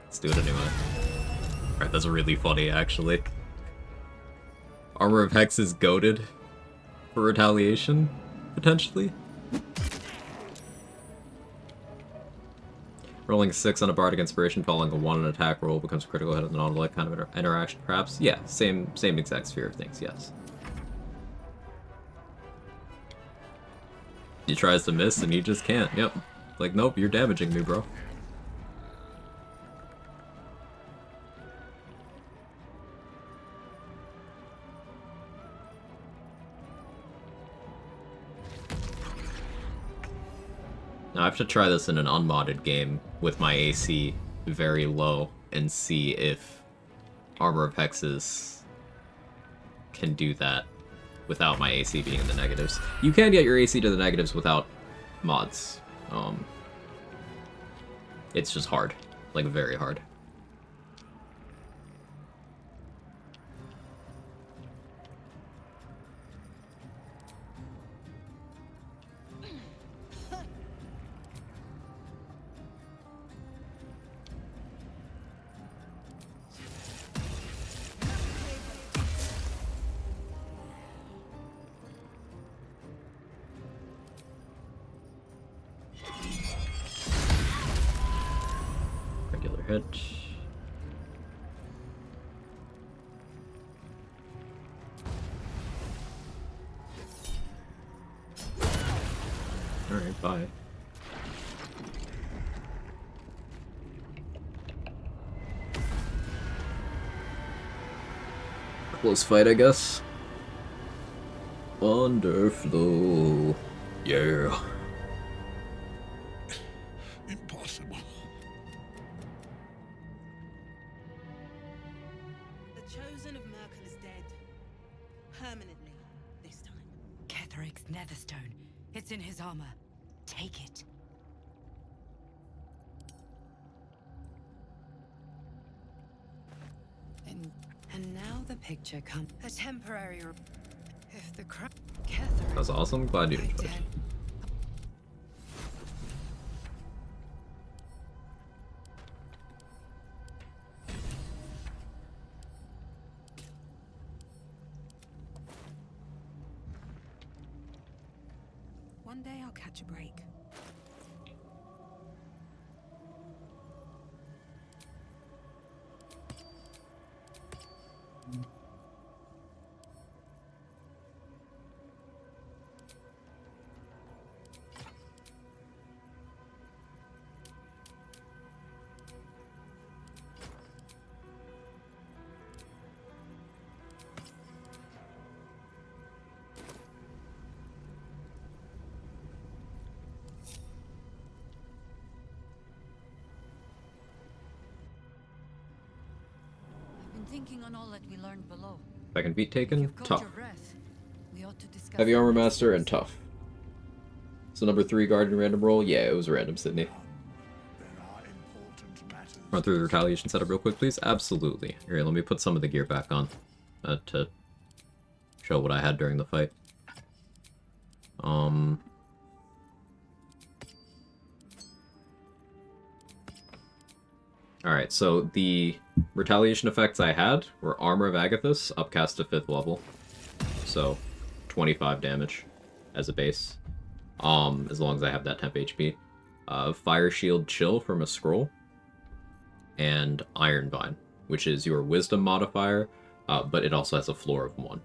Let's do it anyway. Alright, that's really funny, actually. Armor of Hex is goated for retaliation, potentially. Rolling 6 on a Bardic Inspiration following a 1 on attack roll becomes a critical hit with an auto-like kind of interaction, perhaps? Yeah, same exact sphere of things, yes. He tries to miss and he just can't, yep. Like, nope, you're damaging me, bro. Now I have to try this in an unmodded game with my AC very low and see if Armor of Hexes can do that without my AC being in the negatives. You can get your AC to the negatives without mods. It's just hard. Like, very hard. Regular hit. Alright, bye. Close fight, I guess. Underflow. Yeah. Impossible. The chosen of Merkel is dead. Permanently, this time. Ketheric's netherstone. It's in his armor. Take it. And now the picture comes. A temporary. If the That was awesome. Glad you enjoyed. One day I'll catch a break. Thinking on all that we learned below. Second beat taken, tough. Your breath. We ought to discuss Heavy Armor Master and tough. So number 3 Guardian random roll? Yeah, it was random, Sydney. Run through the retaliation setup real quick, please? Absolutely. Here, let me put some of the gear back on to show what I had during the fight. Alright, so the retaliation effects I had were Armor of Agathis, upcast to 5th level. So, 25 damage as a base. As long as I have that temp HP. Fire Shield Chill from a scroll. And Iron Vine, which is your Wisdom modifier, but it also has a floor of 1.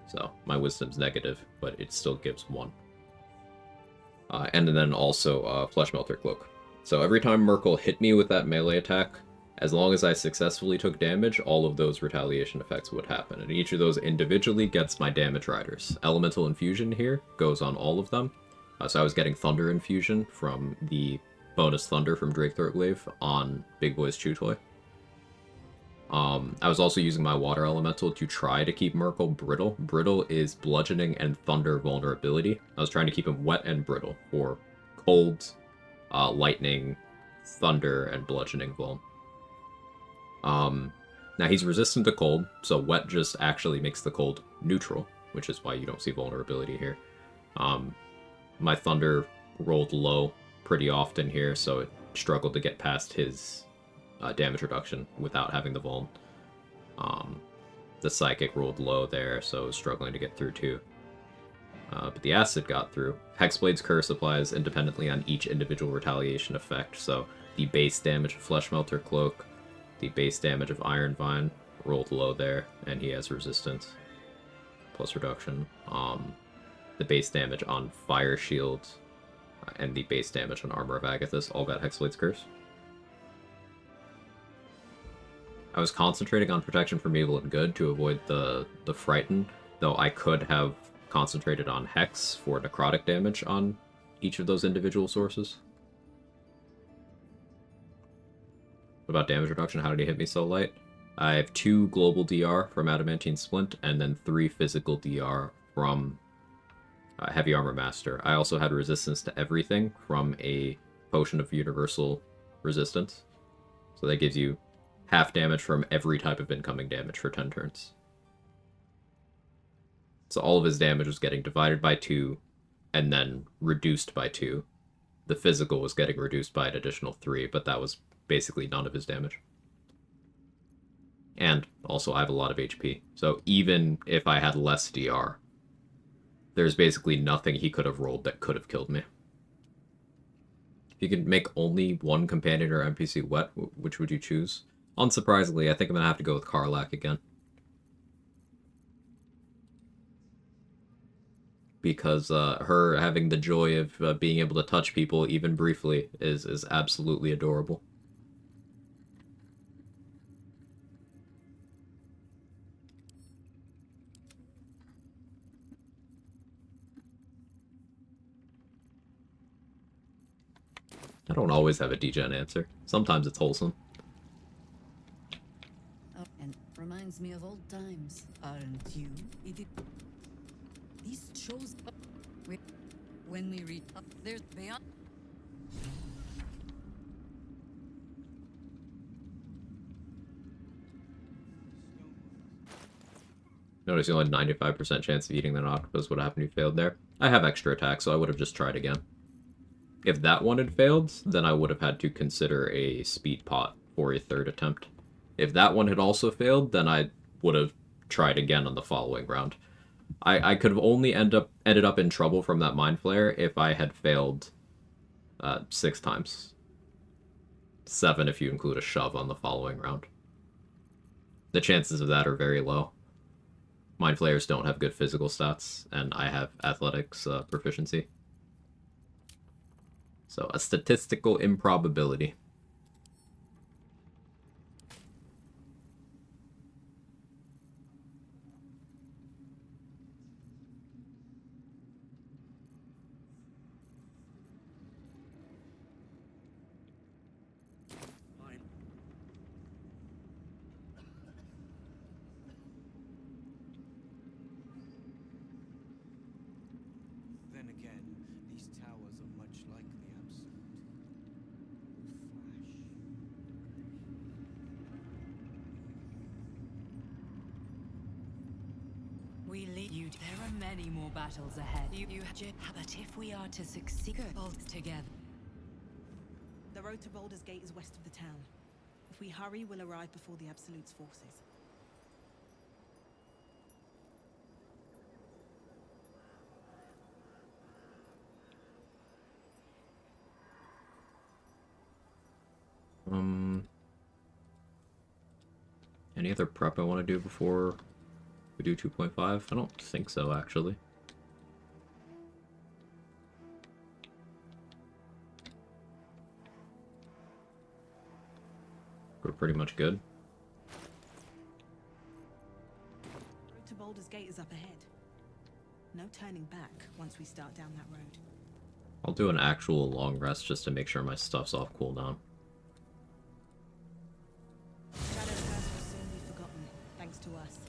So, my Wisdom's negative, but it still gives 1. And then also Flesh Melter Cloak. So every time Merkel hit me with that melee attack, as long as I successfully took damage, all of those retaliation effects would happen. And each of those individually gets my damage riders. Elemental Infusion here goes on all of them. So I was getting Thunder Infusion from the bonus Thunder from Drake Throatglaive on Big Boy's Chew Toy. I was also using my Water Elemental to try to keep Merkel brittle. Brittle is Bludgeoning and Thunder vulnerability. I was trying to keep him wet and brittle for Cold, Lightning, Thunder, and Bludgeoning Vuln. Now he's resistant to cold, so wet just actually makes the cold neutral, which is why you don't see vulnerability here. My Thunder rolled low pretty often here, so it struggled to get past his damage reduction without having the vuln. The Psychic rolled low there, so it was struggling to get through too. But the Acid got through. Hexblade's Curse applies independently on each individual retaliation effect, so the base damage of Flesh Melter Cloak, the base damage of Iron Vine, rolled low there, and he has resistance plus reduction. The base damage on Fire Shield, and the base damage on Armor of Agathis all got Hexblade's Curse. I was concentrating on protection from evil and good to avoid the Frighten, though I could have concentrated on Hex for necrotic damage on each of those individual sources. What about damage reduction? How did he hit me so light? I have 2 global DR from Adamantine Splint, and then 3 physical DR from Heavy Armor Master. I also had resistance to everything from a Potion of Universal Resistance. So that gives you half damage from every type of incoming damage for 10 turns. So all of his damage was getting divided by 2, and then reduced by 2. The physical was getting reduced by an additional 3, but that was basically none of his damage. And also I have a lot of HP, so even if I had less DR, there's basically nothing he could have rolled that could have killed me. If you could make only one companion or NPC wet, which would you choose? Unsurprisingly, I think I'm going to have to go with Karlach again. Because her having the joy of being able to touch people, even briefly, is absolutely adorable. I don't always have a degen answer. Sometimes it's wholesome. Oh, and reminds me of old times, aren't you? These shows up when we read up there's beyond. Notice you only had 95% chance of eating that octopus. What happened if you failed there? I have extra attack, so I would have just tried again. If that one had failed, then I would have had to consider a speed pot for a third attempt. If that one had also failed, then I would have tried again on the following round. I could have only ended up in trouble from that Mind Flayer if I had failed 6 times. 7 if you include a shove on the following round. The chances of that are very low. Mind Flayers don't have good physical stats, and I have athletics proficiency. So a statistical improbability. Then again, these towers are much like the Absolute. Flash. We lead you. There are many more battles ahead. But if we are to succeed, all together. The road to Baldur's Gate is west of the town. If we hurry, we'll arrive before the Absolute's forces. Any other prep I want to do before we do 2.5? I don't think so, actually. We're pretty much good. The road to Baldur's Gate is up ahead. No turning back once we start down that road. I'll do an actual long rest just to make sure my stuff's off cooldown. Shadowhurst will soon be forgotten, thanks to us.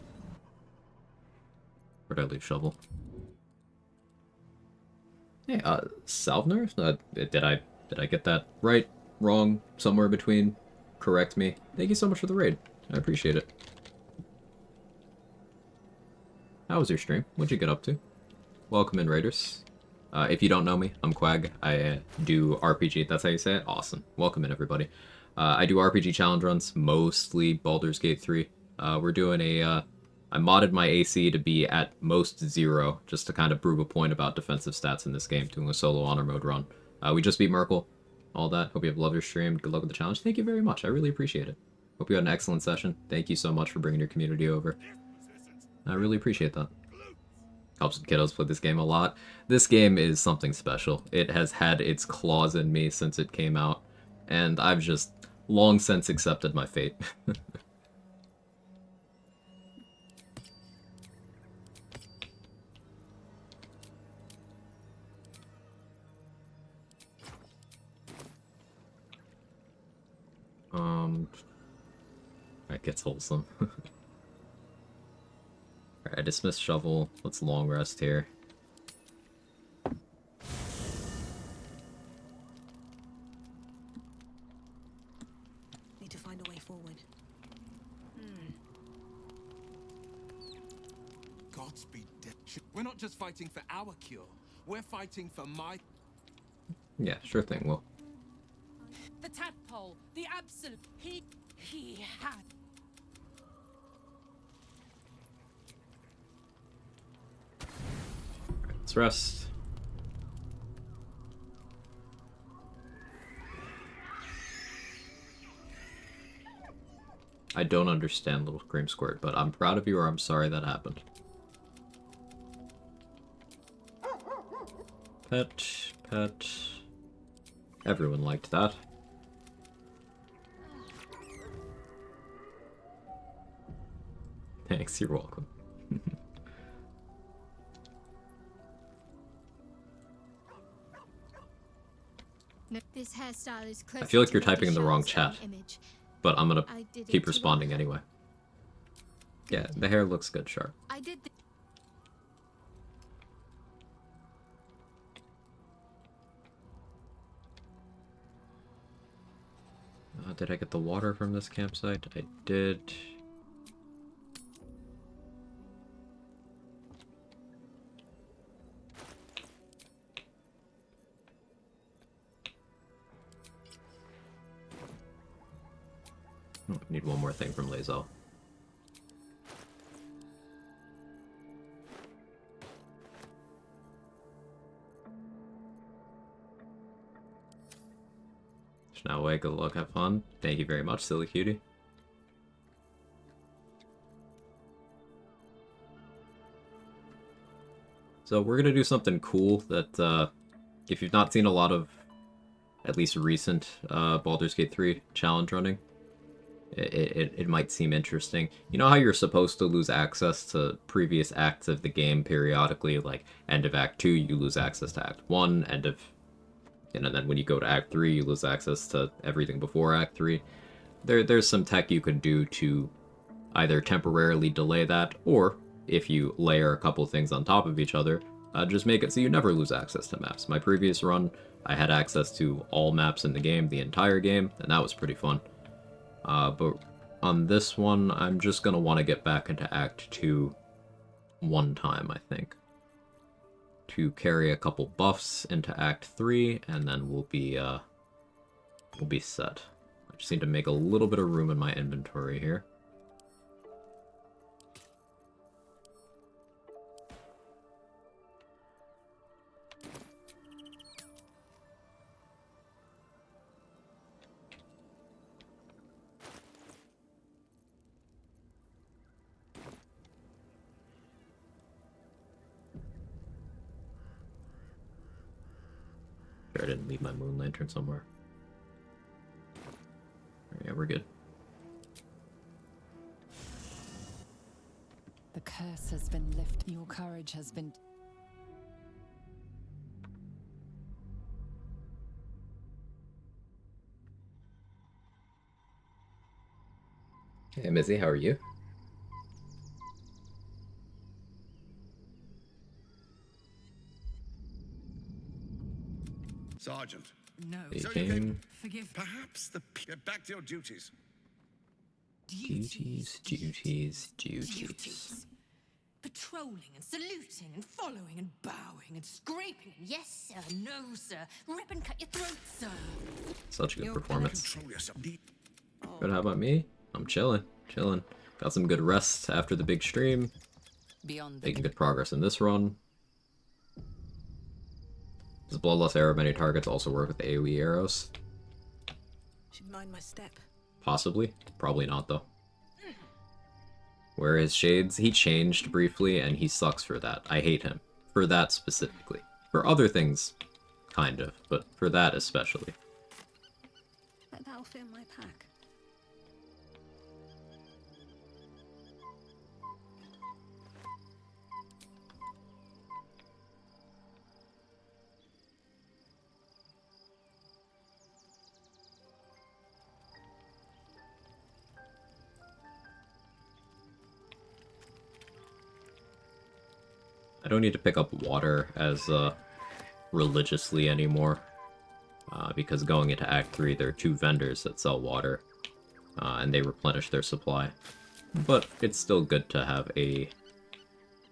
Where'd I leave Shovel? Hey, Salvner? Did I get that right, wrong, somewhere between? Correct me. Thank you so much for the raid. I appreciate it. How was your stream? What'd you get up to? Welcome in, Raiders. If you don't know me, I'm Quag. I do RPG. That's how you say it? Awesome. Welcome in, everybody. I do RPG challenge runs, mostly Baldur's Gate 3. We're doing a... I modded my AC to be at most 0, just to kind of prove a point about defensive stats in this game, doing a solo honor mode run. We just beat Merkel. all that. Hope you have loved your stream. Good luck with the challenge. Thank you very much. I really appreciate it. Hope you had an excellent session. Thank you so much for bringing your community over. I really appreciate that. Helps kiddos play this game a lot. This game is something special. It has had its claws in me since it came out, and I've just long since accepted my fate. That gets wholesome. Alright, I dismiss shovel. Let's long rest here. Need to find a way forward. Godspeed dead. We're not just fighting for our cure. We're fighting for my... Yeah, sure thing, Will. The tadpole, the absolute. He had. Let's rest. I don't understand Little Cream Squirt, but I'm proud of you or I'm sorry that happened. Pet, pet. Everyone liked that. Thanks, you're welcome. No, this hairstyle is I feel like you're typing in the wrong chat, but I'm gonna keep responding anyway. Yeah, the hair looks good, Sharp. I did. Did I get the water from this campsite? I did. Oh, I need one more thing from Lazel. Now away, good luck, have fun. Thank you very much, silly cutie. So we're gonna do something cool that, if you've not seen a lot of, at least recent, Baldur's Gate 3 challenge running, it might seem interesting. You know how you're supposed to lose access to previous acts of the game periodically, like end of Act 2, you lose access to Act 1, end of... and then when you go to Act 3, you lose access to everything before Act 3. There's some tech you can do to either temporarily delay that, or if you layer a couple things on top of each other, just make it so you never lose access to maps. My previous run, I had access to all maps in the game, the entire game, and that was pretty fun. But on this one, I'm just going to want to get back into Act 2 one time, I think. To carry a couple buffs into Act 3, and then we'll be set. I just need to make a little bit of room in my inventory here. I didn't leave my moon lantern somewhere. Yeah, we're good. The curse has been lifted. Your courage has been... Hey, Mizzy, how are you? Sergeant. No. Hey, So you King. came... Forgive. Perhaps get back to your duties. Duties. Patrolling and saluting and following and bowing and scraping and yes sir, no sir, rip and cut your throat, sir. Such a good performance. Control yourself. Good, how about me? I'm chilling. Got some good rest after the big stream. Beyond the... Making good progress in this run. Does Bloodlust arrow many targets also work with AoE arrows? Should mind my step. Possibly. Probably not, though. Where his shades, he changed briefly, and he sucks for that. I hate him. For that specifically. For other things, kind of, but for that especially. Bet that'll fit in my pack. I don't need to pick up water as religiously anymore, because going into Act 3 there are 2 vendors that sell water, and they replenish their supply. But it's still good to have an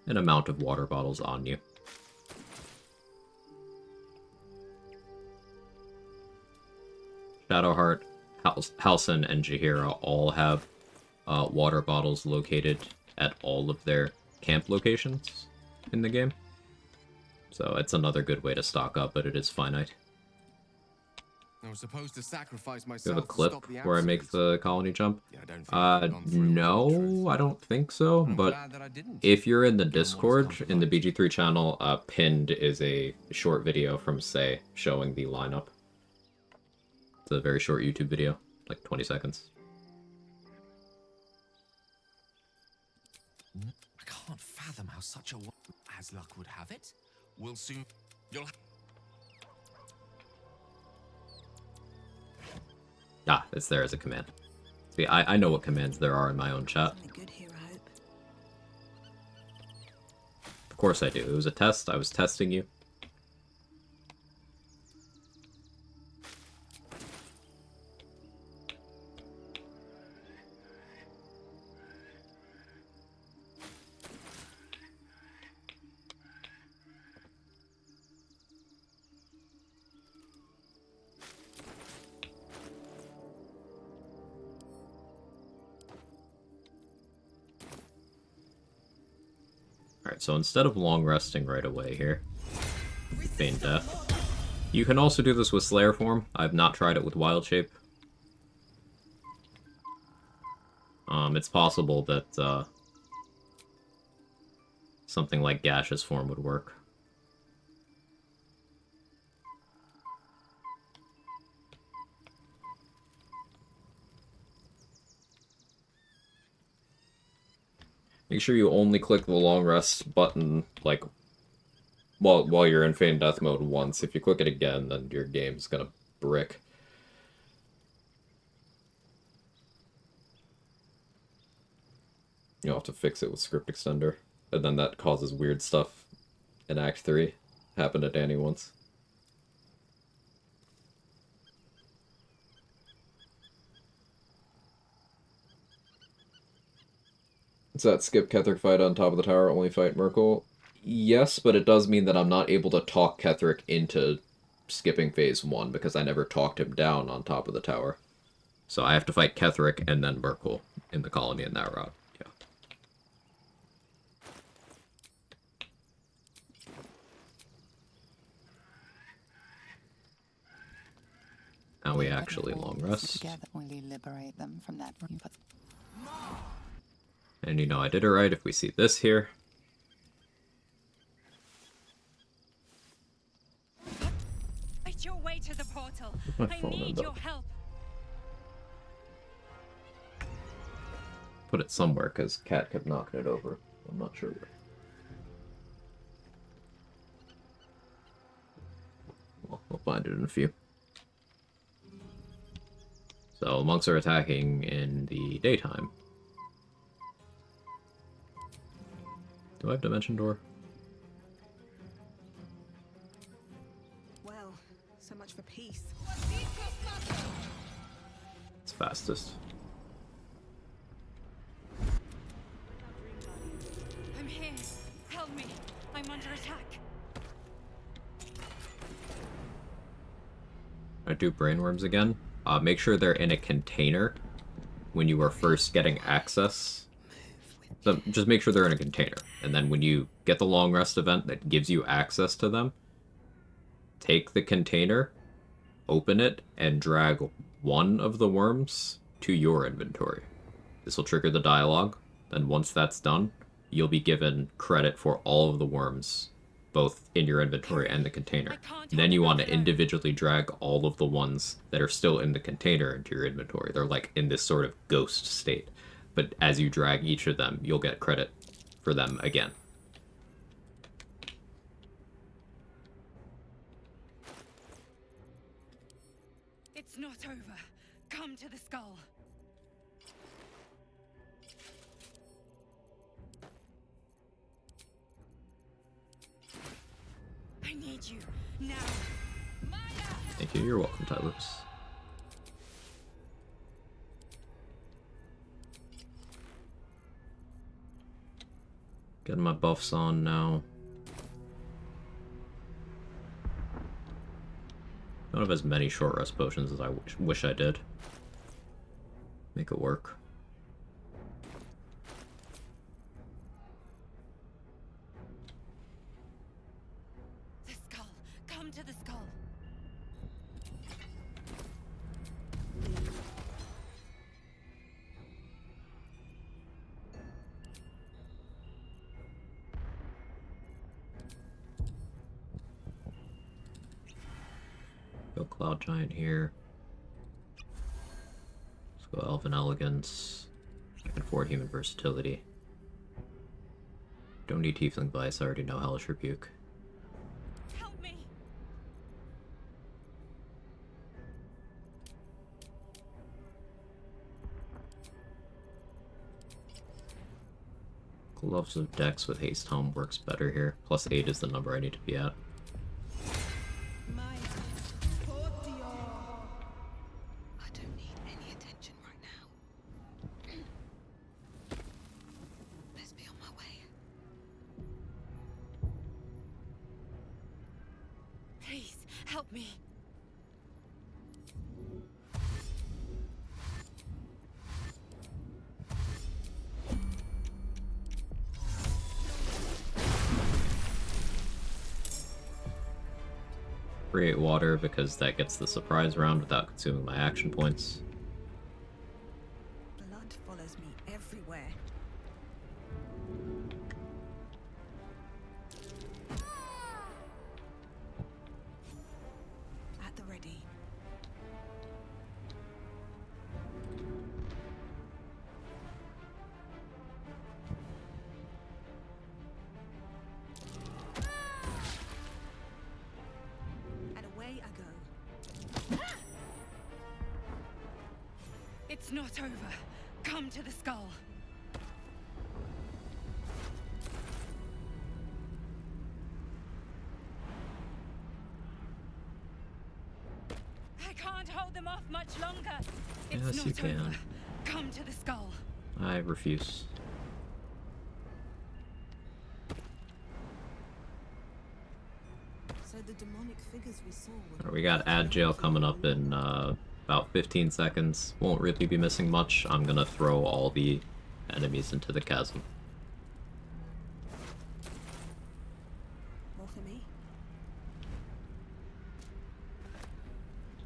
amount of water bottles on you. Shadowheart, Halcyon, and Jaheira all have water bottles located at all of their camp locations in the game. So it's another good way to stock up, but it is finite. I was supposed to sacrifice Do you myself have a to clip stop the where I make absolute. the colony jump? Yeah, I don't think I've gone through with No, I don't think so, I'm but glad that I didn't. if you're in the Discord, in the BG3 channel, pinned is a short video from Say showing the lineup. It's a very short YouTube video, like 20 seconds. I can't fathom how such a as luck would have it. We'll soon. You'll. Ah, it's there as a command. See, I know what commands there are in my own chat. Good here, I hope. Of course I do. It was a test. I was testing you. Alright, so instead of long resting right away here, feign death. You can also do this with Slayer form. I've not tried it with Wild Shape. It's possible that something like Gaseous form would work. Make sure you only click the long rest button, like, while you're in feign death mode once. If you click it again, then your game's gonna brick. You'll have to fix it with script extender. And then that causes weird stuff in Act 3. Happened to Danny once. Does that skip Ketherick fight on top of the tower, only fight Merkel? Yes, but it does mean that I'm not able to talk Ketherick into skipping phase 1, because I never talked him down on top of the tower. So I have to fight Ketherick and then Merkel in the colony in that route. Yeah. Now we actually long rest. Together, will you liberate them from that? And you know I did it right if we see this here. Fight your way to the portal. My I phone need ended your up. help. Put it somewhere, because Cat kept knocking it over. I'm not sure where. Well, we'll find it in a few. So, monks are attacking in the daytime. Do I have Dimension Door? Well, so much for peace. It's fastest. I'm here. Help me. I'm under attack. I do brainworms again. Make sure they're in a container when you are first getting access. So just make sure they're in a container. And then when you get the long rest event that gives you access to them, take the container, open it, and drag one of the worms to your inventory. This will trigger the dialogue. Then once that's done, you'll be given credit for all of the worms, both in your inventory and the container. Then you want to individually drag all of the ones that are still in the container into your inventory. They're like in this sort of ghost state. But as you drag each of them, you'll get credit for them again. It's not over. Come to the skull. I need you now. Thank you. You're welcome, Tylus. Getting my buffs on now. Don't have as many short rest potions as I wish I did. Make it work. The skull. Come to the skull. Go Cloud Giant here. Let's go Elven Elegance. I can afford Human Versatility. Don't need Tiefling Vice, I already know Hellish Rebuke. Help me. Gloves of Dex with Haste Helm works better here. Plus 8 is the number I need to be at. I don't need any attention right now. Let's be on my way. Please, help me. Create water because that gets the surprise round without consuming my action points. Blood follows me everywhere. At the ready. And away I go. It's not over. Come to the skull. I can't hold them off much longer. It's Yes, not you can. over. Come to the skull. I refuse. So the demonic figures we saw were Alright, we got Ad Jail coming up in about 15 seconds. Won't really be missing much. I'm gonna throw all the enemies into the chasm. more for me.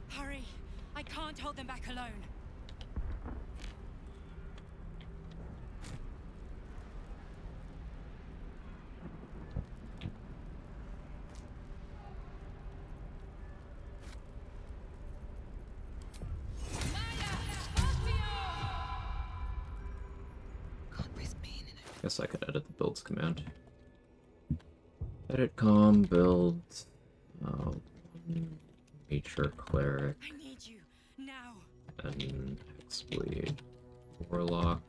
Hurry. I can't hold them back alone. Guess I could edit the builds command. Edit com build nature cleric. I need you now. And Hexblade Warlock.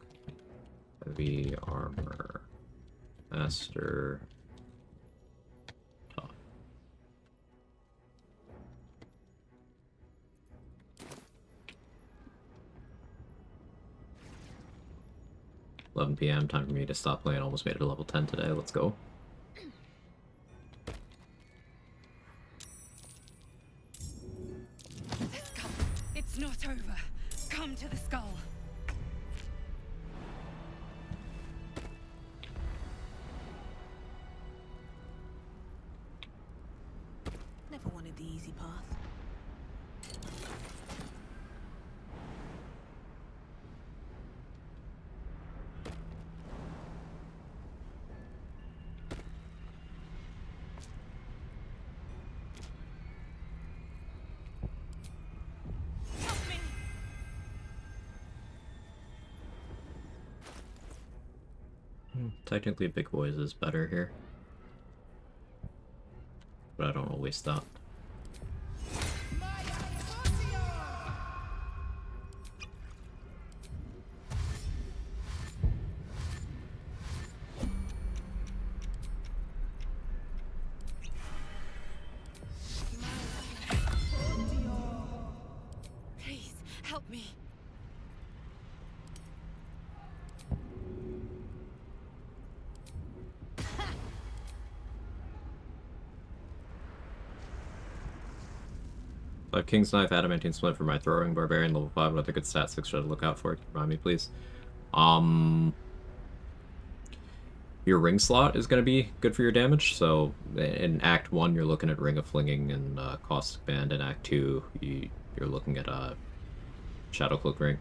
Heavy armor. Master. Tough. $11 PM, time for me to stop playing. Almost made it to level 10 today. Let's go. The skull. It's not over. Come to the skull. Never wanted the easy path. Technically, Big Boys is better here. But I don't always stop. Please, help me. I have King's Knife, Adamantine Splint for my throwing, Barbarian level 5. What other good stat 6 should I look out for? Remind me, please. Your ring slot is going to be good for your damage. So in Act 1, you're looking at Ring of Flinging and Caustic Band. In Act 2, you're looking at Shadow Cloak Ring.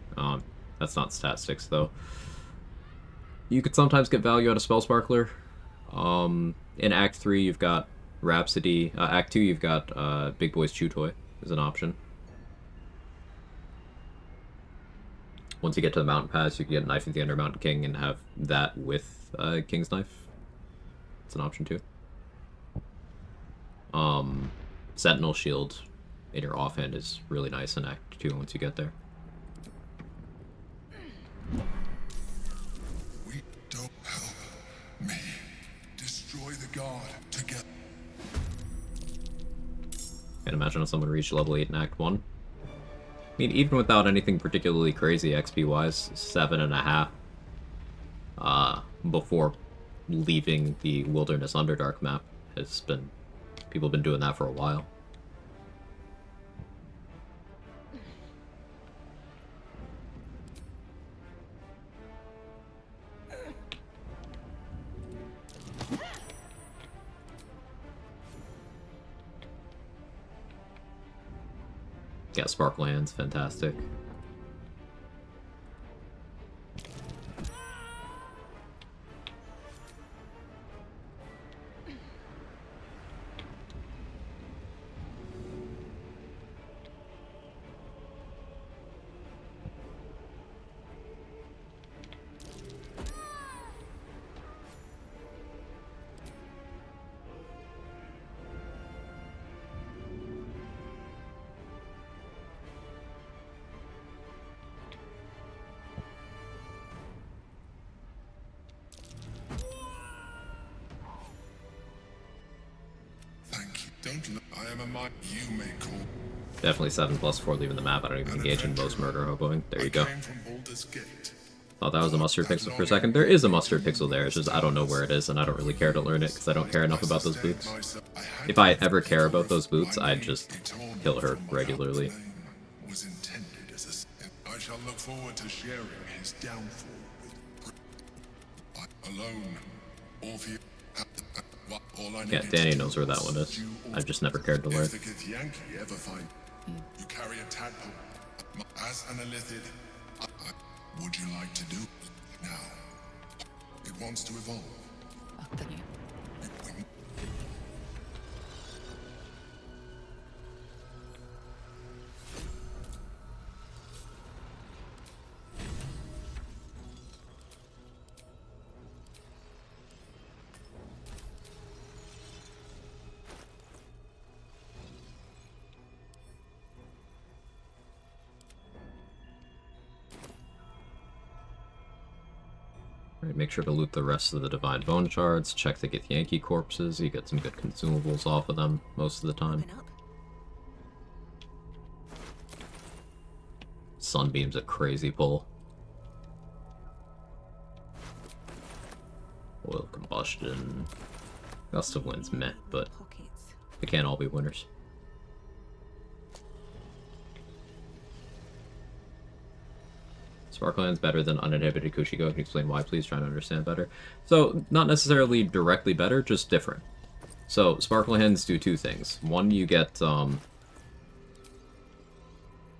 That's not stat 6, though. You could sometimes get value out of Spell Sparkler. In Act 3, you've got Rhapsody. Act 2, you've got Big Boy's Chew Toy as an option. Once you get to the Mountain Pass, you can get Knife of the Undermountain King and have that with King's Knife. It's an option too. Sentinel Shield in your offhand is really nice in Act 2 once you get there. We don't help me destroy the god together. Can't imagine if someone reached level 8 in Act 1. I mean, even without anything particularly crazy XP-wise, 7.5 before leaving the Wilderness Underdark map has been... people have been doing that for a while. Yeah, Sparkland's fantastic. Don't look. I am a mind you may call. Definitely 7+4 leaving the map. I don't even engage in most murder hoboing. There you go. Thought that was a mustard pixel for a second. There is a mustard pixel there. It's just I don't know where it is, and I don't really care to learn it because I don't care enough about those boots. If I ever care about those boots, I'd just kill her regularly. Was intended as a. I shall look forward to sharing his downfall with. Alone, or for you. Yeah, Danny knows where that one is. I've just never cared to learn. If the Githyanki ever find you carry a tadpole as an Elithid, would you like to do it now? It wants to evolve. Alright, make sure to loot the rest of the Divine Bone Shards, check the Githyanki corpses, you get some good consumables off of them most of the time. Sunbeam's a crazy pull. Oil Combustion. Gust of Wind's meh, but they can't all be winners. Sparkland's better than uninhibited Kushiko. Can you explain why, please? Trying to understand better. So, not necessarily directly better, just different. So, Sparklands do two things. One, you get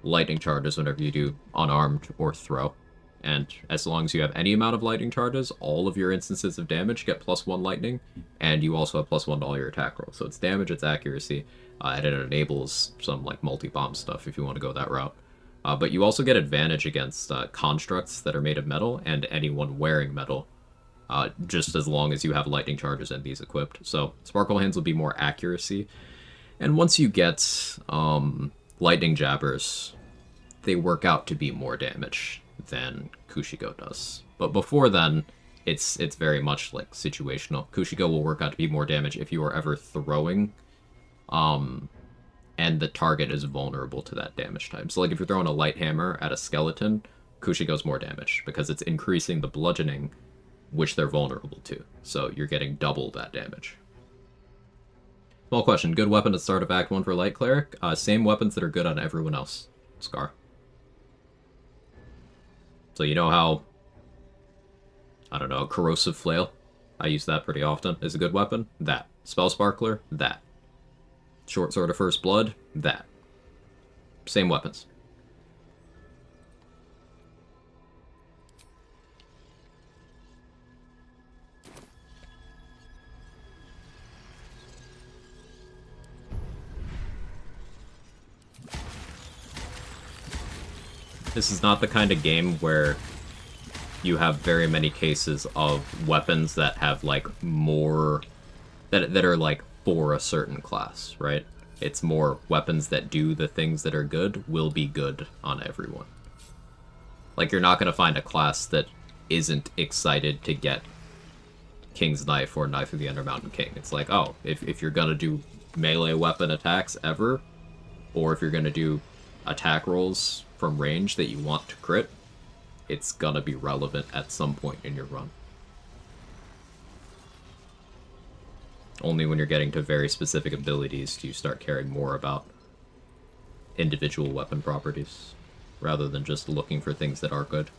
lightning charges whenever you do unarmed or throw. And as long as you have any amount of lightning charges, all of your instances of damage get +1 lightning, and you also have +1 to all your attack rolls. So it's damage, it's accuracy, and it enables some like multi-bomb stuff if you want to go that route. But you also get advantage against constructs that are made of metal, and anyone wearing metal just as long as you have lightning charges and these equipped. So Sparkle Hands will be more accuracy. And once you get lightning jabbers, they work out to be more damage than Kushigo does. But before then, it's very much like situational. Kushigo will work out to be more damage if you are ever throwing, and the target is vulnerable to that damage type. So like if you're throwing a light hammer at a skeleton, Kushigo's more damage because it's increasing the bludgeoning, which they're vulnerable to. So you're getting double that damage. Small question, good weapon to start of Act 1 for Light Cleric? Same weapons that are good on everyone else. Scar. So you know how, I don't know, Corrosive Flail, I use that pretty often, is a good weapon? That. Spell Sparkler? That. Short Sword of First Blood? That. Same weapons. This is not the kind of game where you have very many cases of weapons that have, like, more... that are, like, for a certain class, right? It's more weapons that do the things that are good will be good on everyone. Like, you're not going to find a class that isn't excited to get King's Knife or Knife of the Undermountain King. It's like, oh, if you're going to do melee weapon attacks ever, or if you're going to do attack rolls from range that you want to crit, it's gonna be relevant at some point in your run. Only when you're getting to very specific abilities do you start caring more about individual weapon properties, rather than just looking for things that are good.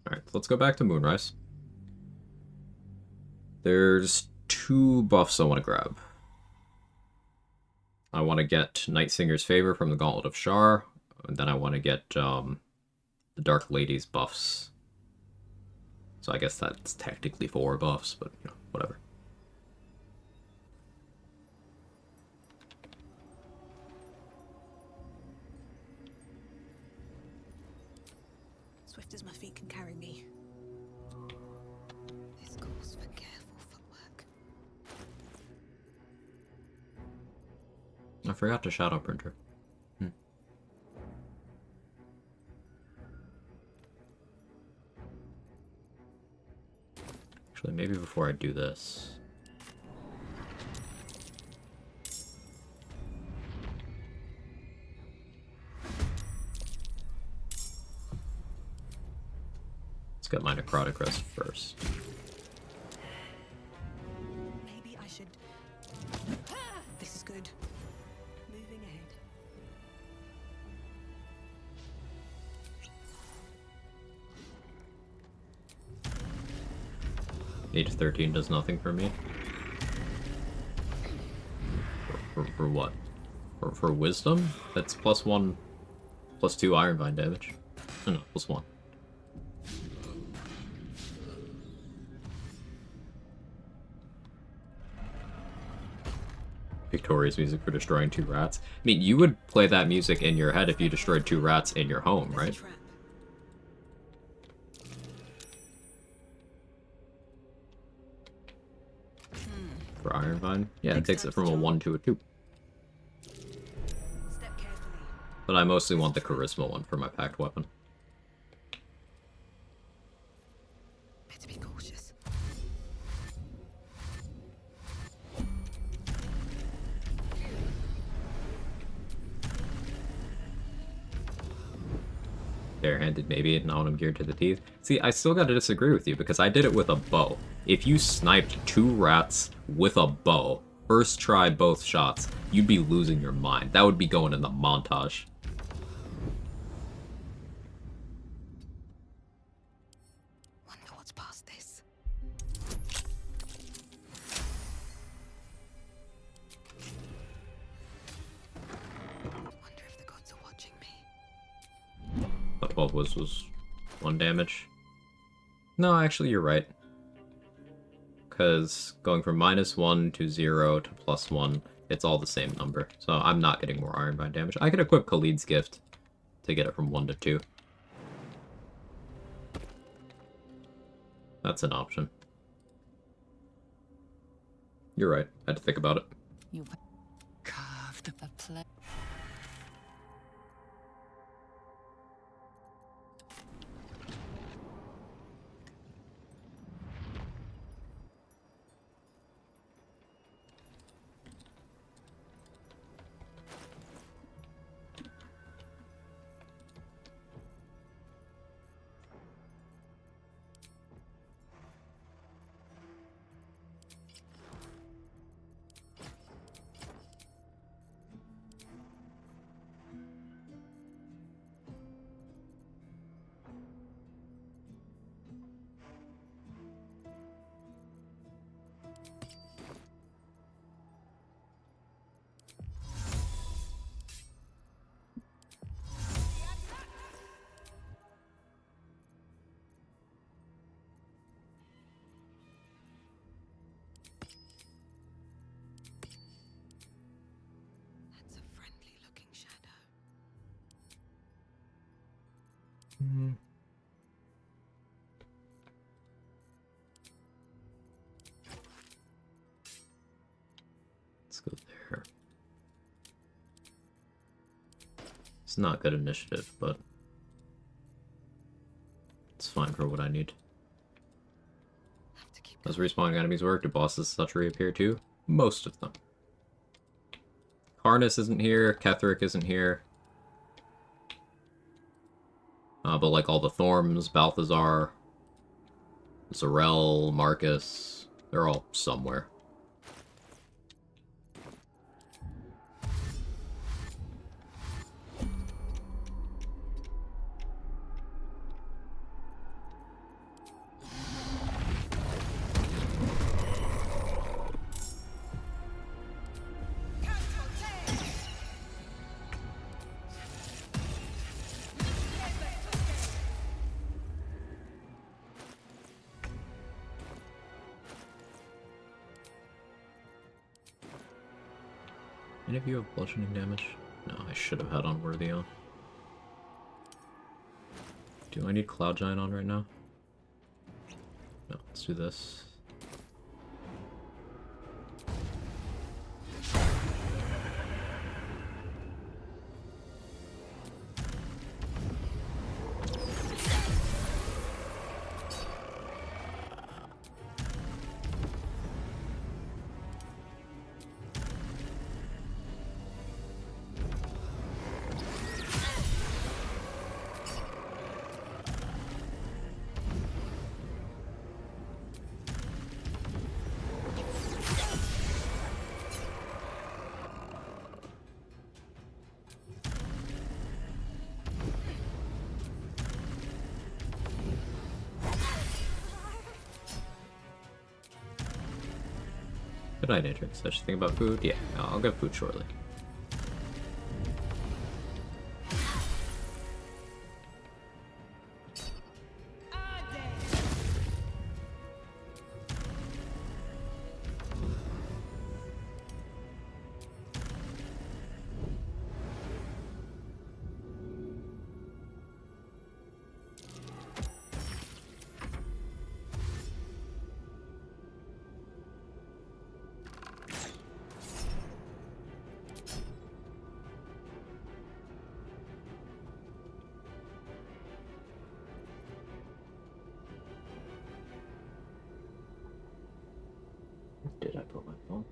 Alright, let's go back to Moonrise. There's 2 buffs I want to grab. I want to get Night Singer's Favor from the Gauntlet of Shar, and then I want to get the Dark Lady's buffs. So I guess that's technically 4 buffs, but, you know, whatever. Swift as my feet can carry me. This calls for careful footwork. I forgot to shadow printer. Actually, maybe before I do this... let's get my Necrotic Rest first. Maybe I should... This is good. Moving ahead. Age 13 does nothing for me. For what? For wisdom? That's +1, +2 Ironvine damage. Oh, no, +1. Victoria's music for destroying 2 rats. I mean, you would play that music in your head if you destroyed 2 rats in your home, right? For Ironvine? Yeah, it takes it from a 1 to a 2. But I mostly want the Charisma one for my packed weapon. Better be cautious. Barehanded maybe, and now I'm geared to the teeth. See, I still gotta disagree with you, because I did it with a bow. If you sniped 2 rats with a bow, first try both shots, you'd be losing your mind. That would be going in the montage. Wonder what's past this. 12 was 1 damage. No, actually, you're right. Because going from -1 to 0 to +1, it's all the same number. So I'm not getting more Ironbind damage. I could equip Khalid's Gift to get it from 1 to 2. That's an option. You're right. I had to think about it. You carved a play. That's a friendly looking shadow. Let's go there. It's not good initiative, but it's fine for what I need. Does respawning enemies work? Do bosses such reappear too? Most of them. Karnas isn't here, Ketheric isn't here. But like all the Thorms, Balthazar, Zarel, Marcus, they're all somewhere. Any of you have bludgeoning damage? No, I should have had Unworthy on. Do I need Cloud Giant on right now? No, let's do this. Good night, Atrix. I should think about food. Yeah, I'll get food shortly. Did I put my phone?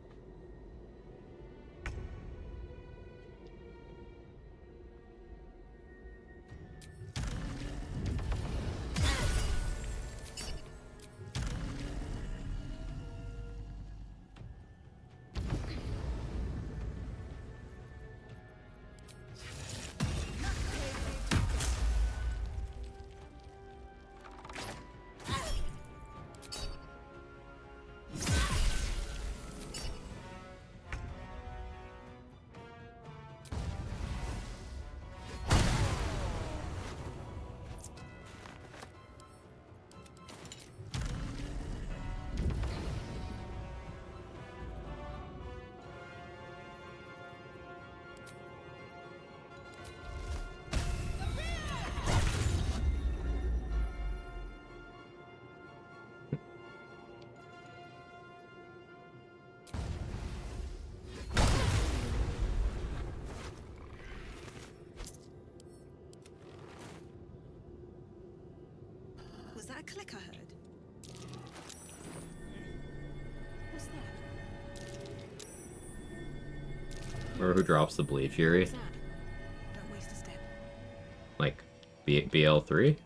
that a click I heard? What's that? Or who drops the Bleed Fury? What's that? Don't waste a step. Like, BL3?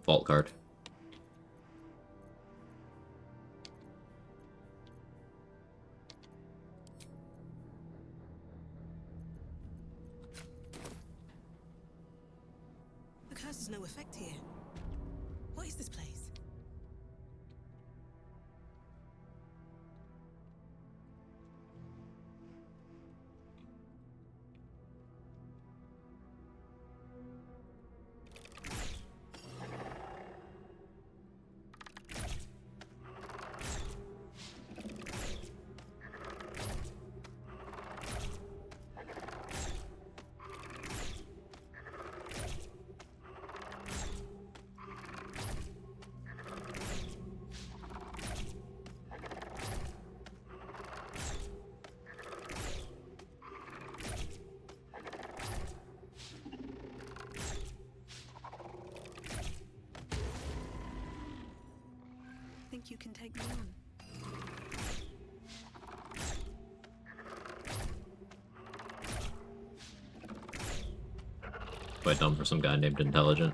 Vault card. The curse has no effect here. What is this place? Think you can take me on? Quite dumb for some guy named Intelligent.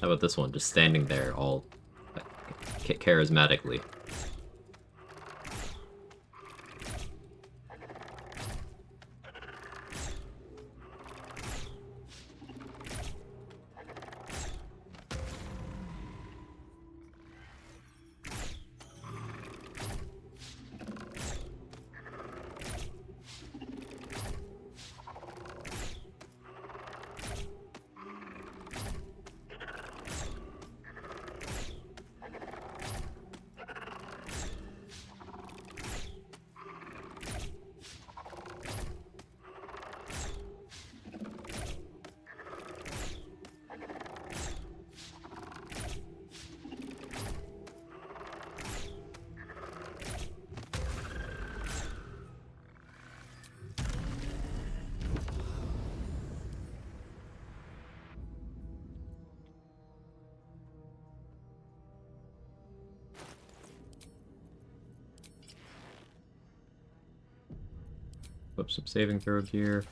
How about this one, just standing there all charismatically? Flip some saving throw gear.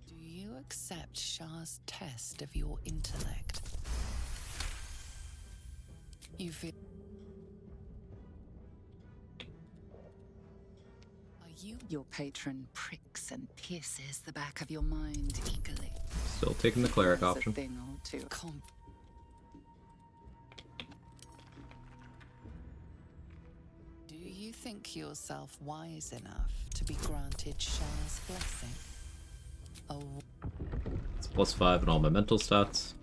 Do you accept Shah's test of your intellect? You feel... Your patron pricks and pierces the back of your mind eagerly. Still taking the cleric There's option. A thing or two. Do you think yourself wise enough to be granted Shah's blessing? Oh, It's +5 in all my mental stats.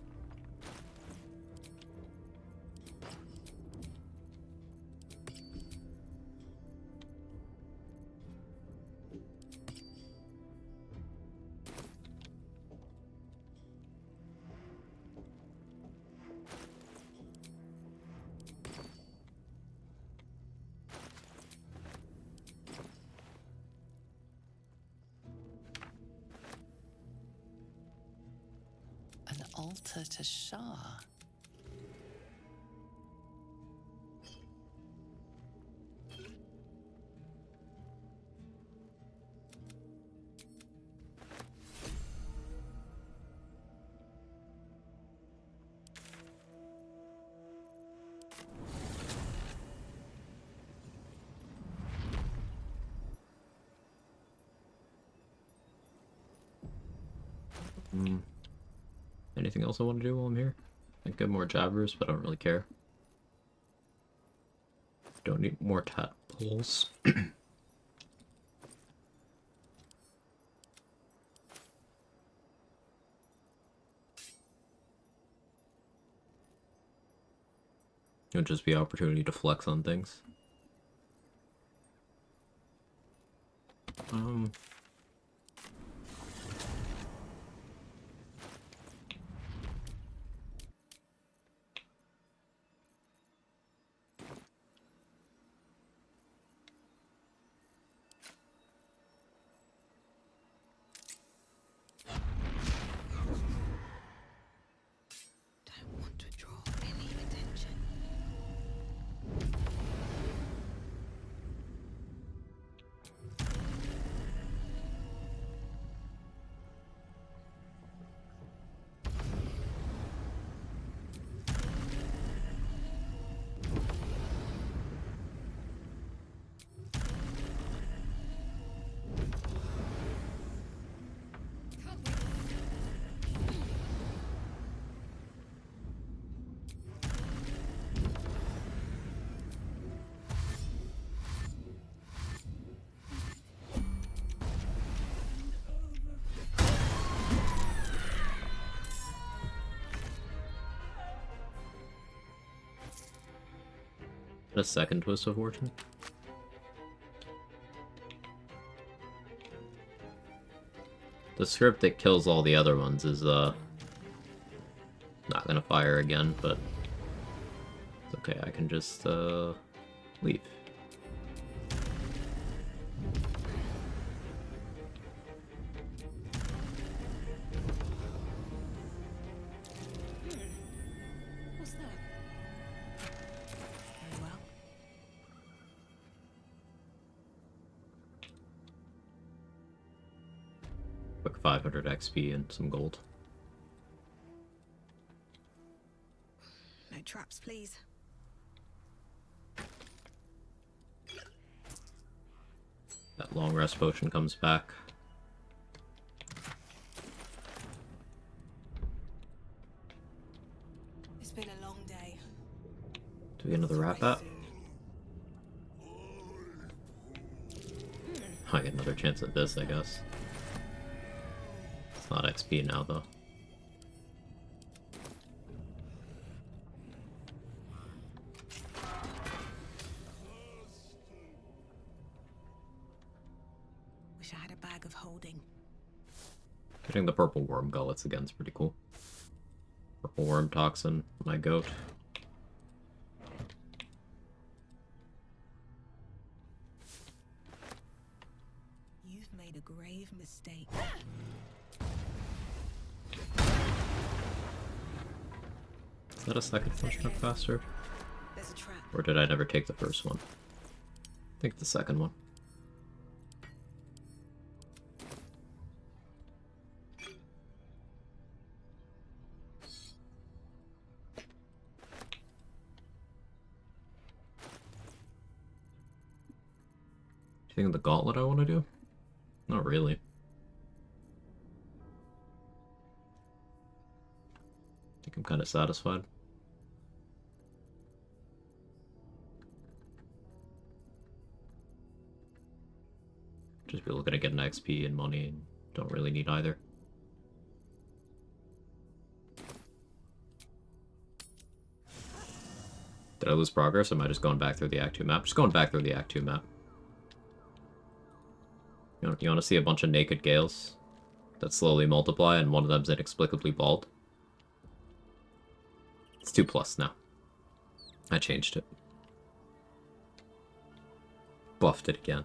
an altar to Shah. Anything else I want to do while I'm here? I get more jabbers, but I don't really care. Don't need more tadpoles. It'll just be an opportunity to flex on things. A second twist of fortune. The script that kills all the other ones is not gonna fire again, but it's okay, I can just leave. What's that? Very well. Quick 500 XP and some gold. No traps, please. That long rest potion comes back. It's been a long day. Do we get another rat bat? I get another chance at this, I guess. It's not XP now, though. Wish I had a bag of holding. Getting the purple worm gullets again is pretty cool. Purple worm toxin, my goat. You've made a grave mistake. Is that a second function faster? There's a trap. Or did I never take the first one? I think the second one. Do you think of the gauntlet I want to do? Not really. I think I'm kind of satisfied. Just be looking to get an XP and money, and don't really need either. Did I lose progress, or am I just going back through the Act 2 map? Just going back through the Act 2 map. You want to see a bunch of naked Gales that slowly multiply, and one of them's inexplicably bald? It's 2+ now. I changed it. Buffed it again.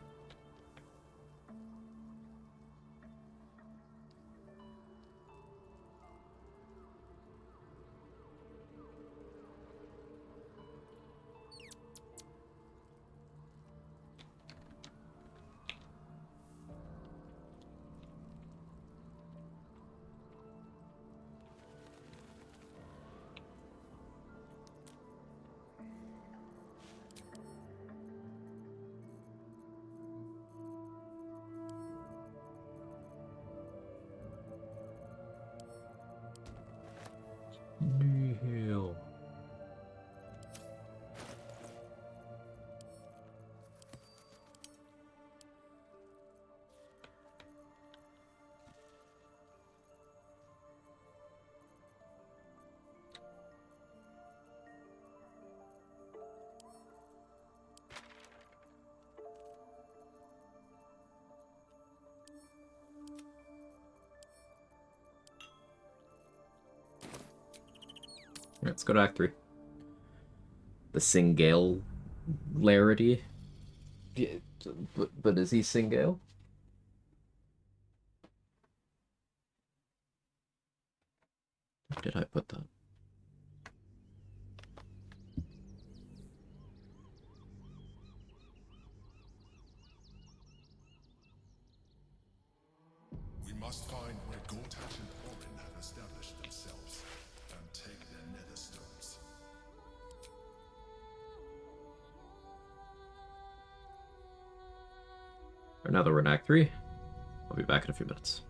Nihil. Let's go to Act 3. The Singale larity. Yeah, but is he Singale? Where did I put that? We must find where Gortat and Orin have established themselves and take their nether stones. Or now that we're in Act 3, I'll be back in a few minutes.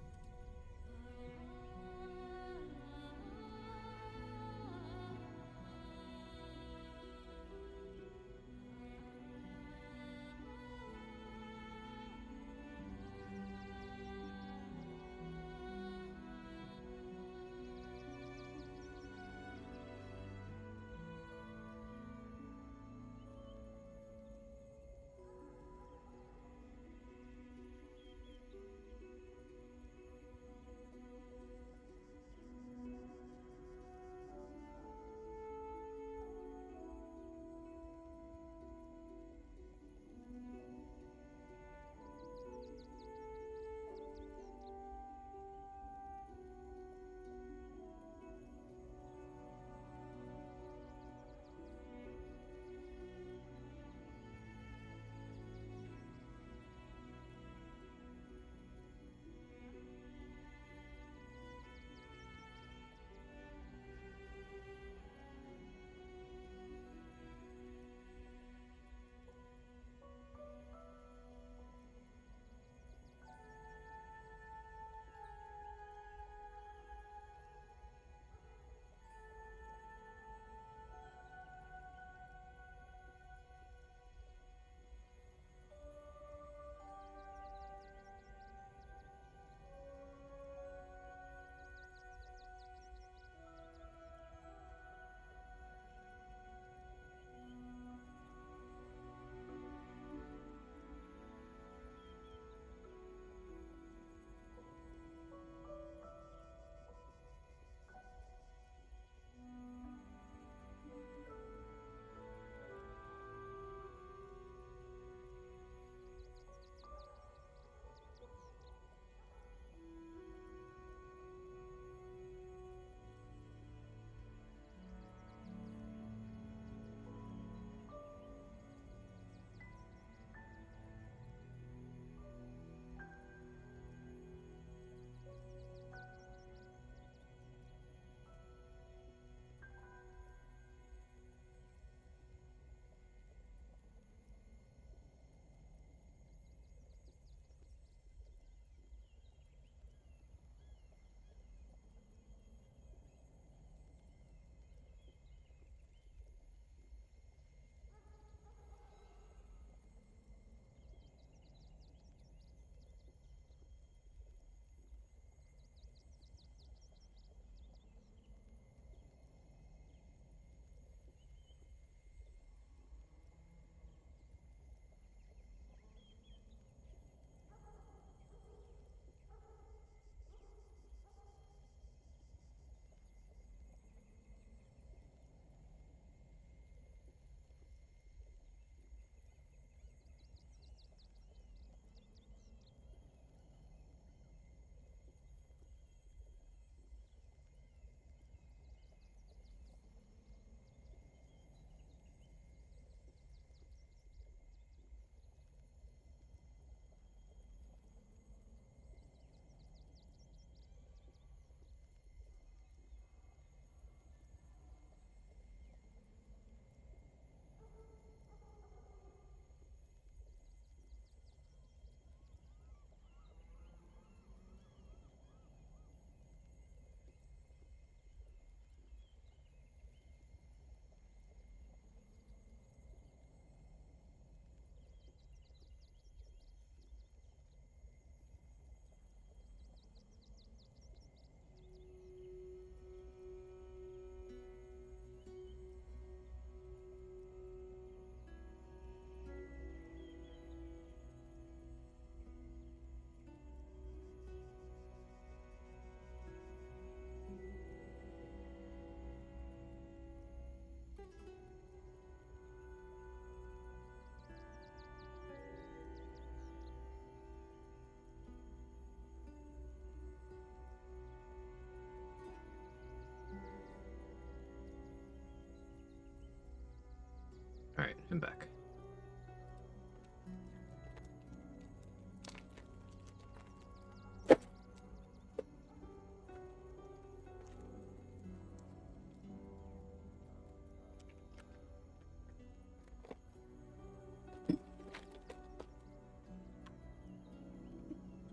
Alright, I'm back.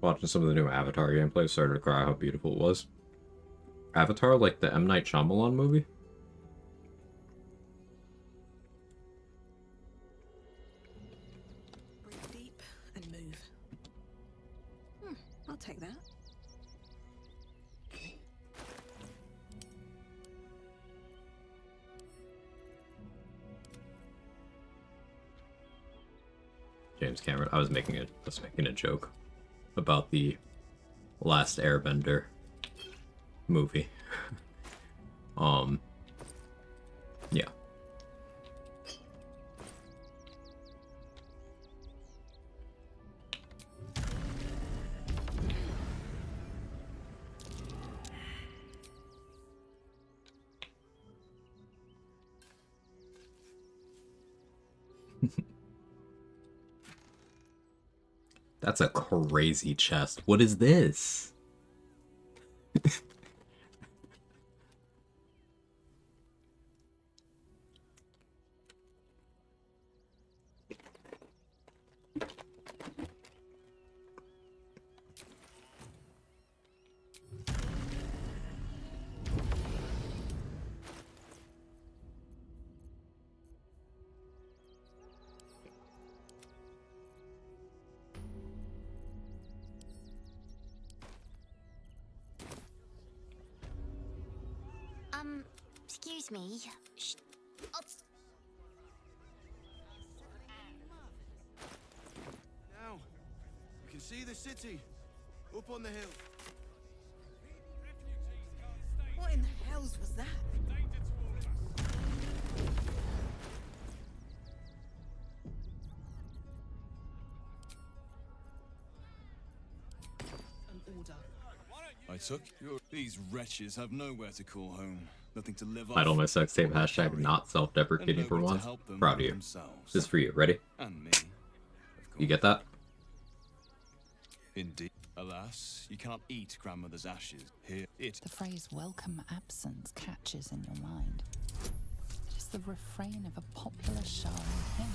Watching some of the new Avatar gameplay, started to cry how beautiful it was. Avatar, like the M. Night Shyamalan movie? Breathe deep and move. I'll take that. James Cameron. I was making a joke about the Last Airbender movie. Yeah. That's a crazy chest. What is this? Excuse me. Shh. Oh, Now, you can see the city up on the hill. What in the hells was that? An order. I took your. These wretches have nowhere to call home. Nothing to live Title off. my sex tape, hashtag not self-deprecating for once. Proud of you. This is for you. Ready? And me. You get that? Indeed. Alas, you cannot eat grandmother's ashes. Here, it. The phrase welcome absence catches in your mind. It is the refrain of a popular Sharan hymn.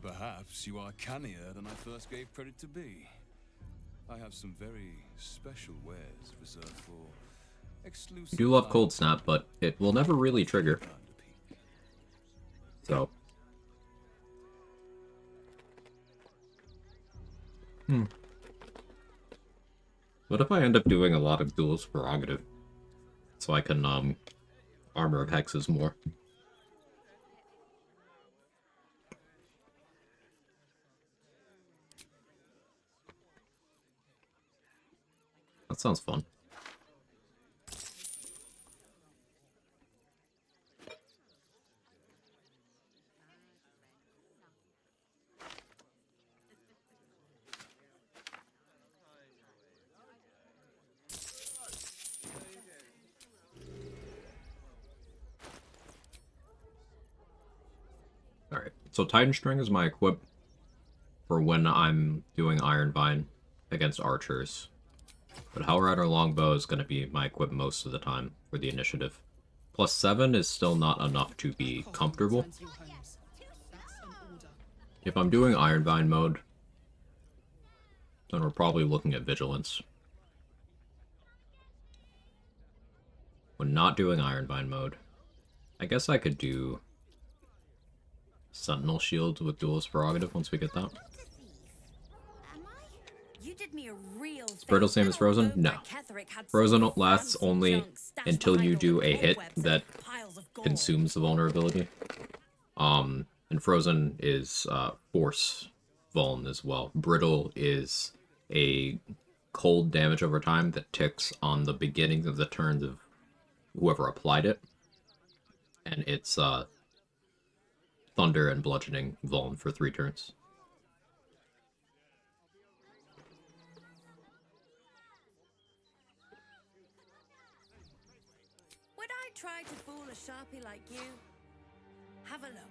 Perhaps you are cannier than I first gave credit to be. I have some very special wares reserved for exclusive. I do love Cold Snap, but it will never really trigger. So. What if I end up doing a lot of Duel's Prerogative? So I can, Armor of Hexes more. That sounds fun. Alright, so Titan String is my equip for when I'm doing Ironvine against archers. But Hellrider Longbow is going to be my equip most of the time for the initiative. Plus 7 is still not enough to be comfortable. If I'm doing Ironvine mode, then we're probably looking at Vigilance. When not doing Ironvine mode, I guess I could do Sentinel Shield with Duelist Prerogative once we get that. you did me a real Is Brittle same as Frozen? No. Frozen lasts only until you do a hit that consumes the vulnerability. And Frozen is Force Vuln as well. Brittle is a cold damage over time that ticks on the beginning of the turns of whoever applied it. And it's Thunder and Bludgeoning Vuln for 3 turns. Would I try to fool a sharpie like you? have a look.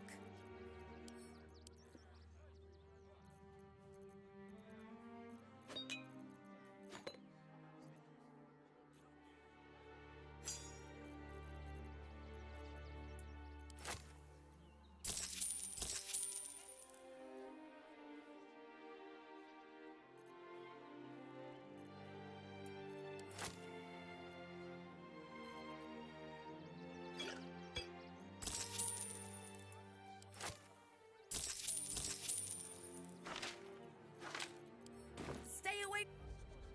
Stay away.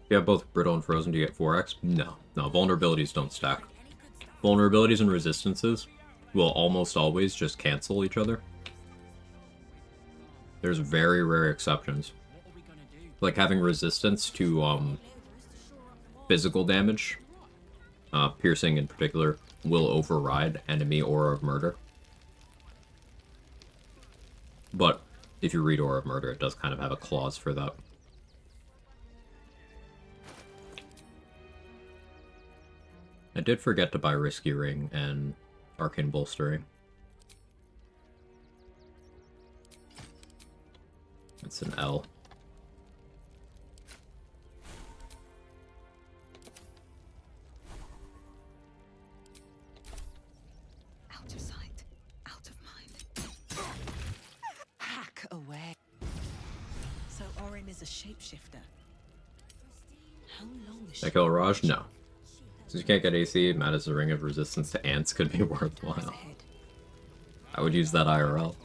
If you have both brittle and frozen, do you get 4x? No. No, vulnerabilities don't stack. Vulnerabilities and resistances will almost always just cancel each other. There's very rare exceptions. Like having resistance to physical damage, piercing in particular, will override enemy Aura of Murder. But if you read Aura of Murder, it does kind of have a clause for that. I did forget to buy Risky Ring and Arcane Bolstering. It's an L. Out of sight, out of mind. Hack away. So Orin is a shapeshifter. How long is she? Echo Raj? No. Since you can't get AC, Mattis' Ring of Resistance to Ants could be worthwhile. I would use that IRL.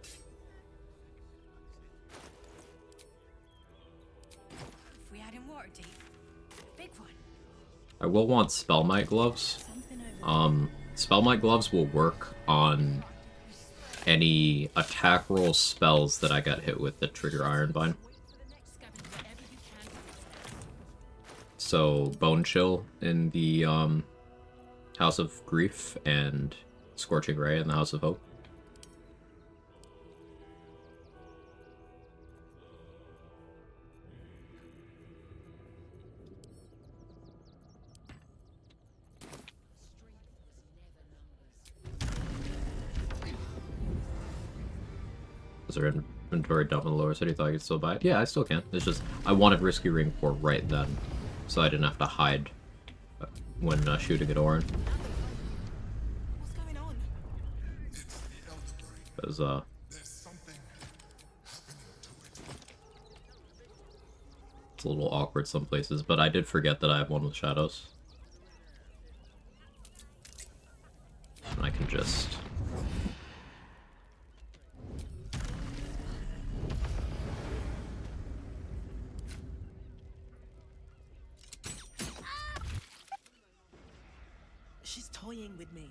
If we had in water deep, big one. I will want Spellmite Gloves. Spellmite Gloves will work on any attack roll spells that I got hit with that trigger Ironbind. So Bone Chill in the House of Grief and Scorching Ray in the House of Hope. Is there inventory dump in the lower city? Thought I could still buy it? Yeah, I still can. It's just I wanted Risky Ring for right then, so I didn't have to hide when shooting at Orin. What's going on? Because it's a little awkward some places, but I did forget that I have one with shadows. And I can just... She's toying with me.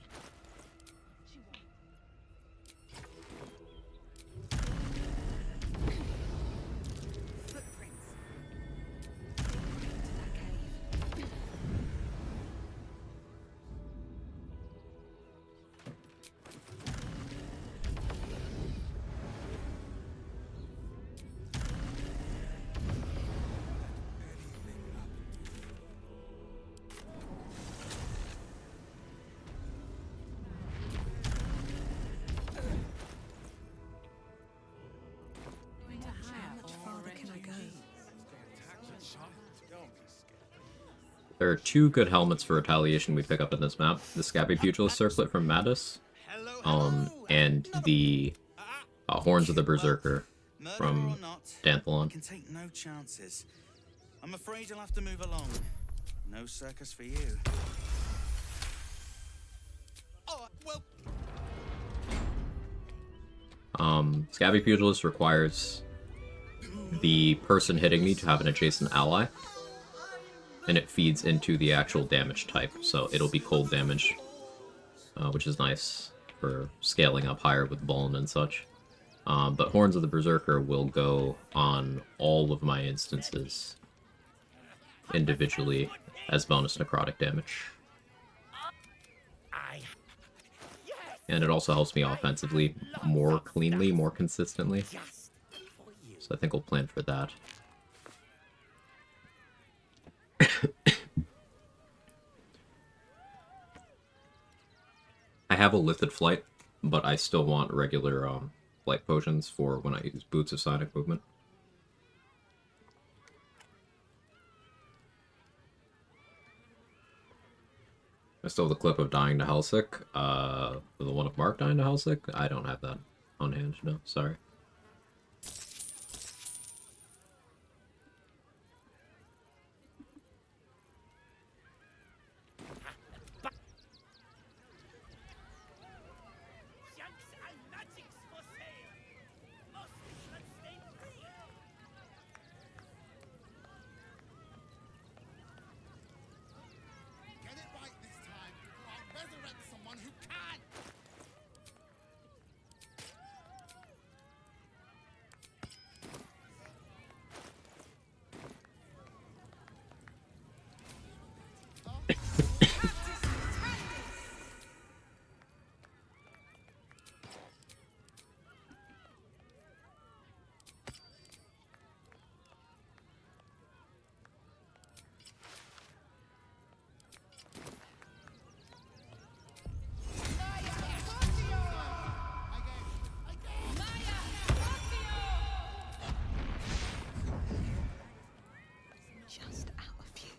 There are two good helmets for retaliation we pick up in this map. The Scabby Pugilist Circlet from Mattis, and the Horns of the Berserker from Danthalon. Can take no chances. I'm afraid you'll have to move along. No circus for you. Scabby Pugilist requires the person hitting me to have an adjacent ally, and it feeds into the actual damage type, so it'll be cold damage, which is nice for scaling up higher with Buln and such. But Horns of the Berserker will go on all of my instances individually as bonus necrotic damage. And it also helps me offensively more cleanly, more consistently. So I think we'll plan for that. have a lifted flight, but I still want regular flight potions for when I use Boots of Sonic Movement. I still have the clip of dying to Hellsick. The one of Mark dying to Hellsick? I don't have that on hand, no, sorry. Get it right this time, or I'll resurrect someone who can! Just out of you.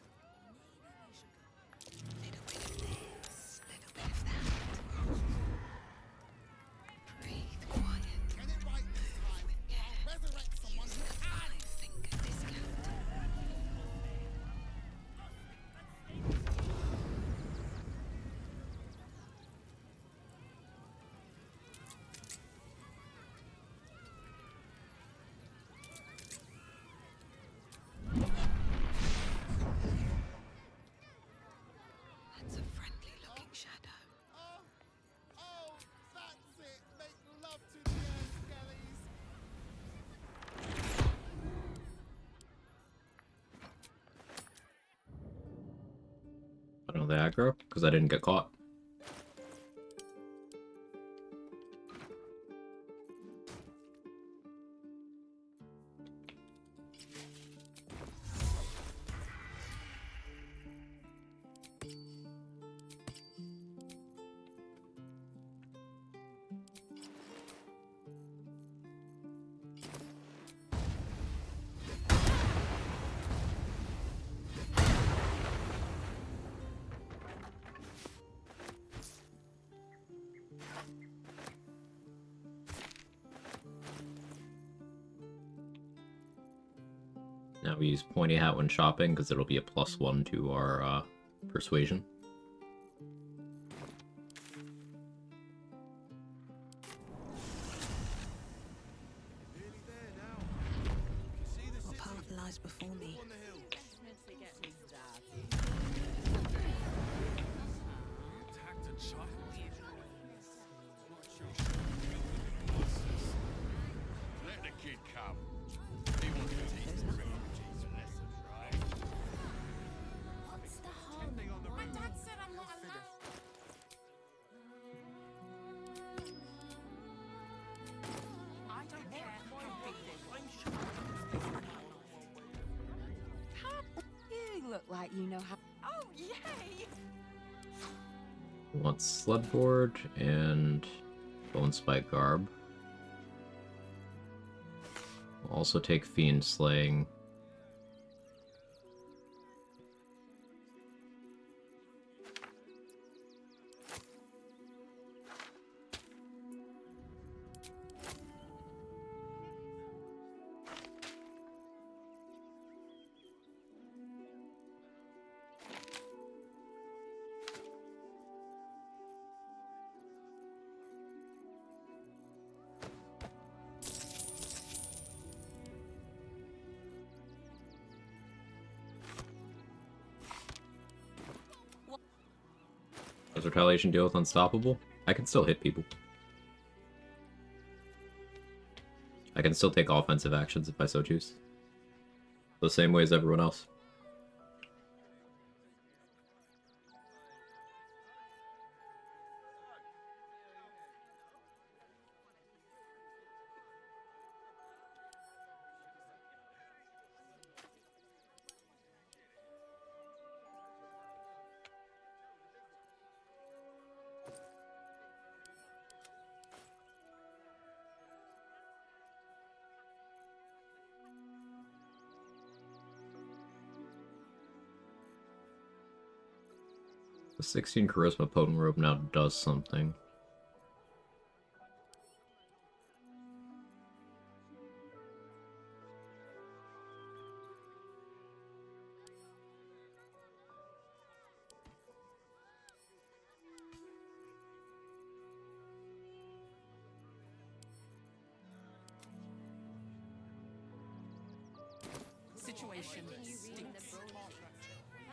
Little bit of this, little bit of that. Breathe quiet. Get it right this time, or I'll resurrect someone who can! Finger discount. That's a friendly looking shadow. Oh, that's it! Make love to the earth, skellies! I don't know the aggro, because I didn't get caught. Now we use Pointy Hat when shopping, because it'll be a +1 to our persuasion. What path lies before me? Attacked a child. Let the kid come. He wants to teach the refugees lessons, right? What's the harm? My dad said I'm not allowed. I don't care how big You look like you know how. Oh, yay! We want Sledboard and Bone Spike Garb. We'll also take Fiend Slaying. Does Retaliation deal with Unstoppable? I can still hit people. I can still take offensive actions if I so choose. The same way as everyone else. The 16 charisma potent robe now does something. Situation stinks.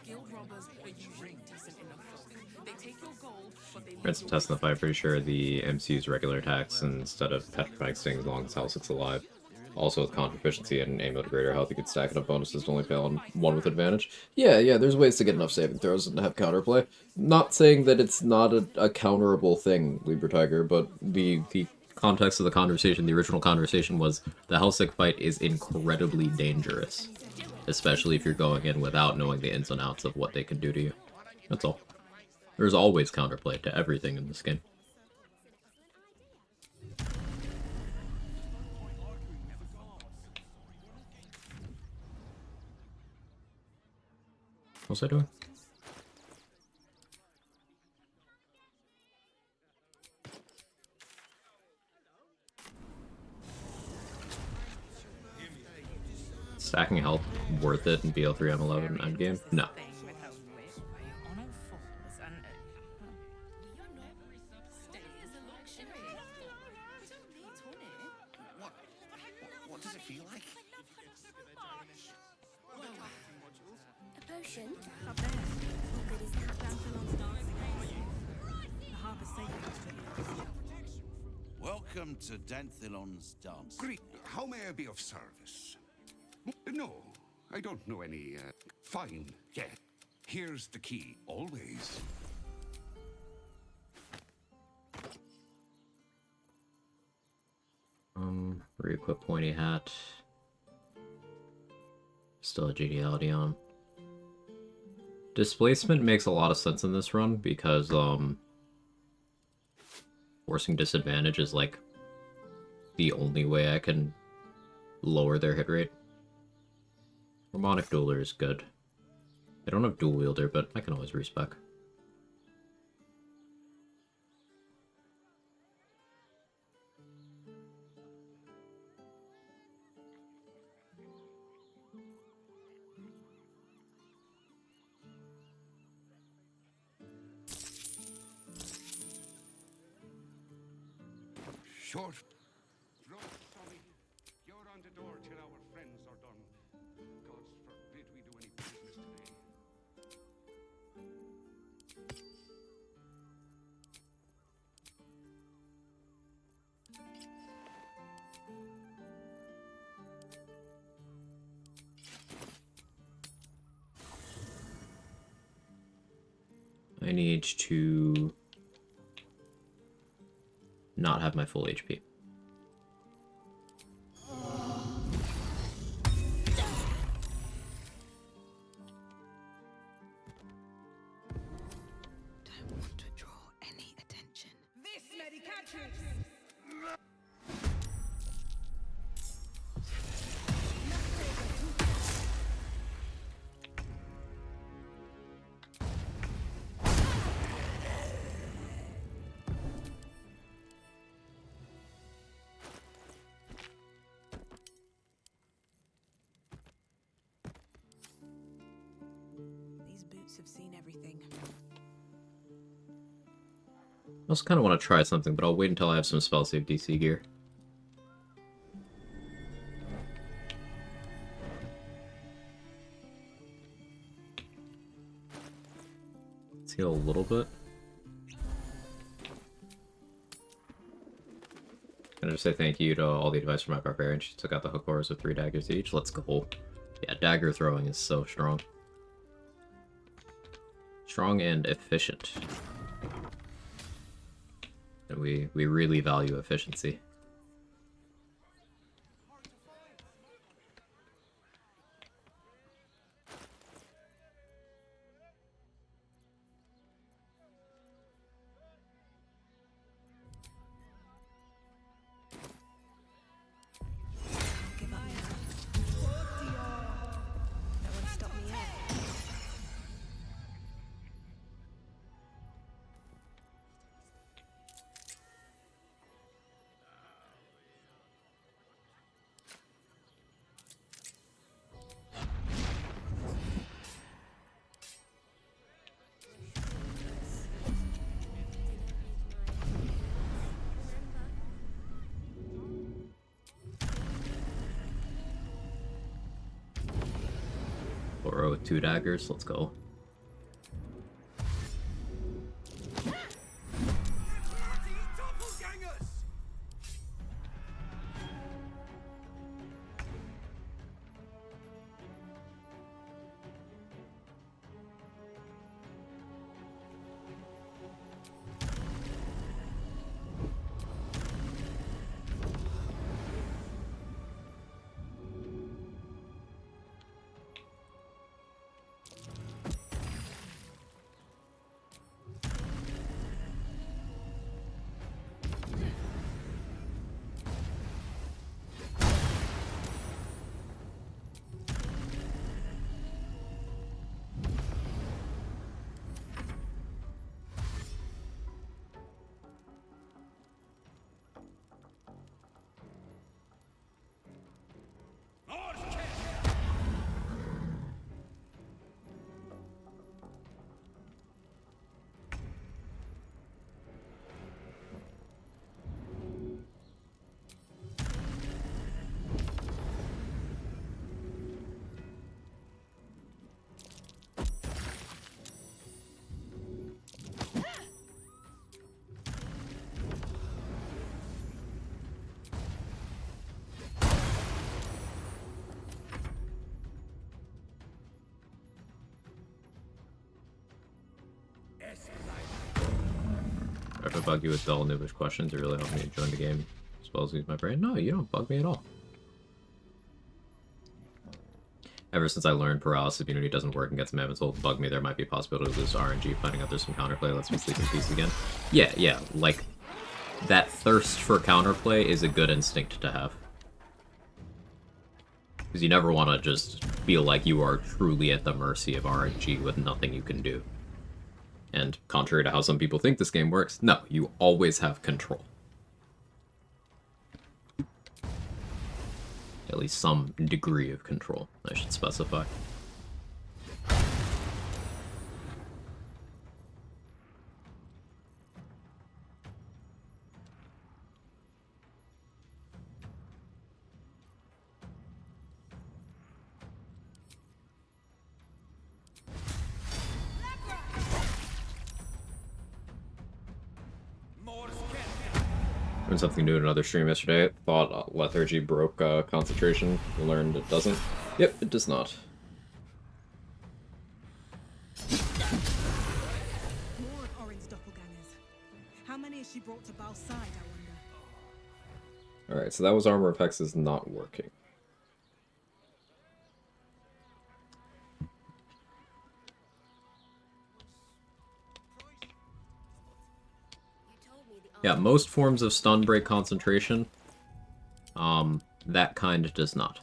Guild robbers are usually decent enough folk. They take your gold, but they Ran some tests in the fight, pretty sure the MC use regular attacks instead of petrifying sting as long as Helsic's alive. Also with con proficiency and aim of greater health, you could stack enough bonuses to only fail on one with advantage. Yeah, there's ways to get enough saving throws and have counterplay. Not saying that it's not a counterable thing, Libra Tiger, but the context of the conversation, the original conversation was the Helsik fight is incredibly dangerous. Especially if you're going in without knowing the ins and outs of what they can do to you. That's all. There's always counterplay to everything in this game. What's I doing? Stacking health worth it in BL3 M11 endgame? No. What does it feel like? A potion? Up there. What good is that? The harbor's safe. Welcome to Danthilon's dance. Great. How may I be of service? No, I don't know any, fine. Yeah. Here's the key, always. Re-equip pointy hat. Still a geniality on. Displacement makes a lot of sense in this run because, forcing disadvantage is like the only way I can lower their hit rate. Harmonic Dueler is good. I don't have Dual Wielder, but I can always respec. Short. Road, Sonny. You're on the door till our friends are done. God's forbid we do any business today. I need to not have my full HP. Don't want to draw any attention. This medicatrix! These boots have seen everything. I also kind of want to try something, but I'll wait until I have some spell save DC gear. Let's heal a little bit. Can I just say thank you to all the advice from my barbarian? She took out the hook horrors with 3 daggers each. Let's go. Yeah, dagger throwing is so strong. Strong and efficient. And we really value efficiency. Bro, 2 daggers, let's go. If I bug you with dull noobish questions, it really helps me enjoy the game as well as use my brain. No, you don't bug me at all. Ever since I learned paralysis immunity doesn't work against mammoths, will bug me there might be a possibility to lose RNG, finding out there's some counterplay lets me sleep in peace again. Yeah, like, that thirst for counterplay is a good instinct to have. Because you never want to just feel like you are truly at the mercy of RNG with nothing you can do. And contrary to how some people think this game works, no, you always have control. At least some degree of control, I should specify. Learned something new in another stream yesterday. Thought lethargy broke concentration. Learned it doesn't. Yep, it does not. More orange doppelgangers. How many has she brought to Bal's side, I wonder? Alright, so that was Armor of Hex is not working. Yeah, most forms of stun break concentration. That kind does not.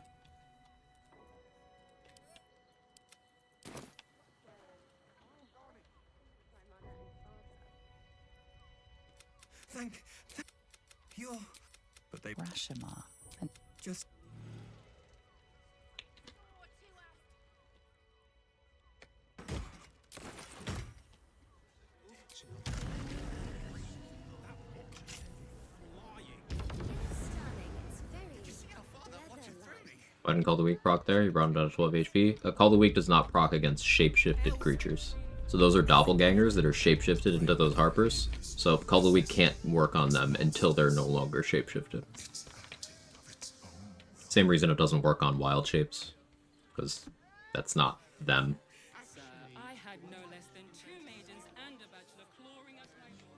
Thank you. But they Rashomar and just Why didn't Call the Weak proc there? You brought him down to 12 HP. Call the Weak does not proc against shapeshifted creatures. So those are doppelgangers that are shapeshifted into those Harpers. So Call the Weak can't work on them until they're no longer shapeshifted. Same reason it doesn't work on wild shapes. Because that's not them. I had no less than 2 maidens and a bachelor clawing at my door.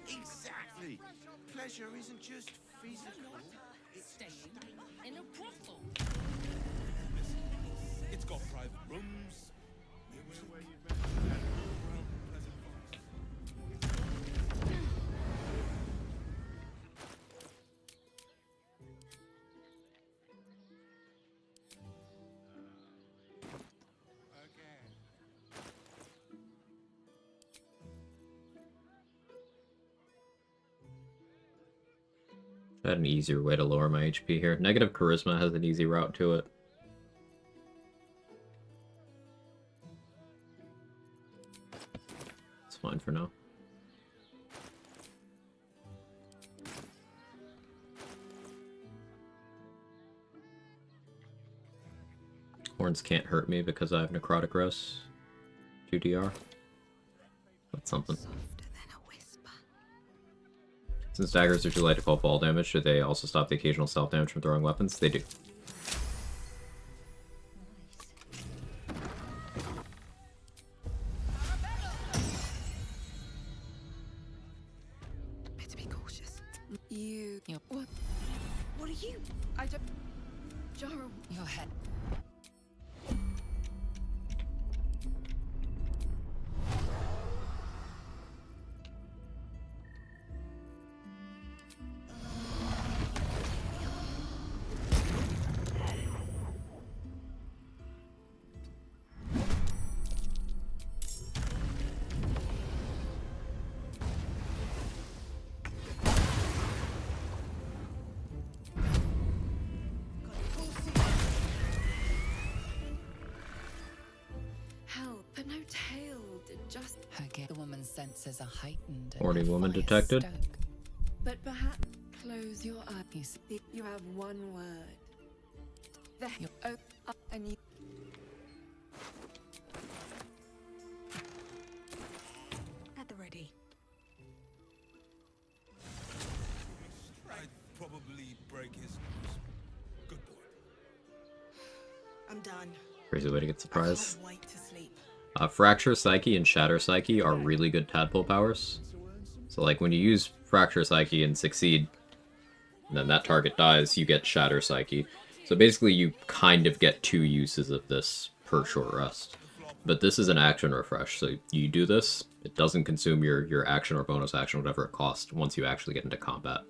Exactly. Pleasure isn't just physical. It's Staying in a brothel. It's got private rooms. I had an easier way to lower my HP here. Negative Charisma has an easy route to it. It's fine for now. Thorns can't hurt me because I have Necrotic Res. 2DR. That's something. Since daggers are too light to call fall damage, should they also stop the occasional self-damage from throwing weapons? They do. Better be cautious. You... What are you? I don't... Jaro... Your head. But no tail, just... The woman's senses are heightened. Horny woman detected. But perhaps close your eyes. You have one word. There. Oh, and you... At the ready. I'd probably break his nose. Good boy. I'm done. Crazy way to get surprised. Can't wait to sleep. Fracture Psyche and Shatter Psyche are really good tadpole powers. So like when you use Fracture Psyche and succeed, and then that target dies, you get Shatter Psyche. So basically you kind of get 2 uses of this per short rest. But this is an action refresh, so you do this, it doesn't consume your action or bonus action, whatever it costs, once you actually get into combat.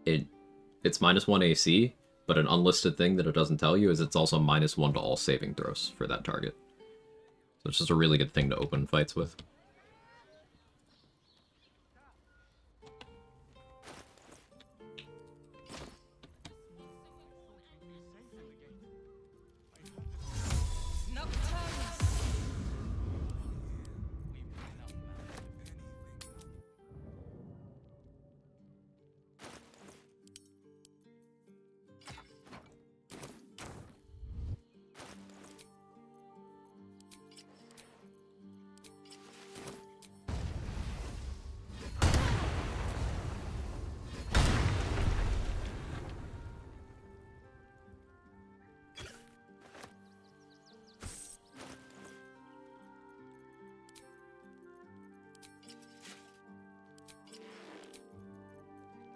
It's -1 AC, but an unlisted thing that it doesn't tell you is it's also -1 to all saving throws for that target. So it's just a really good thing to open fights with.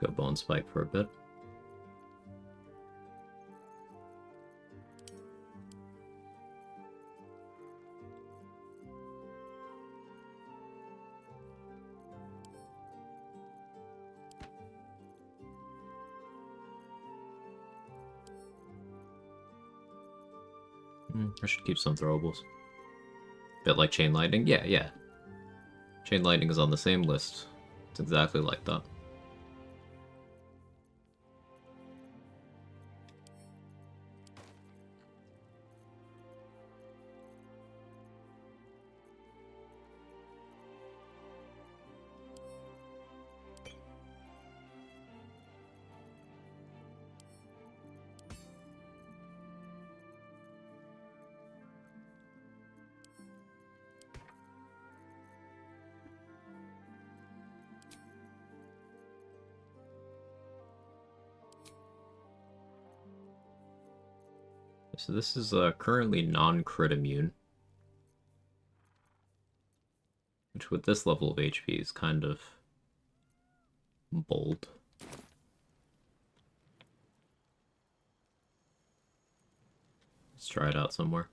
Go Bone Spike for a bit. I should keep some throwables. Bit like Chain Lightning? Yeah. Chain Lightning is on the same list. It's exactly like that. So this is currently non-crit immune, which with this level of HP is kind of bold. Let's try it out somewhere.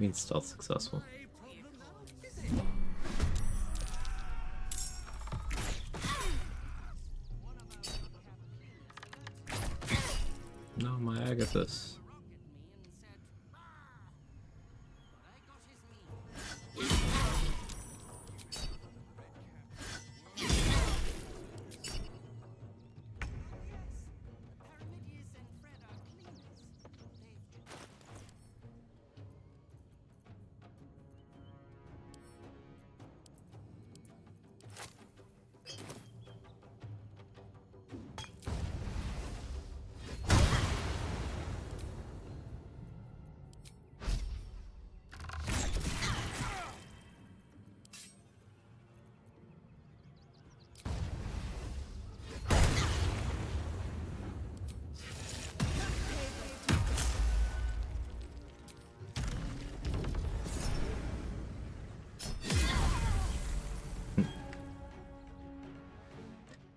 means stealth successful? No, my Agathis.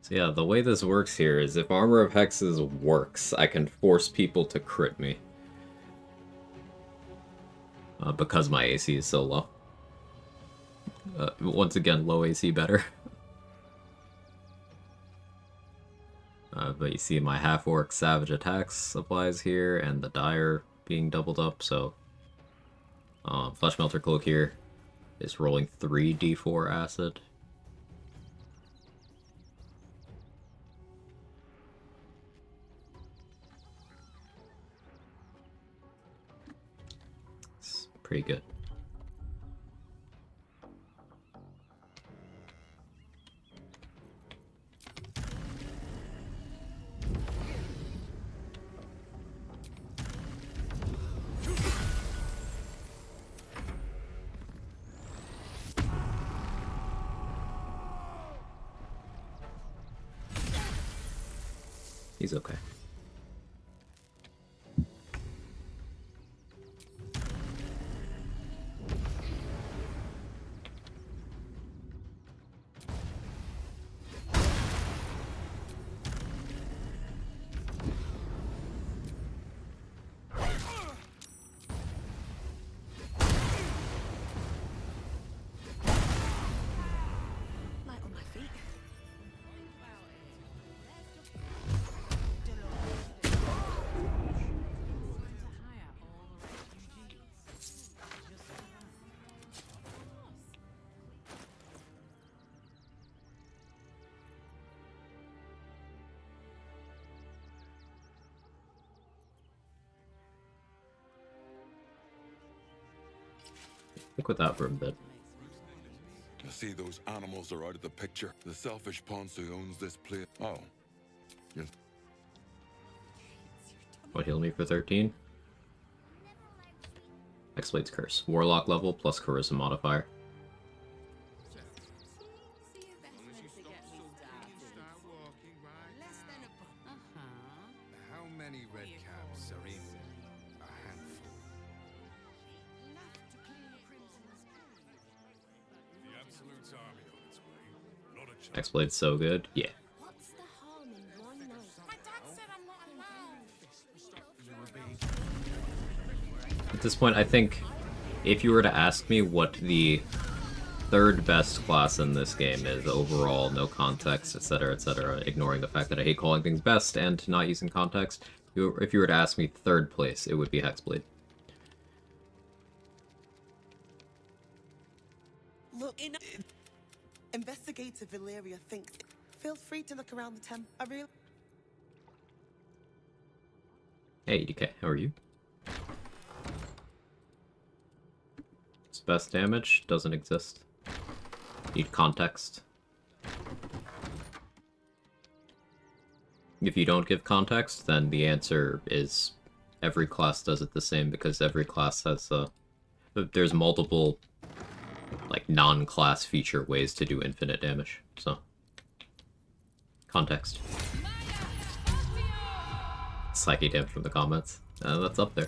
So yeah, the way this works here is if Armor of Hexes works, I can force people to crit me. Because my AC is so low. Once again, low AC better. But you see my half-orc savage attacks applies here, and the dire being doubled up, so... Flesh Melter Cloak here is rolling 3 d4 acid. It's pretty good. He's okay. Light on my feet. Stick with that for a bit. I see those animals are out of the picture. The selfish ponce who owns this place. Oh. Yes. What, heal me for 13? Hexblade's Curse. Warlock level plus Charisma modifier. How many red caps are in a handful? The Absolute's army on its way. Not a chance. Hexblade's so good. Yeah. What's the harm in one night? My dad said I'm not allowed. At this point, I think if you were to ask me what the third best class in this game is overall, no context, etc., ignoring the fact that I hate calling things best and not using context, if you were to ask me third place, it would be Hexblade. Look, Investigator Valeria thinks. Feel free to look around the temple. I really. Hey, DK, how are you? Its best damage doesn't exist. Need context. If you don't give context, then the answer is every class does it the same, because every class has there's multiple like non-class feature ways to do infinite damage. So context. Psyche damage from the comments. That's up there.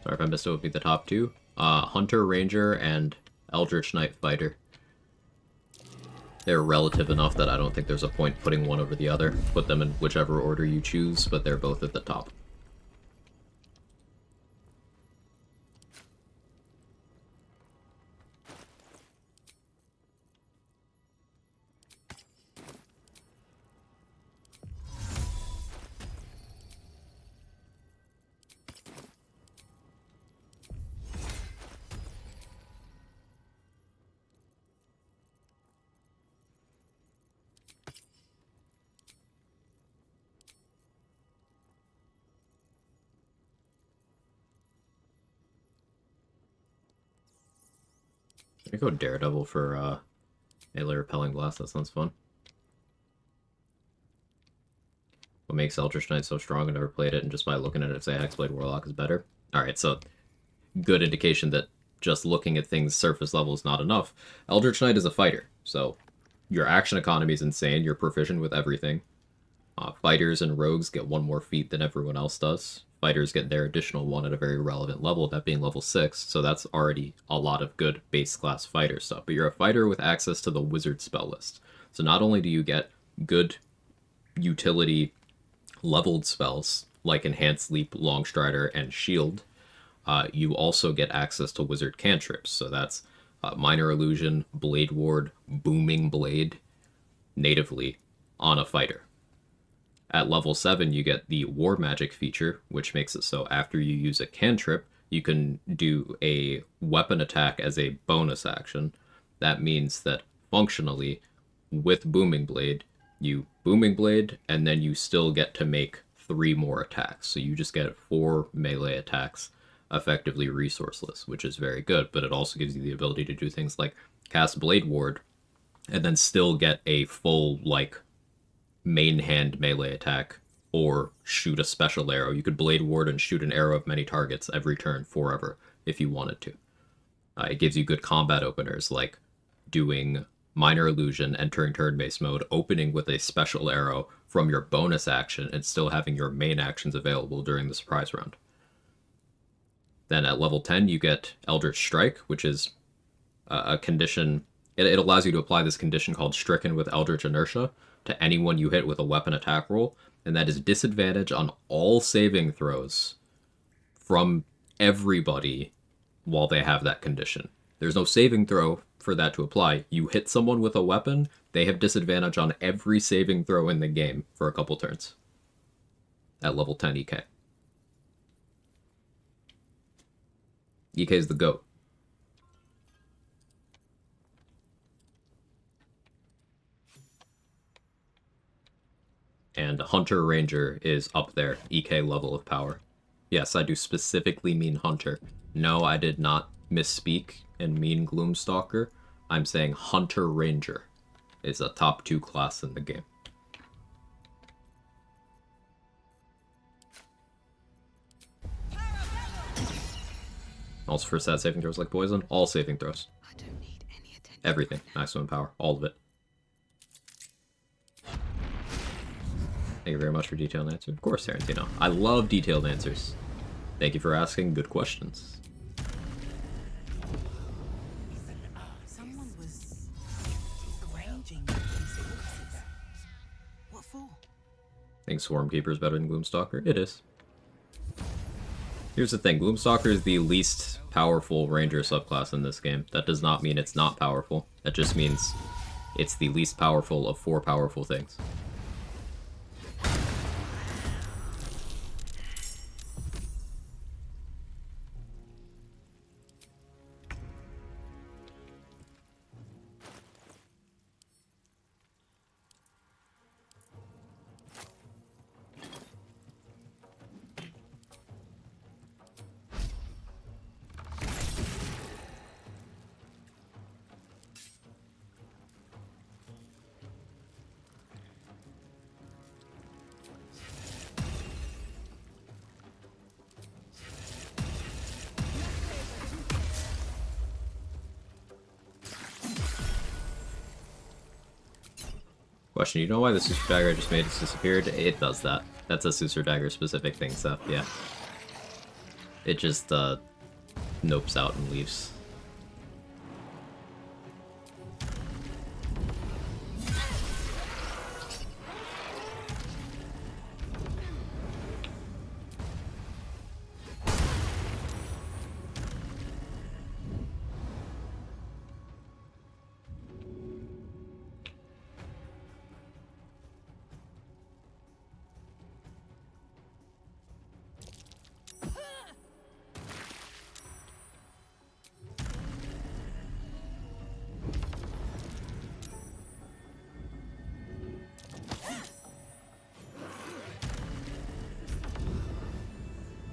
Sorry if I missed it, would be the top two. Hunter, Ranger, and Eldritch Knight Fighter. They're relative enough that I don't think there's a point putting one over the other. Put them in whichever order you choose, but they're both at the top. I go Daredevil for melee repelling blast. That sounds fun. What makes Eldritch Knight so strong? I never played it, and just by looking at it, say Hexblade Warlock is better. Alright, so good indication that just looking at things surface level is not enough. Eldritch Knight is a fighter, so your action economy is insane. You're proficient with everything. Fighters and rogues get one more feat than everyone else does. Fighters get their additional one at a very relevant level, that being level 6, so that's already a lot of good base class fighter stuff. But you're a fighter with access to the wizard spell list. So not only do you get good utility leveled spells like Enhanced Leap, Longstrider, and Shield, you also get access to wizard cantrips. So that's Minor Illusion, Blade Ward, Booming Blade, natively on a fighter. At level 7, you get the War Magic feature, which makes it so after you use a cantrip, you can do a weapon attack as a bonus action. That means that functionally, with Booming Blade, you Booming Blade, and then you still get to make 3 more attacks. So you just get 4 melee attacks, effectively resourceless, which is very good, but it also gives you the ability to do things like cast Blade Ward, and then still get a full, like, main hand melee attack, or shoot a special arrow. You could Blade Ward and shoot an arrow of many targets every turn forever if you wanted to. It gives you good combat openers, like doing Minor Illusion, entering turn-based mode, opening with a special arrow from your bonus action, and still having your main actions available during the surprise round. Then at level 10, you get Eldritch Strike, which is a condition. It allows you to apply this condition called Stricken with Eldritch Inertia to anyone you hit with a weapon attack roll, and that is disadvantage on all saving throws from everybody while they have that condition. There's no saving throw for that to apply. You hit someone with a weapon, they have disadvantage on every saving throw in the game for a couple turns. At level 10 EK. EK is the GOAT. And Hunter Ranger is up there, EK level of power. Yes, I do specifically mean Hunter. No, I did not misspeak and mean Gloomstalker. I'm saying Hunter Ranger is a top 2 class in the game. Also for stat saving throws like poison, all saving throws. I don't need any attention. Everything, maximum power, all of it. Thank you very much for detailed answer. Of course, Tarantino. I love detailed answers. Thank you for asking good questions. Someone was arranging these boxes. What for? Think Swarmkeeper is better than Gloomstalker? It is. Here's the thing, Gloomstalker is the least powerful ranger subclass in this game. That does not mean it's not powerful. That just means it's the least powerful of 4 powerful things. Question, you know why the Suser Dagger I just made has disappeared? It does that. That's a Suser Dagger specific thing, so yeah. It just nopes out and leaves.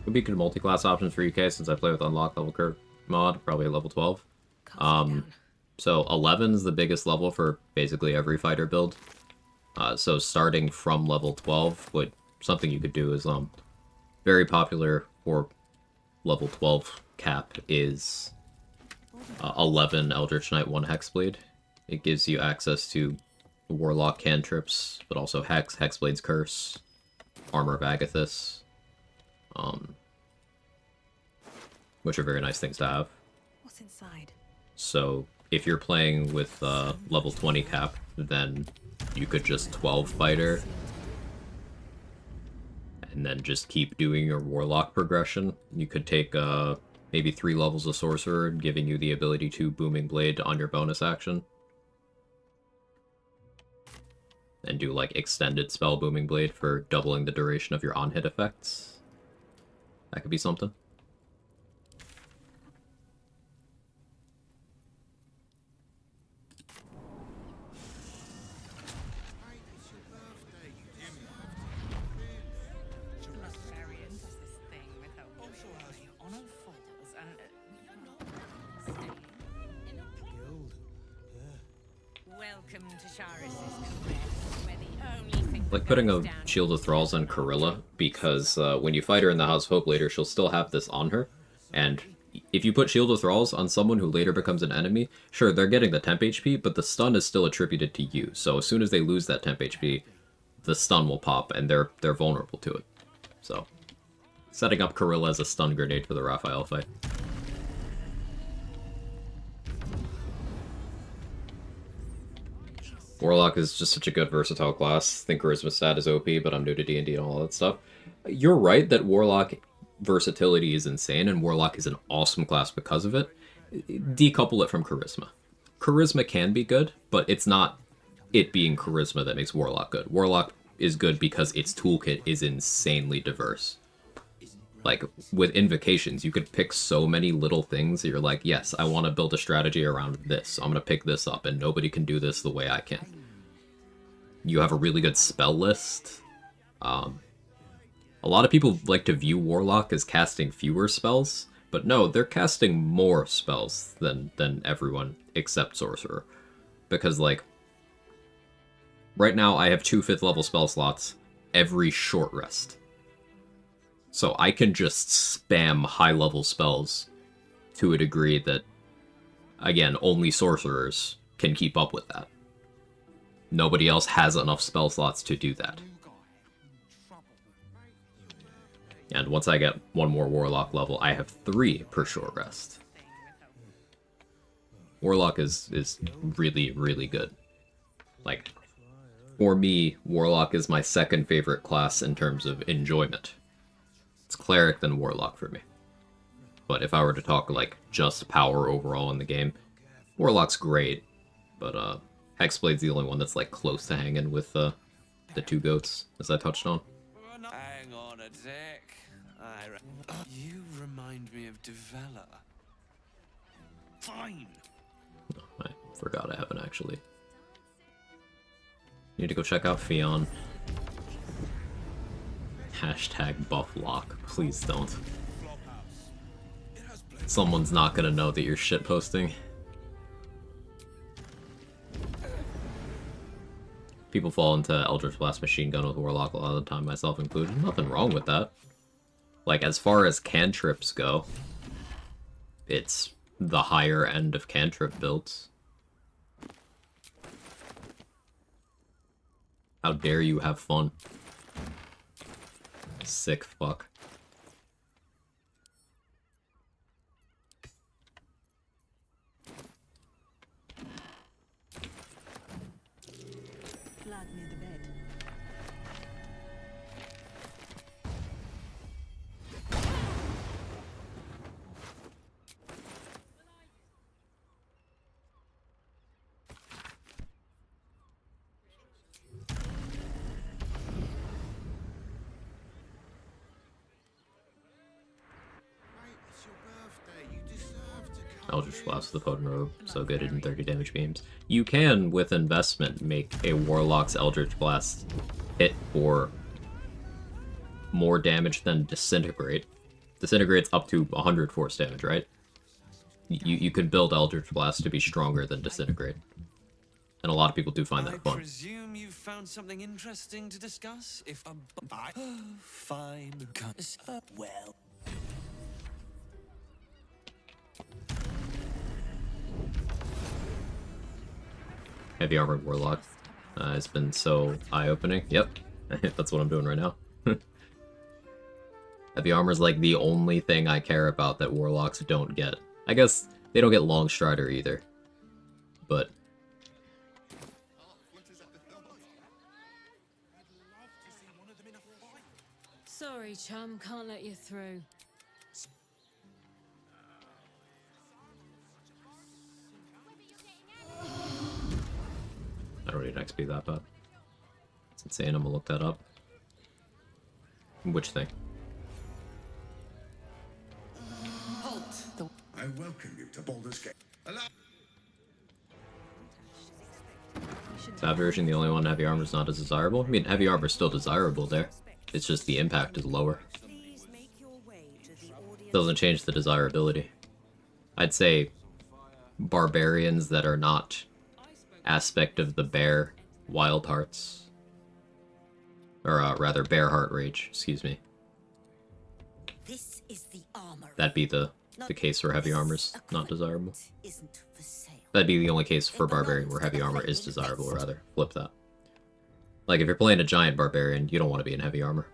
Would be good multi-class options for UK since I play with unlocked level curve mod, probably at level 12. So 11 is the biggest level for basically every fighter build. So starting from level 12, something you could do is very popular for level 12 cap is 11 Eldritch Knight 1 Hexblade. It gives you access to Warlock cantrips, but also Hex, Hexblade's Curse, Armor of Agathis, which are very nice things to have. What's inside? So if you're playing with level 20 cap, then you could just 12 fighter and then just keep doing your Warlock progression. You could take maybe 3 levels of Sorcerer, giving you the ability to Booming Blade on your bonus action. And do like extended spell Booming Blade for doubling the duration of your on-hit effects. That could be something. Welcome to Charis's quest, where the only thing Like putting a Shield of Thralls on Corilla, because when you fight her in the House of Hope later, she'll still have this on her, and if you put Shield of Thralls on someone who later becomes an enemy, sure, they're getting the temp HP, but the stun is still attributed to you, so as soon as they lose that temp HP, the stun will pop, and they're vulnerable to it. So, setting up Corilla as a stun grenade for the Raphael fight. Warlock is just such a good versatile class. I think Charisma stat is OP, but I'm new to D&D and all that stuff. You're right that Warlock versatility is insane, and Warlock is an awesome class because of it. Decouple it from Charisma. Charisma can be good, but it's not it being Charisma that makes Warlock good. Warlock is good because its toolkit is insanely diverse. Like, with Invocations, you could pick so many little things that you're like, yes, I want to build a strategy around this. I'm going to pick this up, and nobody can do this the way I can. You have a really good spell list. A lot of people like to view Warlock as casting fewer spells, but no, they're casting more spells than everyone except Sorcerer. Because, like, right now I have 2 5th level spell slots every short rest. So I can just spam high-level spells to a degree that, again, only sorcerers can keep up with that. Nobody else has enough spell slots to do that. And once I get 1 more Warlock level, I have 3 per short rest. Warlock is really, really good. Like, for me, Warlock is my second favorite class in terms of enjoyment. It's Cleric than Warlock for me. But if I were to talk, like, just power overall in the game, Warlock's great, but Hexblade's the only one that's, like, close to hanging with the 2 goats, as I touched on. Hang on a sec. You remind me of Devella. Fine. I forgot I haven't actually. Need to go check out Fionn. Hashtag buff lock. Please don't. Someone's not gonna know that you're shitposting. People fall into Eldritch Blast Machine Gun with Warlock a lot of the time, myself included. Nothing wrong with that. Like, as far as cantrips go, it's the higher end of cantrip builds. How dare you have fun? Sick fuck. Blood near the bed. Eldritch Blast with the Potent Robe, so good in 30 damage beams. You can, with investment, make a Warlock's Eldritch Blast hit for more damage than Disintegrate. Disintegrate's up to 100 force damage, right? you could build Eldritch Blast to be stronger than Disintegrate. And a lot of people do find that I fun. presume you've found something interesting to discuss? If Fine. Well. Heavy Armored Warlock has been so eye-opening. Yep, that's what I'm doing right now. Heavy Armor is like the only thing I care about that Warlocks don't get. I guess they don't get Long Strider either. But Sorry, chum, can't let you through. I don't need an XP that bad. It's insane, I'm gonna look that up. Which thing? Halt! I welcome you to Baldur's Gate. Allow Is that version the only one Heavy Armor is not as desirable? I mean, Heavy Armor is still desirable there. It's just the impact is lower. Doesn't change the desirability. I'd say barbarians that are not aspect of the bear wild hearts, or rather bear heart rage, excuse me. This is the armor. That'd be the case where Heavy Armor's not desirable. That'd be the only case for barbarian where Heavy Armor is desirable, or rather, flip that. Like if you're playing a giant barbarian, you don't want to be in Heavy Armor.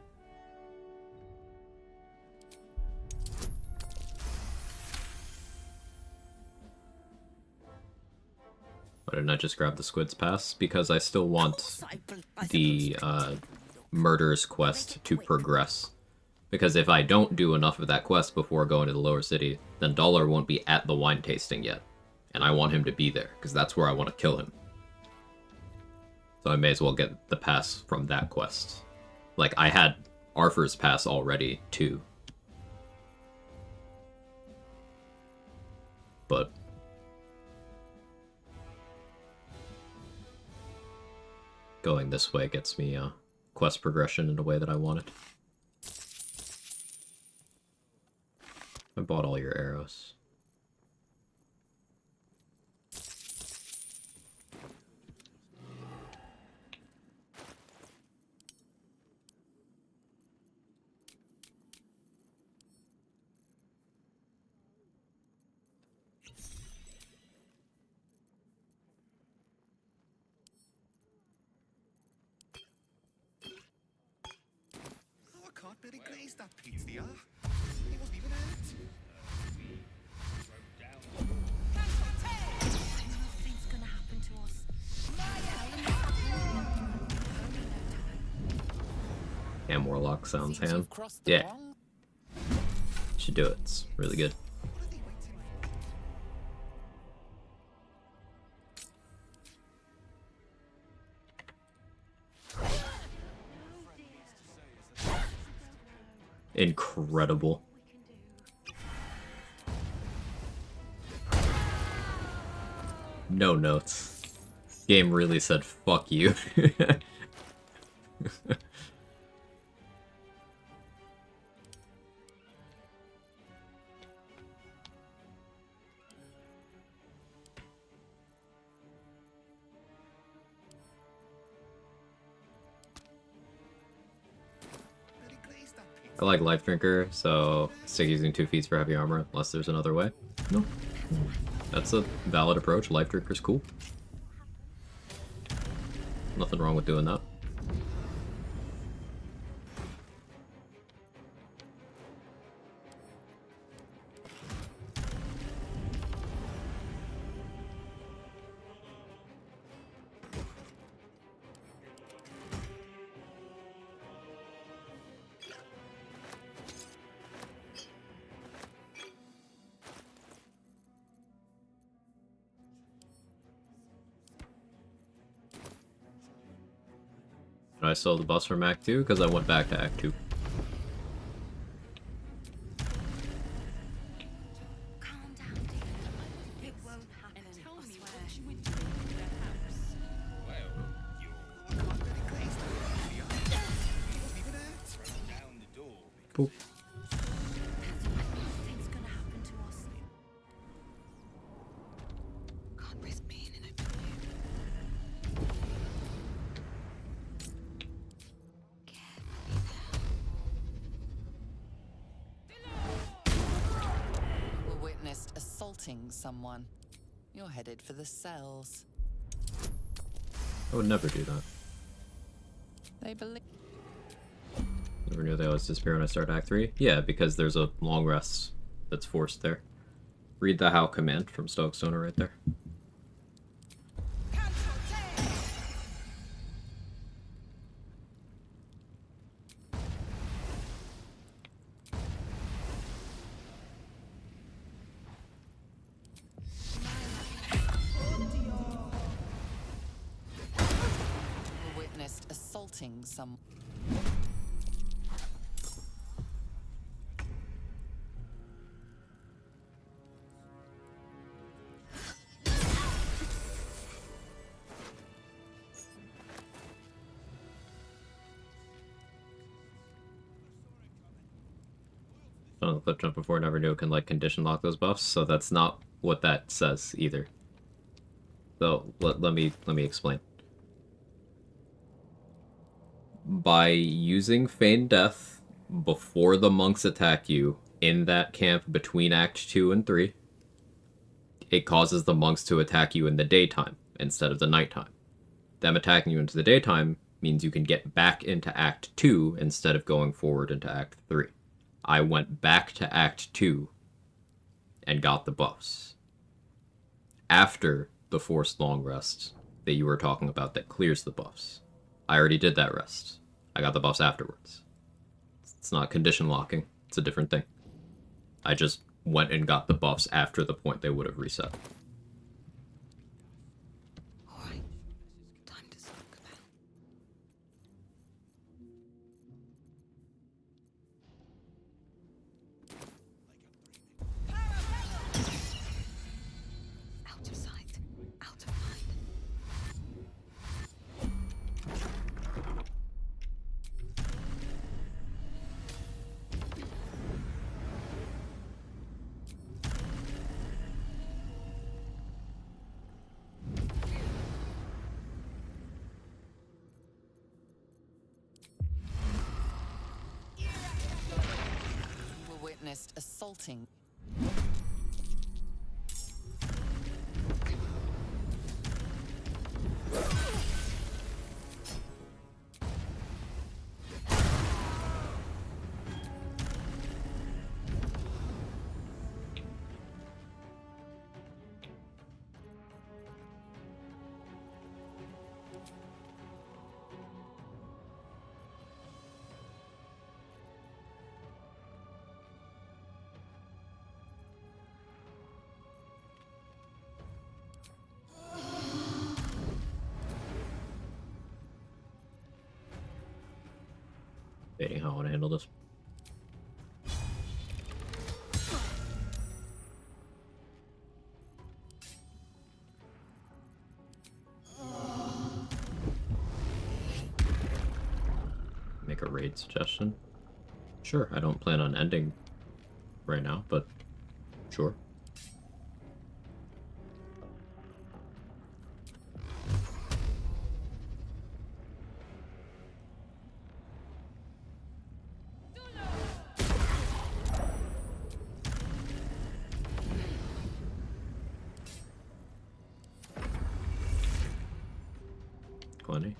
Why didn't I just grab the Squid's Pass? Because I still want the Murder's quest to progress. Because if I don't do enough of that quest before going to the lower city, then Dollar won't be at the wine tasting yet. And I want him to be there, because that's where I want to kill him. So I may as well get the pass from that quest. Like, I had Arthur's Pass already, too. But going this way gets me quest progression in a way that I wanted. I bought all your arrows. I can't really glaze that pizza. He wasn't even hurt. Nothing's gonna happen to us. Ham Warlock sounds ham. Yeah. Should do it. It's really good. Incredible. No notes. Game really said fuck you. I like Life Drinker, so stick using 2 feats for heavy armor unless there's another way. No. That's a valid approach. Life Drinker's cool. Nothing wrong with doing that. I still have the bus from Act 2 because I went back to Act 2. Boop. assaulting someone. You're headed for the cells. I would never do that. They believe... Never knew they always disappear when I start Act 3. Yeah, because there's a long rest that's forced there. Read the how command from Stoic Stoner right there. Witnessed assaulting some... On the clip jump before, never knew it can like condition lock those buffs, so that's not what that says either. So let me explain. By using Feigned Death before the monks attack you in that camp between Act 2 and 3, it causes the monks to attack you in the daytime instead of the nighttime. Them attacking you into the daytime means you can get back into Act 2 instead of going forward into Act 3. I went back to Act 2 and got the buffs. After the forced long rest that you were talking about that clears the buffs. I already did that rest. I got the buffs afterwards. It's not condition locking. It's a different thing. I just went and got the buffs after the point they would have reset. Alright. Time to smoke about. Out of sight, out of mind. You were witnessed assaulting... Debating how I want to handle this. Make a raid suggestion? Sure, I don't plan on ending right now, but sure.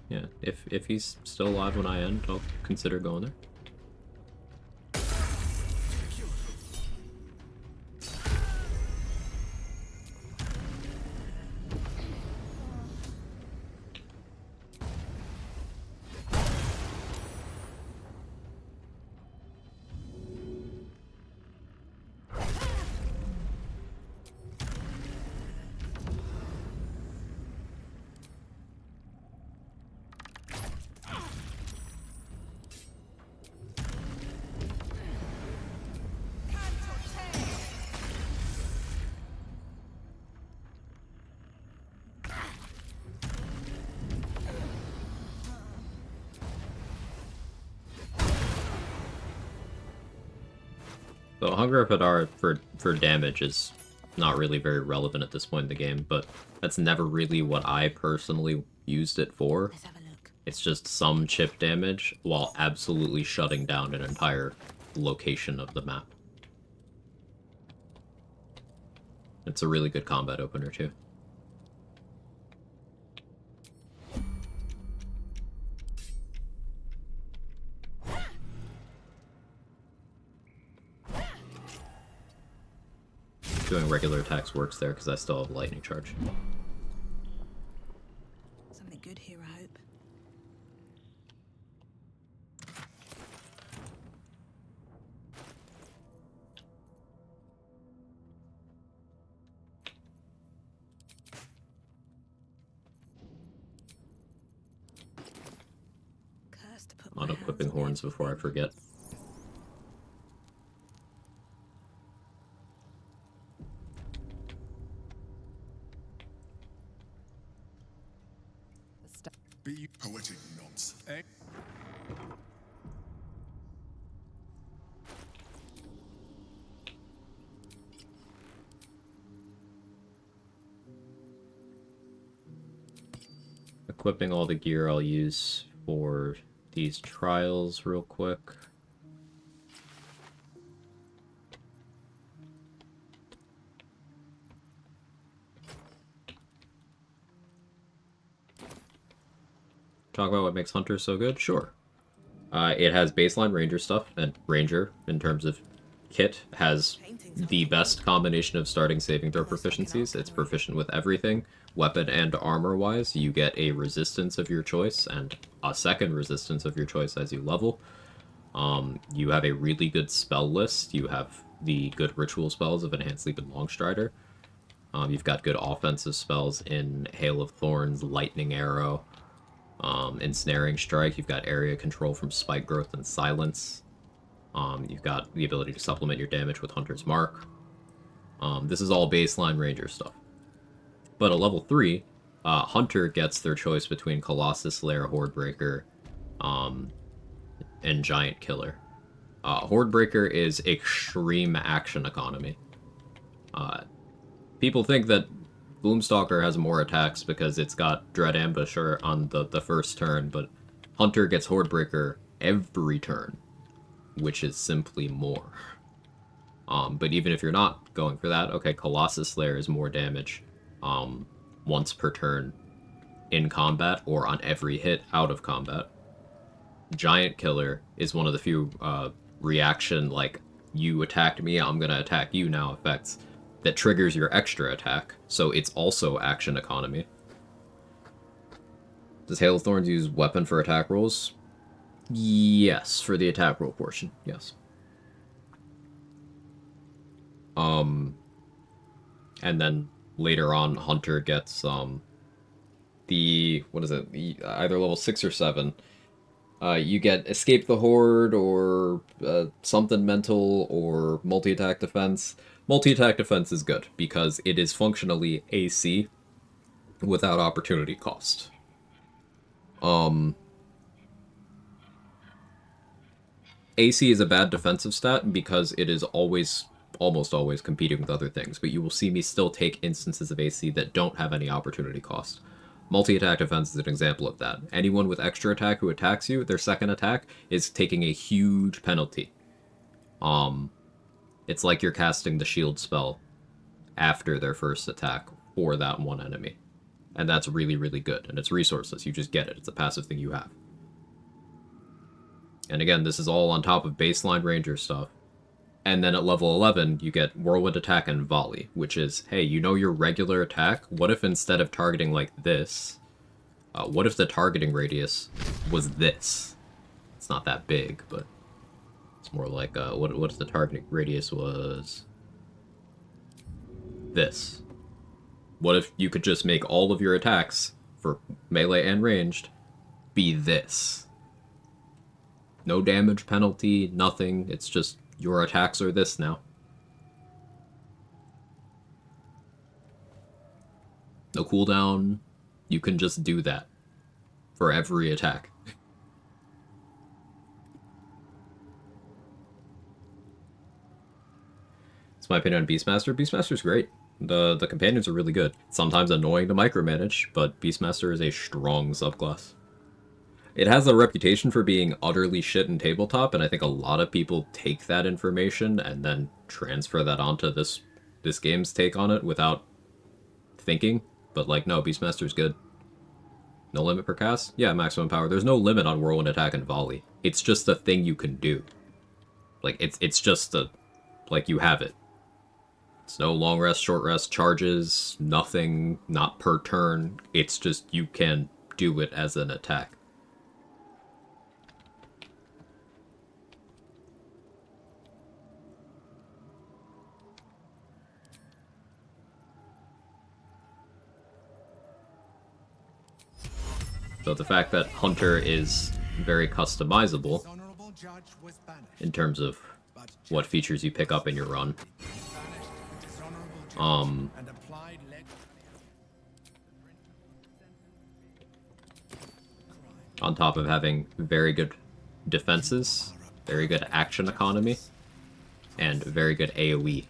Yeah, if he's still alive when I end, I'll consider going there. So Hunger of Hadar for damage is not really very relevant at this point in the game, but that's never really what I personally used it for. It's just some chip damage while absolutely shutting down an entire location of the map. It's a really good combat opener, too. Doing regular attacks works there because I still have lightning charge. Something good here, I hope. On equipping horns before I forget. Be poetic nonsense. Equipping all the gear I'll use for these trials real quick. Talk about what makes Hunter so good? Sure. It has baseline Ranger stuff, and Ranger, in terms of kit, has the best combination of starting saving throw proficiencies. It's proficient with everything, weapon and armor-wise. You get a resistance of your choice, and a second resistance of your choice as you level. You have a really good spell list. You have the good ritual spells of Enhanced Sleep and Longstrider. You've got good offensive spells in Hail of Thorns, Lightning Arrow, Ensnaring Strike. You've got area control from Spike Growth and Silence. You've got the ability to supplement your damage with Hunter's Mark. This is all baseline Ranger stuff. But at level 3, Hunter gets their choice between Colossus Slayer, Hordebreaker, and Giant Killer. Hordebreaker is extreme action economy. People think that Gloomstalker has more attacks because it's got Dread Ambusher on the first turn, but Hunter gets Hordebreaker every turn, which is simply more. But even if you're not going for that, okay, Colossus Slayer is more damage once per turn in combat or on every hit out of combat. Giant Killer is one of the few reaction, like, you attacked me, I'm gonna attack you now effects that triggers your extra attack, so it's also action economy. Does Hail of Thorns use weapon for attack rolls? Yes, for the attack roll portion, yes. And then later on, Hunter gets the, what is it, either level 6 or 7. You get Escape the Horde, or something mental, or multi-attack defense. Multi-attack defense is good, because it is functionally AC without opportunity cost. AC is a bad defensive stat because it is always, almost always, competing with other things, but you will see me still take instances of AC that don't have any opportunity cost. Multi-attack defense is an example of that. Anyone with extra attack who attacks you, their second attack is taking a huge penalty. It's like you're casting the shield spell after their first attack for that one enemy. And that's really, really good. And it's resourceless. You just get it. It's a passive thing you have. And again, this is all on top of baseline Ranger stuff. And then at level 11, you get Whirlwind Attack and Volley, which is, hey, you know your regular attack? What if instead of targeting like this, what if the targeting radius was this? It's not that big, but it's more like, what if the targeting radius was this? What if you could just make all of your attacks, for melee and ranged, be this? No damage penalty, nothing, it's just your attacks are this now. No cooldown, you can just do that for every attack. That's my opinion on Beastmaster. Beastmaster's great. The companions are really good. Sometimes annoying to micromanage, but Beastmaster is a strong subclass. It has a reputation for being utterly shit in tabletop, and I think a lot of people take that information and then transfer that onto this this game's take on it without thinking, but like, no, Beastmaster's good. No limit per cast? Yeah, maximum power. There's no limit on whirlwind attack and volley. It's just a thing you can do. Like, it's just a, like, you have it. It's no long rest, short rest, charges, nothing, not per turn. It's just you can do it as an attack. So the fact that Hunter is very customizable in terms of what features you pick up in your run. On top of having very good defenses, very good action economy, and very good AoE.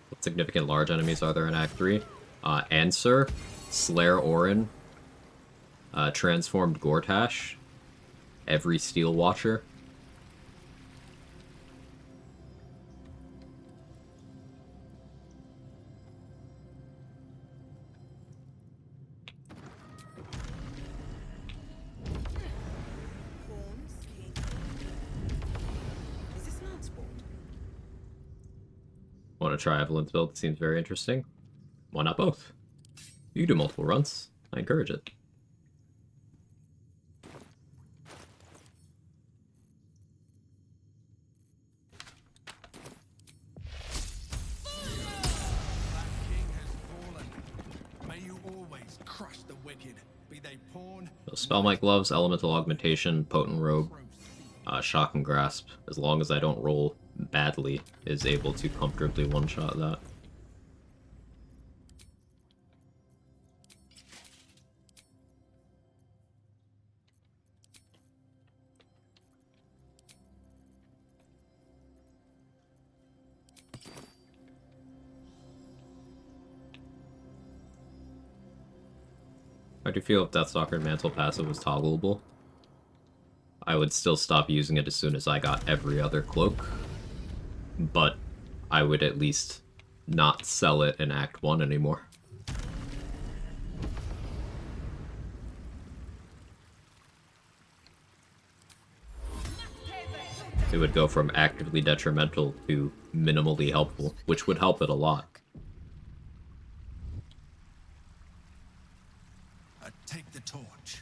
What significant large enemies are there in Act 3? Answer, Slayer Orin, Transformed Gortash, every Steel Watcher. Want to try Evelyn's build? It seems very interesting. Why not both? You can do multiple runs. I encourage it. So Spellmite Gloves, Elemental Augmentation, Potent Robe, Shock and Grasp, as long as I don't roll badly, is able to comfortably one-shot that. I do feel if Deathstalker and Mantle passive was toggleable, I would still stop using it as soon as I got every other cloak, but I would at least not sell it in Act 1 anymore. It would go from actively detrimental to minimally helpful, which would help it a lot. Take the torch.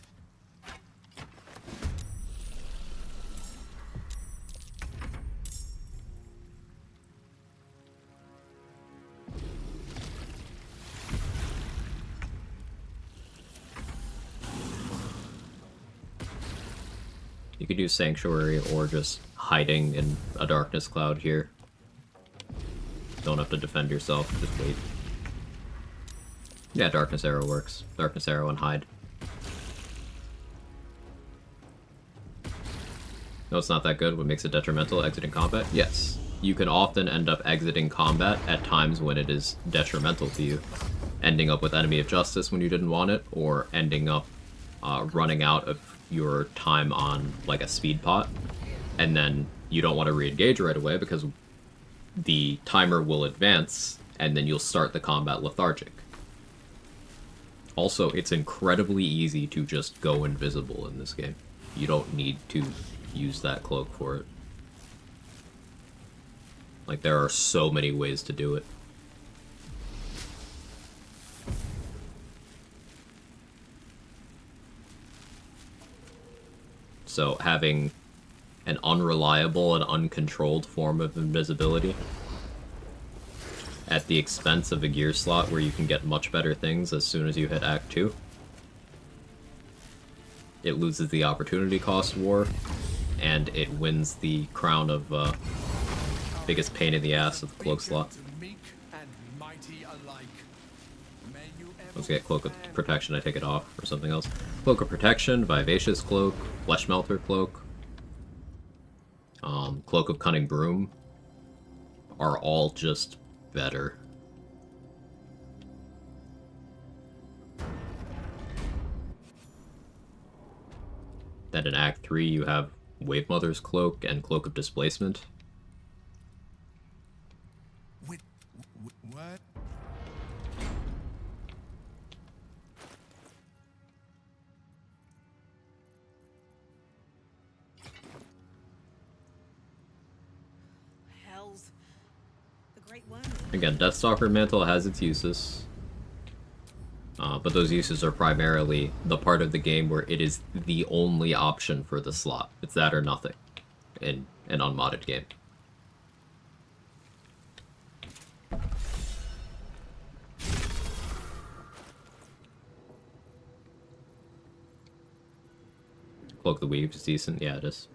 You could use Sanctuary or just hiding in a Darkness Cloud here. Don't have to defend yourself, just wait. Yeah, Darkness Arrow works. Darkness Arrow and hide. No, it's not that good. What makes it detrimental? Exiting combat? Yes. You can often end up exiting combat at times when it is detrimental to you. Ending up with Enemy of Justice when you didn't want it, or ending up running out of your time on like a speed pot, and then you don't want to re-engage right away because the timer will advance, and then you'll start the combat lethargic. Also, it's incredibly easy to just go invisible in this game. You don't need to use that cloak for it. Like, there are so many ways to do it. So having an unreliable and uncontrolled form of invisibility at the expense of a gear slot where you can get much better things as soon as you hit Act 2. It loses the opportunity cost war, and it wins the crown of biggest pain in the ass of the cloak slot. Let's get Cloak of Protection, I take it off, or something else. Cloak of Protection, Vivacious Cloak, Flesh Melter Cloak, Cloak of Cunning Broom are all just better. that in Act 3 you have Wave Mother's Cloak and Cloak of Displacement. What? Hells. The Great Worm. Again, Deathstalker Mantle has its uses. But those uses are primarily the part of the game where it is the only option for the slot. It's that or nothing in an unmodded game. Cloak of the Weave is decent. Yeah, it is.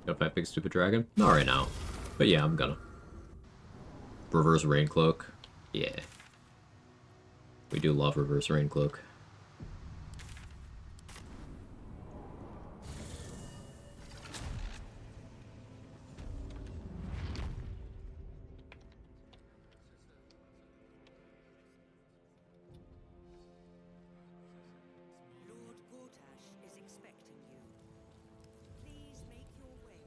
Gotta fight big stupid dragon? Not right now. But yeah, I'm gonna. Reverse Rain Cloak. Yeah. We do love Reverse Rain Cloak. Lord Gortash is expecting you. Please make your way.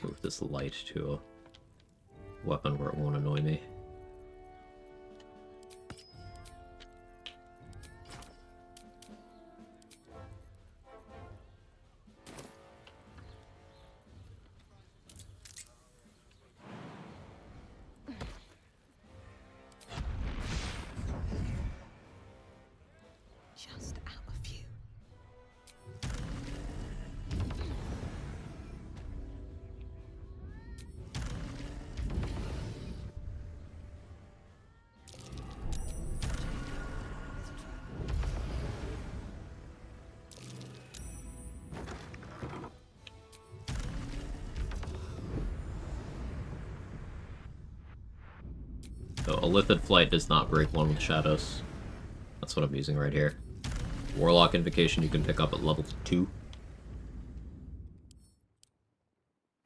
Move this light to a weapon where it won't annoy me. Just out of view. So Illithid Flight does not break one with Shadows. That's what I'm using right here. Warlock Invocation you can pick up at level 2.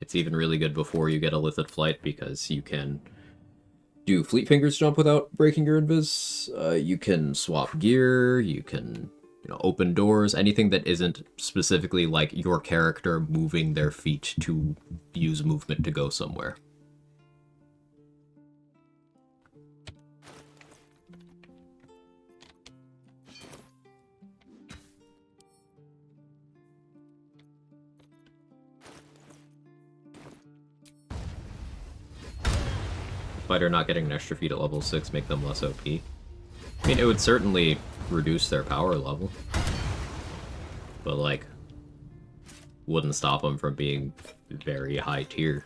It's even really good before you get Illithid Flight because you can do Fleet Fingers jump without breaking your invis. You can swap gear, you can open doors, anything that isn't specifically like your character moving their feet to use movement to go somewhere. Fighter not getting an extra feat at level 6 make them less OP. I mean, it would certainly reduce their power level. But, like, wouldn't stop them from being very high tier.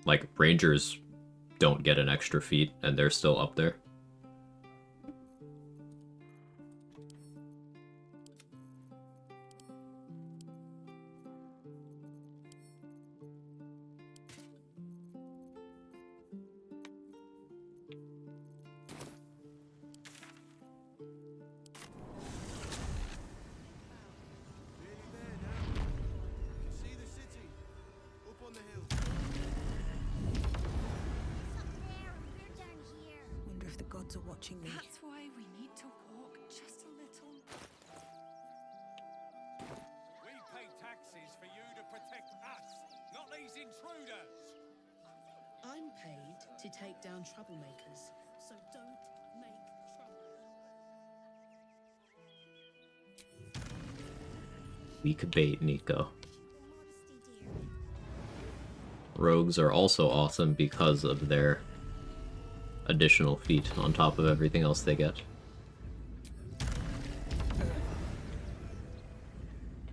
Like, Rangers don't get an extra feat, and they're still up there. Wonder if the gods are watching me. That's why we need to walk just a little. We pay taxes for you to protect us, not these intruders. I'm paid to take down troublemakers, so don't make trouble. Weak bait, Nico. Rogues are also awesome because of their additional feat on top of everything else they get.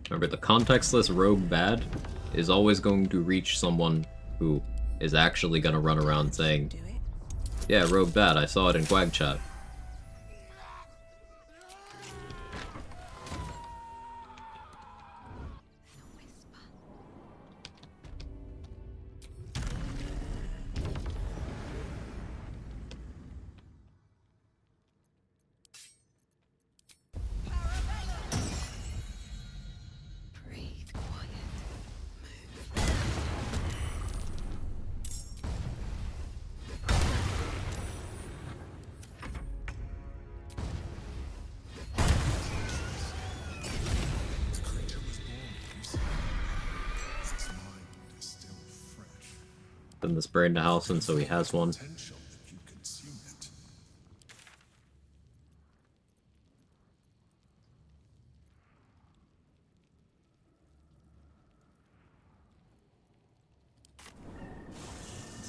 Remember, the contextless rogue bad is always going to reach someone who is actually going to run around saying, Yeah, Rogue Bat. I saw it in Quag chat. Then this brain to Halcyon, so he has one. Is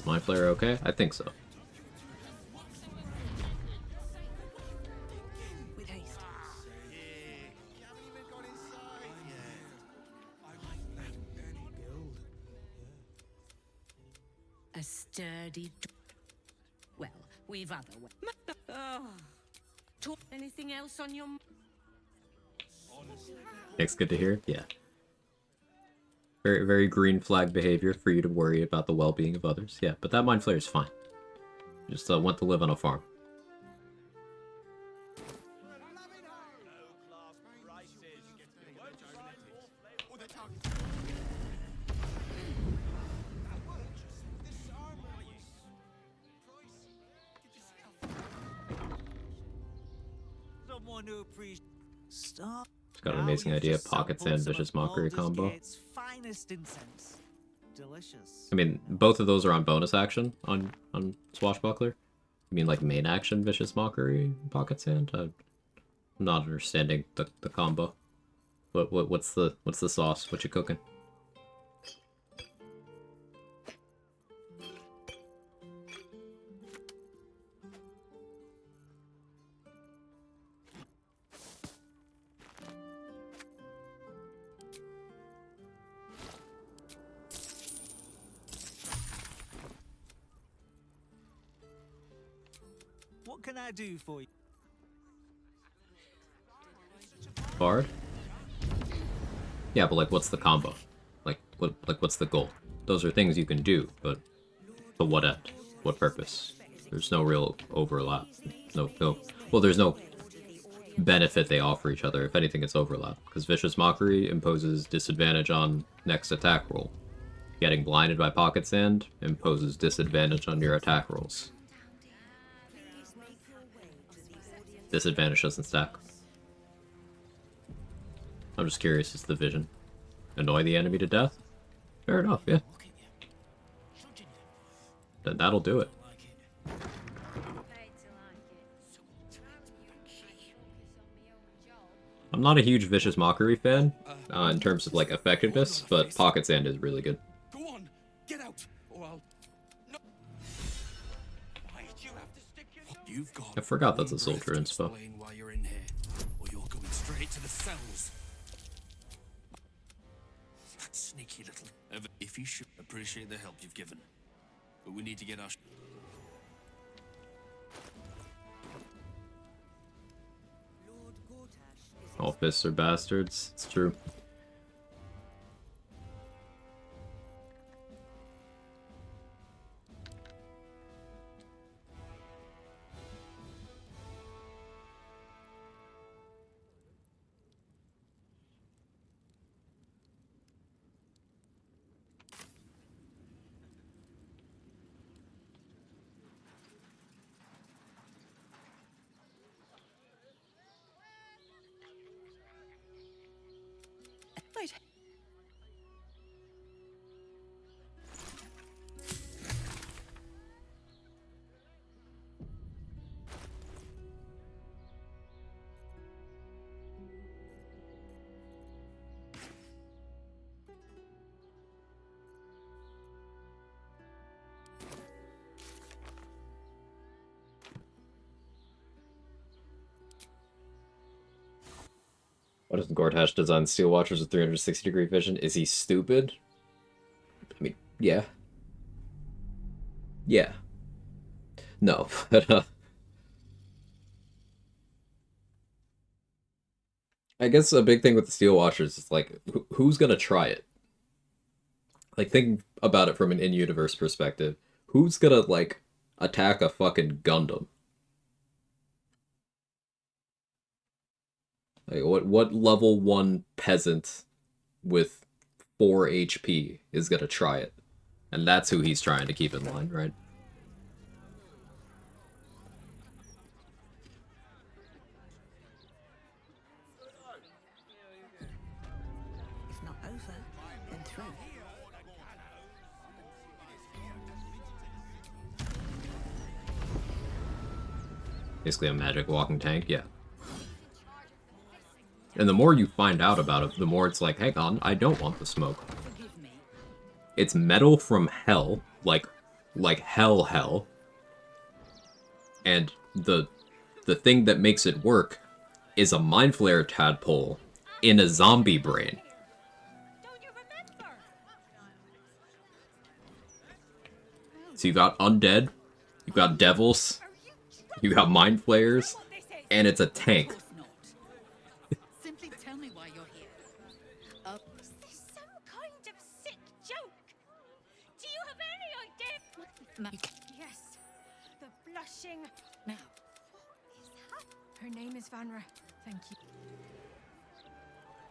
my player okay? I think so. A sturdy. Well, we've other. Oh. Talk anything else on your. Thanks, good to hear. Yeah. Very, very green flag behavior for you to worry about the well-being of others. Yeah, but that Mind Flayer is fine. Just want to live on a farm. Someone who appreciates. Stop. It's got an amazing idea. Pocket Sand, Vicious Mockery combo. Finest incense. Delicious. I mean, both of those are on bonus action on Swashbuckler. You mean like main action, Vicious Mockery, Pocket Sand? I'm not understanding the combo. What's the sauce? What you cooking? What can I do for you? Bard? Yeah, but like, what's the combo? What's the goal? Those are things you can do, but to what end? What purpose? There's no real overlap. Well, there's no benefit they offer each other. If anything, it's overlap. Because Vicious Mockery imposes disadvantage on next attack roll. Getting blinded by Pocket Sand imposes disadvantage on your attack rolls. Disadvantage doesn't stack. I'm just curious, is the vision. Annoy the enemy to death? Fair enough, yeah. That'll do it. I'm not a huge Vicious Mockery fan, in terms of like effectiveness, but Pocket Sand is really good. Go on, get out, or I'll. No. Why'd you have to stick your... You've got. I forgot that's a soldier inspo. While you're in here, or you're going straight to the cells. Sneaky little. If you should appreciate the help you've given, but we need to get our. All fists are bastards. It's true. Wait. Why doesn't Gortash design Steel Watchers with 360-degree vision? Is he stupid? I mean, yeah. Yeah. No, but I guess a big thing with the Steel Watchers is like, who's gonna try it? Like, think about it from an in-universe perspective. Who's gonna, like, attack a fucking Gundam? Like, what level 1 peasant with 4 HP is gonna try it? And that's who he's trying to keep in line, right? If not over, then through. Basically a magic walking tank, yeah. And the more you find out about it, the more it's like, hang on, I don't want the smoke. It's metal from hell, like hell. And the thing that makes it work is a mind flare tadpole in a zombie brain. So you got undead, you got devils, you got mind flayers, and it's a tank. Simply tell me why you're here. Is this some kind of sick joke? Do you have any idea? Yes, the blushing. Now, Her name is Vanra. Thank you.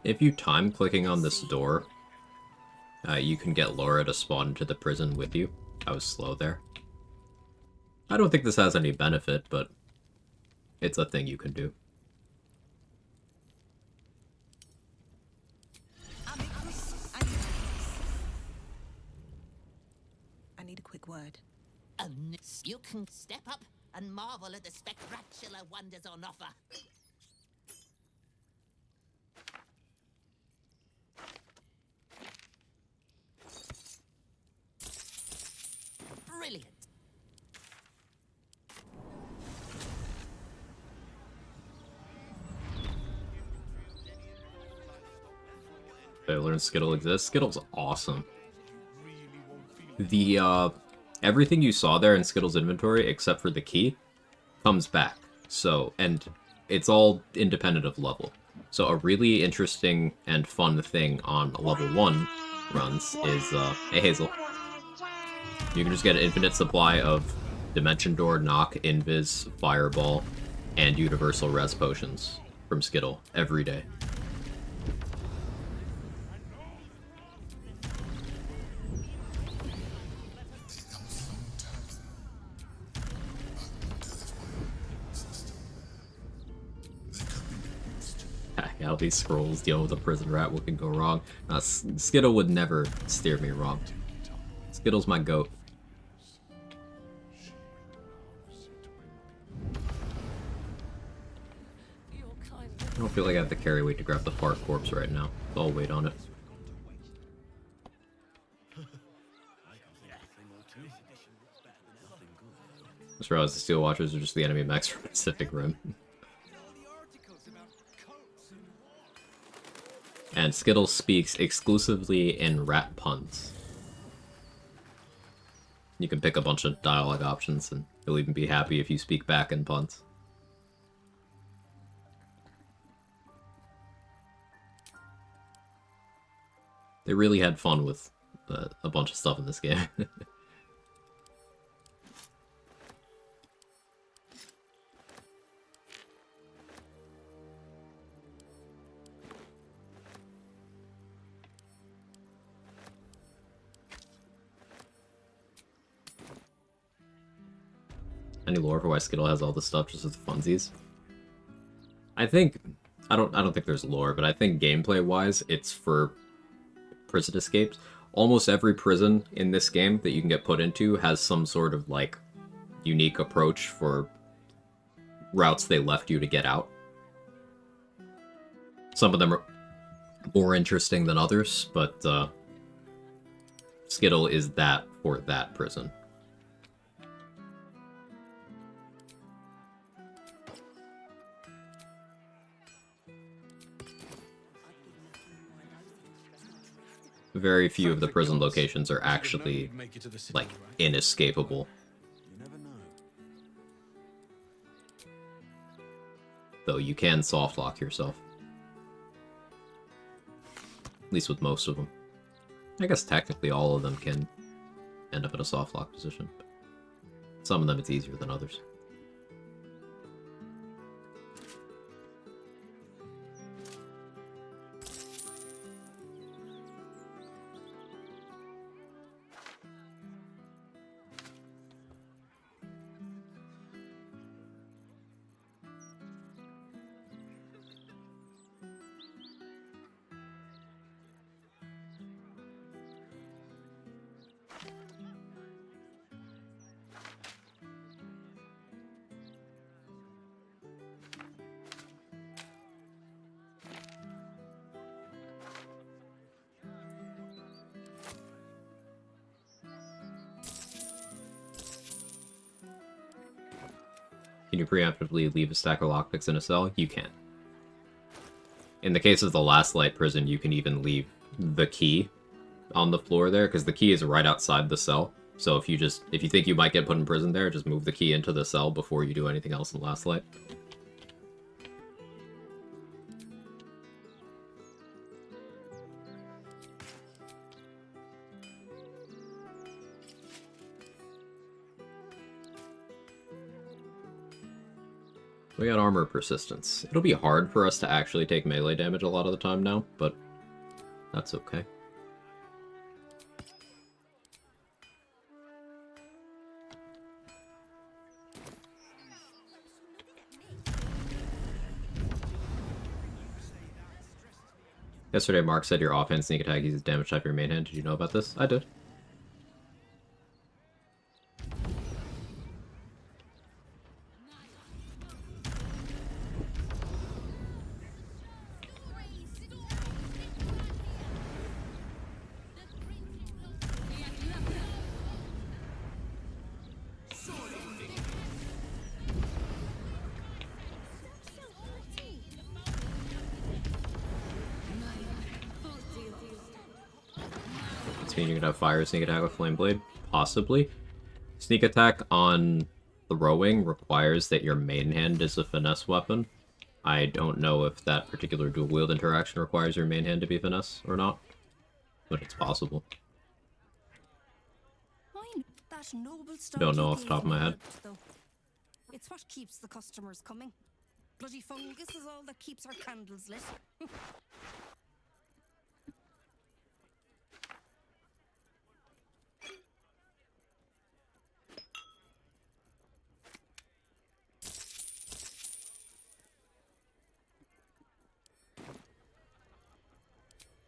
If you time clicking on this door, you can get Laura to spawn into the prison with you. I was slow there. I don't think this has any benefit, but it's a thing you can do. I need a quick word. Oh, no. You can step up and marvel at the spectacular wonders on offer. Brilliant. I learned Skittle exists. Skittle's awesome. The, everything you saw there in Skittle's inventory, except for the key, comes back. So, and it's all independent of level. So a really interesting and fun thing on level 1 runs is, hey Hazel. You can just get an infinite supply of Dimension Door, Knock, Invis, Fireball, and Universal Res Potions from Skittle every day. All these scrolls deal with a prison rat. What can go wrong? Skittle would never steer me wrong. Skittle's my goat. I don't feel like I have the carry weight to grab the fart corpse right now. So I'll wait on it. Just realized the Steel Watchers are just the enemy mechs from Pacific Rim. And Skittle speaks exclusively in rat puns. You can pick a bunch of dialogue options, and he'll even be happy if you speak back in puns. They really had fun with a bunch of stuff in this game. Any lore for why Skittle has all this stuff just as funsies? I don't think there's lore, but I think gameplay wise it's for prison escapes. Almost every prison in this game that you can get put into has some sort of like unique approach for routes they left you to get out. Some of them are more interesting than others, but Skittle is that for that prison. Very few of the prison locations are actually, like, inescapable. though you can soft lock yourself. At least with most of them. I guess technically all of them can end up in a soft lock position. Some of them it's easier than others. Can you preemptively leave a stack of lockpicks in a cell? You can. In the case of the Last Light prison, you can even leave the key on the floor there, because the key is right outside the cell. So if you think you might get put in prison there, just move the key into the cell before you do anything else in Last Light. We got armor persistence. It'll be hard for us to actually take melee damage a lot of the time now, but that's okay. Yesterday, Mark said your offhand sneak attack uses damage type your main hand. Did you know about this? I did. Mean you could have fire sneak attack with flame blade? Possibly. Sneak attack on throwing requires that your main hand is a finesse weapon. I don't know if that particular dual wield interaction requires your main hand to be finesse or not, but it's possible. Don't know off the top of my head. It's what keeps the customers coming. Bloody fungus is all that keeps our candles lit.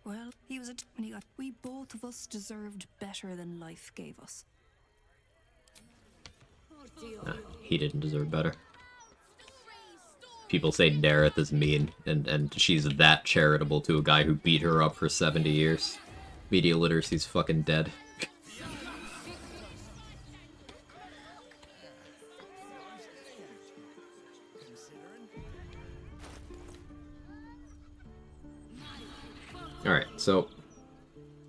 Well, he was when he got. We both of us deserved better than life gave us. Nah, he didn't deserve better. People say Dareth is mean, and she's that charitable to a guy who beat her up for 70 years. Media literacy's fucking dead. Alright, so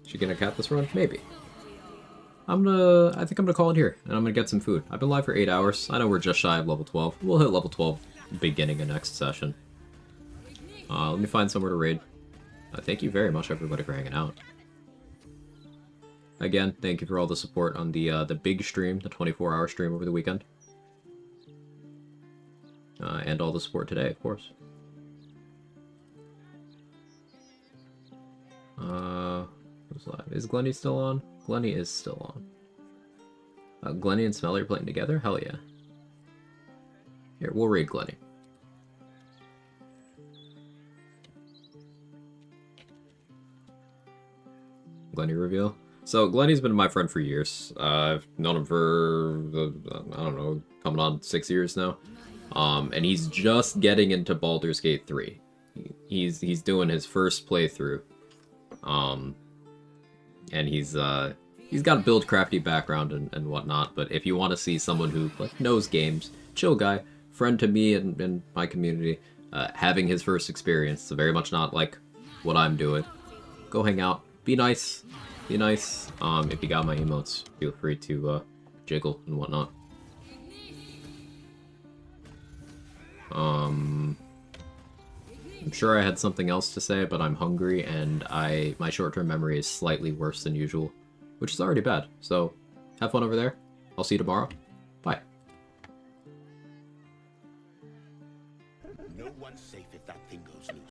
she gonna cap this run? Maybe. I think I'm gonna call it here, and I'm gonna get some food. I've been live for 8 hours. I know we're just shy of level 12. We'll hit level 12 beginning of next session. Let me find somewhere to raid. Thank you very much, everybody, for hanging out. Again, thank you for all the support on the big stream, the 24-hour stream over the weekend. And all the support today, of course. Who's live? Is Glenny still on? Glenny is still on. Glenny and Smelly are playing together? Hell yeah. Here, we'll raid Glenny. Glenny reveal. So, Glenny's been my friend for years. I've known him for, I don't know, coming on 6 years now. And he's just getting into Baldur's Gate 3. He's doing his first playthrough. And he's got a build crafty background and whatnot, but if you want to see someone who like knows games, chill guy, friend to me and my community, having his first experience, so very much not like what I'm doing, go hang out, be nice, be nice. If you got my emotes, feel free to jiggle and whatnot. I'm sure I had something else to say, but I'm hungry and my short-term memory is slightly worse than usual, which is already bad. So have fun over there. I'll see you tomorrow. Bye. No one's safe if that thing goes loose.